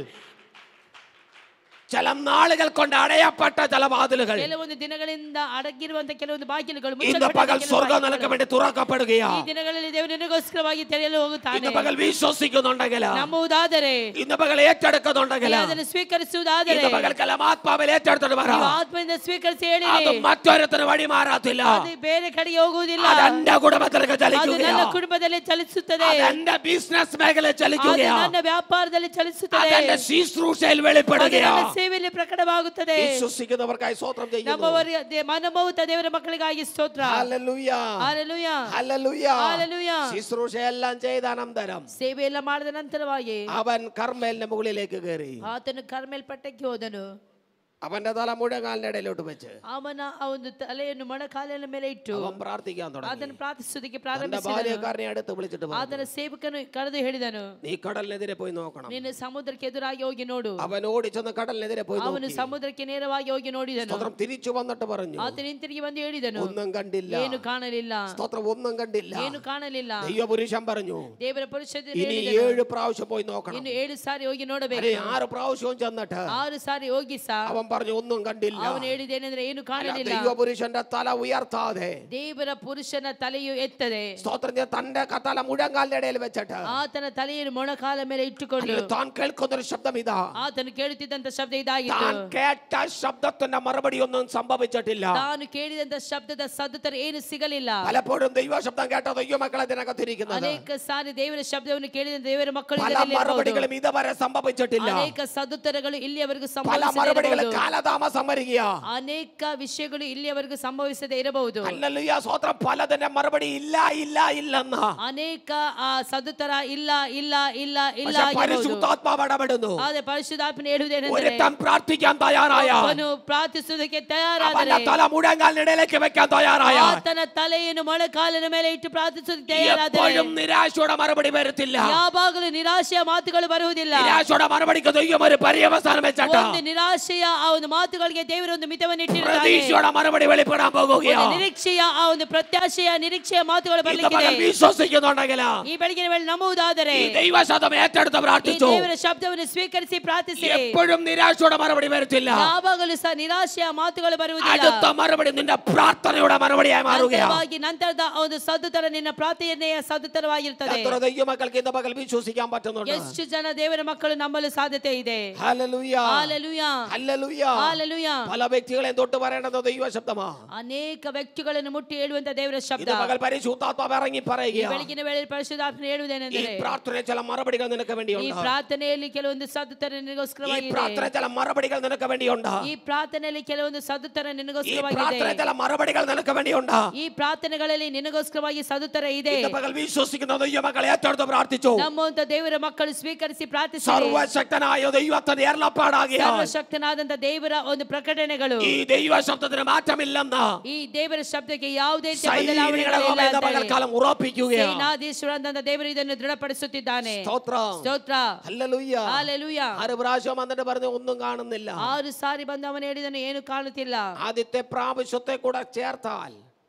ചില നാളുകൾ കൊണ്ട് അടയപ്പെട്ട ചില വാതിലുകൾ ಕೆಲವೊಂದು ದಿನಗಳಿಂದ ಅಡಗಿರುವಂತ ಕೆಲವೊಂದು ಬಾಗಿಲುಗಳು ഇന്ന് പകൽ സ്വർഗ്ഗം നിനക്ക് വേണ്ടി തുറക്കപ്പെടുകയാ. ಈ ದಿನಗಳಲ್ಲಿ ದೇವರು ನಿನಗೋಸ್ಕರವಾಗಿ ತೆರೆಯಲು ಹೋಗುತ್ತಾನೆ. ഇന്ന് പകൽ വിശ്വസിക്കുന്നുണ്ടെങ്കിൽ, ನಂಬುವುದಾದರೆ, ഇന്ന് പകൽ ഏറ്റെടുക്കുന്നുണ്ടെങ്കിൽ, ಅದನ್ನು സ്വീಕರಿಸುವುದಾದರೆ, ഇന്ന് പകൽ ആത്മാവിൽ ഏറ്റെടുത്തിട്ട് പറ, ನೀವು ಆತ್ಮದಿಂದ ಸ್ವೀಕರಿಸಿ ಹೇಳಿರಿ. അത് മറ്റൊരുത്തിന് വഴി മാറാത്തില്ല. ಅದು ಬೇರೆ ಕಡೆಗೆ ಹೋಗುವುದಿಲ್ಲ. അത് എന്റെ കുടുംബത്തിലേക്ക് ಅದು ചലിക്കുകയാ. ನನ್ನ ಕುಟುಂಬದಲ್ಲಿ ಚಲಿಸುತ್ತದೆ. അത് എന്റെ ബിസിനസ് മേഖലയിൽ ಅದು ചലിക്കുകയാ. ನನ್ನ ವ್ಯಾಪಾರದಲ್ಲಿ അത് ಚಲಿಸುತ್ತದೆ. എന്റെ ശുശ്രൂഷയിൽ ಅದು വെളിപ്പെടുകയാ. ನನ್ನ ಸೇವೆಯಲ್ಲಿ ಪ್ರಕಟವಾಗುತ್ತದೆ. വിശ്വസിക്കുന്നവർക്കായി സ്തോത്രം ചെയ്യുന്നു. ನಮ್ಮವರಿಗೆ ಮನಮೌತ ದೇವರ ಮಕ್ಕಳಿಗಾಗಿ ಸ್ತೋತ್ರ. ഹല്ലേലൂയ. ಹಲ್ಲೆಲೂಯ. ഹല്ലേലൂയ. ഹല്ലേലൂയ. ശുശ്രൂഷയെല്ലാം ചെയ്ത അനന്തരം ಸೇವೆ ಎಲ್ಲ ಮಾಡಿದ ನಂತರವಾಗಿ അവൻ കർമ്മേലിന്റെ മുകളിലേക്ക് കയറി. ಆತನು ಕರ್ಮೇಲ್ ಪಟ್ಟಕ್ಕೆ ಹೋದನು. അവന്റെ തല മുഴങ്കാലിന്റെ ഇടയിലോട്ട് വെച്ച് ಅವನ ಆ ಒಂದು ತಲೆಯನ್ನು ಮೊಣಕಾಲಿನ ಮೇಲೆ ಇಟ್ಟು അവൻ പ്രാർത്ഥിക്കാൻ തുടങ്ങി. ಅದನ್ನು ಪ್ರಾರ್ಥಿಸುವುದಕ್ಕೆ തന്റെ ಪ್ರಾರಂಭಿಸಿದನು. ബാല്യക്കാരനെ അടുത്ത് വിളിച്ചിട്ട് പറഞ്ഞു, ಆತನ ಸೇವಕನು ಕರೆದು ಹೇಳಿದನು, നീ കടലിനെതിരെ പോയി നോക്കണം. ನೀನು ಸಮುದ್ರಕ್ಕೆ ಎದುರಾಗಿ ಹೋಗಿ ನೋಡು. അവൻ ഓടിച്ചെന്ന് കടലിനെതിരെ പോയി ಅವನು നോക്കി. ಸಮುದ್ರಕ್ಕೆ ನೇರವಾಗಿ ಹೋಗಿ ನೋಡಿದನು. സ്തോത്രം. തിരിച്ചു വന്നിട്ട് പറഞ്ഞു, ಆತನ ಹಿಂತಿರುಗಿ ಬಂದು ಹೇಳಿದನು, ഒന്നും കണ്ടില്ല. ಏನು ಕಾಣಲಿಲ್ಲ. സ്തോത്രം. ഒന്നും കണ്ടില്ല. ಏನು ಕಾಣಲಿಲ್ಲ. ദൈവപുരുഷൻ പറഞ്ഞു, ದೇವರ ಪುರುಷ ഇനി 7 പ്രാവശ്യം പോയി നോക്കണം. ಇನ್ನು 7 ಸಾರಿ ಹೋಗಿ ನೋಡಬೇಕು. അല്ലെ 6 പ്രാവശ്യവും ചെന്നിട്ട് 6 ಸಾರಿ ಹೋಗಿ ಸಹ അവൻ പറഞ്ഞു ഒന്നും കണ്ടില്ല. ಅವನು ಹೇಳಿದ್ದೇನೆಂದ್ರೆ ಏನು ಕಾಣಲಿಲ್ಲ. ദൈവ പുരുഷന്റെ തല ഉയർത്താതെ ದೇವರ ಪುರುಷನ ತಲೆಯು ಎತ್ತದೆ. സ്തോത്രം ചെയ്ത് തന്റെ തല മുഴങ്കാലിന്റെ ഇടയിൽ വെച്ചിട്ട് ಆತನ ತಲೆಯನ್ನು ಮೊಣಕಾಲ ಮೇಲೆ ಇಟ್ಟುಕೊಂಡು താൻ കേൾക്കുന്ന ഒരു ശബ്ദം ഇതാ. ಆತನು ಕೇಳುತ್ತಿದ್ದಂತ ಶಬ್ದ ಇದಾಗಿತ್ತು. താൻ കേട്ട ശബ്ദത്തിന്റെ മറുപടി ഒന്നും സംഭവിച്ചിട്ടില്ല. ತಾನು ಕೇಳಿದಂತ ಶಬ್ದದ ಸದುತ್ತರ ಏನು ಸಿಗಲಿಲ್ಲ. പലപ്പോഴും ദൈവ ശബ്ദം കേട്ട ദൈവമക്കളെ ഇതിനകത്തിരിക്കുന്നത് ಅನೇಕ ಸಾರಿ ದೇವರ ಶಬ್ದವನ್ನು ಕೇಳಿದ ದೇವರ ಮಕ್ಕಳು പല മറുപടികളും ഇതുവരെ സംഭവിച്ചിട്ടില്ല. ಅನೇಕ ಸದುತ್ತರಗಳು ಇಲ್ಲಿಯವರೆಗೂ പല മറുപടികൾ ಸಂಭವಿಸದೆ കാലതാമസം വരികയാ. ಅನೇಕ ವಿಷಯಗಳು ಇಲ್ಲಿಯವರೆಗೂ ಸಂಭವಿಸದೆ ಇರಬಹುದು. ഹല്ലേലൂയ സ്തോത്രം. പലതിന്റെ മറുപടി ഇല്ല ഇല്ല ഇല്ലെന്ന ಅನೇಕ ಸದುತ್ತರ ಇಲ್ಲ ಇಲ್ಲ ಇಲ್ಲ ಇಲ್ಲ പരിശുദ്ധാത്മാവ് ഇടപെടുന്നു. ಆದ್ರೆ ಪರಿಶುದ್ಧಾತ್ಮನು ಹೇಳುವುದೇನೆಂದರೆ ഒരുത്തൻ പ്രാർത്ഥിക്കാൻ തയ്യാറായ ಅವನು ಪ್ರಾರ್ಥಿಸುವುದಕ್ಕೆ ತಯಾರಾದರೆ അവന്റെ തല മുഴങ്കാലിനിടയിലേക്ക് വെക്കാൻ തയ്യാറായ ಆತನ ತಲೆಯನ್ನು ಮೊಣಕಾಲಿನ ಮೇಲೆ ಇಟ್ಟು ಪ್ರಾರ್ಥಿಸುವುದಕ್ಕೆ ತಯಾರಾದರೆ എപ്പോഴും നിരാശയുടെ മറുപടി വരത്തില്ല. ಯಾವಾಗಲೂ ನಿರಾಶೆಯ ಮಾತುಗಳು ಬರುವುದಿಲ್ಲ. നിരാശയുടെ മറുപടിക്ക് ദൈവം ഒരു പര്യവസാനം വെച്ചിട്ട് ಒಂದು ನಿರಾಶೆಯ ಆ ಒಂದು ಮಾತುಗಳಿಗೆ ದೇವರು ಒಂದು ಮಿತವನ್ನು ಇಟ್ಟಿರುತ್ತಾನೆ. പ്രതീക്ഷയുടെ മറുപടി വെളിപ്പെടാൻ പോകുകയാണ്. ನಿರೀಕ್ಷೆಯ ಆ ಒಂದು ಪ್ರತ್ಯಾಶೆಯ ನಿರೀಕ್ಷೆಯ ಮಾತುಗಳು ಬರಲಿಕ್ಕಿದೆ. വിശ്വസിക്കുന്നുണ്ടെങ്കിൽ ಈ ಬೆಳಗಿನ ವೇಳೆ ನಂಬುವುದಾದರೆ ഈ ദൈവശബ്ദം ഏറ്റെടുത്ത് പ്രാർത്ഥിച്ചു. ದೇವರ ಶಬ್ದವನ್ನು ಸ್ವೀಕರಿಸಿ ಪ್ರಾರ್ಥಿಸಿ. എപ്പോഴും നിരാശയുടെ മറുപടി വരത്തില്ല. ಯಾವಾಗಲೂ ಸಹ ನಿರಾಶೆಯ ಮಾತುಗಳು ಬರುವುದಿಲ್ಲ. അടുത്ത മറുപടി നിന്റെ പ്രാർത്ഥനയുടെ മറുപടിയായി മാറുകയാണ്. ನಂತರದ ಒಂದು ಸದುತ್ತರ ನಿನ್ನ ಪ್ರಾರ್ಥನೆಯ ಸದುತ್ತರವಾಗಿರುತ್ತದೆ. എത്ര ദൈവമക്കൾക്ക് ഇന്ന് പകൽ വിശ്വസിക്കാൻ പറ്റുന്നുണ്ട്? ಎಷ್ಟು ಜನ ದೇವರ ಮಕ್ಕಳು ನಂಬಲು ಸಾಧ್ಯತೆ ಇದೆ? Hallelujah hallelujah hallelujah hallelujah. പല വ്യക്തികളെയും തൊട്ട് പറയേണ്ടത് ദൈവശബ്ദമാ. ಅನೇಕ ವ್ಯಕ್ತಿಗಳನ್ನು ಮುಟ್ಟಿ ಹೇಳುವಂತ ದೇವರ ಶಬ್ದ. ഇന്ന് പകൽ പരിശുദ്ധാത്മാവ് ഇറങ്ങി പറയുകയാണ്. ಬೆಳಗಿನ ವೇಳೆ ಪರಿಶುದ್ಧಾತ್ಮನು ഈ ಹೇಳುವುದೇನೆಂದರೆ പ്രാർത്ഥനയിൽ ചില മറുപടികൾ നിനക്ക് ಈ വേണ്ടിയുണ്ട്. ಪ್ರಾರ್ಥನೆಯಲ್ಲಿ ಕೆಲವೊಂದು ಸದುತ್ತರ ഈ ನಿನಗೋಸ್ಕರವಾಗಿದೆ. പ്രാർത്ഥനയിൽ ചില മറുപടികൾ നിനക്ക് വേണ്ടിയുണ്ട്. ಈ ಪ್ರಾರ್ಥನೆಯಲ್ಲಿ ಕೆಲವೊಂದು ಸದುತ್ತರ ഈ ನಿನಗೋಸ್ಕರವಾಗಿದೆ. പ്രാർത്ഥനയിൽ ചില മറുപടികൾ നിനക്ക് വേണ്ടിയുണ്ട്. ಈ ಪ್ರಾರ್ಥನೆಗಳಲ್ಲಿ ನಿನಗೋಸ್ಕರವಾಗಿ ಸದುತ್ತರ ಇದೆ. ഇന്ന് പകൽ വിശ്വസിക്കുന്ന ദൈവമക്കളെ ഏറ്റെടുത്ത് പ്രാർത്ഥിച്ചു. ನಮ್ಮಂತ ದೇವರ ಮಕ್ಕಳು ಸ್ವೀಕರಿಸಿ ಪ್ರಾರ್ಥಿಸಿ. സർവശക്തനായ ദൈവത്തിന്റെ ഏർലപ്പാടാകിയ ಸರ್ವಶಕ್ತನಾದಂತ ದೇವರ ಒಂದು ಪ್ರಕಟಣೆಗಳು. ഈ ദൈവശബ്ദത്തിന് മാറ്റമില്ലെന്ന് ಈ ದೇವರ ಶಬ್ದಕ್ಕೆ ಯಾವುದೇ പകൽക്കാലം ഉറപ്പിക്കുകയാണ്. ಸೇನಾಧೀಶ್ವರನಾದಂತ ದೇವರು ಇದನ್ನು ದೃಢಪಡಿಸುತ್ತಿದ್ದಾನೆ. സ്തോത്രം ಸ್ತೋತ್ರ ഹല്ലേലൂയ ಹಲ್ಲೆಲೂಯ. 6 പ്രാവശ്യം വന്നിട്ട് പറഞ്ഞു ഒന്നും കാണുന്നില്ല. 6 ಸಾರಿ ಬಂದು ಅವನು ಹೇಳಿದನು ಏನು ಕಾಣುತ್ತಿಲ್ಲ. ആദ്യത്തെ പ്രാവശ്യത്തെ കൂടെ ചേർത്താൽ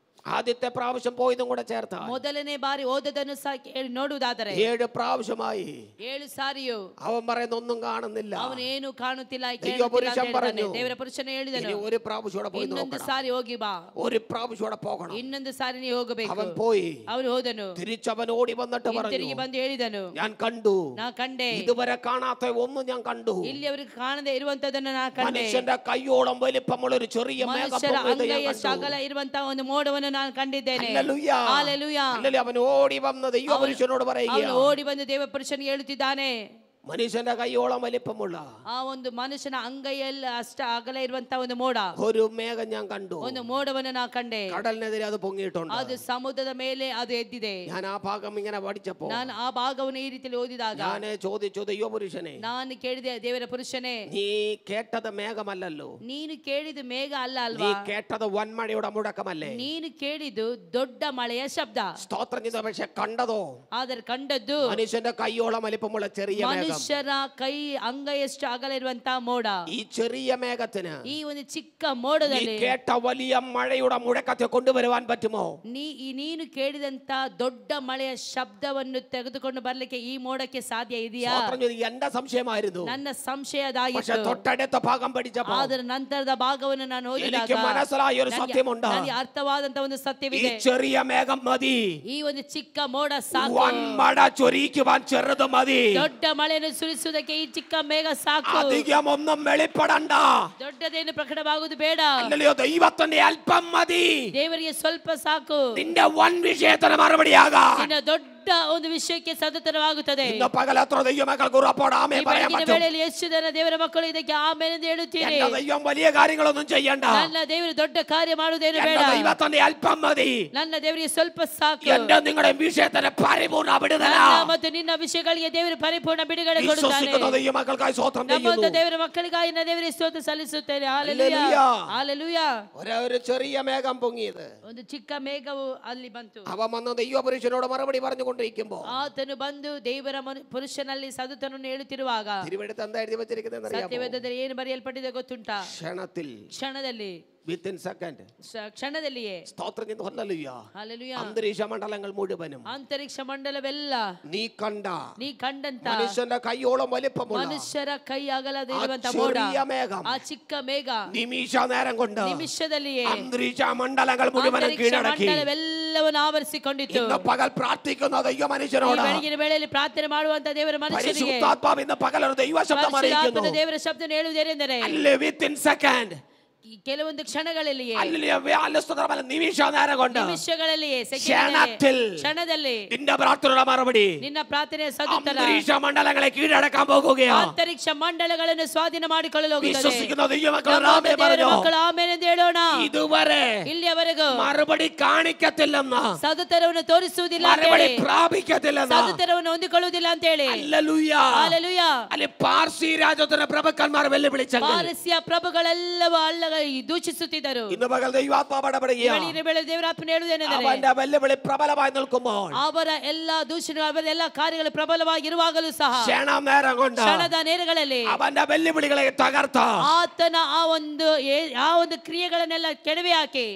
ആദ്യത്തെ പ്രാവശ്യം പോയതും കൂടെ ചേർത്താൽ ಮೊದಲನೇ ಬಾರಿ ಓದದನ್ನು ಸಹ ನೋಡುವುದಾದರೆ 7 പ്രാവശ്യമായി 7 ಸಾರಿಯು അവൻ പറയുന്ന ഒന്നും കാണുന്നില്ല. ಅವನು ಏನು ಕಾಣುತ್ತಿಲ್ಲ ದೇವರ ಪುರುಷನು ಹೇಳಿದನು ഒരു പ്രാവശ്യം പോയി ಇನ್ನೊಂದು ಸಾರಿ ಹೋಗಿ ಬಾ. ഒരു പ്രാവശ്യം പോകണം. ಇನ್ನೊಂದು ಸಾರಿ ನೀ ಹೋಗಬೇಕು. അവൻ പോയി ಅವನು ಹೋದನು. തിരിച്ചവൻ ഓടി വന്നിട്ട് ತಿರುಗಿ ಬಂದು ಹೇಳಿದನು ഞാൻ കണ്ടു, ನಾ ಕಂಡೆ, ഇതുവരെ കാണാത്ത ഒന്നും ഞാൻ കണ്ടു. ಇಲ್ಲಿ ಅವರಿಗೆ ಕಾಣದೆ ಇರುವಂತದನ್ನು ನಾ ಕಂಡೆ. മനുഷ്യന്റെ കൈയോളം വലിപ്പമുള്ള ഒരു ചെറിയ ಮನುಷ್ಯರ ಅಂಗೈಯ ಅಗಲ ಇರುವಂತಹ ಒಂದು ಮೋಡವನ್ನು ನಾನು ಕಂಡಿದ್ದೇನೆ. Hallelujah hallelujah. അവൻ ഓടി വന്ന ദൈവപുരുഷനോട് പറയുകയാണ്. ಅವನು ಓಡಿ ಬಂದು ದೇವ ಪುರುಷನಿಗೆ ಹೇಳುತ್ತಿದ್ದಾನೆ, മനുഷ്യന്റെ കൈയോളം വലിപ്പമുള്ള ಆ ಒಂದು ಮನುಷ್ಯನ ಅಂಗೈಯಲ್ಲಿ ಅಷ್ಟ ಅಗಲ ಇರುವಂತಹ ಒಂದು ಮೋಡ, ഒരു മേഘം ഞാൻ കണ്ടു. ಒಂದು ಮೋಡವನ್ನು ನಾ ಕಂಡೆ. കടലിനെതിരെ അത് പൊങ്ങിയിട്ടുണ്ട്. ಅದು ಸಮುದ್ರದ ಮೇಲೆ ಅದು ಎದ್ದಿದೆ. ഞാൻ ആ ഭാഗം ഇങ്ങനെ പഠിച്ചപ്പോ ನಾನು ಆ ಭಾಗವನ್ನು ಈ ರೀತಿಯಲ್ಲಿ ಓದಿದಾಗ ഞാൻ ചോദിച്ചു, ദൈവപുരുഷനെ ನಾನು ಕೇಳಿದೆ, ದೇವರ ಪುರುಷನೇ, നീ കേട്ടത് മേഘമല്ലല്ലോ, ನೀನು ಕೇಳಿದ್ದು ಮೇಘ ಅಲ್ಲ നീ ಅಲ್ವಾ, കേട്ടത് വൻമഴയുടെ മുഴക്കമല്ലേ? ನೀನು ಕೇಳಿದ್ದು ದೊಡ್ಡ ಮಳೆಯ ಶಬ್ದ. സ്തോത്രം ചെയ്ത, പക്ഷെ കണ്ടതോ ಆದರೆ ಕಂಡದ್ದು മനുഷ്യന്റെ കൈയോളം വലിപ്പമുള്ള ചെറിയ മേഘം. ಮನುಷ್ಯರ ಕೈ ಅಂಗೈಯಷ್ಟು ಅಗಲ ಇರುವಂತಹ ಮೋಡ. ഈ ചെറിയ മേഘത്തിന് ಈ ಒಂದು ಚಿಕ್ಕ ಮೋಡದಲ್ಲಿ കേട്ട വലിയ മഴയുടെ മുഴക്കത്തെ കൊണ്ടുവരുവാൻ പറ്റുമോ? ನೀನು ಕೇಳಿದಂತ ದೊಡ್ಡ ಮಳೆಯ ಶಬ್ದವನ್ನು ತೆಗೆದುಕೊಂಡು ಬರ್ಲಿಕ್ಕೆ ಈ ಮೋಡಕ್ಕೆ ಸಾಧ್ಯ ಇದೆಯಾ? എന്റെ സംശയമായിരുന്നു, ನನ್ನ ಸಂಶಯ ಅದಾಗಿತ್ತು. തൊട്ടടുത്ത ഭാഗം പഠിച്ചപ്പോൾ ಅದರ ನಂತರದ ಭಾಗವನ್ನು ನಾನು ಓದಿದಾಗ മനസ്സിലായ ഒരു സത്യമുണ്ട്. ನನಗೆ ಅರ್ಥವಾದಂತ ಒಂದು ಸತ್ಯವಿದೆ. ഈ ചെറിയ മേഘം മതി, ಈ ಒಂದು ಚಿಕ್ಕ ಮೋಡ ಸಾಕು. വൻമഴ ചൊരിക്കുവാൻ ചെറുത് മതി. ದೊಡ್ಡ ಮಳೆಯನ್ನು ಸುರಿಸುವುದಕ್ಕೆ ಈ ಚಿಕ್ಕ ಮೇಘ ಸಾಕು. അധികം ഒന്നും വെളിപ്പെടണ്ട. ದೊಡ್ಡದೇನು ಪ್ರಕಟವಾಗುವುದು ಬೇಡ. അല്ലയോ, ദൈവത്തിന്റെ അല്പം മതി. ದೇವರಿಗೆ ಸ್ವಲ್ಪ ಸಾಕು. നിന്റെ വൻ വിഷയത്തിന് മറുപടിയാകാം. ನಿನ್ನ ದೊಡ್ಡ ಒಂದು ವಿಷಯಕ್ಕೆ ಸದುತ್ತರವಾಗುತ್ತದೆ. ഇന്ന് പകൽ എത്ര ദൈവമക്കൾക്ക് ഉറപ്പോടെ ആമേൻ പറയാൻ പറ്റും? ವೇಳೆಯಲ್ಲಿ ಎಷ್ಟು ಜನ ದೇವರ ಮಕ್ಕಳು ಇದಕ್ಕೆ ಆಮೇಲೆ ಎಂದು ಹೇಳುತ್ತೀರಿ? എന്റെ ദൈവം വലിയ കാര്യങ്ങളൊന്നും ചെയ്യണ്ട. ನನ್ನ ದೇವರು ದೊಡ್ಡ ಕಾರ್ಯ ಮಾಡುವುದೇನು ಬೇಡ. എന്റെ ദൈവത്തിന്റെ അല്പം മതി. ನನ್ನ ದೇವರಿಗೆ ಸ್ವಲ್ಪ ಸಾಕು. എന്റെ നിങ്ങളുടെ വിഷയത്തിന് പരിപൂർണ്ണ വിടുതല. ಮತ್ತು ನಿನ್ನ ವಿಷಯಗಳಿಗೆ ದೇವರು ಪರಿಪೂರ್ಣ ಬಿಡುಗಡೆ ಕೊಡುತ್ತಾನೆ. വിശ്വസിക്കുന്ന ദൈവമക്കൾക്കായി സ്തോത്രം ചെയ്യുന്നു. ದೇವರ ಮಕ್ಕಳಿಗಾಗಿ ನಾನು ದೇವರಿಗೆ ಸ್ತೋತ್ರ ಸಲ್ಲಿಸುತ್ತೇನೆ. Hallelujah hallelujah. ഒരു ചെറിയ മേഘം പൊങ്ങിയത്, ಒಂದು ಚಿಕ್ಕ ಮೇಘವು ಅಲ್ಲಿ ಬಂತು. അവൻ വന്ന് ദൈവപുരുഷനോട് മറുപടി പറഞ്ഞുകൊണ്ടിരിക്കുമ്പോ ಆತನು ಬಂದು ದೇವರ ಪುರುಷನಲ್ಲಿ ಸದುತನನ್ನು ಹೇಳುತ್ತಿರುವಾಗ തിരുവെടുത്ത് എന്താ എഴുതി വെച്ചിരിക്കുന്നത്? ಸತ್ಯವೇದದಲ್ಲಿ ಏನು ಬರೆಯಲ್ಪಟ್ಟಿದೆ ಗೊತ್ತುಂಟಾ? ക്ഷണത്തിൽ ಕ್ಷಣದಲ್ಲಿ വിത്തിൻ സെക്കൻഡ് ಕ್ಷಣದಲ್ಲಿಯೇ. സ്തോത്രം ചെയ്യുന്നു. ഹല്ലേലൂയ. ഹല്ലേലൂയ. അന്തരീക്ഷ മണ്ഡലങ്ങൾ മുഴുവനും ಅಂತರಿಕ್ಷ ಮಂಡಲವೆಲ್ಲ നീ ಕಂಡಂತ മനുഷ്യന്റെ കൈയോളം വലിപ്പമുള്ള ಮನುಷ್ಯರ ಕೈ ಅಗಲದೆ ಇರುವಂತ ആ ಮೋಡ, ചെറിയ മേഘം ಆ ಚಿಕ್ಕ ಮೇಘ നിമിഷ നേരം കൊണ്ട് ನಿಮಿಷದಲ್ಲಿಯೇ അന്തരീക്ഷ മണ്ഡലങ്ങൾ മുഴുവനും ಅಂತರಿಕ್ಷ കീഴടക്കി. ಮಂಡಲವೆಲ್ಲವನ್ನು ಆವರಿಸಿಕೊಂಡಿತು. ഇന്ന് പകൽ പ്രാർത്ഥിക്കുന്ന ദൈവ മനുഷ്യനോട് ಬೆಳಗಿನ ವೇಳೆಯಲ್ಲಿ ಪ್ರಾರ್ಥನೆ ಮಾಡುವಂತ ದೇವರ ಮನುಷ್ಯನಿಗೆ പരിശുദ്ധാത്മാവ് ഇന്ന് പകൽ ഒരു ദൈവ ശബ്ദം അറിയിക്കുന്നു. ದೇವರ ಶಬ್ದ ಹೇಳುವುದೇನೆಂದರೆ വിത്തിൻ സെക്കൻഡ് ಕೆಲವೊಂದು ಕ್ಷಣಗಳಲ್ಲಿಯೇ നിമിഷ നേരം കൊണ്ട് ನಿಮಿಷಗಳಲ್ಲಿಯೇ ಕ್ಷಣದಲ್ಲಿ നിന്റെ പ്രാർത്ഥനയുടെ മറുപടി ನಿನ್ನ ಪ್ರಾರ್ಥನೆಯ ಸದುತ್ತರ അന്തരീക്ഷ മണ്ഡലങ്ങളെ കീഴടക്കാൻ പോകുകയാണ്. ಅಂತರಿಕ್ಷ ಮಂಡಲಗಳನ್ನು ಸ್ವಾಧೀನ ಮಾಡಿಕೊಳ್ಳಲು വിശ്വസിക്കുന്ന ദൈവമക്കൾ ಆಮೇಲೆ ಎಂದು ಹೇಳೋಣ. ഇതുവരെ ಇಲ್ಲಿಯವರೆಗೂ മറുപടി കാണിക്കത്തില്ലെന്ന്, ಸದುತ್ತರವನ್ನು ತೋರಿಸುವುದಿಲ್ಲ, മറുപടി പ്രാപിക്കത്തില്ലെന്ന്, ಸದುತ್ತರವನ್ನು ಹೊಂದಿಕೊಳ್ಳುವುದಿಲ್ಲ ಅಂತ ಹೇಳಿ ഹല്ലേലൂയ ಅಲ್ಲಿ ಪಾರ್ಸಿ ರಾಜತನ ಪ್ರಭುക്കന്മാർ വെല്ലുവിളിച്ചെങ്കിൽ ಪಾರಸ್ಯ ಪ್ರಭುಗಳೆಲ್ಲವೂ ದೂಷಿಸುತ್ತಿದ್ದರು. ഇന്ന് പകൽ ദൈവാത്മാവ് ഇടപെടുകയാണ്. ದೇವರಾತ್ಮನ ಹೇಳುವುದೇನೆಂದರೆ അവന്റെ വെല്ലുവിളി പ്രബലമായി നിൽക്കുമ്പോൾ ಅವರ ಎಲ್ಲಾ ದೂಷಣೆ ಅವರ ಎಲ್ಲಾ ಕಾರ್ಯಗಳು ಪ್ರಬಲವಾಗಿರುವಾಗಲೂ ಸಹ ಕ್ಷಣದ ನೇರಗಳಲ್ಲಿ ಅವನ വെല്ലുവിളികളെ തകർത്ത ಆತನ ಆ ಒಂದು ಕ್ರಿಯೆಗಳನ್ನೆಲ್ಲ ಕೆಡವಿ ಹಾಕಿ,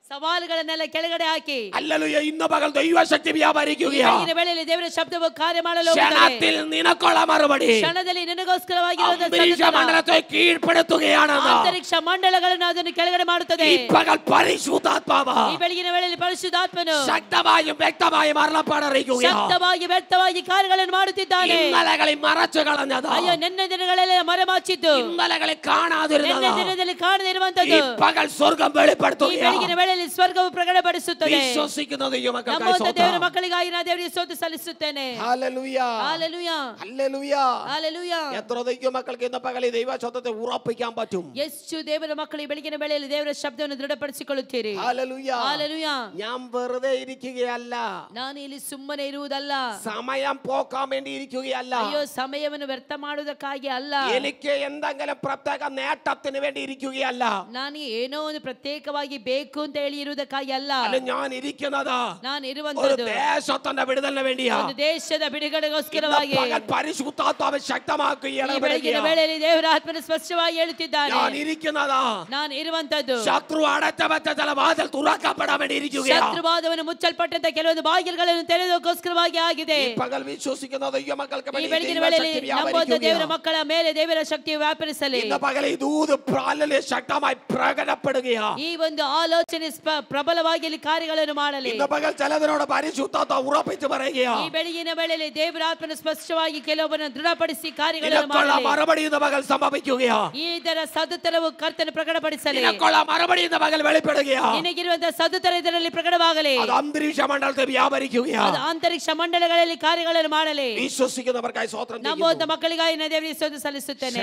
ಸವಾಲುಗಳನ್ನೆಲ್ಲ ಕೆಳಗಡೆ ಹಾಕಿ, ഹല്ലേലൂയ ഇന്ന് പകൽ ദൈവശക്തി വ്യാപരിക്കുകയാണ്. ವೇಳೆಯಲ್ಲಿ ದೇವರ ಶಬ್ದವು ಕಾರ್ಯ ಮಾಡಲು ക്ഷണത്തിൽ നിനക്കുള്ള മറുപടി ಕ್ಷಣದಲ್ಲಿ ನಿನಗೋಸ್ಕರವಾಗಿರುವಂತ മണ്ഡലത്തെ കീഴ്പ്പെടുത്തുകയാണ്. ಅಂತರಿಕ್ಷ ಮಂಡಲಗಳನ್ನು ಅದನ್ನು ಕೆಳಗಡೆ ಮಾಡುತ್ತದೆ. ഈ പകൽ പരിശുദ്ധാത്മാവ് ಈ ಬೆಳಗಿನ ವೇಳೆಯಲ್ಲಿ ಪರಿಶುದ್ಧಾತ್ಮನು ശക്തമായും വ്യക്തമായും അരുളപ്പാടറിയിക്കുകയാണ്. ಶಕ್ತವಾಗಿ ವ್ಯಕ್ತವಾಗಿ ಕಾರ್ಯಗಳನ್ನು ಮಾಡುತ್ತಿದ್ದಾನೆ. ഇന്നലകളിൽ മറച്ചു കളഞ്ഞത്, ಅಯ್ಯೋ ನಿನ್ನೆ ದಿನಗಳಲ್ಲಿ ಮರೆಮಾಚಿದ್ದು, ഇന്നലകളിൽ കാണാതിരുന്നത്, ನಿನ್ನೆ ದಿನದಲ್ಲಿ ಕಾಣದೇ ಇರುವಂತದ್ದು ഈ പകൽ സ്വർഗ്ഗം വെളിപ്പെടുത്തുകയാണ്. ಬೆಳಗಿನ ವೇಳೆಯಲ್ಲಿ ಸ್ವರ್ಗವು ಪ್ರಕಟಪಡಿಸುತ್ತದೆ. വിശ്വസിക്കുന്ന ನಮ್ಮಂತ ದೇವರ ಮಕ್ಕಳಿಗಾಗಿ ನಾನು ದೇವರಿಗೆ ಸ್ತೋತ್ರ ಸಲ್ಲಿಸುತ್ತೇನೆ. Hallelujah hallelujah hallelujah hallelujah. എത്ര ദൈവ മക്കൾക്ക് ഇന്ന് പകൽ ദൈവ ശബ്ദത്തെ ഉറപ്പിക്കാൻ പറ്റും? ಎಷ್ಟು ದೇವರ ಮಕ್ಕಳು ಈ ಬೆಳಗಿನ ವೇಳೆಯಲ್ಲಿ ದೇವರ ಶಬ್ದವನ್ನು ದೃಢಪಡಿಸಿಕೊಳ್ಳುತ್ತೀರಿ? Hallelujah hallelujah. ഞാൻ വെറുതെ ഇരിക്കുകയല്ല, ನಾನು ಇಲ್ಲಿ ಸುಮ್ಮನೆ ಇರುವುದಲ್ಲ, സമയം പോക്കാൻ വേണ്ടി ഇരിക്കുകയല്ല, ಅಯ್ಯೋ ಸಮಯವನ್ನು ವ್ಯರ್ಥ ಮಾಡುವುದಕ್ಕಾಗಿ ಅಲ್ಲ, എനിക്ക് എന്തെങ്കിലും പ്രത്യേക നേട്ടത്തിന് വേണ്ടി ഇരിക്കുകയല്ല, ನಾನು ಏನೋ ಒಂದು ಪ್ರತ್ಯೇಕವಾಗಿ ಬೇಕು ಅಂತ ಹೇಳಿ ಇರುವುದಕ್ಕಾಗಿ ಅಲ್ಲ, ഞാൻ ഇരിക്കുന്നത് ನಾನು ഒരു ಇರುವಂತದ್ದು ദേശത്തിന്റെ വിടുതലിന് വേണ്ടിയാ. ಒಂದು ದೇಶದ ಬಿಡುಗಡೆಗೋಸ್ಕರವಾಗಿ പരിശുദ്ധാത്മാവ് ശക്തമാക്കുകയാണ്. ಈ ಬೆಳಗಿನ ವೇಳೆಯಲ್ಲಿ ದೇವರ ಆತ್ಮನು ಸ್ಪಷ್ಟವಾಗಿ ಹೇಳುತ್ತಿದ್ದಾನೆ, ഞാൻ ഇരിക്കുന്നത് ನಾನು ಇರುವಂತದ್ದು ശത്രു അടച്ചവച്ച ചില വാതിൽ തുറക്കപ്പെടാൻ വേണ്ടി ഇരിക്കുകയാണ്. ಶತ್ರುವಾದವನ್ನು ಮುಚ್ಚಲ್ಪಟ್ಟಂತ ಕೆಲವೊಂದು ಬಾಗಿಲುಗಳನ್ನು ತೆರೆದೋಸ್ಕರವಾಗಿ ಆಗಿದೆ. ഈ പകൽ വിശ്വസിക്കുന്ന ദൈവമക്കൾക്ക് ಈ ಬೆಳಗಿನ ವೇಳೆಯಲ್ಲಿ ನಂಬುವಂತ ದೇವರ ಮಕ್ಕಳ ಮೇಲೆ ದೇವರ ಶಕ್ತಿಯು ವ್ಯಾಪರಿಸಲಿ. ഇന്ന് പകൽ ഈ ദൂത് പ്രാലനെ ശക്തമായി പ്രകടപ്പെടുകയാണ്. ಈ ಒಂದು ಆಲೋಚನೆ ಪ್ರಬಲವಾಗಿ ಇಲ್ಲಿ ಕಾರ್ಯಗಳನ್ನು ಮಾಡಲಿ. ഇന്ന് പകൽ ചിലതിനോട് പരിശുദ്ധാത്മാവ് ഉറപ്പിച്ചു പറയുകയാണ്. ಈ ಬೆಳಗಿನ ವೇಳೆಯಲ್ಲಿ ದೇವರ ಆತ್ಮನು ಸ್ಪಷ್ಟವಾಗಿ ಕೆಲವೊಬ್ಬರನ್ನು ದೃಢಪಡಿಸಿ ಕಾರ್ಯಗಳನ್ನು ಮಾಡಲಿ. മറുപടി ഇന്ന് പകൽ സംഭവിക്കുകയാണ്. ಇದರ ಸದುತ್ತರವು ಕರ್ತನು ಪ್ರಕಟಪಡಿಸಲಿ. മറുപടി ഇന്ന് പകൽ വെളിപ്പെടുകയാണ്. ನಿನಗಿರುವಂತಹ ಸದುತ್ತರ ಇದರಲ್ಲಿ ಪ್ರಕಟವಾಗಲಿ. അത് അന്തരീക്ഷ മണ്ഡലത്തെ വ്യാപരിക്കുകയാണ്. ಅದು ಅಂತರಿಕ್ಷ ಮಂಡಲಗಳಲ್ಲಿ ಕಾರ್ಯಗಳನ್ನು ಮಾಡಲಿ. വിശ്വസിക്കുന്നവർക്കായി സ്തോത്രം ചെയ്യുന്നു. ನಂಬುವಂತ ಮಕ್ಕಳಿಗಾಗಿ ನಾನು ದೇವರಿಗೆ ಸ್ತೋತ್ರ ಸಲ್ಲಿಸುತ್ತೇನೆ.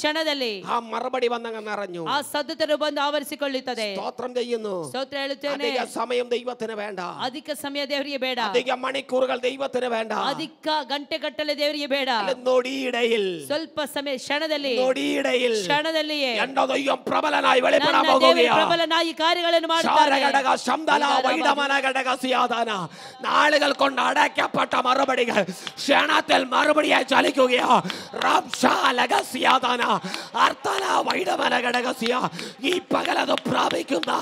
ಕ್ಷಣದಲ್ಲಿ ആ മറുപടി വന്നങ്ങ് നിറഞ്ഞു. ಆ ಸದುತ್ತರವು ಬಂದು ಆವರಿಸಿಕೊಳ್ಳುತ್ತದೆ. സ്തോത്രം ചെയ്യുന്നു. ಸ್ತೋತ್ರ ಹೇಳುತ್ತೇನೆ. അധിക സമയം ദൈവത്തിന് വേണ്ട. ಅಧಿಕ ಸಮಯ ದೇವರಿಗೆ ಬೇಡ. അധിക മണിക്കൂറുകൾ ദൈവത്തിന് വേണ്ട. ಅಧಿಕ ಗಂಟೆಗಟ್ಟಲೆ ದೇವರಿಗೆ ಬೇಡ. നൊടിയിടയിൽ ಸ್ವಲ್ಪ ಸಮಯ ಕ್ಷಣದಲ್ಲಿಯೇ എന്റെ ദൈവം പ്രബലനായി വെളിപ്പെടാൻ ದೇವರು പോകുകയാണ്. ಪ್ರಬಲನಾಗಿ ಕಾರ್ಯಗಳನ್ನು ಮಾಡುತ್ತಾನೆ. നാളുകൾ കൊണ്ട് അടയ്ക്കപ്പെട്ട മറുപടികൾ ക്ഷണത്തിൽ മറുപടിയായി ചലിക്കുകയാണ്. ഈ പകലത് പ്രാപിക്കുന്ന,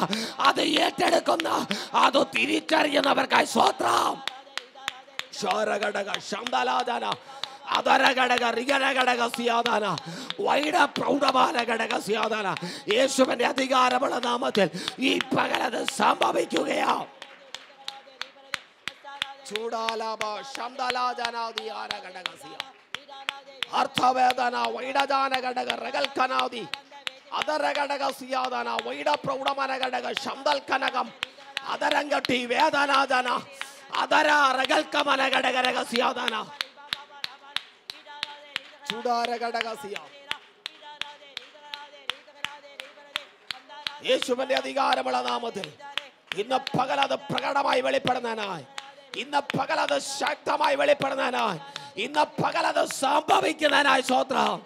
അത് ഏറ്റെടുക്കുന്ന, അത് തിരിച്ചറിയുന്നവർക്കായി സ്വത്രം യേശുവിന്റെ അധികാരമുള്ള നാമത്തിൽ ഈ പകലത് സംഭവിക്കുകയാണ്. അർത്ഥവേദന വൈഡജാന ഘടക റഗൽ കനാദി അതര ഘടക സിയാദന വൈഡ പ്രൗഢമന ഘടക ശംദൽ കനകം അതരംഗട്ടി വേദനാദന അതര റഗൽ കമന ഘടക രഹസ്യാദന ചൂടാര ഘടക സിയാ യേശുവിന്റെ അധികാരമുള്ള നാമത്തിൽ ഇന്ന് പകലത് പ്രകടമായി വെളിപ്പെടുന്നതിനായി, ഇന്ന് പകലത് ശക്തമായി വെളിപ്പെടുന്നതിനായി, ഇന്ന് പകലത് സംഭവിക്കുന്നതിനായി സ്വത്രം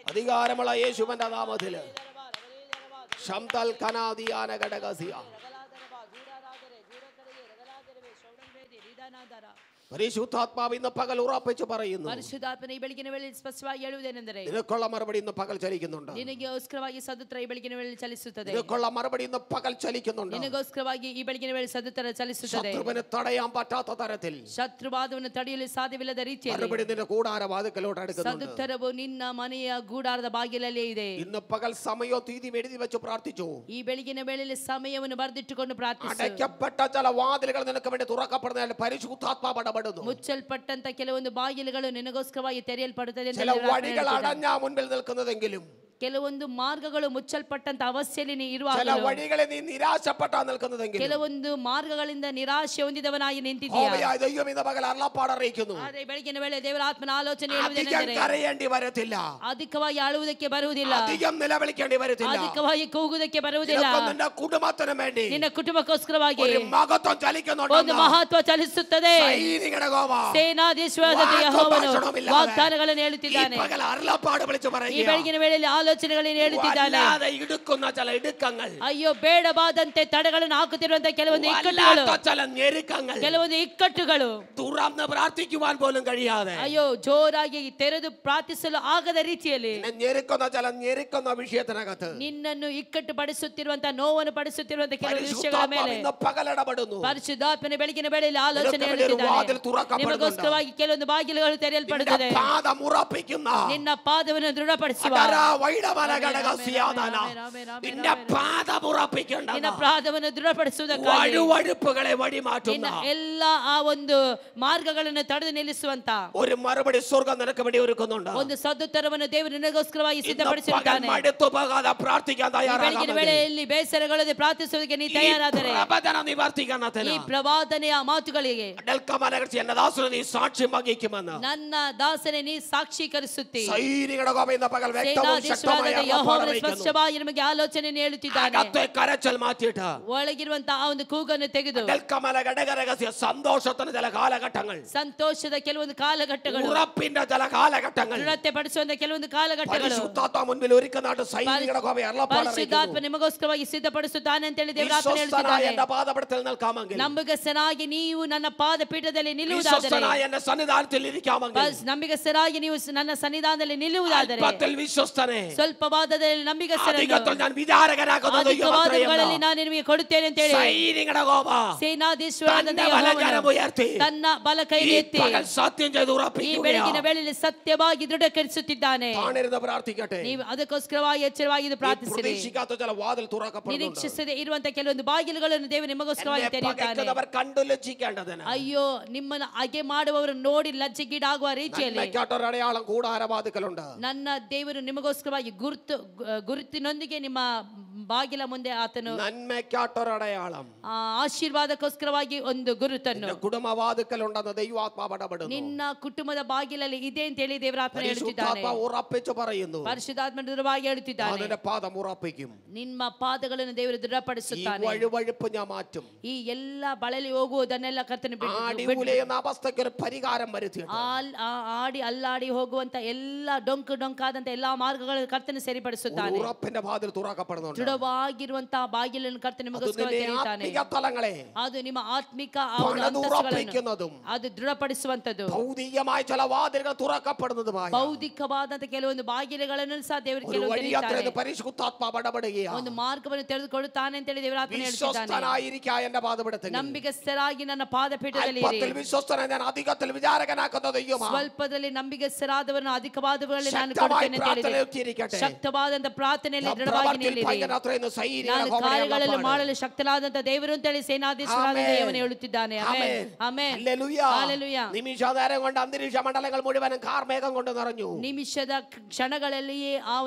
അധികാരമുള്ള യേശുവിന്റെ നാമത്തില് ശംതൽ കനാദിയാന ഘടകസിയ പരിശുദ്ധാത്മാവ് ഇന്ന് പകൽ ഉറപ്പിച്ച് പറയുന്നു, ಪರಿಶುದ್ಧಾತ್ಮನ ಈ ಬೆಳಗಿನ ವೇಳೆಯಲ್ಲಿ ಸ್ಪಷ್ಟವಾಗಿ ಹೇಳುವುದೇನೆಂದರೆ നിനക്കുള്ള മറുപടി ഇന്ന് പകൽ ചലിക്കുന്നുണ്ട്. ನಿನಗೋಸ್ಕರವಾಗಿ ಸದುತ್ತರ ಈ ಬೆಳಗಿನ ವೇಳೆಯಲ್ಲಿ ಚಲಿಸುತ್ತದೆ. നിനക്കുള്ള മറുപടി ഇന്ന് പകൽ ചലിക്കുന്നുണ്ട്. ನಿನಗೋಸ್ಕರವಾಗಿ ಈ ಬೆಳಗಿನ ವೇಳೆ ಸದುತ್ತರ ಚಲಿಸುತ್ತದೆ. ശത്രുവിനെ തടയാൻ പറ്റാത്ത തരത്തിൽ, ಶತ್ರುವಾದವನ್ನು ತಡೆಯಲು ಸಾಧ್ಯವಿಲ್ಲದ ರೀತಿಯಲ್ಲಿ മറുപടി നിന്റെ കൂടാരവാതിക്കലോട്ട് അടുക്കുന്നുണ്ട്. ಸದುತ್ತರವು ನಿನ್ನ ಮನೆಯ ಗೂಡಾರದ ಬಾಗಿಲಲ್ಲೇ ಇದೆ. ഇന്ന് പകൽ സമയോ തീയതി എഴുതി വെച്ച് പ്രാർത്ഥിച്ചു. ಈ ಬೆಳಗಿನ ವೇಳೆಯಲ್ಲಿ ಸಮಯವನ್ನು ಬರೆದಿಟ್ಟುಕೊಂಡು ಪ್ರಾರ್ಥಿಸು. അടയ്ക്കപ്പെട്ട ചില വാതിലുകൾ നിനക്ക് വേണ്ടി തുറക്കപ്പെടുന്നതിനാൽ പരിശുദ്ധാത്മാവ് ഇടപെടുന്നു. ಮುಚ್ಚಲ್ಪಟ್ಟಂತ ಕೆಲವೊಂದು ಬಾಗಿಲುಗಳು ನಿನಗೋಸ್ಕರವಾಗಿ ತೆರೆಯಲ್ಪಡುತ್ತದೆ. ചില വഴികൾ അടഞ്ഞ മുൻപിൽ നിൽക്കുന്നതെങ്കിലും, ಕೆಲವೊಂದು ಮಾರ್ಗಗಳು ಮುಚ್ಚಲ್ಪಟ್ಟಂತ ಅವಸ್ಥೆಯಲ್ಲಿ ನೀ ചില ಇರುವಾಗ, വഴികളെ നീ നിരാശപ്പെട്ട നിൽക്കുന്നതെങ്കിലും, ಕೆಲವೊಂದು ಮಾರ್ಗಗಳಿಂದ ನಿರಾಶೆ ಹೊಂದಿದವನಾಗಿ ನಿಂತಿದ್ದೀಯಾ. യഹോവയായ ദൈവം ഇന്ന് പകൽ അരുളപ്പാട് അറിയിക്കുന്നു, ಆದರೆ ಬೆಳಗಿನ ವೇಳೆ ದೇವರ ಆತ್ಮನ ಆಲೋಚನೆ അധികം ಹೇಳುವುದೇನೆಂದರೆ കരയേണ്ടി വരത്തില്ല, ಅಧಿಕವಾಗಿ ಅಳುವುದಕ್ಕೆ ಬರುವುದಿಲ್ಲ, അധികം നിലവിളിക്കേണ്ടി വരത്തില്ല. ಅಧಿಕವಾಗಿ ಕೂಗುವುದಕ್ಕೆ ಬರುವುದಿಲ್ಲ. നിനക്കും നിന്റെ കുടുംബത്തിനും വേണ്ടി ನಿನ್ನ ಕುಟುಂಬಕ್ಕೋಸ್ಕರವಾಗಿ ഒരു മഹത്വം ಒಂದು ചലിക്കുന്നുണ്ട്. ಮಹತ್ವ ಚಲಿಸುತ್ತದೆ. സൈനികരുടെ യഹോവ ಸೇನಾಧೀಶ್ವರನಾದ ಯೆಹೋವನು ವಾಗ್ದಾನಗಳನ್ನು ಹೇಳುತ್ತಿದ್ದಾನೆ. ഈ പകൽ അരുളപ്പാട് വിളിച്ചു ಈ പറയുക, ಬೆಳಗಿನ ವೇಳೆಯಲ್ಲಿ ಆಲೋಚನೆಗಳನ್ನು ಹೇಳುತ್ತಿದ್ದಾನೆ. വല്ലാതെ ഇടുക്കുന്ന ചില ഇടുക്കങ്ങൾ, ಅಯ್ಯೋ ಬೇಡವಾದಂತೆ ತಡೆಗಳನ್ನು ಹಾಕುತ್ತಿರುವಂತಹ ಕೆಲವೊಂದು ಇಕ್ಕಟ್ಟುಗಳು, വല്ലാത്ത ചില ഞെരുക്കങ്ങൾ, ಕೆಲವೊಂದು ಇಕ್ಕಟ್ಟುಗಳು, തുറന്ന് പ്രാർത്ഥിക്കുവാൻ പോലും കഴിയാതെ ಅಯ್ಯೋ ಜೋರಾಗಿ ತೆರೆದು ಪ್ರಾರ್ಥಿಸಲು ಆಗದ ರೀತಿಯಲ್ಲಿ നിന്നെ ഞെരുക്കുന്ന ചില ഞെരുക്കുന്ന വിഷയത്തിനകത്ത് ನಿನ್ನನ್ನು ಇಕ್ಕಟ್ಟು ಪಡಿಸುತ್ತಿರುವಂತಹ ನೋವನ್ನು ಪಡಿಸುತ್ತಿರುವಂತಹ ಕೆಲವು ವಿಷಯಗಳ ಮೇಲೆ പരിശുദ്ധാത്മാവ് ഇന്ന് പകലിടപെടുന്നു. ಪರಿಶುದ್ಧಾತ್ಮನ ಬೆಳಗಿನ ವೇಳೆಯಲ್ಲಿ ಆಲೋಚನೆ നിനക്ക് വേണ്ടി ഒരു വാതിൽ ಹೇಳುತ್ತಿದ್ದಾನೆ. തുറക്കപ്പെടുന്നുണ്ട്. ನಿಮಗೋಸ್ಕರವಾಗಿ ಕೆಲವೊಂದು ಬಾಗಿಲುಗಳು ತೆರೆಯಲ್ಪಡುತ್ತದೆ. നിന്റെ പാദം ഉറപ്പിക്കുന്ന ನಿನ್ನ ಪಾದವನ್ನು ದೃಢಪಡಿಸುವ, അടരാ വൈഡമല ഘടകസ്യാദാന. നിന്റെ പാദം ഉറപ്പിക്കേണ്ട ನಿನ್ನ ಪಾದವನ್ನು ದೃಢಪಡಿಸುವುದಕ್ಕಾಗಿ വഴുവഴുപ്പുകളെ ನಿನ್ನ വഴിമാറ്റുന്ന ಎಲ್ಲಾ ಆ ಒಂದು ಮಾರ್ಗಗಳನ್ನು ತಡೆದು ನಿಲ್ಲಿಸುವಂತ ഒരു മറുപടി സ്വർഗ്ഗം നിനക്ക് വേണ്ടി ഒരുക്കുന്നുണ്ട്. ಒಂದು ಸದುತ್ತರವನ್ನು ದೇವರು ನಿನಗೋಸ್ಕರವಾಗಿ ഇന്ന് പകൽ ಸಿದ್ಧಪಡಿಸಿದ್ದಾನೆ. മടുത്തു പോകാതെ പ്രാർത്ഥിക്കാൻ ಈ ಬೆಳಗಿನ തയ്യാറാകാമെങ്കിൽ, ವೇಳೆಯಲ್ಲಿ ಬೇಸರಗೊಳ್ಳದೆ ಪ್ರಾರ್ಥಿಸುವುದಕ್ಕೆ ನೀ ഈ ತಯಾರಾದರೆ പ്രവചന നിവർത്തിക്കണത്തിന് ಈ ಪ್ರವಾದನೆಯ ಮಾತುಗಳಿಗೆ അടൽക്കമലകർച്ചി എന്ന ദാസന് നീ സാക്ഷ്യം വഹിക്കുമെന്ന് ನನ್ನ ದಾಸನೇ ನೀ ಸಾಕ್ಷೀಕರಿಸುತ್ತಿ. സൈനികരുടെ യഹോവ ഇന്ന് പകൽ വ്യക്തവും ശക്തമായ ಸೇನಾಧೀಶ್ವರನಾದ ಯೆಹೋವನು അരുളപ്പാട് അറിയിക്കുന്നു. ಸ್ಪಷ್ಟವಾಗಿ ನಮಗೆ ಆಲೋಚನೆಯನ್ನು ಹೇಳುತ್ತಿದ್ದಾನೆ. അകത്തെ കരച്ചൽ മാറ്റിയിട്ട് ಒಳಗಿರುವಂತಹ ಆ ಒಂದು ಕೂಗನ್ನು ತೆಗೆದು അടൽക്കമല ഘടകരഹസ്യ സന്തോഷത്തിന് ചില കാലഘട്ടങ്ങൾ, ಸಂತೋಷದ ಕೆಲವೊಂದು ಕಾಲಘಟ್ಟಗಳು, ഉറപ്പിന്റെ ചില കാലഘട്ടങ്ങൾ ದೃಢತೆ ಪಡಿಸುವಂತ ಕೆಲವೊಂದು ಕಾಲಘಟ್ಟಗಳು പരിശുദ്ധാത്മാ മുൻപിൽ ഒരുക്കുന്നതായിട്ട് സൈനികരുടെ യഹോവ അരുളപ്പാട് ಪರಿಶುದ್ಧಾತ್ಮ അറിയിക്കുന്നു. ನಿಮಗೋಸ್ಕರವಾಗಿ ಸಿದ್ಧಪಡಿಸುತ್ತಾನೆ ಅಂತ ಹೇಳಿ ದೇವರಾತ್ಮನು വിശ്വസ്തനായ ಹೇಳುತ್ತಿದ್ದಾನೆ. എന്റെ പാദപീഠത്തിൽ നിൽക്കാമെങ്കിൽ, ನಂಬಿಗಸ್ತನಾಗಿ ನೀವು ನನ್ನ ಪಾದಪೀಠದಲ್ಲಿ ನಿಲ್ಲುವುದಾದರೆ, വിശ്വസ്തനായ എന്റെ സന്നിധാനത്തിൽ ഇരിക്കാമെങ്കിൽ, ನಂಬಿಗಸ್ತರಾಗಿ ನೀವು ನನ್ನ ಸನ್ನಿಧಾನದಲ್ಲಿ ನಿಲ್ಲುವುದಾದರೆ, അല്പത്തിൽ വിശ്വസ്തനെ ಸ್ವಲ್ಪ ವಾದದಲ್ಲಿ ನಂಬಿಗಸ್ತರನ್ನು അധികത്തിൽ ഞാൻ വിചാരകനാക്കുന്ന ಅಧಿಕವಾದಗಳಲ್ಲಿ ನಾನು ನಿಮಗೆ ಕೊಡುತ್ತೇನೆ ಅಂತ ಹೇಳಿ സൈനികരുടെ യഹോവ ಸೇನಾಧೀಶ್ವರನಾದ തന്റെ ಯೆಹೋವನು ബലകരം ഉയർത്തി ತನ್ನ ಬಲ ಕೈ ഈ ಎತ್ತಿ പകൽ സത്യം ചെയ്ത് ಈ ഉറപ്പിക്കുകയാണ്. ಬೆಳಗಿನ ವೇಳೆಯಲ್ಲಿ ಸತ್ಯವಾಗಿ ದೃಢೀಕರಿಸುತ್ತಿದ್ದಾನೆ. താണിരുന്ന് പ്രാർത്ഥിക്കട്ടെ. ನೀವು ಅದಕ್ಕೋಸ್ಕರವಾಗಿ ಎಚ್ಚರವಾಗಿ ಇದು ഈ ಪ್ರಾರ್ಥಿಸಿರಿ. പ്രതീക്ഷിക്കാത്ത ചില വാതിൽ തുറക്കപ്പെടുന്നുണ്ട്. ನಿರೀಕ್ಷಿಸದೆ ಇರುವಂತಹ ಕೆಲವೊಂದು ಬಾಗಿಲುಗಳನ್ನು ದೇವರು ನಿಮಗೋಸ್ಕರವಾಗಿ എന്നെ ತೆರೆಯುತ್ತಾನೆ. പകയ്ക്കുന്നവർ കണ്ടു ലജ്ജിക്കേണ്ടതിന് ಅಯ್ಯೋ ನಿಮ್ಮನ್ನು ಹಾಗೆ ಮಾಡುವವರು ನೋಡಿ ಲಜ್ಜೆಗೀಡಾಗುವ ರೀತಿಯಲ್ಲಿ നന്മയ്ക്കായിട്ടൊരു അടയാളം കൂടാരവാതിക്കലുണ്ട്. ನನ್ನ ದೇವರು ನಿಮಗೋಸ್ಕರವಾಗಿ ಗುರುತಿನೊಂದಿಗೆ ನಿಮ್ಮ ಬಾಗಿಲ ಮುಂದೆ ಆತನು നന്മയ്ക്കായിട്ടൊരു അടയാളം ಆಶೀರ್ವಾದಕ್ಕೋಸ್ಕರವಾಗಿ ಒಂದು ಗುರುತನ್ನು കുടുംബവാതിക്കലുണ്ടെന്ന് ദൈവാത്മാവ് ഇടപെടുന്നു. ನಿನ್ನ ಕುಟುಂಬದ ಬಾಗಿಲಲ್ಲಿ ಇದೆ ಅಂತ ಹೇಳಿ ದೇವರಾತ್ಮನು ಹೇಳುತ್ತಿದ್ದಾನೆ. പരിശുദ്ധാത്മാവ് ഉറപ്പിച്ചു പറയുന്നു, ಪರಿಶುದ್ಧಾತ್ಮ ದೃಢವಾಗಿ ಹೇಳುತ್ತಿದ್ದಾನೆ. അതിന്റെ പാദം ഉറപ്പിക്കും. ನಿಮ್ಮ ಪಾದಗಳನ್ನು ದೇವರು ഈ ದೃಢಪಡಿಸುತ್ತಾನೆ. വഴുവഴുപ്പ് ഞാൻ മാറ്റും. ಈ ಎಲ್ಲ ಬಳಲಿ ಹೋಗುವುದನ್ನೆಲ್ಲ ಕರ್ತನು ആടിയുലയുന്ന അവസ്ഥയ്ക്ക് ഒരു പരിഹാരം വരുത്തിയിട്ട് ಆಡಿ ಅಲ್ಲಾಡಿ ಹೋಗುವಂತ ಎಲ್ಲ ಡೊಂಕಾದಂತ ಎಲ್ಲಾ ಮಾರ್ಗಗಳನ್ನು ಕರ್ತನು ಸರಿಪಡಿಸುತ್ತಾನೆ. ഉറപ്പിന്റെ വാതിൽ തുറക്കപ്പെടുന്നുണ്ട്. ದೃಢವಾಗಿರುವಂತಹ ಬಾಗಿಲನ್ನು ಕರ್ತನು ನಿಮಗೋಸ್ಕರ ತೆರೆಯುತ್ತಾನೆ. തലങ്ങളെ ಅದು ನಿಮ್ಮ ಆತ್ಮಿಕ ഉറപ്പിക്കുന്നതും ಅದು ದೃಢಪಡಿಸುವಂತದ್ದು, ഭൗതികമായ ചില വാതിലുകൾ തുറക്കപ്പെടുന്നതുമായ ಭೌತಿಕವಾದಂತ ಕೆಲವೊಂದು ಬಾಗಿಲುಗಳನ್ನು ಸಹ ದೇವರು ഒരു ಕೆಲವು വഴിയാത്ര ತೆರೆಯುತ್ತಾನೆ. പരിശുദ്ധാത്മാവ് ഇടപെടുകയാണ്. ಒಂದು ಮಾರ್ಗವನ್ನು ತೆರೆದುಕೊಳ್ಳುತ್ತಾನೆ ಅಂತ ಹೇಳಿ ದೇವರಾತ್ಮನು ಹೇಳುತ್ತಿದ್ದಾನೆ. വിശ്വസ്തനായിരിക്കാൻ എന്റെ പാദപീഠത്തിൽ ನಂಬಿಗಸ್ತರಾಗಿ ನನ್ನ ಪಾದಪೀಠದಲ್ಲಿ ಇರಿ. അല്പത്തിൽ വിശ്വസ്തനെ ഞാൻ അധികത്തിൽ വിചാരകനാക്കുന്ന ദൈവമാണ്. ಸ್ವಲ್ಪದಲ್ಲಿ ನಂಬಿಗಸ್ತರಾದವರನ್ನು ಅಧಿಕವಾದವುಗಳಲ್ಲಿ ನಾನು ശക്തമായി ಕೊಡುತ್ತೇನೆ ಅಂತ ಹೇಳಿದೆ. പ്രാർത്ഥനയിലിരിക്കട്ടെ. ಶಕ್ತವಾದಂತ ಪ್ರಾರ್ಥನೆಯಲ್ಲಿ ದೃಢವಾಗಿ ನಿಲ್ಲಿರಿ. ನಾನು ಕಾರ್ಯಗಳಲ್ಲಿ ಮಾಡಲು ಶಕ್ತನಾದಂತ ದೇವರು ಅಂತ ಹೇಳಿ ಸೇನಾಧೀಶ್ವರನಾದ ದೇವನೇ ಹೇಳುತ್ತಿದ್ದಾನೆ. Amen amen hallelujah. നിമിഷനേരം കൊണ്ട് അന്തരീക്ഷ മണ്ഡലങ്ങൾ മുഴുവനും കാർമേഘം കൊണ്ട് നിറഞ്ഞു. ನಿಮಿಷದ ಕ್ಷಣಗಳಲ್ಲಿಯೇ ಆ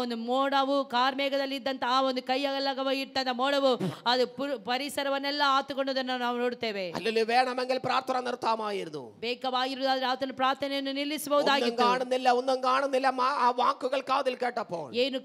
ಒಂದು ಮೋಡವು ಕಾರ್ಮೇಘದಲ್ಲಿ ಇದ್ದಂತ ಆ ಒಂದು ಕೈಯಲ್ಲಗವಿಟ್ಟಂತ ಮೋಡವು ಅದು ಪರಿಸರವನ್ನೆಲ್ಲ ಆತುಕೊಂಡದನ್ನು ನಾವು ನೋಡುತ್ತೇವೆ. അല്ലെങ്കിൽ വേണമെങ്കിൽ പ്രാർത്ഥന നിർത്താമായിരുന്നു. ಬೇಕಾಗಿರುವುದಾದ್ರೆ ಆತನ ಪ್ರಾರ್ಥನೆಯನ್ನು ನಿಲ್ಲಿಸಬಹುದಾಗಿತ್ತು. ഒന്നും കാണുന്നില്ല ആ വാക്കുകൾ കാതിൽ കേട്ടപ്പോൾ ಏನು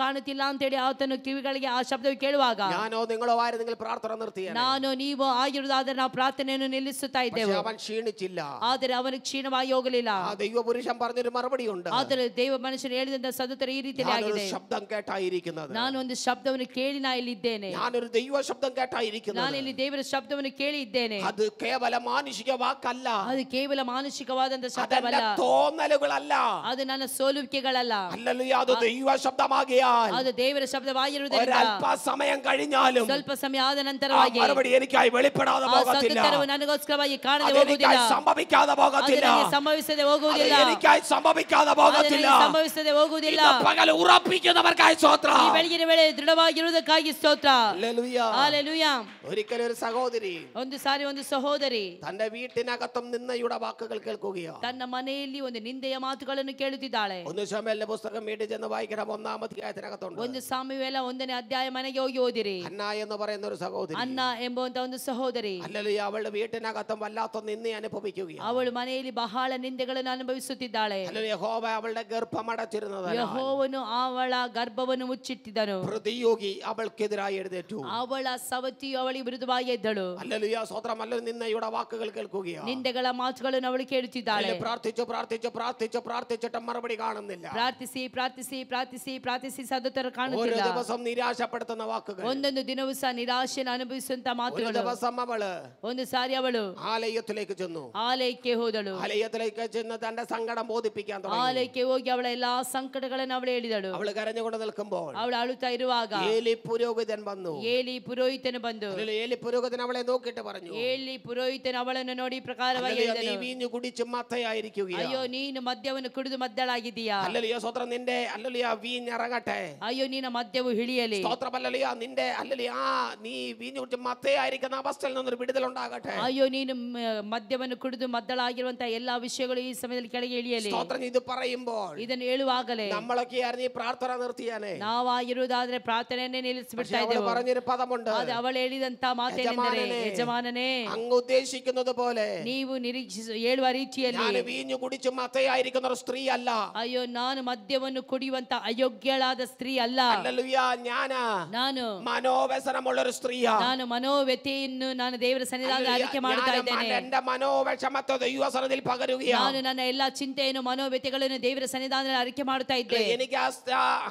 ಕಾಣುತ್ತಿಲ್ಲ ಅಂತ ಹೇಳಿ ಆತನು ಕಿವಿಗಳಿಗೆ ಆ ಶಬ್ದವು ಕೇಳುವಾಗ ഞാനോ നിങ്ങളോ ആയിരുന്നെങ്കിൽ പ്രാർത്ഥന നിർത്തിയാണ്. ನಾನು ನೀವು ಆಗಿರುವುದಾದರೆ ನಾವು ಪ್ರಾರ್ಥನೆಯನ್ನು ನಿಲ್ಲಿಸುತ್ತಾ ಇದ್ದೆವು. അവൻ ക്ഷീണിച്ചില്ല. ಆದರೆ ಅವನು ಕ್ಷೀಣವಾಗಿ ಹೋಗಲಿಲ್ಲ. ആ ദൈവപുരുഷൻ പറഞ്ഞൊരു മറുപടി ഉണ്ട്. ಆದರೆ ದೇವ ಮನುಷ್ಯನು ಹೇಳಿದಂತ ಸದುತ್ತರ ಈ ರೀತಿಯಲ್ಲಿ ಆಗಿದೆ. ശബ്ദം കേട്ടായിരിക്കുന്നത്. ನಾನು ಒಂದು ಶಬ್ದವನ್ನು ಕೇಳಿ ನಾ ಇಲ್ಲಿದ್ದೇನೆ. ഞാനൊരു ദൈവ ശബ്ദം കേട്ടായിരിക്കുന്നത്. ನಾನು ಇಲ್ಲಿ ದೇವರ ಶಬ್ದವನ್ನು ಕೇಳಿ ಇದ್ದೇನೆ. ಅದು ಕೇವಲ ಮಾನುಷಿಕ ವಾಕಲ್ಲ. ಅದು ಕೇವಲ ಮಾನಸಿಕವಾದಂತ ಶಬ್ದವಲ್ಲ. തോന്നലുകളല്ല. ಅದು ನನ್ನ ಸೋಲುವಿಕೆಗಳಲ್ಲ. ഹല്ലേലൂയ. ಅದು ദൈവ ശബ്ദമാകിയാൽ ಅದು ದೇವರ ಶಬ್ದವಾಗಿರುವುದರಿಂದ ഒരല്പ സമയം കഴിഞ്ഞാലും ಸ್ವಲ್ಪ ಸಮಯ ಆದ ನಂತರವಾಗಿ മറുപടി എനിക്കായി വെളിപ്പെടാതെ പോകത്തില്ല. ಸತ್ಯವು ನನಗೋಸ್ಕರವಾಗಿ ಕಾಣದೆ ಹೋಗುವುದಿಲ್ಲ. ಸಂಭವಿಕಾതെ ಹೋಗത്തില്ല. ಸಂಭವಿಸದೆ ಹೋಗುವುದಿಲ್ಲ. എനിക്കായി സംഭവിക്കാതെ പോകത്തില്ല. ಸಂಭವಿಸದೆ ಹೋಗುವುದಿಲ್ಲ. പകൽ ഉറപ്പിക്കുന്നവർക്കായി സ്തോത്രം. ಈ ಬೆಳಗಿನ ವೇಳೆ ದೃಢವಾಗಿರುವುದಕ್ಕಾಗಿ ಸ್ತೋತ್ರ. ഹല്ലേലൂയ. ഹല്ലേലൂയ. ഒരിക്കലും ഒരു സഹോദരി ಒಂದು ಸಾರಿ ಒಂದು ಸಹೋದರಿ തന്റെ വീട്ടിനകത്തും നിന്നയുടെ വാക്കുകൾ കേൾക്കുകയോ ತನ್ನ ಮನೆಯಲ್ಲಿ ಒಂದು ನಿಂದೆಯ ಮಾತುಗಳನ್ನು ಕೇಳುತ್ತಿದ್ದಾಳೆ. ഒന്ന് ശമൂവേലിന്റെ പുസ്തകം വീട്ടിൽ ചെന്ന് വായിക്കണം. 1-ാം അധ്യായത്തിനകത്തുണ്ട്. ಒಂದು ಸಾಮುವೇಲ 1ನೇ ಅಧ್ಯಾಯ ಮನೆಗೆ ಹೋಗಿ ಓದಿರಿ. ഹന്ന എന്ന് പറയുന്ന ഒരു സഹോദരി, ಅನ್ನ ಎಂಬುವಂತ ಒಂದು ಸಹೋದರಿ, ഹല്ലേലൂയ, അവളുടെ വീട്ടിനകത്തും വല്ലാത്ത നിന്ദ അനുഭവിക്കുകയാണ്. ಅವಳು ಮನೆಯಲ್ಲಿ ಬಹಳ ನಿಂದೆಗಳನ್ನು ಅನುಭವಿಸುತ್ತಿದ್ದಾಳೆ. ഹല്ലേലൂയ. യഹോവ അവളുടെ ഗർഭം അടച്ചിരുന്നത്. ಯೆಹೋವನು ಅವಳ ಗರ್ಭವನ್ನು ಮುಚ್ಚಿಟ್ಟಿದ್ದನು. പ്രതിയോഗി അവൾക്കെതിരായി എഴുന്നേറ്റു. ಅವಳ ಸವತಿಯು ಅವಳಿಗೆ ವಿರುದ್ಧವಾಗಿ ಎದ್ದಳು. ഹല്ലേലൂയ. സ്വതന്ത്രമല്ല നിന്നയുടെ വാക്കുകൾ കേൾക്കുകയാണ്. ನಿಂದೆಗಳ ಮಾತುಗಳನ್ನು ಅವಳು ಕೇಳುತ್ತಿದ್ದಾಳೆ. പ്രാർത്ഥിച്ചു പ്രാർത്ഥിച്ചു പ്രാർത്ഥിച്ചു പ്രാർത്ഥിച്ചിട്ട് മറുപടി കാണുന്നില്ല. ಪ್ರಾರ್ಥಿಸಿ ಪ್ರಾರ್ಥಿಸಿ ಪ್ರಾರ್ಥಿಸಿ ಪ್ರಾರ್ಥಿಸಿ ಸದುತ್ತರ ഓരോ ಕಾಣುತ್ತಿಲ್ಲ. ദിവസം നിരാശപ്പെടുത്തുന്ന വാക്കുകൾ. ಒಂದೊಂದು ದಿನವೂ ಸಹ ನಿರಾಶೆಯನ್ನು ಅನುಭವಿಸುವಂತ ഒരു ಮಾತುಗಳು. ദിവസം അവള് ಒಂದು ಸಾರಿ ಅವಳು ആലയത്തിലേക്ക് ചെന്നു. ಆಲಯಕ್ಕೆ ಹೋದಳು. ആലയത്തിലേക്ക് ചെന്ന് തന്റെ സങ്കടം ബോധിപ്പിക്കാൻ തുടങ്ങി. ಆಲಯಕ್ಕೆ ಹೋಗಿ ಅವಳ ಎಲ್ಲಾ ಸಂಕಟಗಳನ್ನು ಅವಳು ಹೇಳಿದಳು. അവള് കരഞ്ഞുകൊണ്ട് നിൽക്കുമ്പോൾ ಅವಳು ಅಳುತ್ತಾ ಇರುವಾಗ ഏലി പുരോഹിതൻ വന്നു. ಏಲಿ ಪುರೋಹಿತನು ಬಂದು ഏലി പുരോഹിതൻ അവളെ നോക്കിയിട്ട് പറഞ്ഞു, ಏಲಿ ಪುರೋಹಿತನು ಅವಳನ್ನು ನೋಡಿ ಪ್ರಕಾರವಾಗಿ നീ ಹೇಳಿದನು, വീഞ്ഞു കുടിച്ച് മത്തയായിരിക്കുകയാണ്. ಅಯ್ಯೋ ನೀನು ಮದ್ಯವನ್ನು ಕುಡಿದು ಮದ್ದಳಾಗಿದ್ದೀಯಾ. ഹല്ലേലൂയ. സ്തോത്രം. നിന്റെ ഹല്ലേലൂയ വീഞ്ഞിറങ്ങട്ടെ. ಅಯ್ಯೋ ನಿನ್ನ ಮದ್ಯವು ಹಿಡಿಯಲಿ. സ്തോത്രം. ഹല്ലേലൂയ. നിന്റെ ഹല്ലേലൂയ നീ വീഞ്ഞു കുടിച്ച് മത്തയായിരിക്കുന്ന അവസ്ഥയിൽ നിന്നൊരു വിടുതലുണ്ടാകട്ടെ. ಅಯ್ಯೋ ನೀನು ಮದ್ಯವನ್ನು ಕುಡಿದು ಮದ್ದಳಾಗಿರುವಂತಹ ಎಲ್ಲಾ ವಿಷಯಗಳು ಈ ಸಮಯದಲ್ಲಿ ಕೆಳಗೆ ಇಳಿಯಲಿ. സ്തോത്രം. ഇത് പറയുമ്പോൾ ಇದನ್ನು ಹೇಳುವಾಗಲೇ നമ്മളൊക്കെ ആയിരുന്നു ഈ പ്രാർത്ഥന നിർത്തിയാനേ. ನಾವಾಗಿರುವುದಾದ್ರೆ ಪ್ರಾರ್ಥನೆಯನ್ನೇ ನಿಲ್ಲಿಸಿಬಿಡ್ತಾ ಇದ್ದೆವು. പറഞ്ഞൊരു പദമുണ്ട്. ಅದು ಅವಳು ಹೇಳಿದಂತ ಮಾತೇನೆಂದರೆ, ಯಜಮಾನನೇ, അങ്ങ് ഉദ്ദേശിക്കുന്നത് പോലെ ನೀವು ಹೇಳುವ ರೀತಿಯಲ್ಲಿ ഞാൻ വീഞ്ഞു കുടിച്ച് മത്തയായിരിക്കുന്ന ഒരു സ്ത്രീ അല്ല. ಅಯ್ಯೋ ನಾನು ಮದ್ಯವನ್ನು ಕುಡಿಯುವಂತ ಅಯೋಗ್ಯಳಾದ ಸ್ತ್ರೀ ಅಲ್ಲ. ഹല്ലേലൂയ. ನಾನು മനോവ്യസനമുള്ള ഒരു സ്ത്രീയാ. ನಾನು ಮನೋವ್ಯಥೆಯನ್ನು ನಾನು ದೇವರ ಸನ್ನಿಧಾನದಲ್ಲಿ ಅರಿಕೆ ಮಾಡುತ್ತಾ ಇದ್ದೇನೆ. എന്റെ മനോവിഷമത്തെ ദൈവസന്നിധിയിൽ പകരുകയാണ്. ನಾನು ನನ್ನ ಎಲ್ಲಾ ಚಿಂತೆಯನ್ನು ಮನೋವ್ಯಥೆಗಳನ್ನು ದೇವರ ಸನ್ನಿಧಾನದಲ್ಲಿ ಅರಿಕೆ ಮಾಡುತ್ತಾ ಇದ್ದೆ. എനിക്ക്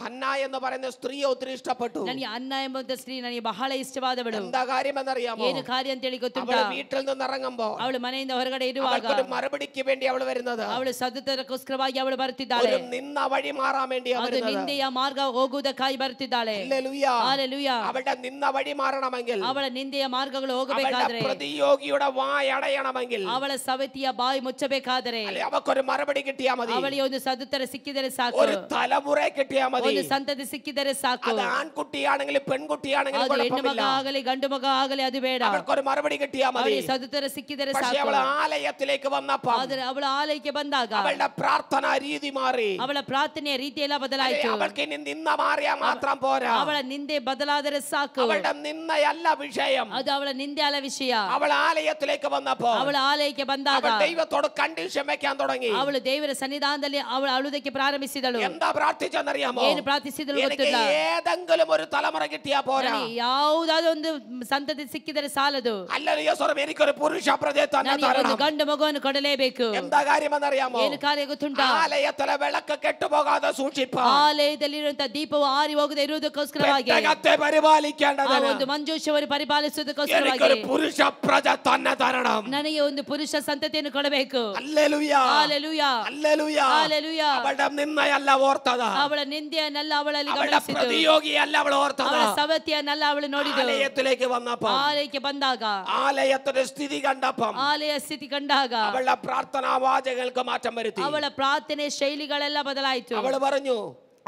ഹന്ന എന്ന് പറയുന്ന സ്ത്രീയെ ഒത്തിരി ഇഷ്ടപ്പെട്ടു. ನನಗೆ ಅನ್ನ ಎಂಬಂತ ಸ್ತ್ರೀ ನನಗೆ ಬಹಳ ಇಷ್ಟವಾದವಳು. എന്താ കാര്യമെന്നറിയാമോ? ಏನು ಕಾರ್ಯ ಅಂತ ಹೇಳಿ ಗೊತ್ತುಂಟಾ? അവൾ വീട്ടിൽ നിന്ന് ഇറങ്ങുമ്പോൾ ಅವಳು ಮನೆಯಿಂದ ಹೊರಗಡೆ ಇರುವಾಗ ഒരു മറുപടിക്ക് വേണ്ടി അവൾ വരുന്നത്. ಅವಳು ಸದುತ್ತರಕ್ಕೋಸ್ಕರವಾಗಿ ಅವಳು ಬರುತ್ತಿದ್ದಾಳೆ. ഒരു നിന്ന വഴി മാറാൻ വേണ്ടി ಅದು ನಿಂದೆಯ ಮಾರ್ಗ ಹೋಗುವುದಕ್ಕಾಗಿ ಬರುತ್ತಿದ್ದಾಳೆ. ഹല്ലേലൂയ. ಹಲ್ಲೆಲೂಯ. അവളുടെ നിന്ന വഴി മാറണമെങ്കിൽ, ಅವಳ ನಿಂದೆಯ ಮಾರ್ಗಗಳು അവളുടെ ಹೋಗಬೇಕಾದರೆ, പ്രതിയോഗിയുടെ വായ് അടയണമെങ്കിൽ, ಅವಳ ಸವತಿಯ ಬಾಯಿ ಮುಚ್ಚಬೇಕಾದರೆ, അവക്കൊരു മറുപടി കിട്ടിയാ മതി. ಅವಳಿಗೆ ಒಂದು ಸದುತ್ತರ ಸಿಕ್ಕಿದರೆ ಸಾಕು. ഒരു തലമുറ കിട്ടിയാ മതി. ಒಂದು ಸಂತತಿ ಸಿಕ್ಕಿದರೆ ಸಾಕು. അത് ആൺകുട്ടിയാണെങ്കിലും പെൺകുട്ടിയാണെങ്കിലും ಅದು ಹೆಣ್ಣು ಮಗ കുഴപ്പമില്ല. ಆಗಲಿ ಗಂಡು ಮಗ ಆಗಲಿ ಅದು ಬೇಡ. അവൾക്കൊരു മറുപടി കിട്ടിയാ മതി. ಅವಳಿಗೆ ಸದುತ್ತರ ಸಿಕ್ಕಿದರೆ പക്ഷേ ಸಾಕು. അവൾ ആലയത്തിലേക്ക് വന്നപ്പോൾ ಆದರೆ ಅವಳ ಆಲಯಕ್ಕೆ ಬಂದಾಗ അവളുടെ പ്രാർത്ഥന രീതി മാറി. ಅವಳ ಪ್ರಾರ್ಥನೆಯ ರೀತಿಯೆಲ್ಲ ಬದಲಾಯಿತು. അവൾക്ക് ഇനി നിന്ന മാറിയാ മാത്രം പോരാ. ಅವಳ ನಿಂದೆ ಬದಲಾದರೆ ಸಾಕು. അവളുടെ നിന്നയല്ല വിഷയം. ಅದು ಅವಳ ನಿಂದೆ ಅಲ್ಲ ವಿಷಯ. അവൾ ആലയത്തിലേക്ക് വന്നപ്പോൾ ಅವಳ ಆಲಯಕ್ಕೆ ಬಂದಾಗ അവൾ ദൈവത്തോട് കണ്ടീഷൻ വെക്കാൻ തുടങ്ങി. ಅವಳು ದೇವರ ಸನ್ನಿಧಾನದಲ್ಲಿ ಅವಳು ಅಳುವುದಕ್ಕೆ ಪ್ರಾರಂಭಿಸಿದಳು. എന്താ പ്രാർത്ഥിച്ചെന്നറിയാമോ? ಏನು ಪ್ರಾರ್ಥಿಸಿದಳು എനിക്ക് ಗೊತ್ತಿಲ್ಲ. ഏതെങ്കിലും ഒരു തലമുറ കിട്ടിയാ പോരാ. ಯಾವುದಾದ್ರೂ ಒಂದು ಸಂತತಿ ಸಿಕ್ಕಿದರೆ ಸಾಲದು. ഹല്ലേലൂയ. സ്വരം. എനിക്കൊരു പുരുഷ പ്രജയെ തന്നെ ನನಗೆ ಒಂದು തരണം. ಗಂಡು ಮಗುವನ್ನು ಕೊಡಲೇಬೇಕು. എന്താ കാര്യമെന്നറിയാമോ? ಏನು ಕಾರ್ಯ ಗೊತ್ತುಂಟಾ? ആലയത്തിലെ വിളക്ക് കെട്ടുപോകാതെ സൂക്ഷിപ്പാൻ, ಆಲಯದಲ್ಲಿರುವಂತಹ ದೀಪವು ಆರಿ ಹೋಗದೆ ಇರುವುದಕ್ಕೋಸ್ಕರವಾಗಿ, പെട്ടകത്തെ ಆ പരിപാലിക്കേണ്ടതിന് ಒಂದು ಮಂಜೂಷವನ್ನು ಪರಿಪಾಲಿಸುವುದಕ್ಕೋಸ್ಕರವಾಗಿ എനിക്കൊരു പുരുഷ പ്രജ തന്നെ തരണം. ನನಗೆ ಒಂದು ಪುರುಷ ಸಂತತಿಯನ್ನು ಕೊಡಬೇಕು. ഹല്ലേലൂയ. ಹಲ್ಲೆಲೂಯ. ഹല്ലേലൂയ. ಹಲ್ಲೆಲೂಯ. അവളുടെ നിന്നയല്ല ഓർത്തത്. ಅವಳ ನಿಂದೆಯನ್ನೆಲ್ಲ ಅವಳಲ್ಲಿ അവളുടെ ಗಮನಿಸಿತು. പ്രതിയോഗിയല്ല അവൾ ഓർത്തത്. ಅವಳ ಸವತಿಯನ್ನೆಲ್ಲ ಅವಳು ನೋಡಿದಳು. ആലയത്തിലേക്ക് വന്നപ്പോൾ, ಆಲಯಕ್ಕೆ ಬಂದಾಗ, ആലയത്തിന്റെ സ്ഥിതി കണ്ടപ്പം ಆಲಯ ಸ್ಥಿತಿ ಕಂಡಾಗ അവളുടെ പ്രാർത്ഥനാ വാചകങ്ങൾക്ക് മാറ്റം വരുത്തി. ಅವಳ ಪ್ರಾರ್ಥನೆ ಶೈಲಿಗಳೆಲ್ಲ ಬದಲಾಯಿತು. അവൾ പറഞ്ഞു,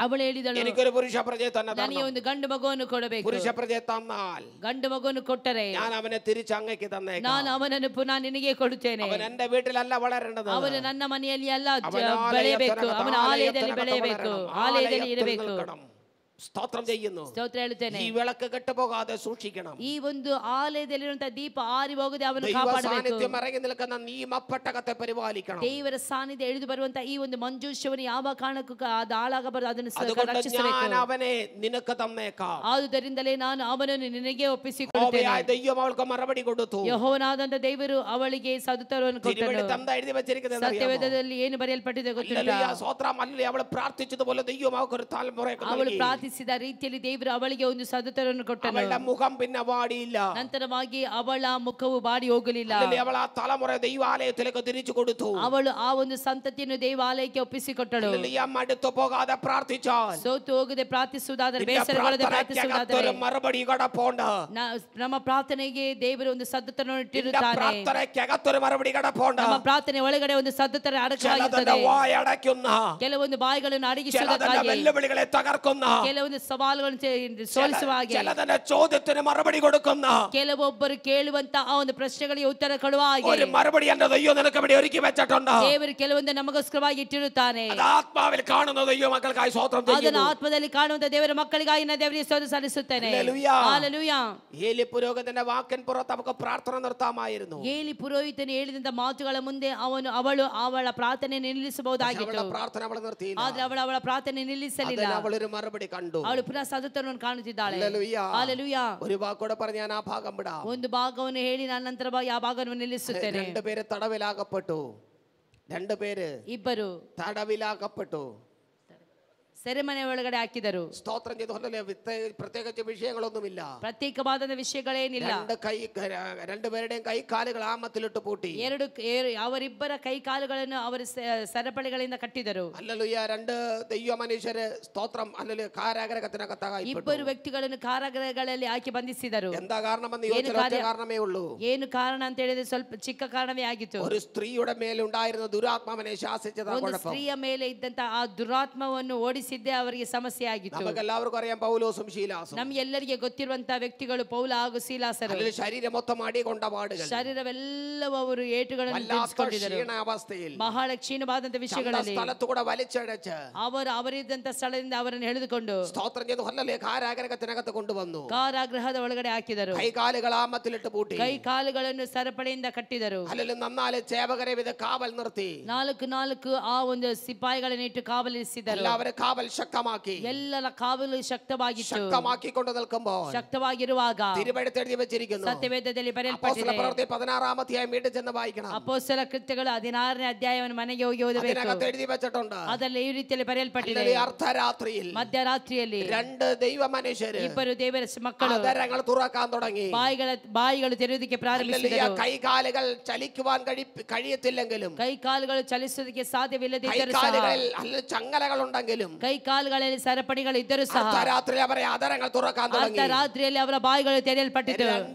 ಅವಳು ಹೇಳಿದಳು, എനിക്കൊരു പുരുഷ പ്രജയെ തന്നെ ನನಗೆ തരണം. ಒಂದು ಗಂಡು ಮಗುವನ್ನು ಕೊಡಬೇಕು. പുരുഷ പ്രജയെ തന്നാൽ ಗಂಡು ಮಗುವನ್ನು ಕೊಟ್ಟರೆ ഞാൻ അവനെ തിരിച്ച് അങ്ങേക്ക് തന്നേക്കാം. ನಾನು ಅವನನ್ನು ಪುನಃ ನಿನಗೆ ಕೊಡುತ್ತೇನೆ. അവൻ എന്റെ വീട്ടിലല്ല വളരേണ്ടത്. ಅವನು ನನ್ನ ಮನೆಯಲ್ಲಿ ಅಲ್ಲ ಅವನ ಬೆಳೆಯಬೇಕು. ಆಲಯದಲ್ಲಿ ಅವನ ಆಲಯದಲ್ಲಿ ಬೆಳೆಯಬೇಕು, വളരണം. ಆಲಯದಲ್ಲಿ ആലയത്തിൽ ಇರಬೇಕು. നിൽക്കണം. സ്തോത്രം ചെയ്യുന്നു. ഈ വിളക്ക് കെട്ടുപോകാതെ സൂക്ഷിക്കണം. ಈ ಒಂದು ಆಲಯದಲ್ಲಿರುವಂತ ದೀಪ ಆರಿ ಹೋಗದೆ ಅವನು ദൈവ ಕಾಪಾಡಬೇಕು. സാന്നിധ്യം ഇറങ്ങി നിൽക്കുന്ന നിയമപ്പെട്ടകത്തെ പരിപാലിക്കണം. ದೇವರ ಸಾನ್ನಿಧ್ಯ ಇಳಿದು ಬರುವಂತ ಈ ಒಂದು ಮಂಜೂಷವನ್ನು ಯಾವ ಕಾರಣಕ್ಕೂ ಅದು ಹಾಳಾಗಬಾರದು, ಅದನ್ನು ರಕ್ಷಿಸಬೇಕು. ഞാൻ അവനെ നിനക്ക് തന്നേക്കാം. ಆದುದರಿಂದಲೇ ನಾನು ಅವನನ್ನು ನಿನಗೆ ಒಪ್ಪಿಸಿಕೊಡುತ್ತೇನೆ. ദൈവം അവൾക്ക് മറുപടി കൊടുത്തു. ಯೆಹೋವನಾದಂತ ದೇವರು ಅವಳಿಗೆ ಸದುತ್ತರವನ್ನು ಕೊಟ್ಟನು. ಸತ್ಯವೇದದಲ್ಲಿ ಏನು ಬರೆಯಲ್ಪಟ್ಟಿದೆ ಗೊತ್ತಿಲ್ಲ. ಅವಳು ಪ್ರಾರ್ಥಿಸಿದപോലെ ദൈവം അവൾക്ക് ഒരു തലമുറയെ ಅವಳು ಪ್ರಾರ್ಥಿಸಿದ ರೀತಿಯಲ್ಲಿ ದೇವರು ಅವಳಿಗೆ ಒಂದು ಸದುತ್ತರವನ್ನು ಕೊಟ್ಟನು. അവളുടെ മുഖം പിന്നെ വാടിയില്ല. ನಂತರವಾಗಿ ಅವಳ ಮುಖವು ಬಾಡಿ ಹೋಗಲಿಲ್ಲ. അവൾ ಆ ತಲೆമുറയെ ദൈവാലയത്തിലേക്ക് തിരിച്ചു കൊടുത്തു. ಅವಳು ಆ ಒಂದು ಸಂತತಿಯನ್ನು ದೇವಾಲಯಕ್ಕೆ ಒಪ್ಪಿಸಿಕೊಟ್ಟಳು. ಮടുത്തു പോകാതെ പ്രാർത്ഥിച്ചാൽ, ಸೋತು ಹೋಗದೆ ಪ್ರಾರ್ಥಿಸುವುದಾದರೆ, ಬೇಸರಗೊಳ್ಳದೆ ಪ್ರಾರ್ಥಿಸುವುದಾದರೆ മറുപടി കടപ്പുണ്ട്. ನಮ್ಮ ಪ್ರಾರ್ಥನೆಗೆ ದೇವರು ಒಂದು ಸದ್ದುತ್ತರವನ್ನು ಇಟ್ಟಿರುತ್ತಾನೆ. പ്രാർത്ഥനയ്ക്കകത്തൊരു മറുപടി കടപ്പുണ്ട്. ನಮ್ಮ ಪ್ರಾರ್ಥನೆ ಒಳಗಡೆ ಒಂದು ಸದ್ದುತ್ತರ ಅಡಕವಾಗಿರುತ್ತದೆ. ಕೆಲವೊಂದು ಬಾಯಿಗಳನ್ನು ಅಡಗಿಸುವುದಕ್ಕಾಗಿ, വെല്ലുവിളികളെ തകർക്കുന്ന, ಕೆಲವೊಂದು ಸವಾಲುಗಳನ್ನು ಸೋಲಿಸುವ ಹಾಗೆ, ചോദ്യത്തിന് മറുപടി കൊടുക്കുന്ന, ಕೆಲವೊಬ್ಬರು ಕೇಳುವಂತ ಆ ಒಂದು ಪ್ರಶ್ನೆಗಳಿಗೆ ಉತ್ತರ ಕೊಡುವ ಹಾಗೆ ഒരു മറുപടി എന്റെ ദൈവം നിനക്ക് വേണ്ടി ഒരുക്കി വെച്ചിട്ടുണ്ട്. ದೇವರು ಕೆಲವೊಂದು ನಮಗೋಸ್ಕರವಾಗಿ ಇಟ್ಟಿರುತ್ತಾನೆ. ആത്മാവിൽ കാണുന്ന ദൈവം മക്കൾക്കായി സ്തോത്രം ചെയ്യുന്നു. ಅದನ್ನು ಆತ್ಮದಲ್ಲಿ ಕಾಣುವಂತ ದೇವರ ಮಕ್ಕಳಿಗಾಗಿ ನಾನು ದೇವರಿಗೆ ಸ್ತೋತ್ರ ಸಲ್ಲಿಸುತ್ತೇನೆ. ಹಲ್ಲೆಲೂಯಾ. ഏലി പുരോഹിതന്റെ വാക്കിൻ പുറത്ത് നമുക്ക് പ്രാർത്ഥന നിർത്താമായിരുന്നു. ಏಲಿ ಪುರೋಹಿತನು ಹೇಳಿದಂತ ಮಾತುಗಳ ಮುಂದೆ ಅವಳು ಅವಳ ಪ್ರಾರ್ಥನೆ ನಿಲ್ಲಿಸಬಹುದಾಗಿತ್ತು. പ്രാർത്ഥന അവൾ നിർത്തിയില്ല. ಆದ್ರೆ ಅವಳ ಪ್ರಾರ್ಥನೆ ನಿಲ್ಲಿಸಲಿಲ್ಲ. അവളൊരു മറുപടി കണ്ടു. ಅವಳು ಪುನಃ ಸದುತ್ತರವನ್ನು ಕಾಣುತ್ತಿದ್ದಾಳೆ. ಹಲ್ಲೆಲೂಯಾ. ഒരു വാക്കോടെ പറഞ്ഞ് ഞാൻ ആ ഭാഗം വിടാം. ಒಂದು ಭಾಗವನ್ನು ಹೇಳಿ ನಾನು ನಂತರ ಆ ಭಾಗವನ್ನು ನಿಲ್ಲಿಸುತ್ತೇನೆ. രണ്ടുപേര് തടവിലാകപ്പെട്ടു. രണ്ടുപേര് ಇಬ್ಬರು തടവിലാകപ്പെട്ടു. ಸೆರೆಮನೆ ಒಳಗಡೆ ಹಾಕಿದರು. സ്തോത്രം ചെയ്തു. പ്രത്യേകിച്ച് വിഷയങ്ങളൊന്നുമില്ല. ಪ್ರತ್ಯೇಕವಾದ ವಿಷಯಗಳೇನಿಲ್ಲ. രണ്ടുപേരുടെയും കൈകാലുകൾ ആമത്തിലിട്ട് പൂട്ടി. ಅವರಿಬ್ಬರ ಕೈ ಕಾಲುಗಳನ್ನು ಅವರು ಸರಪಳಿಗಳಿಂದ ಕಟ್ಟಿದರು. ഹല്ലേലൂയ. രണ്ട് ദൈവ മനുഷ്യര് സ്തോത്രം ഹല്ലേലൂയ കാരാഗ്രഹത്തിനകത്തായി ಇಬ್ಬರು ವ್ಯಕ್ತಿಗಳನ್ನು ಕಾರಾಗೃಹಗಳಲ್ಲಿ ಹಾಕಿ ಬಂಧಿಸಿದರು. എന്താ കാരണമെന്ന് ചോദിച്ചാൽ കാരണമേ ഉള്ളൂ. ಏನು ಕಾರಣ ಅಂತ ಹೇಳಿದ್ರೆ ಸ್ವಲ್ಪ ಚಿಕ್ಕ ಕಾರಣವೇ ಆಗಿತ್ತು. ഒരു സ്ത്രീയുടെ മേൽ ഉണ്ടായിരുന്ന ദുരാത്മാവിനെ ശാസിച്ചതാണ് ಒಂದು ಸ್ತ್ರೀಯ ಮೇಲೆ ಇದ್ದಂತ ಆ ದುರಾತ್ಮವನ್ನು ಓಡಿಸಿದ್ದೇ ಅವರಿಗೆ ಸಮಸ್ಯೆ ಆಗಿತ್ತು. നമുക്കെല്ലാവർക്കും അറിയാം പൗലോസും ശീലാസും. ನಮ್ಗೆಲ್ಲರಿಗೆ ಗೊತ್ತಿರುವಂತ ವ್ಯಕ್ತಿಗಳು ಪೌಲ ಹಾಗೂ ಶೀಲಾಸರು. ശരീരം മൊത്തം അടികൊണ്ട പാടുകൾ, ಶರೀರವೆಲ್ಲವೂ ಅವರು ಏಟುಗಳನ್ನು ತಿಳಿಸಿಕೊಂಡಿದ್ದರು. ಬಹಳ ಕ್ಷೀಣವಾದಂತ ವಿಷಯಗಳಲ್ಲಿ സ്ഥലത്തുകൂടെ വലിച്ചടച്ച് ಅವರಿದ್ದಂತ ಸ್ಥಳದಿಂದ ಅವರನ್ನು ಎಳೆದುಕೊಂಡು സ്തോത്രം ചെയ്തു ഹല്ലേലൂയ കാരാഗ്രഹത്തിനകത്ത് കൊണ്ടുവന്നു. ಕಾರಾಗೃಹದ ಒಳಗಡೆ ಹಾಕಿದರು. കൈകാലുകൾ ആമത്തിലിട്ട് പൂട്ടി. ಕೈ ಕಾಲುಗಳನ್ನು ಸರಪಳಿಯಿಂದ ಕಟ್ಟಿದರು. ഹല്ലേലൂയ. 4 ചേവകരെ വിധ കാവൽ നിർത്തി. 4 ಆ ಒಂದು ಸಿಪಾಯಿಗಳನ್ನು ಇಟ್ಟು ಕಾವಲಿರಿಸಿದರು. എല്ലാവരും കാവൽ ശക്തമാക്കി. ಎಲ್ಲರ ಕಾವಲು ಶಕ್ತವಾಗಿತ್ತು. ശക്തമാക്കിക്കൊണ്ട് നിൽക്കുമ്പോൾ ಶಕ್ತವಾಗಿರುವಾಗ തിരുവെഴുത്ത് എഴുതി വെച്ചിരിക്കുന്നു. ಸತ್ಯವೇದದಲ್ಲಿ ಬರೆಯಲ್ಪಟ್ಟಿದೆ. അപ്പോസ്തല പ്രവൃത്തി 16-ാം അധ്യായം വീട്ടിൽ ചെന്ന് വായിക്കണം. ಅಪೊಸ್ತಲ ಕೃತ್ಯಗಳು 16ನೇ ಅಧ್ಯಾಯವನ್ನು ಮನೆಗೆ ಹೋಗಿ ಓದಬೇಕು. അതിനകത്ത് എഴുതി വെച്ചിട്ടുണ്ട്. ಅದರಲ್ಲಿ ಈ ರೀತಿಯಲ್ಲಿ ಬರೆಯಲ್ಪಟ್ಟಿದೆ. അർദ്ധരാത്രിയിൽ ಮಧ್ಯರಾತ್ರಿಯಲ್ಲಿ 2 ദൈവ മനുഷ്യര് ಇಬ್ಬರು ದೇವರ ಮಕ್ಕಳು അധരങ്ങൾ തുറക്കാൻ തുടങ്ങി. ಬಾಯಿಗಳು ತೆರೆಯುವುದಕ್ಕೆ ಪ್ರಾರಂಭಿಸಿದರು. കൈകാലുകൾ ചലിക്കുവാൻ കഴിയത്തില്ലെങ്കിലും, ಕೈಕಾಲುಗಳು ಚಲಿಸುವುದಕ್ಕೆ ಸಾಧ್ಯವಿಲ್ಲದಿದ್ದರೂ ಸಹ, ചങ്ങലകൾ ഉണ്ടെങ്കിലും, ಕೈಕಾಲುಗಳಲ್ಲಿ ಸರಪಣಿಗಳು ಇದ್ದರೂ ಸಹ അർദ്ധരാത്രി അവരെ അധരങ്ങൾ തുറക്കാൻ തുടങ്ങി. ಅರ್ಧರಾತ್ರಿಯಲ್ಲಿ ಅವರ ಬಾಯಿಗಳು ತೆರೆಯಲ್ಪಟ್ಟಿತು.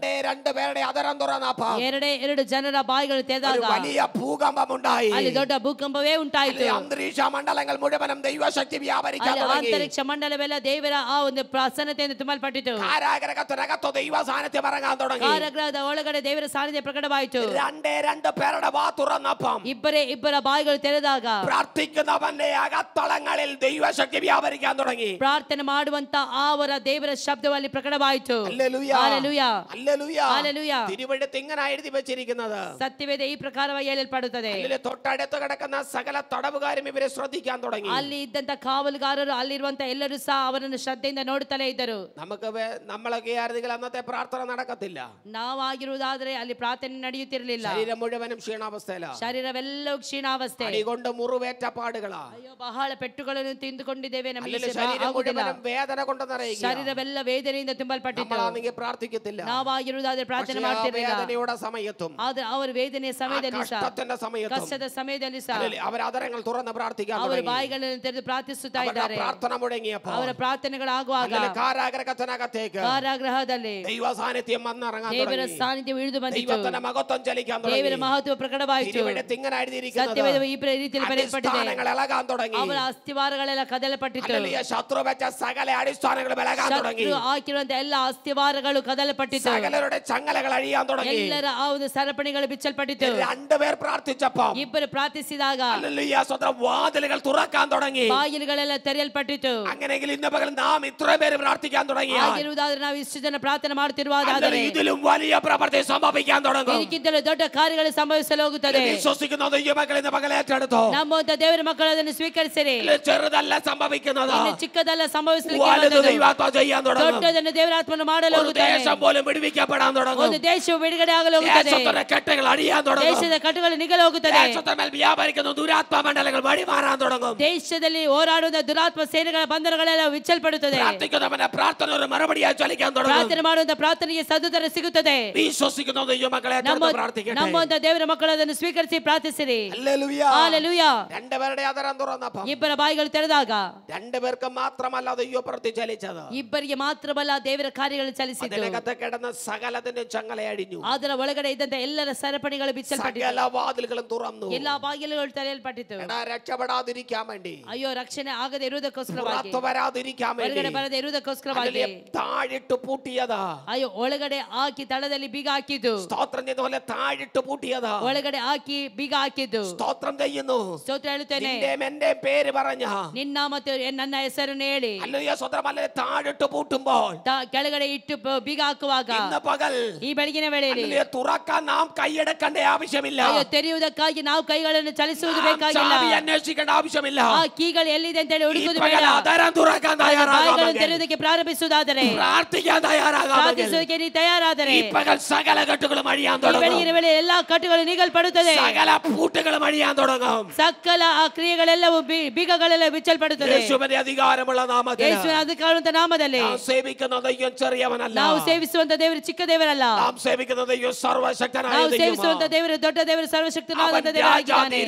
2 പേരുടെ അധരം തുറന്നപ്പോൾ 2 ಜನರ ಬಾಯಿಗಳು ತೆರೆದಾಗ വലിയ ഭൂകമ്പം ഉണ്ടായി. ಅಲ್ಲಿ ದೊಡ್ಡ ಭೂಕಂಪವೇ ಉಂಟಾಯಿತು. അന്തരീക്ഷ മണ്ഡലങ്ങൾ മുഴുവനും ദൈവശക്തി വ്യാപരിക്കാൻ തുടങ്ങി. ಅಂತರಿಕ್ಷ ಮಂಡಲವೆಲ್ಲ ದೇವರ ಆ ಒಂದು ಪ್ರಸನ್ನತೆಯಿಂದ ತುಂಬಲ್ಪಟ್ಟಿತು. കാരാഗ്രഹത്തിനകത്ത് ദൈവ സാന്നിധ്യം ഇറങ്ങാൻ തുടങ്ങി. ಕಾರಾಗೃಹದ ಒಳಗಡೆ ದೇವರ ಸಾನ್ನಿಧ್ಯ ಪ್ರಕಟವಾಯಿತು. 2 പേരുടെ വാ തുറന്നപ്പം ಇಬ್ಬರ ಬಾಯಿಗಳು ತೆರೆದಾಗ പ്രാർത്ഥിക്കുന്നവന്റെ അകത്തളങ്ങളിൽ ദൈവശക്തി വ്യാപരിക്കാൻ തുടങ്ങി. ಪ್ರಾರ್ಥನೆ ಮಾಡುವಂತ ಅವರ ದೇವರ ಶಬ್ದವಲ್ಲಿ ಪ್ರಕಟವಾಯಿತು. ഹല്ലേലൂയ. ಹಲ್ಲೆಲೂಯಾ. ഹല്ലേലൂയ. ಹಲ್ಲೆಲೂಯಾ. തിരുവെഴുത്ത് ഇങ്ങനെ എഴുതി വെച്ചിരിക്കുന്നത്. ಸತ್ಯವೇದ ಈ ಪ್ರಕಾರವಾಗಿ ಹೇಳಲ್ಪಡುತ್ತದೆ. തൊട്ടടുത്ത് കിടക്കുന്ന സകല തടവുകാരും ഇവരെ ശ്രദ്ധിക്കാൻ തുടങ്ങി. ಅಲ್ಲಿ ಇದ್ದಂತ ಕಾವಲುಗಾರರು ಅಲ್ಲಿರುವಂತ ಎಲ್ಲರೂ ಸಹ ಅವರನ್ನು ಶ್ರದ್ಧೆಯಿಂದ ನೋಡುತ್ತಲೇ ಇದ್ದರು. നമ്മളൊക്കെ ആയിരുന്നെങ്കിൽ അന്നത്തെ പ്രാർത്ഥന നടക്കത്തില്ല. ನಾವಾಗಿರುವುದಾದ್ರೆ ಅಲ್ಲಿ ಪ್ರಾರ್ಥನೆ ನಡೆಯುತ್ತಿರಲಿಲ್ಲ. ശരീരം മുഴുവനും ക്ഷീണാവസ്ഥയിലാണ്. ಶರೀರವೆಲ್ಲವೂ ಕ್ಷೀಣಾವಸ್ಥೆ. അടികൊണ്ട് മുറിവേറ്റ പാടുകളാ. ಅಯ್ಯೋ ಬಹಳ ಪೆಟ್ಟುಗಳನ್ನು ತಿಂದುಕೊಂಡಿದ್ದೇವೆ. ನಮಗೆ ശരീരം മുഴുവനും വേദന കൊണ്ട് നിറയുക. ಶರೀರವೆಲ್ಲ ವೇದನೆಯಿಂದ ತುಂಬಲ್ಪಟ್ಟಿತ್ತು. നമ്മളാണെങ്കിൽ പ്രാർത്ഥിക്കത്തില്ല. ನಾವಾಗಿರುವುದಾದ್ರೆ ಪ್ರಾರ್ಥನೆ ಮಾಡ್ತಿರಲಿಲ್ಲ. വേദനയുടെ സമയത്തും ಆದ್ರೆ ಅವರ ವೇದನೆಯ ಸಮಯದಲ್ಲಿ ಸಹ, കഷ്ടത്തിന്റെ സമയത്തും, ಕಷ್ಟದ ಸಮಯದಲ್ಲಿ ಸಹ അവർ അധരങ്ങൾ തുറന്ന് പ്രാർത്ഥിക്കാൻ ಅವರ ಬಾಯಿಗಳನ್ನು ತೆರೆದು ಪ್ರಾರ್ಥಿಸುತ್ತಾ ಇದ್ದಾರೆ. പ്രാർത്ഥന മുടങ്ങിയപ്പോൾ ಅವರ ಪ್ರಾರ್ಥನೆಗಳಾಗುವಾಗ കാരാഗ്രഹത്തിനകത്തേക്ക് ಕಾರಾಗೃಹದಲ್ಲಿ ദൈവ സാന്നിധ്യം വന്നിറങ്ങാൻ ದೇವರ തുടങ്ങി. ಸಾನ್ನಿಧ್ಯ ಇಳಿದು ಬಂದಿತು. ദൈവത്തിന്റെ മഹത്വം ചലിക്കാൻ തുടങ്ങി. ದೇವರ ಮಹತ್ವ ಪ್ರಕಟವಾಯಿತು. തിരുവെഴുത്ത് ഇങ്ങനെ എഴുതിയിരിക്കുന്നത്. ಸತ್ಯವೇದ ಈ ರೀತಿಯಲ್ಲಿ ಬರೆಯಲ್ಪಟ್ಟಿದೆ. അടിസ്ഥാനങ്ങൾ ഇളകാൻ തുടങ്ങി. ಅವರ ಅಸ್ಥಿವಾರಗಳೆಲ್ಲ ಕದಲಪಟ್ಟಿತು. ഹല്ലേലൂയ. ശത്രു വെച്ച സകല അടിസ്ഥാനങ്ങൾ വിളകാൻ തുടങ്ങി. ಶತ್ರು ಹಾಕಿರುವಂತ ಎಲ್ಲ ಅಸ್ಥಿವಾರಗಳು ಕದಲಪಟ್ಟಿತು. സകലരുടെ ചങ്ങലകൾ അഴിയാൻ തുടങ്ങി. ಎಲ್ಲರ ಆ ಒಂದು ಸರಪಣಿಗಳು ಬಿಚ್ಚಲ್ಪಟ್ಟಿತು. രണ്ടുപേർ പ്രാർത്ഥിച്ചപ്പോൾ ಇಬ್ಬರು ಪ್ರಾರ್ಥಿಸಿದಾಗ ഹല്ലേലൂയ സ്വന്തം വാതിലുകൾ തുറക്കാൻ തുടങ്ങി. ಬಾಗಿಲುಗಳೆಲ್ಲ ತೆರೆಯಲ್ಪಟ್ಟಿತು. അങ്ങനെയെങ്കിൽ ഇന്ന് പകൽ നാം ഇത്ര പേര് പ്രാർത്ഥിക്കാൻ തുടങ്ങിയ ಆಗಿರುವುದಾದ್ರೆ ನಾವು ಇಷ್ಟು ಜನ ಪ್ರಾರ್ಥನೆ ಮಾಡುತ್ತಿರುವುದಾದರೆ ഇതിലും വലിയ പ്രവൃത്തി സംഭവിക്കാൻ തുടങ്ങും. ಇದಕ್ಕಿಂತಲೂ ದೊಡ್ಡ ಕಾರ್ಯಗಳು ಸಂಭವಿಸಲು ಹೋಗುತ್ತದೆ. വിശ്വസിക്കുന്ന ദൈവമക്കൾ ഇന്ന് പകൽ ഏറ്റെടുത്തോ. ನಮ್ಮಂತ ದೇವರ ಮಕ್ಕಳು ಅದನ್ನು ಸ್ವೀಕರಿಸಿರಿ. ചെറുതല്ല സംഭവിക്കുന്നത്, ಚಿಕ್ಕದಲ್ಲ ಸಂಭವಿಸಲಿಕ್ಕೆ ദൈവാത്മ ചെയ്യാൻ തുടങ്ങും. ದೊಡ್ಡದನ್ನು ದೇವರಾತ್ಮನು ಮಾಡಲು ಹೋಗುತ್ತಾನೆ. ദേശം പോലും വിടുവിക്കപ്പെടാൻ തുടങ്ങും. ಒಂದು ದೇಶವು ಬಿಡುಗಡೆ ಆಗಲು ಹೋಗುತ್ತದೆ. ദേശത്തിന്റെ കെട്ടുകൾ അഴിയാൻ തുടങ്ങും. ದೇಶದ ಕಟ್ಟುಗಳು ನಿಗಲು ಹೋಗುತ್ತದೆ. ദേശത്തിന്റെ മേൽ വ്യാപരിക്കുന്ന ദുരാത്മ മണ്ഡലങ്ങൾ വഴിമാറാൻ തുടങ്ങും. ದೇಶದಲ್ಲಿ ಹೋರಾಡುವ ದುರಾತ್ಮ ಸೇನೆಗಳ ಬಂಧನಗಳೆಲ್ಲ ವಿಚ್ಚಲ್ಪಡುತ್ತದೆ. പ്രാർത്ഥിക്കുന്നവനെ പ്രാർത്ഥന ഒരു മറുപടിയായി ചലിക്കാൻ തുടങ്ങും. ಪ್ರಾರ್ಥನೆ ಮಾಡುವಂತ ಪ್ರಾರ್ಥನೆಗೆ ಸದುತ್ತರ ಸಿಗುತ್ತದೆ. വിശ്വസിക്കുന്ന ദൈവമക്കളെ പ്രാർത്ഥിക്കട്ടെ. ನಮ್ಮಂತ ದೇವರ ಮಕ್ಕಳು ಅದನ್ನು ಸ್ವೀಕರಿಸಿ ಪ್ರಾರ್ಥಿಸಿರಿ. ഹല്ലേലൂയ. ಹಲ್ಲೆಲೂಯ. രണ്ടുപേരുടെ അതരം തുറന്നപ്പോൾ ಇಬ್ಬರ ಬಾಯಿಗಳು ತೆರೆದಾಗ രണ്ടുപേർക്ക് മാത്രമല്ല ദൈവ പ്രവൃത്തി ചലിച്ചത്. ಇಬ್ಬರಿಗೆ ಮಾತ್ರವಲ್ಲ ದೇವರ ಕಾರ್ಯಗಳು ಚಲಿಸಿತು. അതിനകത്ത് കിടന്ന സകലത്തിന്റെ ചങ്ങല അടിഞ്ഞു. ಅದರ ಒಳಗಡೆ ಇದ್ದಂತ ಎಲ್ಲರ ಸರಪಣಿಗಳು ಬಿಚ್ಚಲ್ಪಟ್ಟಿತು. സകല വാതിലുകളും തുറന്നു. ಎಲ್ಲಾ ಬಾಗಿಲುಗಳು ತೆರೆಯಲ್ಪಟ್ಟಿತು. രക്ഷപ്പെടാതിരിക്കാൻ വേണ്ടി, ಅಯ್ಯೋ ರಕ್ಷಣೆ ಆಗದೆ ಇರುವುದಕ್ಕೋಸ್ಕರವಾಗಿ, പുറത്തു വരാതിരിക്കാൻ വേണ്ടി, ಹೊರಗಡೆ ಬರದೆ ಇರುವುದಕ್ಕೋಸ್ಕರವಾಗಿ താഴിട്ട് പൂട്ടിയതാ. ಅಯ್ಯೋ ಒಳಗಡೆ ಹಾಕಿ ತಳದಲ್ಲಿ ಬೀಗ ಹಾಕಿದ್ದು. സ്തോത്രം ചെയ്തപോലെ താഴിട്ട് പൂട്ടിയതാ. ಒಳಗಡೆ ಹಾಕಿ ಬೀಗ ಹಾಕಿದ್ದು. സ്തോത്രം ചെയ്യുന്നു. ಸ್ತೋತ್ರ ಹೇಳುತ್ತೇನೆ. എന്റെ പേര് പറഞ്ഞ ನಿನ್ನ ಮತ್ತು ನನ್ನ ಹೆಸರನ್ನು ಹೇಳಿ അല്ലയോ സ്വതമല്ലേ താഴിട്ട് പൂട്ടുമ്പോൾ ಕೆಳಗಡೆ ಇಟ್ಟು ಬೀಗ ಹಾಕುವಾಗ ഇന്ന് പകൽ ಈ ಬೆಳಗಿನ ವೇಳೆಯಲ್ಲಿ തുറക്കാൻ നാം കൈയെടുക്കേണ്ട ആവശ്യമില്ല. ಅಯ್ಯೋ ತೆರೆಯುವುದಕ್ಕಾಗಿ ನಾವು ಕೈಗಳನ್ನು ಚಲಿಸುವುದು ಬೇಕಾಗಿಲ್ಲ. ചാവി അന്വേഷിക്കേണ്ട ആവശ്യമില്ല. ಆ ಕೀಗಳು ಎಲ್ಲಿದೆ ಅಂತ ಹೇಳಿ ಹುಡುಕುವುದು ಬೇಡ. ആധാരം തുറക്കാൻ തയ്യാറാകാൻ ತೆರೆಯುವುದಕ್ಕೆ ಪ್ರಾರಂಭಿಸುವುದಾದರೆ, പ്രാർത്ഥിക്കാൻ തയ്യാറാകാൻ ಪ್ರಾರ್ಥಿಸುವುದಕ್ಕೆ ನೀ ತಯಾರಾದರೆ ഈ പകൽ സകല കെട്ടുകളും അഴിയാൻ ಈ തുടങ്ങും. ಬೆಳಗಿನ ವೇಳೆ ಎಲ್ಲಾ ಕಟ್ಟುಗಳು ನೀಗಲ್ಪಡುತ್ತದೆ. സകല പൂട്ടുകളും അഴിയാൻ തുടങ്ങും. ಸಕಲ ಆ ಕ್ರಿಯೆಗಳೆಲ್ಲವೂ ಬೀಗಗಳೆಲ್ಲ ಬಿಚ್ಚಲ್ಪಡುತ್ತದೆ. യേശുവിന്റെ അധികാരമുള്ള നാമത്തിൽ ಯೇಸುವಿನ ಅಧಿಕಾರವಂತ ನಾಮದಲ್ಲಿ നാം സേവിക്കുന്ന ദൈവം ചെറിയവനല്ല. ನಾವು ಸೇವಿಸುವಂತ ದೇವರು ಚಿಕ್ಕ ದೇವರಲ್ಲ. നാം സേവിക്കുന്ന ദൈവം സർവശക്തനായ ನಾವು ദൈവമാണ്. ಸೇವಿಸುವಂತ ದೇವರು ದೊಡ್ಡ ದೇವರು, ಸರ್ವಶಕ್ತನಾದ ದೇವರಾಗಿದ್ದಾನೆ.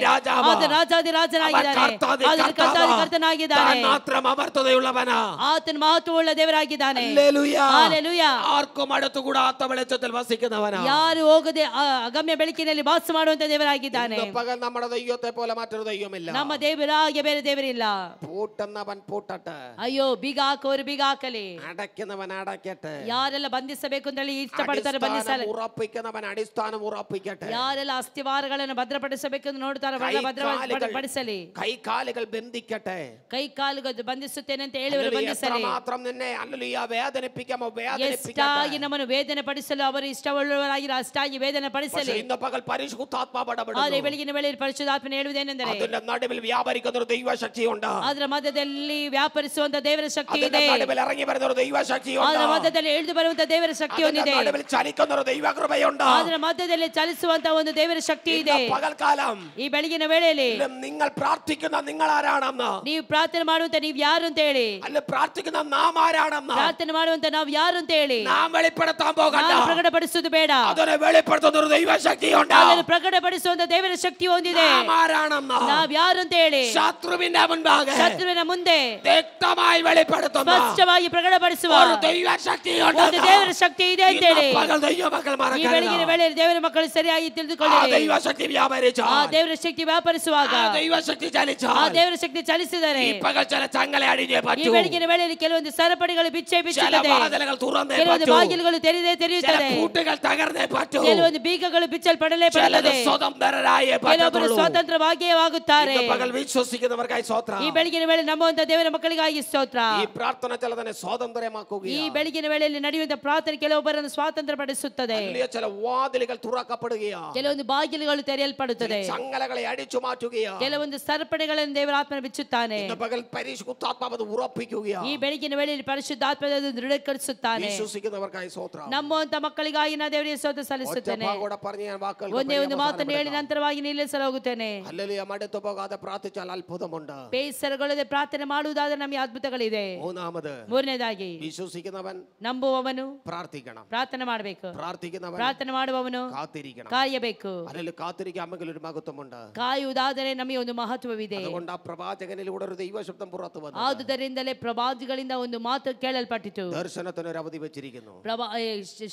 ಆತ ರಾಜಾದಿ ರಾಜನಾಗಿದ್ದಾನೆ. ಆತನು ಕರ್ತಾದಿ ಕರ್ತನಾಗಿದ್ದಾನೆ. താൻ മാത്രം അമർത്തതയുള്ളവനാ. ಆತನು ಮಹತ್ವವುಳ್ಳ ದೇವರಾಗಿದ್ದಾನೆ. ഹല്ലേലൂയ. ಹಲ್ಲೆಲೂಯ. ആർക്കും അടുത്തുകൂടാത്ത വെളിച്ചത്തിൽ വസിക്കുന്നവനാ. ಯಾರು ಹೋಗದೆ ಅಗಮ್ಯ ಬೆಳಕಿನಲ್ಲಿ ವಾಸ ಮಾಡುವಂತ ದೇವರಾಗಿದ್ದಾನೆ. ഇന്ന് പകൽ നമ്മുടെ ദൈവത്തെ പോലെ മറ്റൊരു ദൈവമില്ല. ನಮ್ಮ ದೇವರಾಗೆ ಬೇರೆ ದೇವರಿಲ್ಲ. പൂട്ടുന്നവൻ പൂട്ടട്ടെ. ಅಯ್ಯೋ ಬೀಗ ಹಾಕುವವರು ಬೀಗ ಹಾಕಲಿ. അടയ്ക്കുന്നവൻ അടയ്ക്കട്ടെ. ಯಾರೆಲ್ಲ ಬಂಧಿಸಬೇಕು ಅಂತ ಹೇಳಿ ಇಷ್ಟಪಡ್ತಾರೆ ಬಂಧಿಸಲಿ. ഉറപ്പിക്കുന്നവൻ അടിസ്ഥാനം ഉറപ്പിക്കട്ടെ. ಯಾರೆಲ್ಲ ಅಸ್ಥಿವಾರಗಳನ್ನು ಭದ್ರಪಡಿಸಬೇಕೆಂದು ನೋಡ್ತಾರೆ ಭದ್ರಪಡಿಸಲಿ. കൈകാലുകൾ ബന്ധിക്കട്ടെ. ಕೈ ಕಾಲುಗಳು ಬಂಧಿಸುತ್ತೇನೆ ಅಂತ ಹೇಳುವರು ಬಂಧಿಸಲಿ. മാത്രം നിന്നെ ഹല്ലേലൂയ വേദനിപ്പിക്കാമോ ಎಷ್ಟಾಗಿ ನಮ್ಮನ್ನು ವೇದನೆ ಪಡಿಸಲು ಅವರು ಇಷ್ಟವುಳ್ಳವರಾಗಿರೋ ಅಷ್ಟಾಗಿ ವೇದನೆ ಪಡಿಸಲಿ. ഇന്ന് പകൽ പരിശുദ്ധാത്മാവ് ഇടപെടുന്നു. ಆದರೆ ಬೆಳಗಿನ ವೇಳೆಯಲ್ಲಿ ಪರಿಶುದ್ಧಾತ್ಮನು ಹೇಳುವುದೇನೆಂದರೆ, അതിന്റെ നടുവിൽ വ്യാപരിക്കുന്ന ഒരു ദൈവശക്തിയുണ്ട്. ಅದರ ಮಧ್ಯದಲ್ಲಿ ವ್ಯಾಪರಿಸುವಂತ ದೇವರ ಶಕ್ತಿ ಇದೆ. അതിന്റെ നടുവിൽ ഇറങ്ങി വരുന്ന ഒരു ദൈവശക്തിയുണ്ട്. ಅದರ ಮಧ್ಯದಲ್ಲಿ ಇಳಿದು ಬರುವಂತ ದೇವರ ಶಕ್ತಿ ಹೊಂದಿದೆ. അതിന്റെ നടുവിൽ ചലിക്കുന്ന ഒരു ദൈവകൃപയുണ്ട്. ಅದರ ಮಧ್ಯದಲ್ಲಿ ಚಲಿಸುವಂತ ಒಂದು ದೇವರ ಶಕ್ತಿ ಇದೆ. പകൽക്കാലം ಈ ಬೆಳಗಿನ ವೇಳೆಯಲ್ಲಿ നിങ്ങൾ പ്രാർത്ഥിക്കുന്ന നിങ്ങൾ ആരാണെന്ന്, ನೀವು ಪ್ರಾರ್ಥನೆ ಮಾಡುವಂತ ನೀವು ಯಾರು ಅಂತ ಹೇಳಿ, അല്ല പ്രാർത്ഥിക്കുന്ന നാം ആരാണെന്ന് ಪ್ರಾರ್ಥನೆ ಮಾಡುವಂತ ನಾವು ಯಾರು ಅಂತ ಹೇಳಿ നാം വെളിപ്പെടുത്താൻ പോകണ്ട. ನಾನು ಪ್ರಕಟಪಡಿಸುವುದು ಬೇಡ. അതിനെ വെളിപ്പെടുത്തുന്ന ഒരു ദൈവശക്തിയുണ്ട്. ಅದನ್ನು ಪ್ರಕಟಪಡಿಸುವಂತ ದೇವರ ಶಕ್ತಿ ಹೊಂದಿದೆ. നാം ആരാണെന്ന് ನಾವ್ ಯಾರು ಅಂತ ಹೇಳಿ ശത്രുവിന്റെ മുൻപാകെ ಶತ್ರುವಿನ ಮುಂದೆ വ്യക്തമായി വെളിപ്പെടുത്തുന്ന ಸ್ಪಷ್ಟವಾಗಿ ಪ್ರಕಟಪಡಿಸುವ ഒരു ദൈവശക്തിയുണ്ട്. ಒಂದು ದೇವರ ಶಕ್ತಿ ಇದೆ ಅಂತ ಹೇಳಿ പകൽ ദൈവമക്കൾ ಈ മറക്കരുത്. ಬೆಳಗಿನ ವೇಳೆಯಲ್ಲಿ ದೇವರ ಮಕ್ಕಳು ಸರಿಯಾಗಿ ആ ತಿಳಿದುಕೊಳ್ಳಿ. ദൈവശക്തി വ്യാപരിച്ചു. ಆ ದೇವರ ಶಕ್ತಿ ವ್ಯಾಪರಿಸುವಾಗ, ആ ദൈവശക്തി ചലിച്ചു. ಆ ದೇವರ ಶಕ್ತಿ ಚಲಿಸಿದರೆ ഈ പകൽ ചില ചങ്ങല അടിഞ്ഞേ ಈ പറ്റൂ. ಬೆಳಗಿನ ವೇಳೆಯಲ್ಲಿ ಕೆಲವೊಂದು ಸರಪಣಿಗಳು ചില ಬಿಚ್ಚುತ್ತದೆ. വാതിലുകൾ തുറന്നേ ಕೆಲವೊಂದು പറ്റൂ. ಬಾಗಿಲುಗಳು ചില ತೆರೆಯುತ್ತದೆ. പൂട്ടുകൾ തകർന്നേ പറ്റൂ. ಕೆಲವೊಂದು ಬೀಗಗಳು ಬಿಚ್ಚಲ್ಪಡಲೇ ಪಡುತ್ತದೆ. ചിലത് സ്വതന്ത്രരായേ ಕೆಲವೊಬ್ಬರು പറ്റത്തുള്ളൂ. ಸ್ವತಂತ್ರವಾಗಿಯೇ ಆಗುತ್ತಾರೆ. ഇന്ന് പകൽ വിശ്വസിക്കുന്നവർക്കായി സ്തോത്രം. ಈ ಬೆಳಗಿನ ವೇಳೆ ನಂಬುವಂತ ದೇವರ ಮಕ್ಕಳಿಗಾಗಿ ಸ್ತೋತ್ರ. ഈ പ്രാർത്ഥന ചിലതിനെ സ്വാതന്ത്ര്യമാക്കുകയാണ്. ಈ ಬೆಳಗಿನ ವೇಳೆಯಲ್ಲಿ ನಡೆಯುವಂತ ಪ್ರಾರ್ಥನೆ ಕೆಲವೊಬ್ಬರನ್ನು ಸ್ವಾತಂತ್ರ್ಯ ಪಡಿಸುತ್ತದೆ. വലിയ ചില വാതിലുകൾ തുറക്കപ്പെടുകയാണ്. ಕೆಲವೊಂದು ಬಾಗಿಲುಗಳು ತೆರೆಯಲ್ಪಡುತ್ತದೆ. ചങ്ങലകളെ അടിച്ചു മാറ്റുകയാണ്. ಕೆಲವೊಂದು ಸರಪಣಿಗಳನ್ನು ದೇವರ ಆತ್ಮನ ಬಿಚ್ಚುತ್ತಾನೆ. ഇന്ന് പകൽ പരിശുദ്ധാത്മാവ് അത് ഉറപ്പിക്കുകയാണ്. ಈ ಬೆಳಗಿನ ವೇಳೆಯಲ್ಲಿ ಪರಿಶುದ್ಧಾತ್ಮನ ದೃಢೀಕರಿಸುತ್ತಾನೆ. വിശ്വസിക്കുന്നവർക്കായി സ്തോത്രം. ನಂಬುವಂತ ಮಕ್ಕಳಿಗಾಗಿ ನಾ ದೇವರಿಗೆ ಸ್ತೋತ್ರ ಸಲ್ಲಿಸುತ್ತೇನೆ. ഒറ്റ പറഞ്ഞ ഞാൻ വാക്കുകൾ ಒಂದೇ ಒಂದು ಮಾತನ್ನು ಹೇಳಿ ನಂತರವಾಗಿ ನಿಲ್ಲಿಸಲು ಹೋಗುತ್ತೇನೆ. ഹല്ലേലൂയ. മടുത്തു പോകാതെ പ്രാർത്ഥിച്ചാൽ അത്ഭുതമുണ്ട്. ಬೇಸರಗೊಳ್ಳದೆ ಪ್ರಾರ್ಥನೆ ಮಾಡುವುದಾದರೆ ನಮಗೆ ಅದ್ಭುತಗಳಿದೆ. മൂന്നാമത് ಮೂರನೇದಾಗಿ വിശ്വസിക്കുന്നവൻ ನಂಬುವವನು പ്രാർത്ഥിക്കണം. ಪ್ರಾರ್ಥನೆ ಮಾಡಬೇಕು. പ്രാർത്ഥിക്കുന്നവൻ ಪ್ರಾರ್ಥನೆ ಮಾಡುವವನು കാത്തിരിക്കണം. ಕಾಯಬೇಕು. അല്ലെങ്കിൽ കാത്തിരിക്കാമെങ്കിൽ ഒരു മഹത്വമുണ്ട്. ಕಾಯುವುದಾದರೆ ನಮಗೆ ಒಂದು ಮಹತ್ವವಿದೆ. അതുകൊണ്ട് ആ പ്രവാചകനിലൂടെ ഒരു ദൈവശബ്ദം പുറത്തു വന്നു. ಆದುದರಿಂದಲೇ ಪ್ರವಾದಿಗಳಿಂದ ಒಂದು ಮಾತು ಕೇಳಲ್ಪಟ್ಟಿತು. ദർശനത്തിന് ഒരു അവധി വെച്ചിരിക്കുന്നു.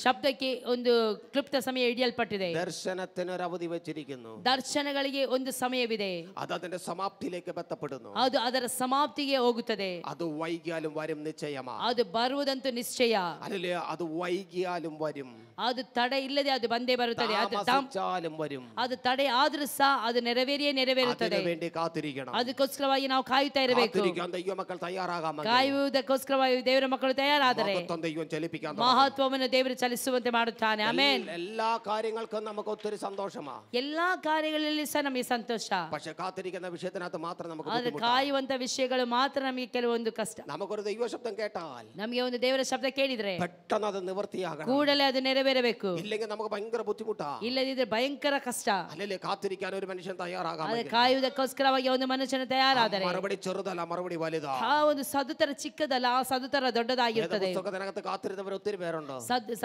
ಶಬ್ದಕ್ಕೆ ಒಂದು ಕ್ಲುಪ್ತ ಸಮಯ ಹಿಡಿಯಲ್ಪಟ್ಟಿದೆ. ദർശനത്തിന് ഒരു അവധಿ വെച്ചിരിക്കുന്നു. ದರ್ಶನಗಳಿಗೆ ಒಂದು ಸಮಯವಿದೆ. അത് അതിന്റെ സമാപ്തിയിലേക്ക് ബന്ധപ്പെടുന്നു. ಅದು ಅದರ ಸಮಾಪ್ತಿಗೆ ಹೋಗುತ್ತದೆ. അത് വൈകിയാലും വരും നിശ്ചയമാ. ಅದು ಬರುವುದಂತೂ ನಿಶ್ಚಯ. അല്ലേ, അത് വൈകിയാലും വരും, ಅದು ತಡೆ ಇಲ್ಲದೆ ಅದು ಬಂದೇ ಬರುತ್ತದೆ. താമസിച്ചാലും വരും. ಅದು ತಡೆ ಆದ್ರೂ ಸಹ ಅದು ನೆರವೇರುತ್ತದೆ. അതിനു വേണ്ടി കാത്തിരിക്കണം. ಅದಕ್ಕೋಸ್ಕರವಾಗಿ ನಾವು ಕಾಯುತ್ತಾ ಇರಬೇಕು. കാത്തിരിക്കാൻ ദൈവമക്കൾ തയ്യാറാകാമെങ്കിൽ, ಕಾಯುವುದಕ್ಕೋಸ್ಕರವಾಗಿ ದೇವರ ಮಕ್ಕಳು ತಯಾರಾದರೆ മഹത്വം ദൈവം ചലിപ്പിക്കാൻ ಮಹತ್ವವನ್ನು ದೇವರು ಚಲಿಸುವಂತೆ ಮಾಡುತ್ತಾನೆ. ಆಮೆನ್. എല്ലാ കാര്യങ്ങൾക്കും നമുക്ക് ഒത്തിരി സന്തോഷമാണ്. ಎಲ್ಲಾ ಕಾರ್ಯಗಳಲ್ಲಿ ಸಹ ನಮಗೆ ಸಂತೋಷ. പക്ഷെ കാത്തിരിക്കുന്ന വിഷയത്തിനകത്ത് മാത്രം നമുക്ക് ಆದ್ರೆ ಕಾಯುವಂತ ವಿಷಯಗಳು ಮಾತ್ರ ನಮಗೆ ಕೆಲವೊಂದು ಕಷ್ಟ. നമുക്കൊരു ദൈവശബ്ദം കേട്ടാൽ, ನಮಗೆ ಒಂದು ದೇವರ ಶಬ್ದ ಕೇಳಿದ್ರೆ പെട്ടെന്ന് അത് നിവർത്തിയാകണം. ಕೂಡಲೇ ಅದು ನೆರವೇರಬೇಕು. ഇല്ലെങ്കിൽ നമുക്ക് ഭയങ്കര ബുദ്ധിമുട്ടാ. ಇಲ್ಲದಿದ್ರೆ ಭಯಂಕರ ಕಷ್ಟ. അല്ലേ, കാത്തിരിക്കാൻ ഒരു മനുഷ്യൻ തയ്യാറാകാം. ಅದು ಕಾಯುವುದಕ್ಕೋಸ್ಕರವಾಗಿ ಒಂದು ಮನುಷ್ಯನ ತಯಾರಾದರೆ മറുപടി ചെറുതല്ല, മറുപടി വലുതാ. ಆ ಒಂದು ಸದುತರ ಚಿಕ್ಕದಲ್ಲ, ಆ ಸದುತರ ದೊಡ್ಡದಾಗಿರುತ್ತದೆ. പുസ്തകത്തിനകത്ത് കാത്തിരുന്നവർ ഒത്തിരി പേരുണ്ട്.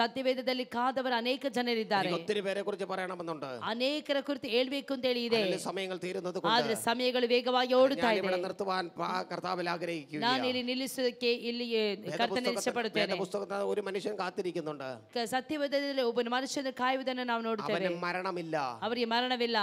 ಸತ್ಯವೇದದಲ್ಲಿ ಕಾದವರು ಅನೇಕ ಜನರಿದ್ದಾರೆ. ഒത്തിരി പേരെ കുറിച്ച് പറയണമെന്നുണ്ട്. ಅನೇಕರ ಕುರಿತು ಹೇಳ್ಬೇಕು ಅಂತ ಹೇಳಿ ಇದೆ. സമയങ്ങൾ തീരുന്നത് ಆದ್ರೆ ಸಮಯಗಳು ವೇಗವಾಗಿ ಓಡುತ್ತಾ ಇದೆ. നിർത്തുവാൻ കർത്താവിൽ ആഗ്രഹിക്കുന്നു. ನಾನು ಇಲ್ಲಿ ನಿಲ್ಲಿಸೋದಕ್ಕೆ ಇಲ್ಲಿ ಕರ್ತನ ಇಷ್ಟಪಡುತ್ತೇನೆ. പുസ്തകത്തിൽ ഒരു മനുഷ്യൻ കാത്തിരിക്കുന്നുണ്ട്. ಸತ್ಯವೇದದಲ್ಲಿ ಒಬ್ಬ ಮನುಷ್ಯನ ಕಾಯುವುದನ್ನು ನಾವು ನೋಡುತ್ತೇವೆ. അവന് മരണമില്ല, ಅವರಿಗೆ ಮರಣವಿಲ್ಲ.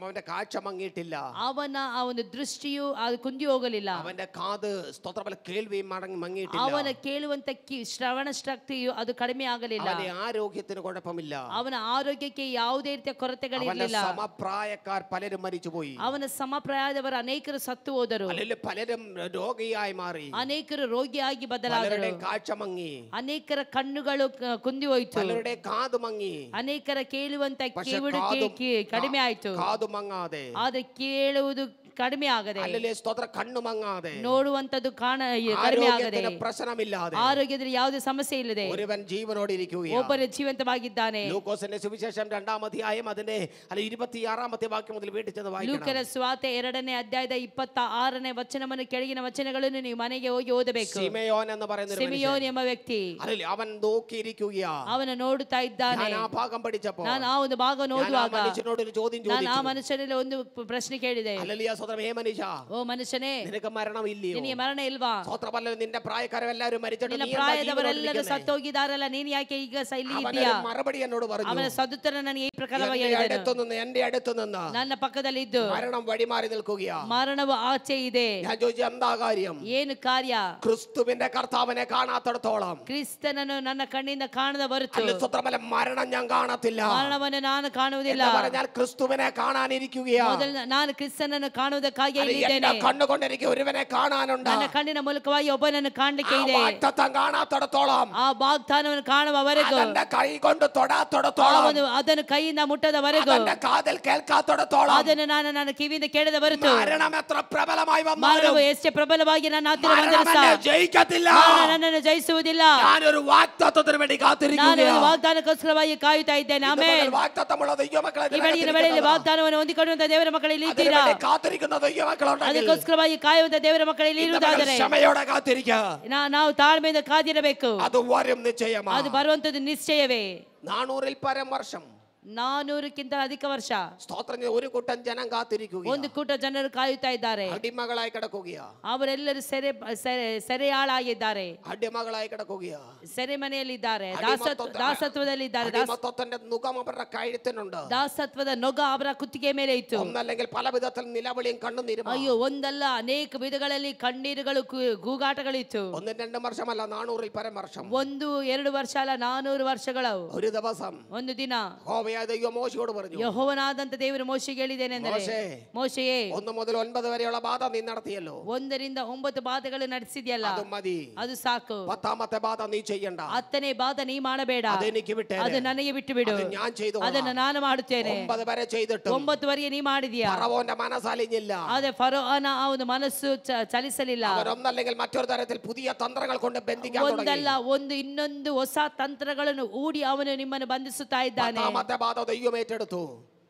അവന്റെ കാഴ്ച മങ്ങിയിട്ടില്ല, ಅವನ ಆ ಒಂದು ದೃಷ್ಟಿಯು ಅದು ಕುಂದಿ ಹೋಗಲಿಲ್ಲ, അവന്റെ കാത് സ്തോത്രപോലെ കേൾവിയും മങ്ങിയിട്ടില്ല, ಅವನ ಕೇಳುವಂತ ಶ್ರವಣ ಶಕ್ತಿಯು ಅದು ಕಡಿಮೆ ಆಗಲಿಲ್ಲ, അവന്റെ ആരോഗ്യത്തിന് കുഴപ്പമില്ല, ಅವನ ಆರೋಗ್ಯಕ್ಕೆ ಯಾವುದೇ ರೀತಿಯ ಕೊರತೆಗಳಿರಲಿಲ್ಲ. സമപ്രായക്കാർ പലരും മരിച്ചുപോയി, ಅವನ ಸಮಪ್ರಾಯದವರು ಅನೇಕರು ಸತ್ತು ಹೋದರು, അല്ലെങ്കിൽ പലരും രോഗിയായി മാറി, ಅನೇಕರು ರೋಗಿಯಾಗಿ ಬದಲಾದರು, കാഴ്ച മങ്ങി, ಅನೇಕರ ಕಣ್ಣುಗಳು ಕುಂದಿ ಹೋಯಿತು, പലരുടെ കാത് മങ്ങി, ಅನೇಕರ ಕೇಳುವಂತ ಕಿವಿಡು ಕಡಿಮೆ ಆಯ್ತು, ಕಾದು ಮಂಗಾದೆ, ಆದ್ರೆ ಕೇಳುವುದು ಕಡಿಮೆ ಆಗದೆ, ಅಲ್ಲಲ್ಲಿ ಸ್ತೋತ್ರ ಕಣ್ಣು ಮಂಗಾದೆ, ನೋಡುವಂತದ್ದು ಕಡಿಮೆ ಆಗದೆ, ಪ್ರಶ್ನವಿಲ್ಲದೆ, ಆರೋಗ್ಯದಲ್ಲಿ ಯಾವುದೇ ಸಮಸ್ಯೆ ಇಲ್ಲದೆ ഒരുവൻ ജീവനോടിരിക്കുകയാണ്, ಒಬ್ಬರು ಜೀವಂತವಾಗಿದ್ದಾನೆ. ലൂക്കോസിന്റെ സുവിശേഷം 2-ാം അധ്യായം അതിന്റെ 26-ാമത്തെ വാക്യം മുതൽ വീട്ടിൽ ചെന്ന് വായിക്കണം. ಲೂಕನ ಸುವಾರ್ತೆ 2ನೇ ಅಧ್ಯಾಯದ 26ನೇ ವಚನವನ್ನು ಕೆಳಗಿನ ವಚನಗಳನ್ನು ನೀವು ಮನೆಗೆ ಹೋಗಿ ಓದಬೇಕು. ಸಿಮೆಯೋನ್ എന്ന് പറയുന്ന ಸಿಮೆಯೋನ್ ಎಂಬ ವ್ಯಕ್ತಿ അവൻ നോക്കിയിരിക്കുകയാ, ಅವನ ನೋಡುತ್ತಾ ಇದ್ದಾನೆ. ഞാൻ ആ ഭാഗം പഠിച്ചപ്പോൾ ನಾನು ಆ ಒಂದು ಭಾಗ ಓದುವಾಗ മനുഷ്യനോട് ഒരു ചോദ്യം ನಾನು ಆ ചോദിച്ചു. ಮನುಷ್ಯನಲ್ಲಿ ಒಂದು ಪ್ರಶ್ನೆ ಕೇಳಿದೆ. ഹല്ലേലൂയ, സ്വതന്ത്രം. ഹേ മനുഷ്യ, ಓ ಮನುಷ್ಯನೇ, നിനക്ക് മരണമില്ലയോ? ನಿನಗೆ ಮರಣ ಇಲ್ವಾ? സ്വതന്ത്രമല്ല, നിന്റെ പ്രായക്കാരെല്ലാവരും മരിച്ചിട്ട് ನಿನ್ನ നീ എന്താ ಪ್ರಾಯದವರೆಲ್ಲರೂ ജീവനോടിരിക്കുന്നെ? ಸತ್ತೋಗಿದ್ದಾರಲ್ಲ, ನೀನು ಯಾಕೆ ಈಗ ಇಲ್ಲಿ അവൻ ಇದ್ದೀಯಾ? മറുപടി എന്നോട് പറഞ്ഞു, ಅವನ ಸದುತ್ತರ ನನಗೆ ಈ ಪ್ರಕಾರವಾಗಿ എന്റെ ಹೇಳಿದನು. അടുത്ത് നിന്ന് ನನ್ನ ಪಕ್ಕದಲ್ಲಿ ಇದ್ದು മരണം വഴിമാറി നിൽക്കുകയാ. ಮರಣವು ಆಚೆ ಇದೆ. ഞാൻ ചോദിച്ചു, എന്താ കാര്യം? ಏನು ಕಾರ್ಯ? ക്രിസ്തുവിന്റെ കർത്താവിനെ കാണാത്തിടത്തോളം, ಕ್ರಿಸ್ತನನ್ನು ನನ್ನ ಕಣ್ಣಿಂದ ಕಾಣದ ಹೊರತು അല്ല, സ്വതന്ത്രമല്ല, മരണം ഞാൻ കാണത്തില്ല. ಮರಣವನ್ನು ನಾನು ಕಾಣುವುದಿಲ್ಲ. എന്ന് പറഞ്ഞാൽ ക്രിസ്തുവിനെ കാണാനിരിക്കുകയാ. ನಾನು ಕ್ರಿಸ್ತನನ್ನು ಕಾಣುವುದಕ್ಕಾಗಿ എന്റെ ಇಲ್ಲಿದ್ದೇನೆ. കണ്ണുകൊണ്ട് എനിക്ക് ഒരുവനെ കാണാനുണ്ട്. ನನ್ನ ಕಣ್ಣಿನ ಮೂಲಕವಾಗಿ ಒಬ್ಬನನ್ನು ಕಾಣಲಿಕ್ಕೆ ಇದೆ. വാഗ്ദത്തം കാണാത്തിടത്തോളം, ಆ ವಾಗ್ದಾನವನ್ನು ಕಾಣುವವರೆಗೂ, അതെന്റെ കൈ കൊണ്ട് തൊടാത്തിടത്തോളം, ಅದನ್ನು ಕೈಯಿಂದ ಮುಟ್ಟದವರೆಗೂ, അതെന്റെ കാതിൽ കേൾക്കാത്തിടത്തോളം, ಅದನ್ನು ನಾನು ನನ್ನ ಕಿವಿಯಿಂದ ಕೇಳದ ಹೊರತು മരണം എത്ര പ്രബലമായി വന്നാലും ಮರಣವು ಎಷ್ಟೇ ಪ್ರಬಲವಾಗಿ ನನ್ನ ಹತ್ತಿರ ಬಂದರೂ മരണം ಸಹ എന്നെ ജയിക്കത്തില്ല. ನನ್ನನ್ನು ಜಯಿಸುವುದಿಲ್ಲ. ഞാനൊരു വാഗ്ദത്തത്തിന് വേണ്ടി ನಾನು കാത്തിരിക്കുകയാണ്. ವಾಗ್ದಾನಕ್ಕೋಸ್ಕರವಾಗಿ ಕಾಯುತ್ತಾ ಇದ್ದೇನೆ. ಆಮೆನ್. വാഗ്ദത്തമുള്ള ദൈവമക്കളെ, ಈ ಬೆಳಗಿನ ವೇಳೆಯಲ್ಲಿ ವಾಗ್ದಾನವನ್ನು ಹೊಂದಿಕೊಳ್ಳುವಂತ ದೇವರ ಮಕ್ಕಳಲ್ಲಿ ಇದ್ದೀರಾ? കാത്തിരിക്കുന്ന ദൈവമക്കളുണ്ടെങ്കിൽ ಅದಕ್ಕೋಸ್ಕರವಾಗಿ ಕಾಯುವಂತ ದೇವರ ಮಕ್ಕಳಲ್ಲಿ ಇರುವುದಾದರೆ ക്ഷമയോടെ കാത്തിരിക്കുക. ನಾವು ತಾಳ್ಮೆಯಿಂದ ಕಾದಿರಬೇಕು. അത് വരും നിശ്ചയമാണ്. ಅದು ಬರುವಂತದ್ದು ನಿಶ್ಚಯವೇ. 400-ൽ പരം വർഷം, 400ಕ್ಕಿಂತ ಅಧಿಕ ವರ್ಷ സ്തോത്രം, ഒരു കൂട്ടം ജനം കാത്തിരിക്കുക. ಒಂದು ಕೂಟ ಜನರು ಕಾಯುತ್ತಾ ಇದ್ದಾರೆ. അടിമകളായി കിടക്കുകയാ. ಅವರೆಲ್ಲರೂ ಸೆರೆಯಾಳಾಗಿದ್ದಾರೆ, അടിമകളായി കിടക്കുകയാ, ಸೆರೆಮನೆಯಲ್ಲಿದ್ದಾರೆ, ದಾಸತ್ವದಲ್ಲಿದ್ದಾರೆ. അടിമത്തത്തിന്റെ മുഖം അവരുടെ കഴുത്തിനുണ്ട്. ದಾಸತ್ವದ ನೊಗ ಅವರ ಕುತ್ತಿಗೆ ಮೇಲೆ ಇತ್ತು. ഒന്നല്ലെങ്കിൽ പല വിധത്തിൽ നിലവിളിയും കണ്ണുനീരും. ಅಯ್ಯೋ, ಒಂದಲ್ಲ ಅನೇಕ ವಿಧಗಳಲ್ಲಿ ಕಣ್ಣೀರುಗಳು ಗೂಗಾಟಗಳಿತ್ತು. 1-2 വർഷമല്ല, 400-ൽ പരം വർഷം. 1-2 ವರ್ಷ ಅಲ್ಲ, 400 ವರ್ಷಗಳು. ഒരു ദിവസം ಒಂದು ದಿನ യഹോവയായ ദൈവം മോശയോട് പറഞ്ഞു, ಯೆಹೋವನಾದಂತ ದೇವರು ಮೋಶೆಗೆ ಹೇಳಿದ್ದೇನೆಂದರೆ, ಮೋಶೆಯೇ, 1 മുതൽ 9 വരെയുള്ള ബാധ നീ നടത്തിയല്ലോ. 1ರಿಂದ 9 ಬಾಧೆಗಳು ನಡೆಸಿದ್ಯಲ್ಲ, അത് മതി. ಅದು ಸಾಕು. 10ാമത്തെ ബാധ നീ ചെയ്യണ്ട. 10ನೇ ಬಾಧ ನೀ ಮಾಡಬೇಡ. അതെനിക്ക് വിട്ടേ. ಅದು ನನಗೆ ಬಿಟ್ಟು ಬಿಡು. ഞാൻ ചെയ്തു. ಅದನ್ನು ನಾನು ಮಾಡುತ್ತೇನೆ. 9 വരെ ചെയ്തിട്ട് 9 ವರೆಗೆ ನೀ ಮಾಡಿದ್ಯಾ. ഫറവോന്റെ മനസ്സലിഞ്ഞില്ല. ಅದೇ ಫರೋಹನ ಆ ಒಂದು ಮನಸ್ಸು ಚಲಿಸಲಿಲ್ಲ. അവരൊന്നല്ലെങ്കിൽ മറ്റൊരു തരത്തിൽ പുതിയ തന്ത്രങ്ങൾ കൊണ്ട് ബന്ധിക്കാൻ തുടങ്ങി. ಒಂದಲ್ಲ ಒಂದು ಇನ್ನೊಂದು ಹೊಸ ತಂತ್ರಗಳನ್ನು ಹೂಡಿ ಅವನು ನಿಮ್ಮನ್ನು ಬಂಧಿಸುತ್ತಾ ಇದ್ದಾನೆ. 10ാമത്തെ ബാധ ദൈവം ഏറ്റെടുത്തു.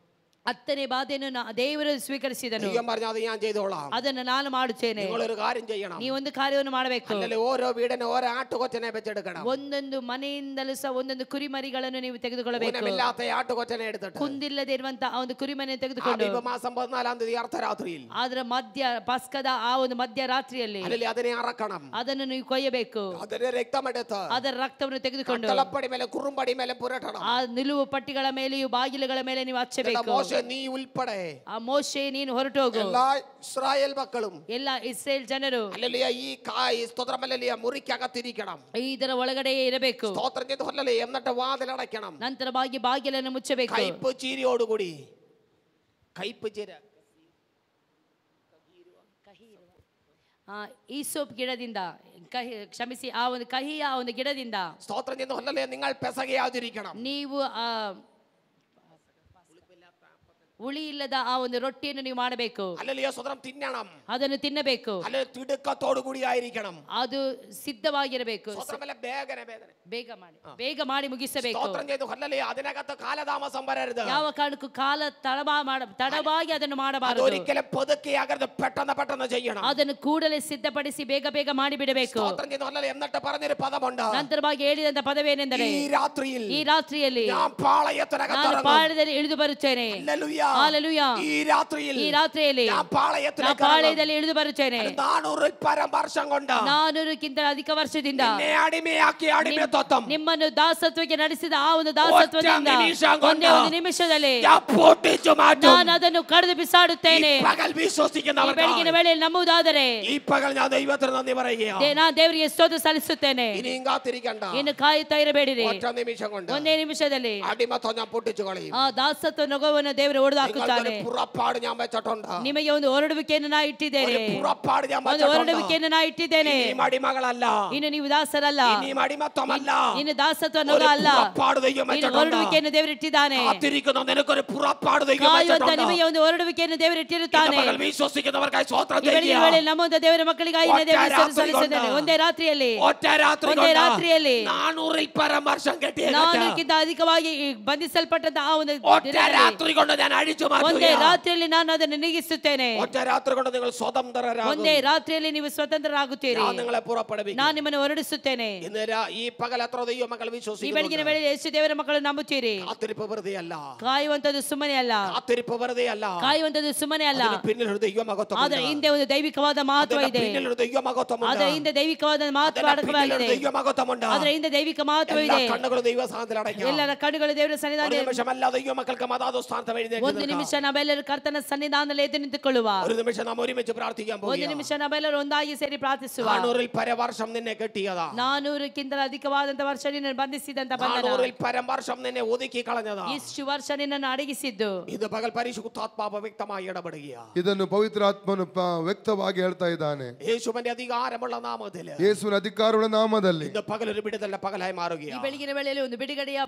10ನೇ ಬಾಧೆಯನ್ನು ದೇವರು ಸ್ವೀಕರಿಸಿದನು. ദൈവം പറഞ്ഞു, അത് ഞാൻ ചെയ്തോളാം. ಅದನ್ನು ನಾನು ಮಾಡುತ್ತೇನೆ. നിങ്ങളൊരു കാര്യം ചെയ്യണം. ನೀ ಒಂದು ಕಾರ್ಯವನ್ನು ಮಾಡಬೇಕು. അല്ലല്ലേ, ഓരോ വീടിന് ഓരോ ആട്ടുകൊറ്റനെ വെച്ചെടുക്കണം. ಒಂದೊಂದು ಮನೆಯಿಂದಲೂ ಸಹ ಒಂದೊಂದು ಕುರಿಮರಿಗಳನ್ನು ನೀವು ತೆಗೆದುಕೊಳ್ಳಬೇಕು. ഊനമില്ലാത്ത ആട്ടുകൊറ്റനെ എടുത്തിട്ട് ಕುಂದಿಲ್ಲದೆ ಇರುವಂತಹ ಆ ಒಂದು ಕುರಿಮನೆ ತೆಗೆದುಕೊಂಡು ആബീബ് മാസം 14-ാം തീയതി അർദ്ധരാത്രിയിൽ ಅದರ ಪಸ್ಕದ ಆ ಒಂದು ಮಧ್ಯರಾತ್ರಿಯಲ್ಲಿ അല്ലല്ലേ അതിനെ അറക്കണം. ಅದನ್ನು ನೀವು ಕೊಯ್ಯಬೇಕು. അതിന്റെ രക്തമെടുത്ത് ಅದರ ರಕ್ತವನ್ನು ತೆಗೆದುಕೊಂಡು കട്ടളപ്പടി മേലെ കുറുമ്പടി മേലെ പുരട്ടണം. ಆ ನಿಲುವು ಪಟ್ಟಿಗಳ ಮೇಲೆಯೂ ಬಾಗಿಲುಗಳ ಮೇಲೆ ನೀವು ಹಚ್ಚಬೇಕು. മോശ മോശെ നീ ഉൾപ്പെടെ ಆ ಮೋಶೆ ನೀನು ಹೊರಟೋಗು, എല്ലാ ഇസ്രായേൽ മക്കളും ಎಲ್ಲ ಇಸ್ರೇಲ್ ಜನರು ഹല്ലേലൂയ ഈ സ്തോത്രം ഹല്ലേലൂയ മുറിക്കകത്തിരിക്കണം. ಇದರ ಒಳಗಡೆ ಇರಬೇಕು. സ്തോത്രം ചെയ്ത് ഹല്ലേലൂയ എന്നിട്ട് വാതിലടയ്ക്കണം. ನಂತರ ಬಾಗಿಲನ್ನು ಮುಚ್ಚಬೇಕು. കയ്പ് ചീരിയോടുകൂടി കയ്പ് ചീര ಈಸೋಪ್ ಗಿಡದಿಂದ ಕ್ಷಮಿಸಿ ಆ ಒಂದು ಕಹಿಯ ಒಂದು ಗಿಡದಿಂದ സ്തോത്രം ചെയ്ത് ഹല്ലേലൂയ നിങ്ങൾ പെസകയാതിരിക്കണം. ನೀವು ಹುಳಿ ಇಲ್ಲದ ಆ ಒಂದು ರೊಟ್ಟಿಯನ್ನು ನೀವು ಮಾಡಬೇಕು. ഹല്ലേലൂയ സ്തോത്രം തിന്നണം. ಅದನ್ನು ತಿನ್ನಬೇಕು. ഹല്ലേലൂയ തിടുക്കത്തോടു കൂടി ആയിരിക്കണം. ಅದು ಸಿದ್ಧವಾಗಿರಬೇಕು. സ്തോത്രമല്ല ಬೇಗ ಮಾಡಿ ಮುಗಿಸಬೇಕು. സ്തോത്രം ചെയ്തു ഹല്ലേലൂയ അതിനകത്ത് കാലതാമസം വരരുത്. ಯಾವ ಕಾರಣಕ್ಕೂ ಕಾಲ ತಡವಾಗಿ ಅದನ್ನು ಮಾಡಬಾರದು. ഒരിക്കലും പതുക്കെയാകരുത്, പെട്ടെന്ന് ചെയ്യണം. ಅದನ್ನು ಕೂಡಲೇ ಸಿದ್ಧಪಡಿಸಿ ಬೇಗ ಮಾಡಿ ಬಿಡಬೇಕು. സ്തോത്രം ചെയ്തു ഹല്ലേലൂയ എന്നിട്ട് പറഞ്ഞൊരു പദമുണ്ട്. ನಂತರವಾಗಿ ಹೇಳಿದಂತ ಪದವೇನೆಂದರೆ ഈ രാത്രിയിൽ ನಾನು പാളയത്തിനകത്ത് ಪಾಳಯದಲ್ಲಿ ಇಳಿದು ಬರುತ್ತೇನೆ. ഹല്ലേലൂയ. ഈ രാത്രിಯಲ್ಲಿ ನಾನು ಪಾಳಯದಲ್ಲಿ ಇಳಿದು ಬರುತ್ತೇನೆ. 400 ಪರಂ ವರ್ಷം കൊണ്ട് 400ಕ್ಕಿಂತ ಅಧಿಕ ವರ್ಷದಿಂದ ಅಡಿಮೆಯಾಕಿ ಅಡಿಮೆತತ್ವಂ ನಿಮ್ಮನ್ನು ದಾಸತ್ವಕ್ಕೆ ನಡೆಸಿದ ಆ ಒಂದು ದಾಸತ್ವದಿಂದ ಒಂದೇ ಒಂದು ನಿಮಿಷದಲ್ಲಿ ನಾನು ಅದನ್ನು ಕಡಿದು ಬಿಸಾಡುತ್ತೇನೆ. ಬೆಳಗಿನ ವೇಳೆಯಲ್ಲಿ ನಂಬುವುದಾದರೆ ಈ ಪಗಲ್ ഞാൻ ദൈവത്തിന് നന്ദി പറയുകയാണ്. ನಾನು ದೇವರಿಗೆ ಸ್ತೋತ್ರ ಸಲ್ಲಿಸುತ್ತೇನೆ. ഇനിയും കാത്തിരിക്കണ്ട. ಇನ್ನು ಕಾಯುತ್ತಾ ಇರಬೇಡಿರಿ. ഒറ്റ നിമിഷം കൊണ്ട് ಒಂದೇ ನಿಮಿಷದಲ್ಲಿ അടിമത്വം ഞാൻ പൊട്ടിച്ചു കളയും. ಆ ದಾಸತ್ವ ನೊಗವನ್ನು ದೇವರು ಹೊಡೆದಾಕುತ್ತಾನೆ. പുറപ്പാട് ഞാൻ വെച്ചിട്ടുണ്ട്. ನಿಮಗೆ ಒಂದು ಹೊರಡುವಿಕೆಯನ್ನು ನಾ ಇಟ್ಟಿದ್ದೇನೆ. പുറപ്പാട് ഞാൻ ಒಂದು ಹೊರಡುವಿಕೆಯನ್ನು ನಾ ಇಟ್ಟಿದ್ದೇನೆ. ഇനി അടിമകളല്ല, ಇನ್ನು ನೀವು ದಾಸರಲ್ಲ, ഇനി അടിമത്വമല്ല, ಇನ್ನು ದಾಸತ್ವ ನೊಗ ಅಲ್ಲ, ಇನ್ನು ಹೊರಡುವಿಕೆಯನ್ನು ದೇವರು ಇಟ್ಟಿದ್ದಾನೆ. കാത്തിരിക്കുന്ന നിനക്കൊരു പുറപ്പാട് ദൈവം ಕಾಯುವಂತ ನಿಮಗೆ ಒಂದು ಹೊರಡುವಿಕೆಯನ್ನು ದೇವರು ಇಟ್ಟಿರುತ್ತಾನೆ. വിശ്വസിക്കുന്നവർക്കായി സ്വോത്രം ಈ ಬೆಳಗಿನ ವೇಳೆಯಲ್ಲಿ ನಮ್ಮಂತ ದೇವರ ಮಕ್ಕಳಿಗಾಗಿ ದೇವರ ಸ್ತೋತ್ರ ಸಲ್ಲಿಸುತ್ತೇನೆ. ಒಂದೇ ರಾತ್ರಿಯಲ್ಲಿ 400 ಪರಂ ವರ್ಷಂ ಕೆಟ್ಟಿಯ 400ಕ್ಕಿಂತ ಅಧಿಕವಾಗಿ ಬಂಧಿಸಲ್ಪಟ್ಟಂತ ಆ ಒಂದು ರಾತ್ರಿ കൊണ്ട് ഞാൻ അഴിച്ചു മാറ്റുകയാണ്. ಒಂದೇ ರಾತ್ರಿಯಲ್ಲಿ ನಾನು ಅದನ್ನು ನೀಗಿಸುತ್ತೇನೆ. ഒറ്റ രാത്രി കൊണ്ട് നിങ്ങൾ സ്വതന്ത്രരാകും. ಒಂದೇ ರಾತ್ರಿಯಲ್ಲಿ ನೀವು ಸ್ವತಂತ್ರರಾಗುತ್ತೀರಿ. ഞാൻ നിങ്ങളെ പുറപ്പെടുവിക്കും. ನಾನು ನಿಮ್ಮನ್ನು ಹೊರಡಿಸುತ್ತೇನೆ. ഇന്ന് ഈ പകൽ എത്ര ദൈവ മക്കൾ ಈ വിശ്വസിക്കുന്നു? ಬೆಳಗಿನ ವೇಳೆಯಲ್ಲಿ ಎಷ್ಟು ದೇವರ ಮಕ್ಕಳು ನಂಬುತ್ತೀರಿ? കാത്തിരിപ്പ് വെറുതെ അല്ല. ಕಾಯುವಂತದ್ದು ಸುಮ್ಮನೆ ಅಲ್ಲ. കാത്തിരിപ്പ് വെറുതെ അല്ല. ಕಾಯುವಂತದ್ದು ಸುಮ್ಮನೆ ಅಲ್ಲ. പിന്നിൽ ഒരു ദൈവ മഹത്വം. ಅದರ ಹಿಂದೆ ಒಂದು ದೈವಿಕವಾದ ಮಹತ್ವ ಇದೆ. പിന്നിൽ ഒരു ദൈവ മഹത്വമുണ്ട്. ಅದರ ಹಿಂದೆ ದೈವಿಕವಾದ ಮಹತ್ವ ಅಡಕವಾಗಿದೆ. ദൈവ മഹത്വമുണ്ട്. ಅದರ ಹಿಂದೆ ದೈವಿಕ ಮಹತ್ವ ಇದೆ. എല്ലാ കണ്ണുകളും ദൈവ സന്നിധിയിൽ അടയ്ക്കാം. ಎಲ್ಲರ ಕಣ್ಣುಗಳು ದೇವರ ಸನ್ನಿಧಾನದಲ್ಲಿ. ഒരു നിമിഷം എല്ലാ ദൈവ മക്കൾക്കും അതാത് സ്ഥാനത്ത് എഴുന്നേറ്റ് ಒಂದು ನಿಮಿಷ ನಾವೆಲ್ಲರೂ ಕರ್ತನ ಸನ್ನಿಧಾನದಲ್ಲಿ ಎದ್ದು ನಿಂತುಕೊಳ್ಳುವ. ഒരു നിമിഷം നാം ഒരുമിച്ച് പ്രാർത്ഥിക്കാൻ പോകുന്നു. ಒಂದು ನಿಮಿಷ ನಾವೆಲ್ಲರೂ ಒಂದಾಗಿ ಸೇರಿ ಪ್ರಾರ್ಥಿಸುವ. 400 പരം വർഷം നിന്നെ കെട്ടിയതാ. 400ಕ್ಕಿಂತ ಅಧಿಕವಾದಂತ ವರ್ಷ ನಿನ್ನನ್ನು ಬಂಧಿಸಿದಂತ ಬಂಧನ. 400 പരം വർഷം നിന്നെ ഒതുക്കി കളഞ്ഞതാ. ಇಷ್ಟು ವರ್ಷ ನಿನ್ನನ್ನು ಅಡಗಿಸಿದ್ದು. ಇದು ಪಗಲ್ ಪರಿಶುದ್ಧಾತ್ಮ ವ್ಯಕ್ತമായി ഇടപെടുകയാണ്. ಇದನ್ನು ಪವಿತ್ರಾತ್ಮನು ವ್ಯಕ್ತವಾಗಿ ಹೇಳ್ತಾ ಇದ್ದಾನೆ. യേശുവിന്റെ അധികാരമുള്ള നാമത്തിൽ, ಯೇಸುವಿನ ಅಧಿಕಾರವುಳ್ಳ ನಾಮದಲ್ಲಿ ഇന്ന് പകൽ ഒരു വിടുതലിന്റെ പകലായി ಈ മാറുകയാണ്. ಬೆಳಗಿನ ವೇಳೆಯಲ್ಲಿ ಒಂದು ಬಿಡುಗಡೆಯ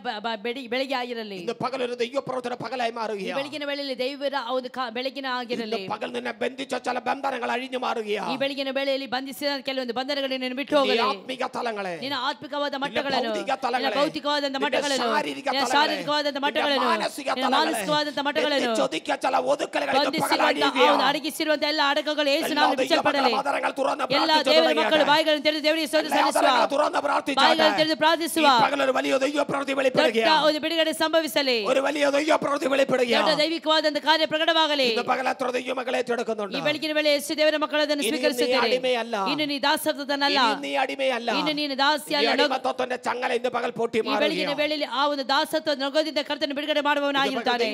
ಬೆಳಗ್ಗೆ ಆಗಿರಲಿ. ഇന്ന് പകൽ ഒരു ദൈവപ്രവർത്തന പകലായി ಈ മാറുകയാണ്. ಬೆಳಗಿನ ವೇಳೆಯಲ್ಲಿ ದೈವರ ಒಂದು ಬೆಳಗಿನ ಆಗಿರಲಿ. ഇന്ന് പകൽ നിന്നെ ബന്ധിച്ച ചില ബന്ധനങ്ങൾ അഴിഞ്ഞു മാറുകയാണ്. ಈ ಬೆಳಗಿನ ವೇಳೆಯಲ್ಲಿ ಬಂಧಿಸಿದ ಕೆಲವೊಂದು ಬಂಧನಗಳನ್ನು ಬಿಟ್ಟು ಹೋಗಲಿ. ആത്മിക തലങ്ങളെ, ನಿನ್ನ ಆತ್ಮಿಕವಾದ ಮಟ್ಟಗಳನ್ನು, ನಿನ್ನ ಭೌತಿಕವಾದಂತ ಮಟ್ಟಗಳನ್ನು, ನಿನ್ನ ಶಾರೀರಿಕವಾದಂತ ಮಟ್ಟಗಳನ್ನು, ನಿನ್ನ ಮಾನಸಿಕವಾದಂತ ಮಟ್ಟಗಳನ್ನು ಅಡಗಿಸಿರುವಂತ ಎಲ್ಲ ಅಡಕಗಳು ಯೇಸು ನಾಮದಲ್ಲಿ ಬಿಚ್ಚಲ್ಪಡಲಿ. ಎಲ್ಲ ದೇವರ ಮಕ್ಕಳು ಬಾಯಿಗಳನ್ನು ತೆರೆದು ದೇವರಿಗೆ ಸ್ತೋತ್ರ ಸಲ್ಲಿಸುವ, ಬಾಯಿಗಳನ್ನು ತೆರೆದು ಪ್ರಾರ್ಥಿಸುವ. ದೊಡ್ಡ ಒಂದು ಬಿಡುಗಡೆ ಸಂಭವಿಸಲಿ. ದೊಡ್ಡ ದೈವಿಕವಾದಂತ ಕಾರ್ಯ ಪ್ರಕಟವಾಗಲಿ. ಈ ಬೆಳಗಿನ ವೇಳೆ ಎಷ್ಟು ದೇವರ ಮಕ್ಕಳು ಅದನ್ನು ಸ್ವೀಕರಿಸುತ್ತಾರೆ. ಇನ್ನು ನೀ ದಾಸತ್ವದನ್ನಲ್ಲ, ಇನ್ನು ನೀನು ದಾಸಿ ಅಲ್ಲ. ಈ ಬೆಳಗಿನ ವೇಳೆಯಲ್ಲಿ ಆ ಒಂದು ದಾಸತ್ವ ನೊಗದಿಂದ ಕರ್ತನ ಬಿಡುಗಡೆ ಮಾಡುವವನಾಗಿರುತ್ತಾನೆ.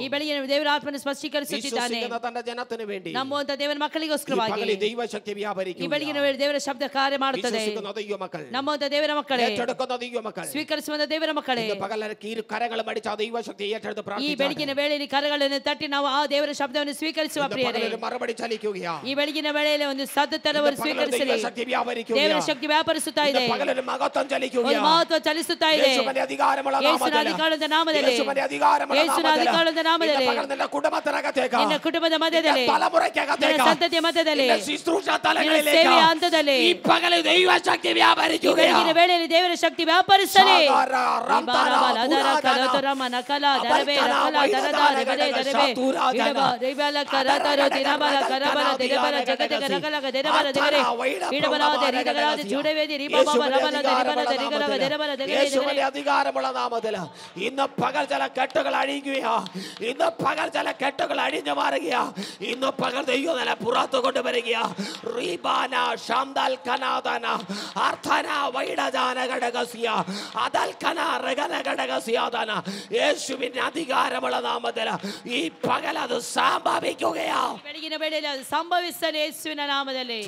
ಈ ಬೆಳಗಿನ ದೇವರ ಆತ್ಮನ ಸ್ಪಷ್ಟೀಕರಿಸುತ್ತಿದ್ದಾನೆ ನಂಬುವಂತ ದೇವರ ಮಕ್ಕಳಿಗೋಸ್ಕರವಾಗಿ. ಈ ಬೆಳಗಿನ ವೇಳೆ ದೇವರ ಶಬ್ದ ಕಾರ್ಯ ಮಾಡುತ್ತದೆ. ನಂಬುವಂತ ದೇವರ ಮಕ್ಕಳೇ, ಸ್ವೀಕರಿಸುವಂತ ದೇವರ ಮಕ್ಕಳೇ, ಈ ಬೆಳಗಿನ ವೇಳೆಯಲ್ಲಿ ಕರಗಳನ್ನು ತಟ್ಟಿ ನಾವು ಆ ದೇವರ ಶಬ್ದವನ್ನು ಸ್ವೀಕರಿಸುವ ಪ್ರಿಯರೇ. ಈ ಬೆಳಗಿನ ವೇಳೆಯಲ್ಲಿ ಒಂದು ಸದ್ದುತನವನ್ನು ಸ್ವೀಕರಿಸಲಿ. ದೇವರ ಶಕ್ತಿ ವ್ಯಾಪರಿಸುತ್ತಾ ಇದೆ, ಒಂದು ಮಹತ್ವ ಚಲಿಸುತ್ತಾ ಇದೆ. ಯೇಸುವಿನ ಅಧಿಕಾರದ ನಾಮದಲ್ಲಿ, ಯೇಸುವಿನ ಅಧಿಕಾರದ ನಾಮದಲ್ಲಿ, ನಿನ್ನ ಕುಟುಂಬದ ಮಧ್ಯದಲ್ಲಿ, ನಿನ್ನ ಸಂತತಿಯ ಮಧ್ಯದಲ್ಲಿ, ನಿನ್ನ ಸೇವೆಯ ಹಂತದಲ್ಲಿ ಈ ಬೆಳಗಿನ ವೇಳೆಯಲ್ಲಿ ದೇವರ ಶಕ್ತಿ ವ್ಯಾಪರಿಸಲಿ. അധികാരമുള്ള നാമത്തിൽ ഇന്ന് പകൽ ചില കെട്ടുകൾ അഴിയുകയാ. ഇന്ന് പകൽ ചില കെട്ടുകൾ അഴിഞ്ഞു മാറുകയാ. ഇന്ന് പകൽ ദൈവം നില പുറത്തു കൊണ്ടുവരികയാ. റീബാന ശാന്താൽ കനാദന അർത്ഥന വൈഡജാന ഘടകസിയ അതൽ കന റഗന ഘടകസിയാദന. യേശുവിന്റെ അധികാരം ശക്തമുള്ള നാമത്തിൽ ഈ പകൽ അത് സംഭവിക്കുകയാ. ಬೆಳಗಿನ ವೇಳೆಯಲ್ಲಿ ಅದು ಸಂಭವಿಸಲಿ ಯೇಸುವಿನ ನಾಮದಲ್ಲಿ.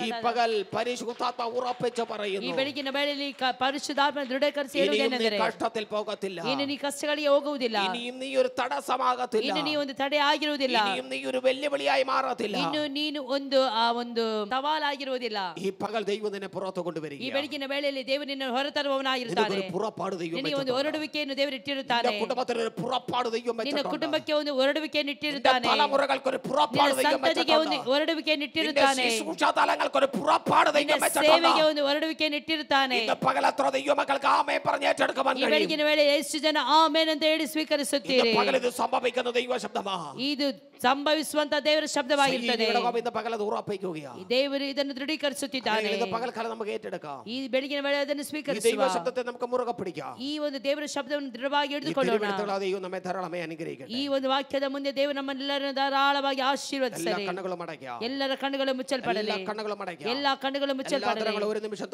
ഈ പകൽ പരിശുദ്ധാത്മ ഉറപ്പിച്ച് പറയുന്നു, ಈ ಬೆಳಗಿನ ವೇಳೆಯಲ್ಲಿ ಪರಿಶುದ್ಧಾತ್ಮ ದೃಢೀಕರಿಸಿ ಹೇಳುವುದೇನೆಂದರೆ കഷ്ടത്തിൽ പോകത്തില്ല, ಇನ್ನು ನೀ ಕಷ್ಟಗಳಿಗೆ ಹೋಗುವುದಿಲ್ಲ, ഇനിയും നീ ഒരു തടസ്സമാകത്തില്ല, ಇನ್ನು ನೀ ಒಂದು ತಡೆ ಆಗಿರುವುದಿಲ್ಲ, ഇനിയും നീ ഒരു വെല്ലുവിളിയായി മാറത്തില്ല, ಇನ್ನು ನೀನು ಒಂದು ಸವಾಲಾಗಿರುವುದಿಲ್ಲ. ഈ പകൽ ദൈവം നിന്നെ പുറത്തു കൊണ്ടുവരിക. ಈ ಬೆಳಗಿನ ವೇಳೆಯಲ್ಲಿ ದೇವರು ನಿನ್ನನ್ನು ಹೊರತರುವವನಾಗಿರುತ್ತಾನೆ. പുറപ്പാട് ദൈവം ನಿನಗೆ ಒಂದು ಹೊರಡುವಿಕೆಯನ್ನು ದೇವರು ಇಟ್ಟಿರುತ್ತಾನೆ. കുടുംബത്തിന് ഒരു പുറപ്പാട് ദൈവം ನಿನ್ನ ಕುಟುಂಬಕ್ಕೆ ಒಂದು ಹೊರಡುವಿಕೆಯನ್ನು ಇಟ್ಟಿರುತ್ತಾನೆ. തലമുറകൾക്ക് ഒരു പുറപ്പാട് ദൈവം ಸಂತತಿಗೆ ಒಂದು ಹೊರಡುವಿಕೆಯನ್ನು ಇಟ್ಟಿರುತ್ತಾನೆ. ശുശ്രൂഷാതലങ്ങൾക്ക് ഒരു പുറപ്പാട് ദൈവം ಸೇವೆಗೆ ಒಂದು ಹೊರಡುವಿಕೆಯನ್ನು ಇಟ್ಟಿರುತ್ತಾನೆ. ഇന്ന് പകലത്ര ദൈവമക്കൾക്ക് ആമേൻ പറഞ്ഞ് ഏറ്റെടുക്കാൻ ಈ ಬೆಳಗಿನ ವೇಳೆ ಎಷ್ಟು ಜನ ಆಮೆನ್ ಅಂತ ಹೇಳಿ ಸ್ವೀಕರಿಸುತ್ತೀರಿ? പകൽ ഇത് സംഭവിക്കുന്ന ദൈവ ശബ്ദമാ. ಇದು ಸಂಭವಿಸುವಂತ ದೇವರ ಶಬ್ದವಾಗಿರುತ್ತದೆ. പകലത് ഉറപ്പിക്കുകയാണ്. ದೇವರು ಇದನ್ನು ದೃಢೀಕರಿಸುತ್ತಿದ್ದಾನೆ. പകൽക്കാലം നമുക്ക് ഏറ്റെടുക്കാം. ಈ ಬೆಳಗಿನ ವೇಳೆ ಅದನ್ನು ಸ್ವೀಕರಿಸುವ ദൈവ ശബ്ദത്തെ നമുക്ക് മുറുകെ പിടിക്കാം. ಈ ಒಂದು ದೇವರ ಶಬ್ದವನ್ನು ದೃಢವಾಗಿ ಹಿಡಿದುಕೊಳ್ಳೋಣ. ദൈവം നമ്മെ ധാരാളമായി അനുഗ്രഹിക്കട്ടെ. ಈ ಒಂದು ವಾಕ್ಯದ ಮುಂದೆ ದೇವರು ನಮ್ಮೆಲ್ಲರನ್ನು ಧಾರಾಳವಾಗಿ ಆಶೀರ್ವದಿಸಲಿ. ಎಲ್ಲರ ಕಣ್ಣುಗಳು ಮುಚ್ಚಲ್ಪಡಲಿ. ಎಲ್ಲ ಕಣ್ಣುಗಳು ಮುಚ್ಚಲ್ಪಡಲಿ.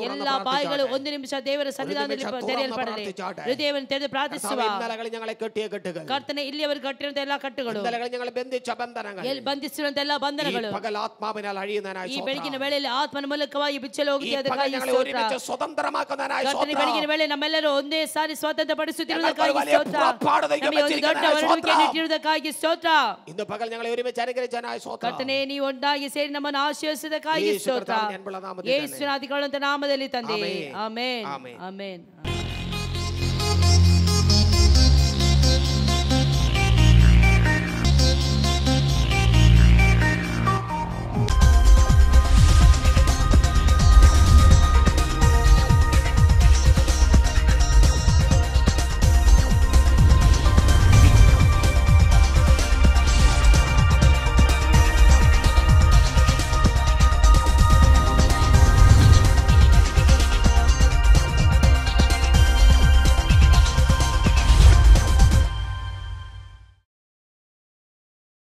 ಎಲ್ಲ ಬಾಯಿಗಳು ಒಂದು ನಿಮಿಷ ದೇವರ ಸನ್ನಿಧಾನದಲ್ಲಿ ತೆರೆಯಲ್ಪಡಲಿ. ಹೃದಯವನ್ನು ತೆರೆದು ಪ್ರಾರ್ಥಿಸುವ. ಕರ್ತನೆ ಇಲ್ಲಿಯವರೆಗೆ ಕಟ್ಟಿರುವಂತ ಎಲ್ಲ ಕಟ್ಟುಗಳು, ಬಂಧಿಸಿರುವಂತ ಎಲ್ಲ ಬಂಧನಗಳು ಈ ಬೆಳಗಿನ ವೇಳೆಯಲ್ಲಿ ಆತ್ಮನ ಮೂಲಕವಾಗಿ ಬಿಚ್ಚಲು ಹೋಗುವುದಕ್ಕಾಗಿ ಸ್ತೋತ್ರ. ಕರ್ತನೆ ಬೆಳಗಿನ ವೇಳೆ ನಮ್ಮೆಲ್ಲರೂ ಒಂದೇ ಸಾರಿ ಸ್ವಾತಂತ್ರ್ಯ ಪಡಿಸುತ್ತಿರುವುದಕ್ಕಾಗಿ ಸ್ತೋತ್ರ. ನಮಗೆ ಒಂದು ದೊಡ್ಡ ಹೊರಡುವಿಕೆಯನ್ನು ಇಟ್ಟಿರುವುದಕ್ಕಾಗಿ ಸ್ತೋತ್ರ. ಕರ್ತನೆ ನೀವು ಒಂದಾಗಿ ಸೇರಿ ನಮ್ಮನ್ನು ಆಶೀರ್ವದಿಸುವುದಕ್ಕಾಗಿ ಸ್ತೋತ್ರ. ಯೇಸುವಿನ ಅಧಿಕಾರವಂತ ನಾಮದಲ್ಲಿ ತಂದೆ. Amen amen.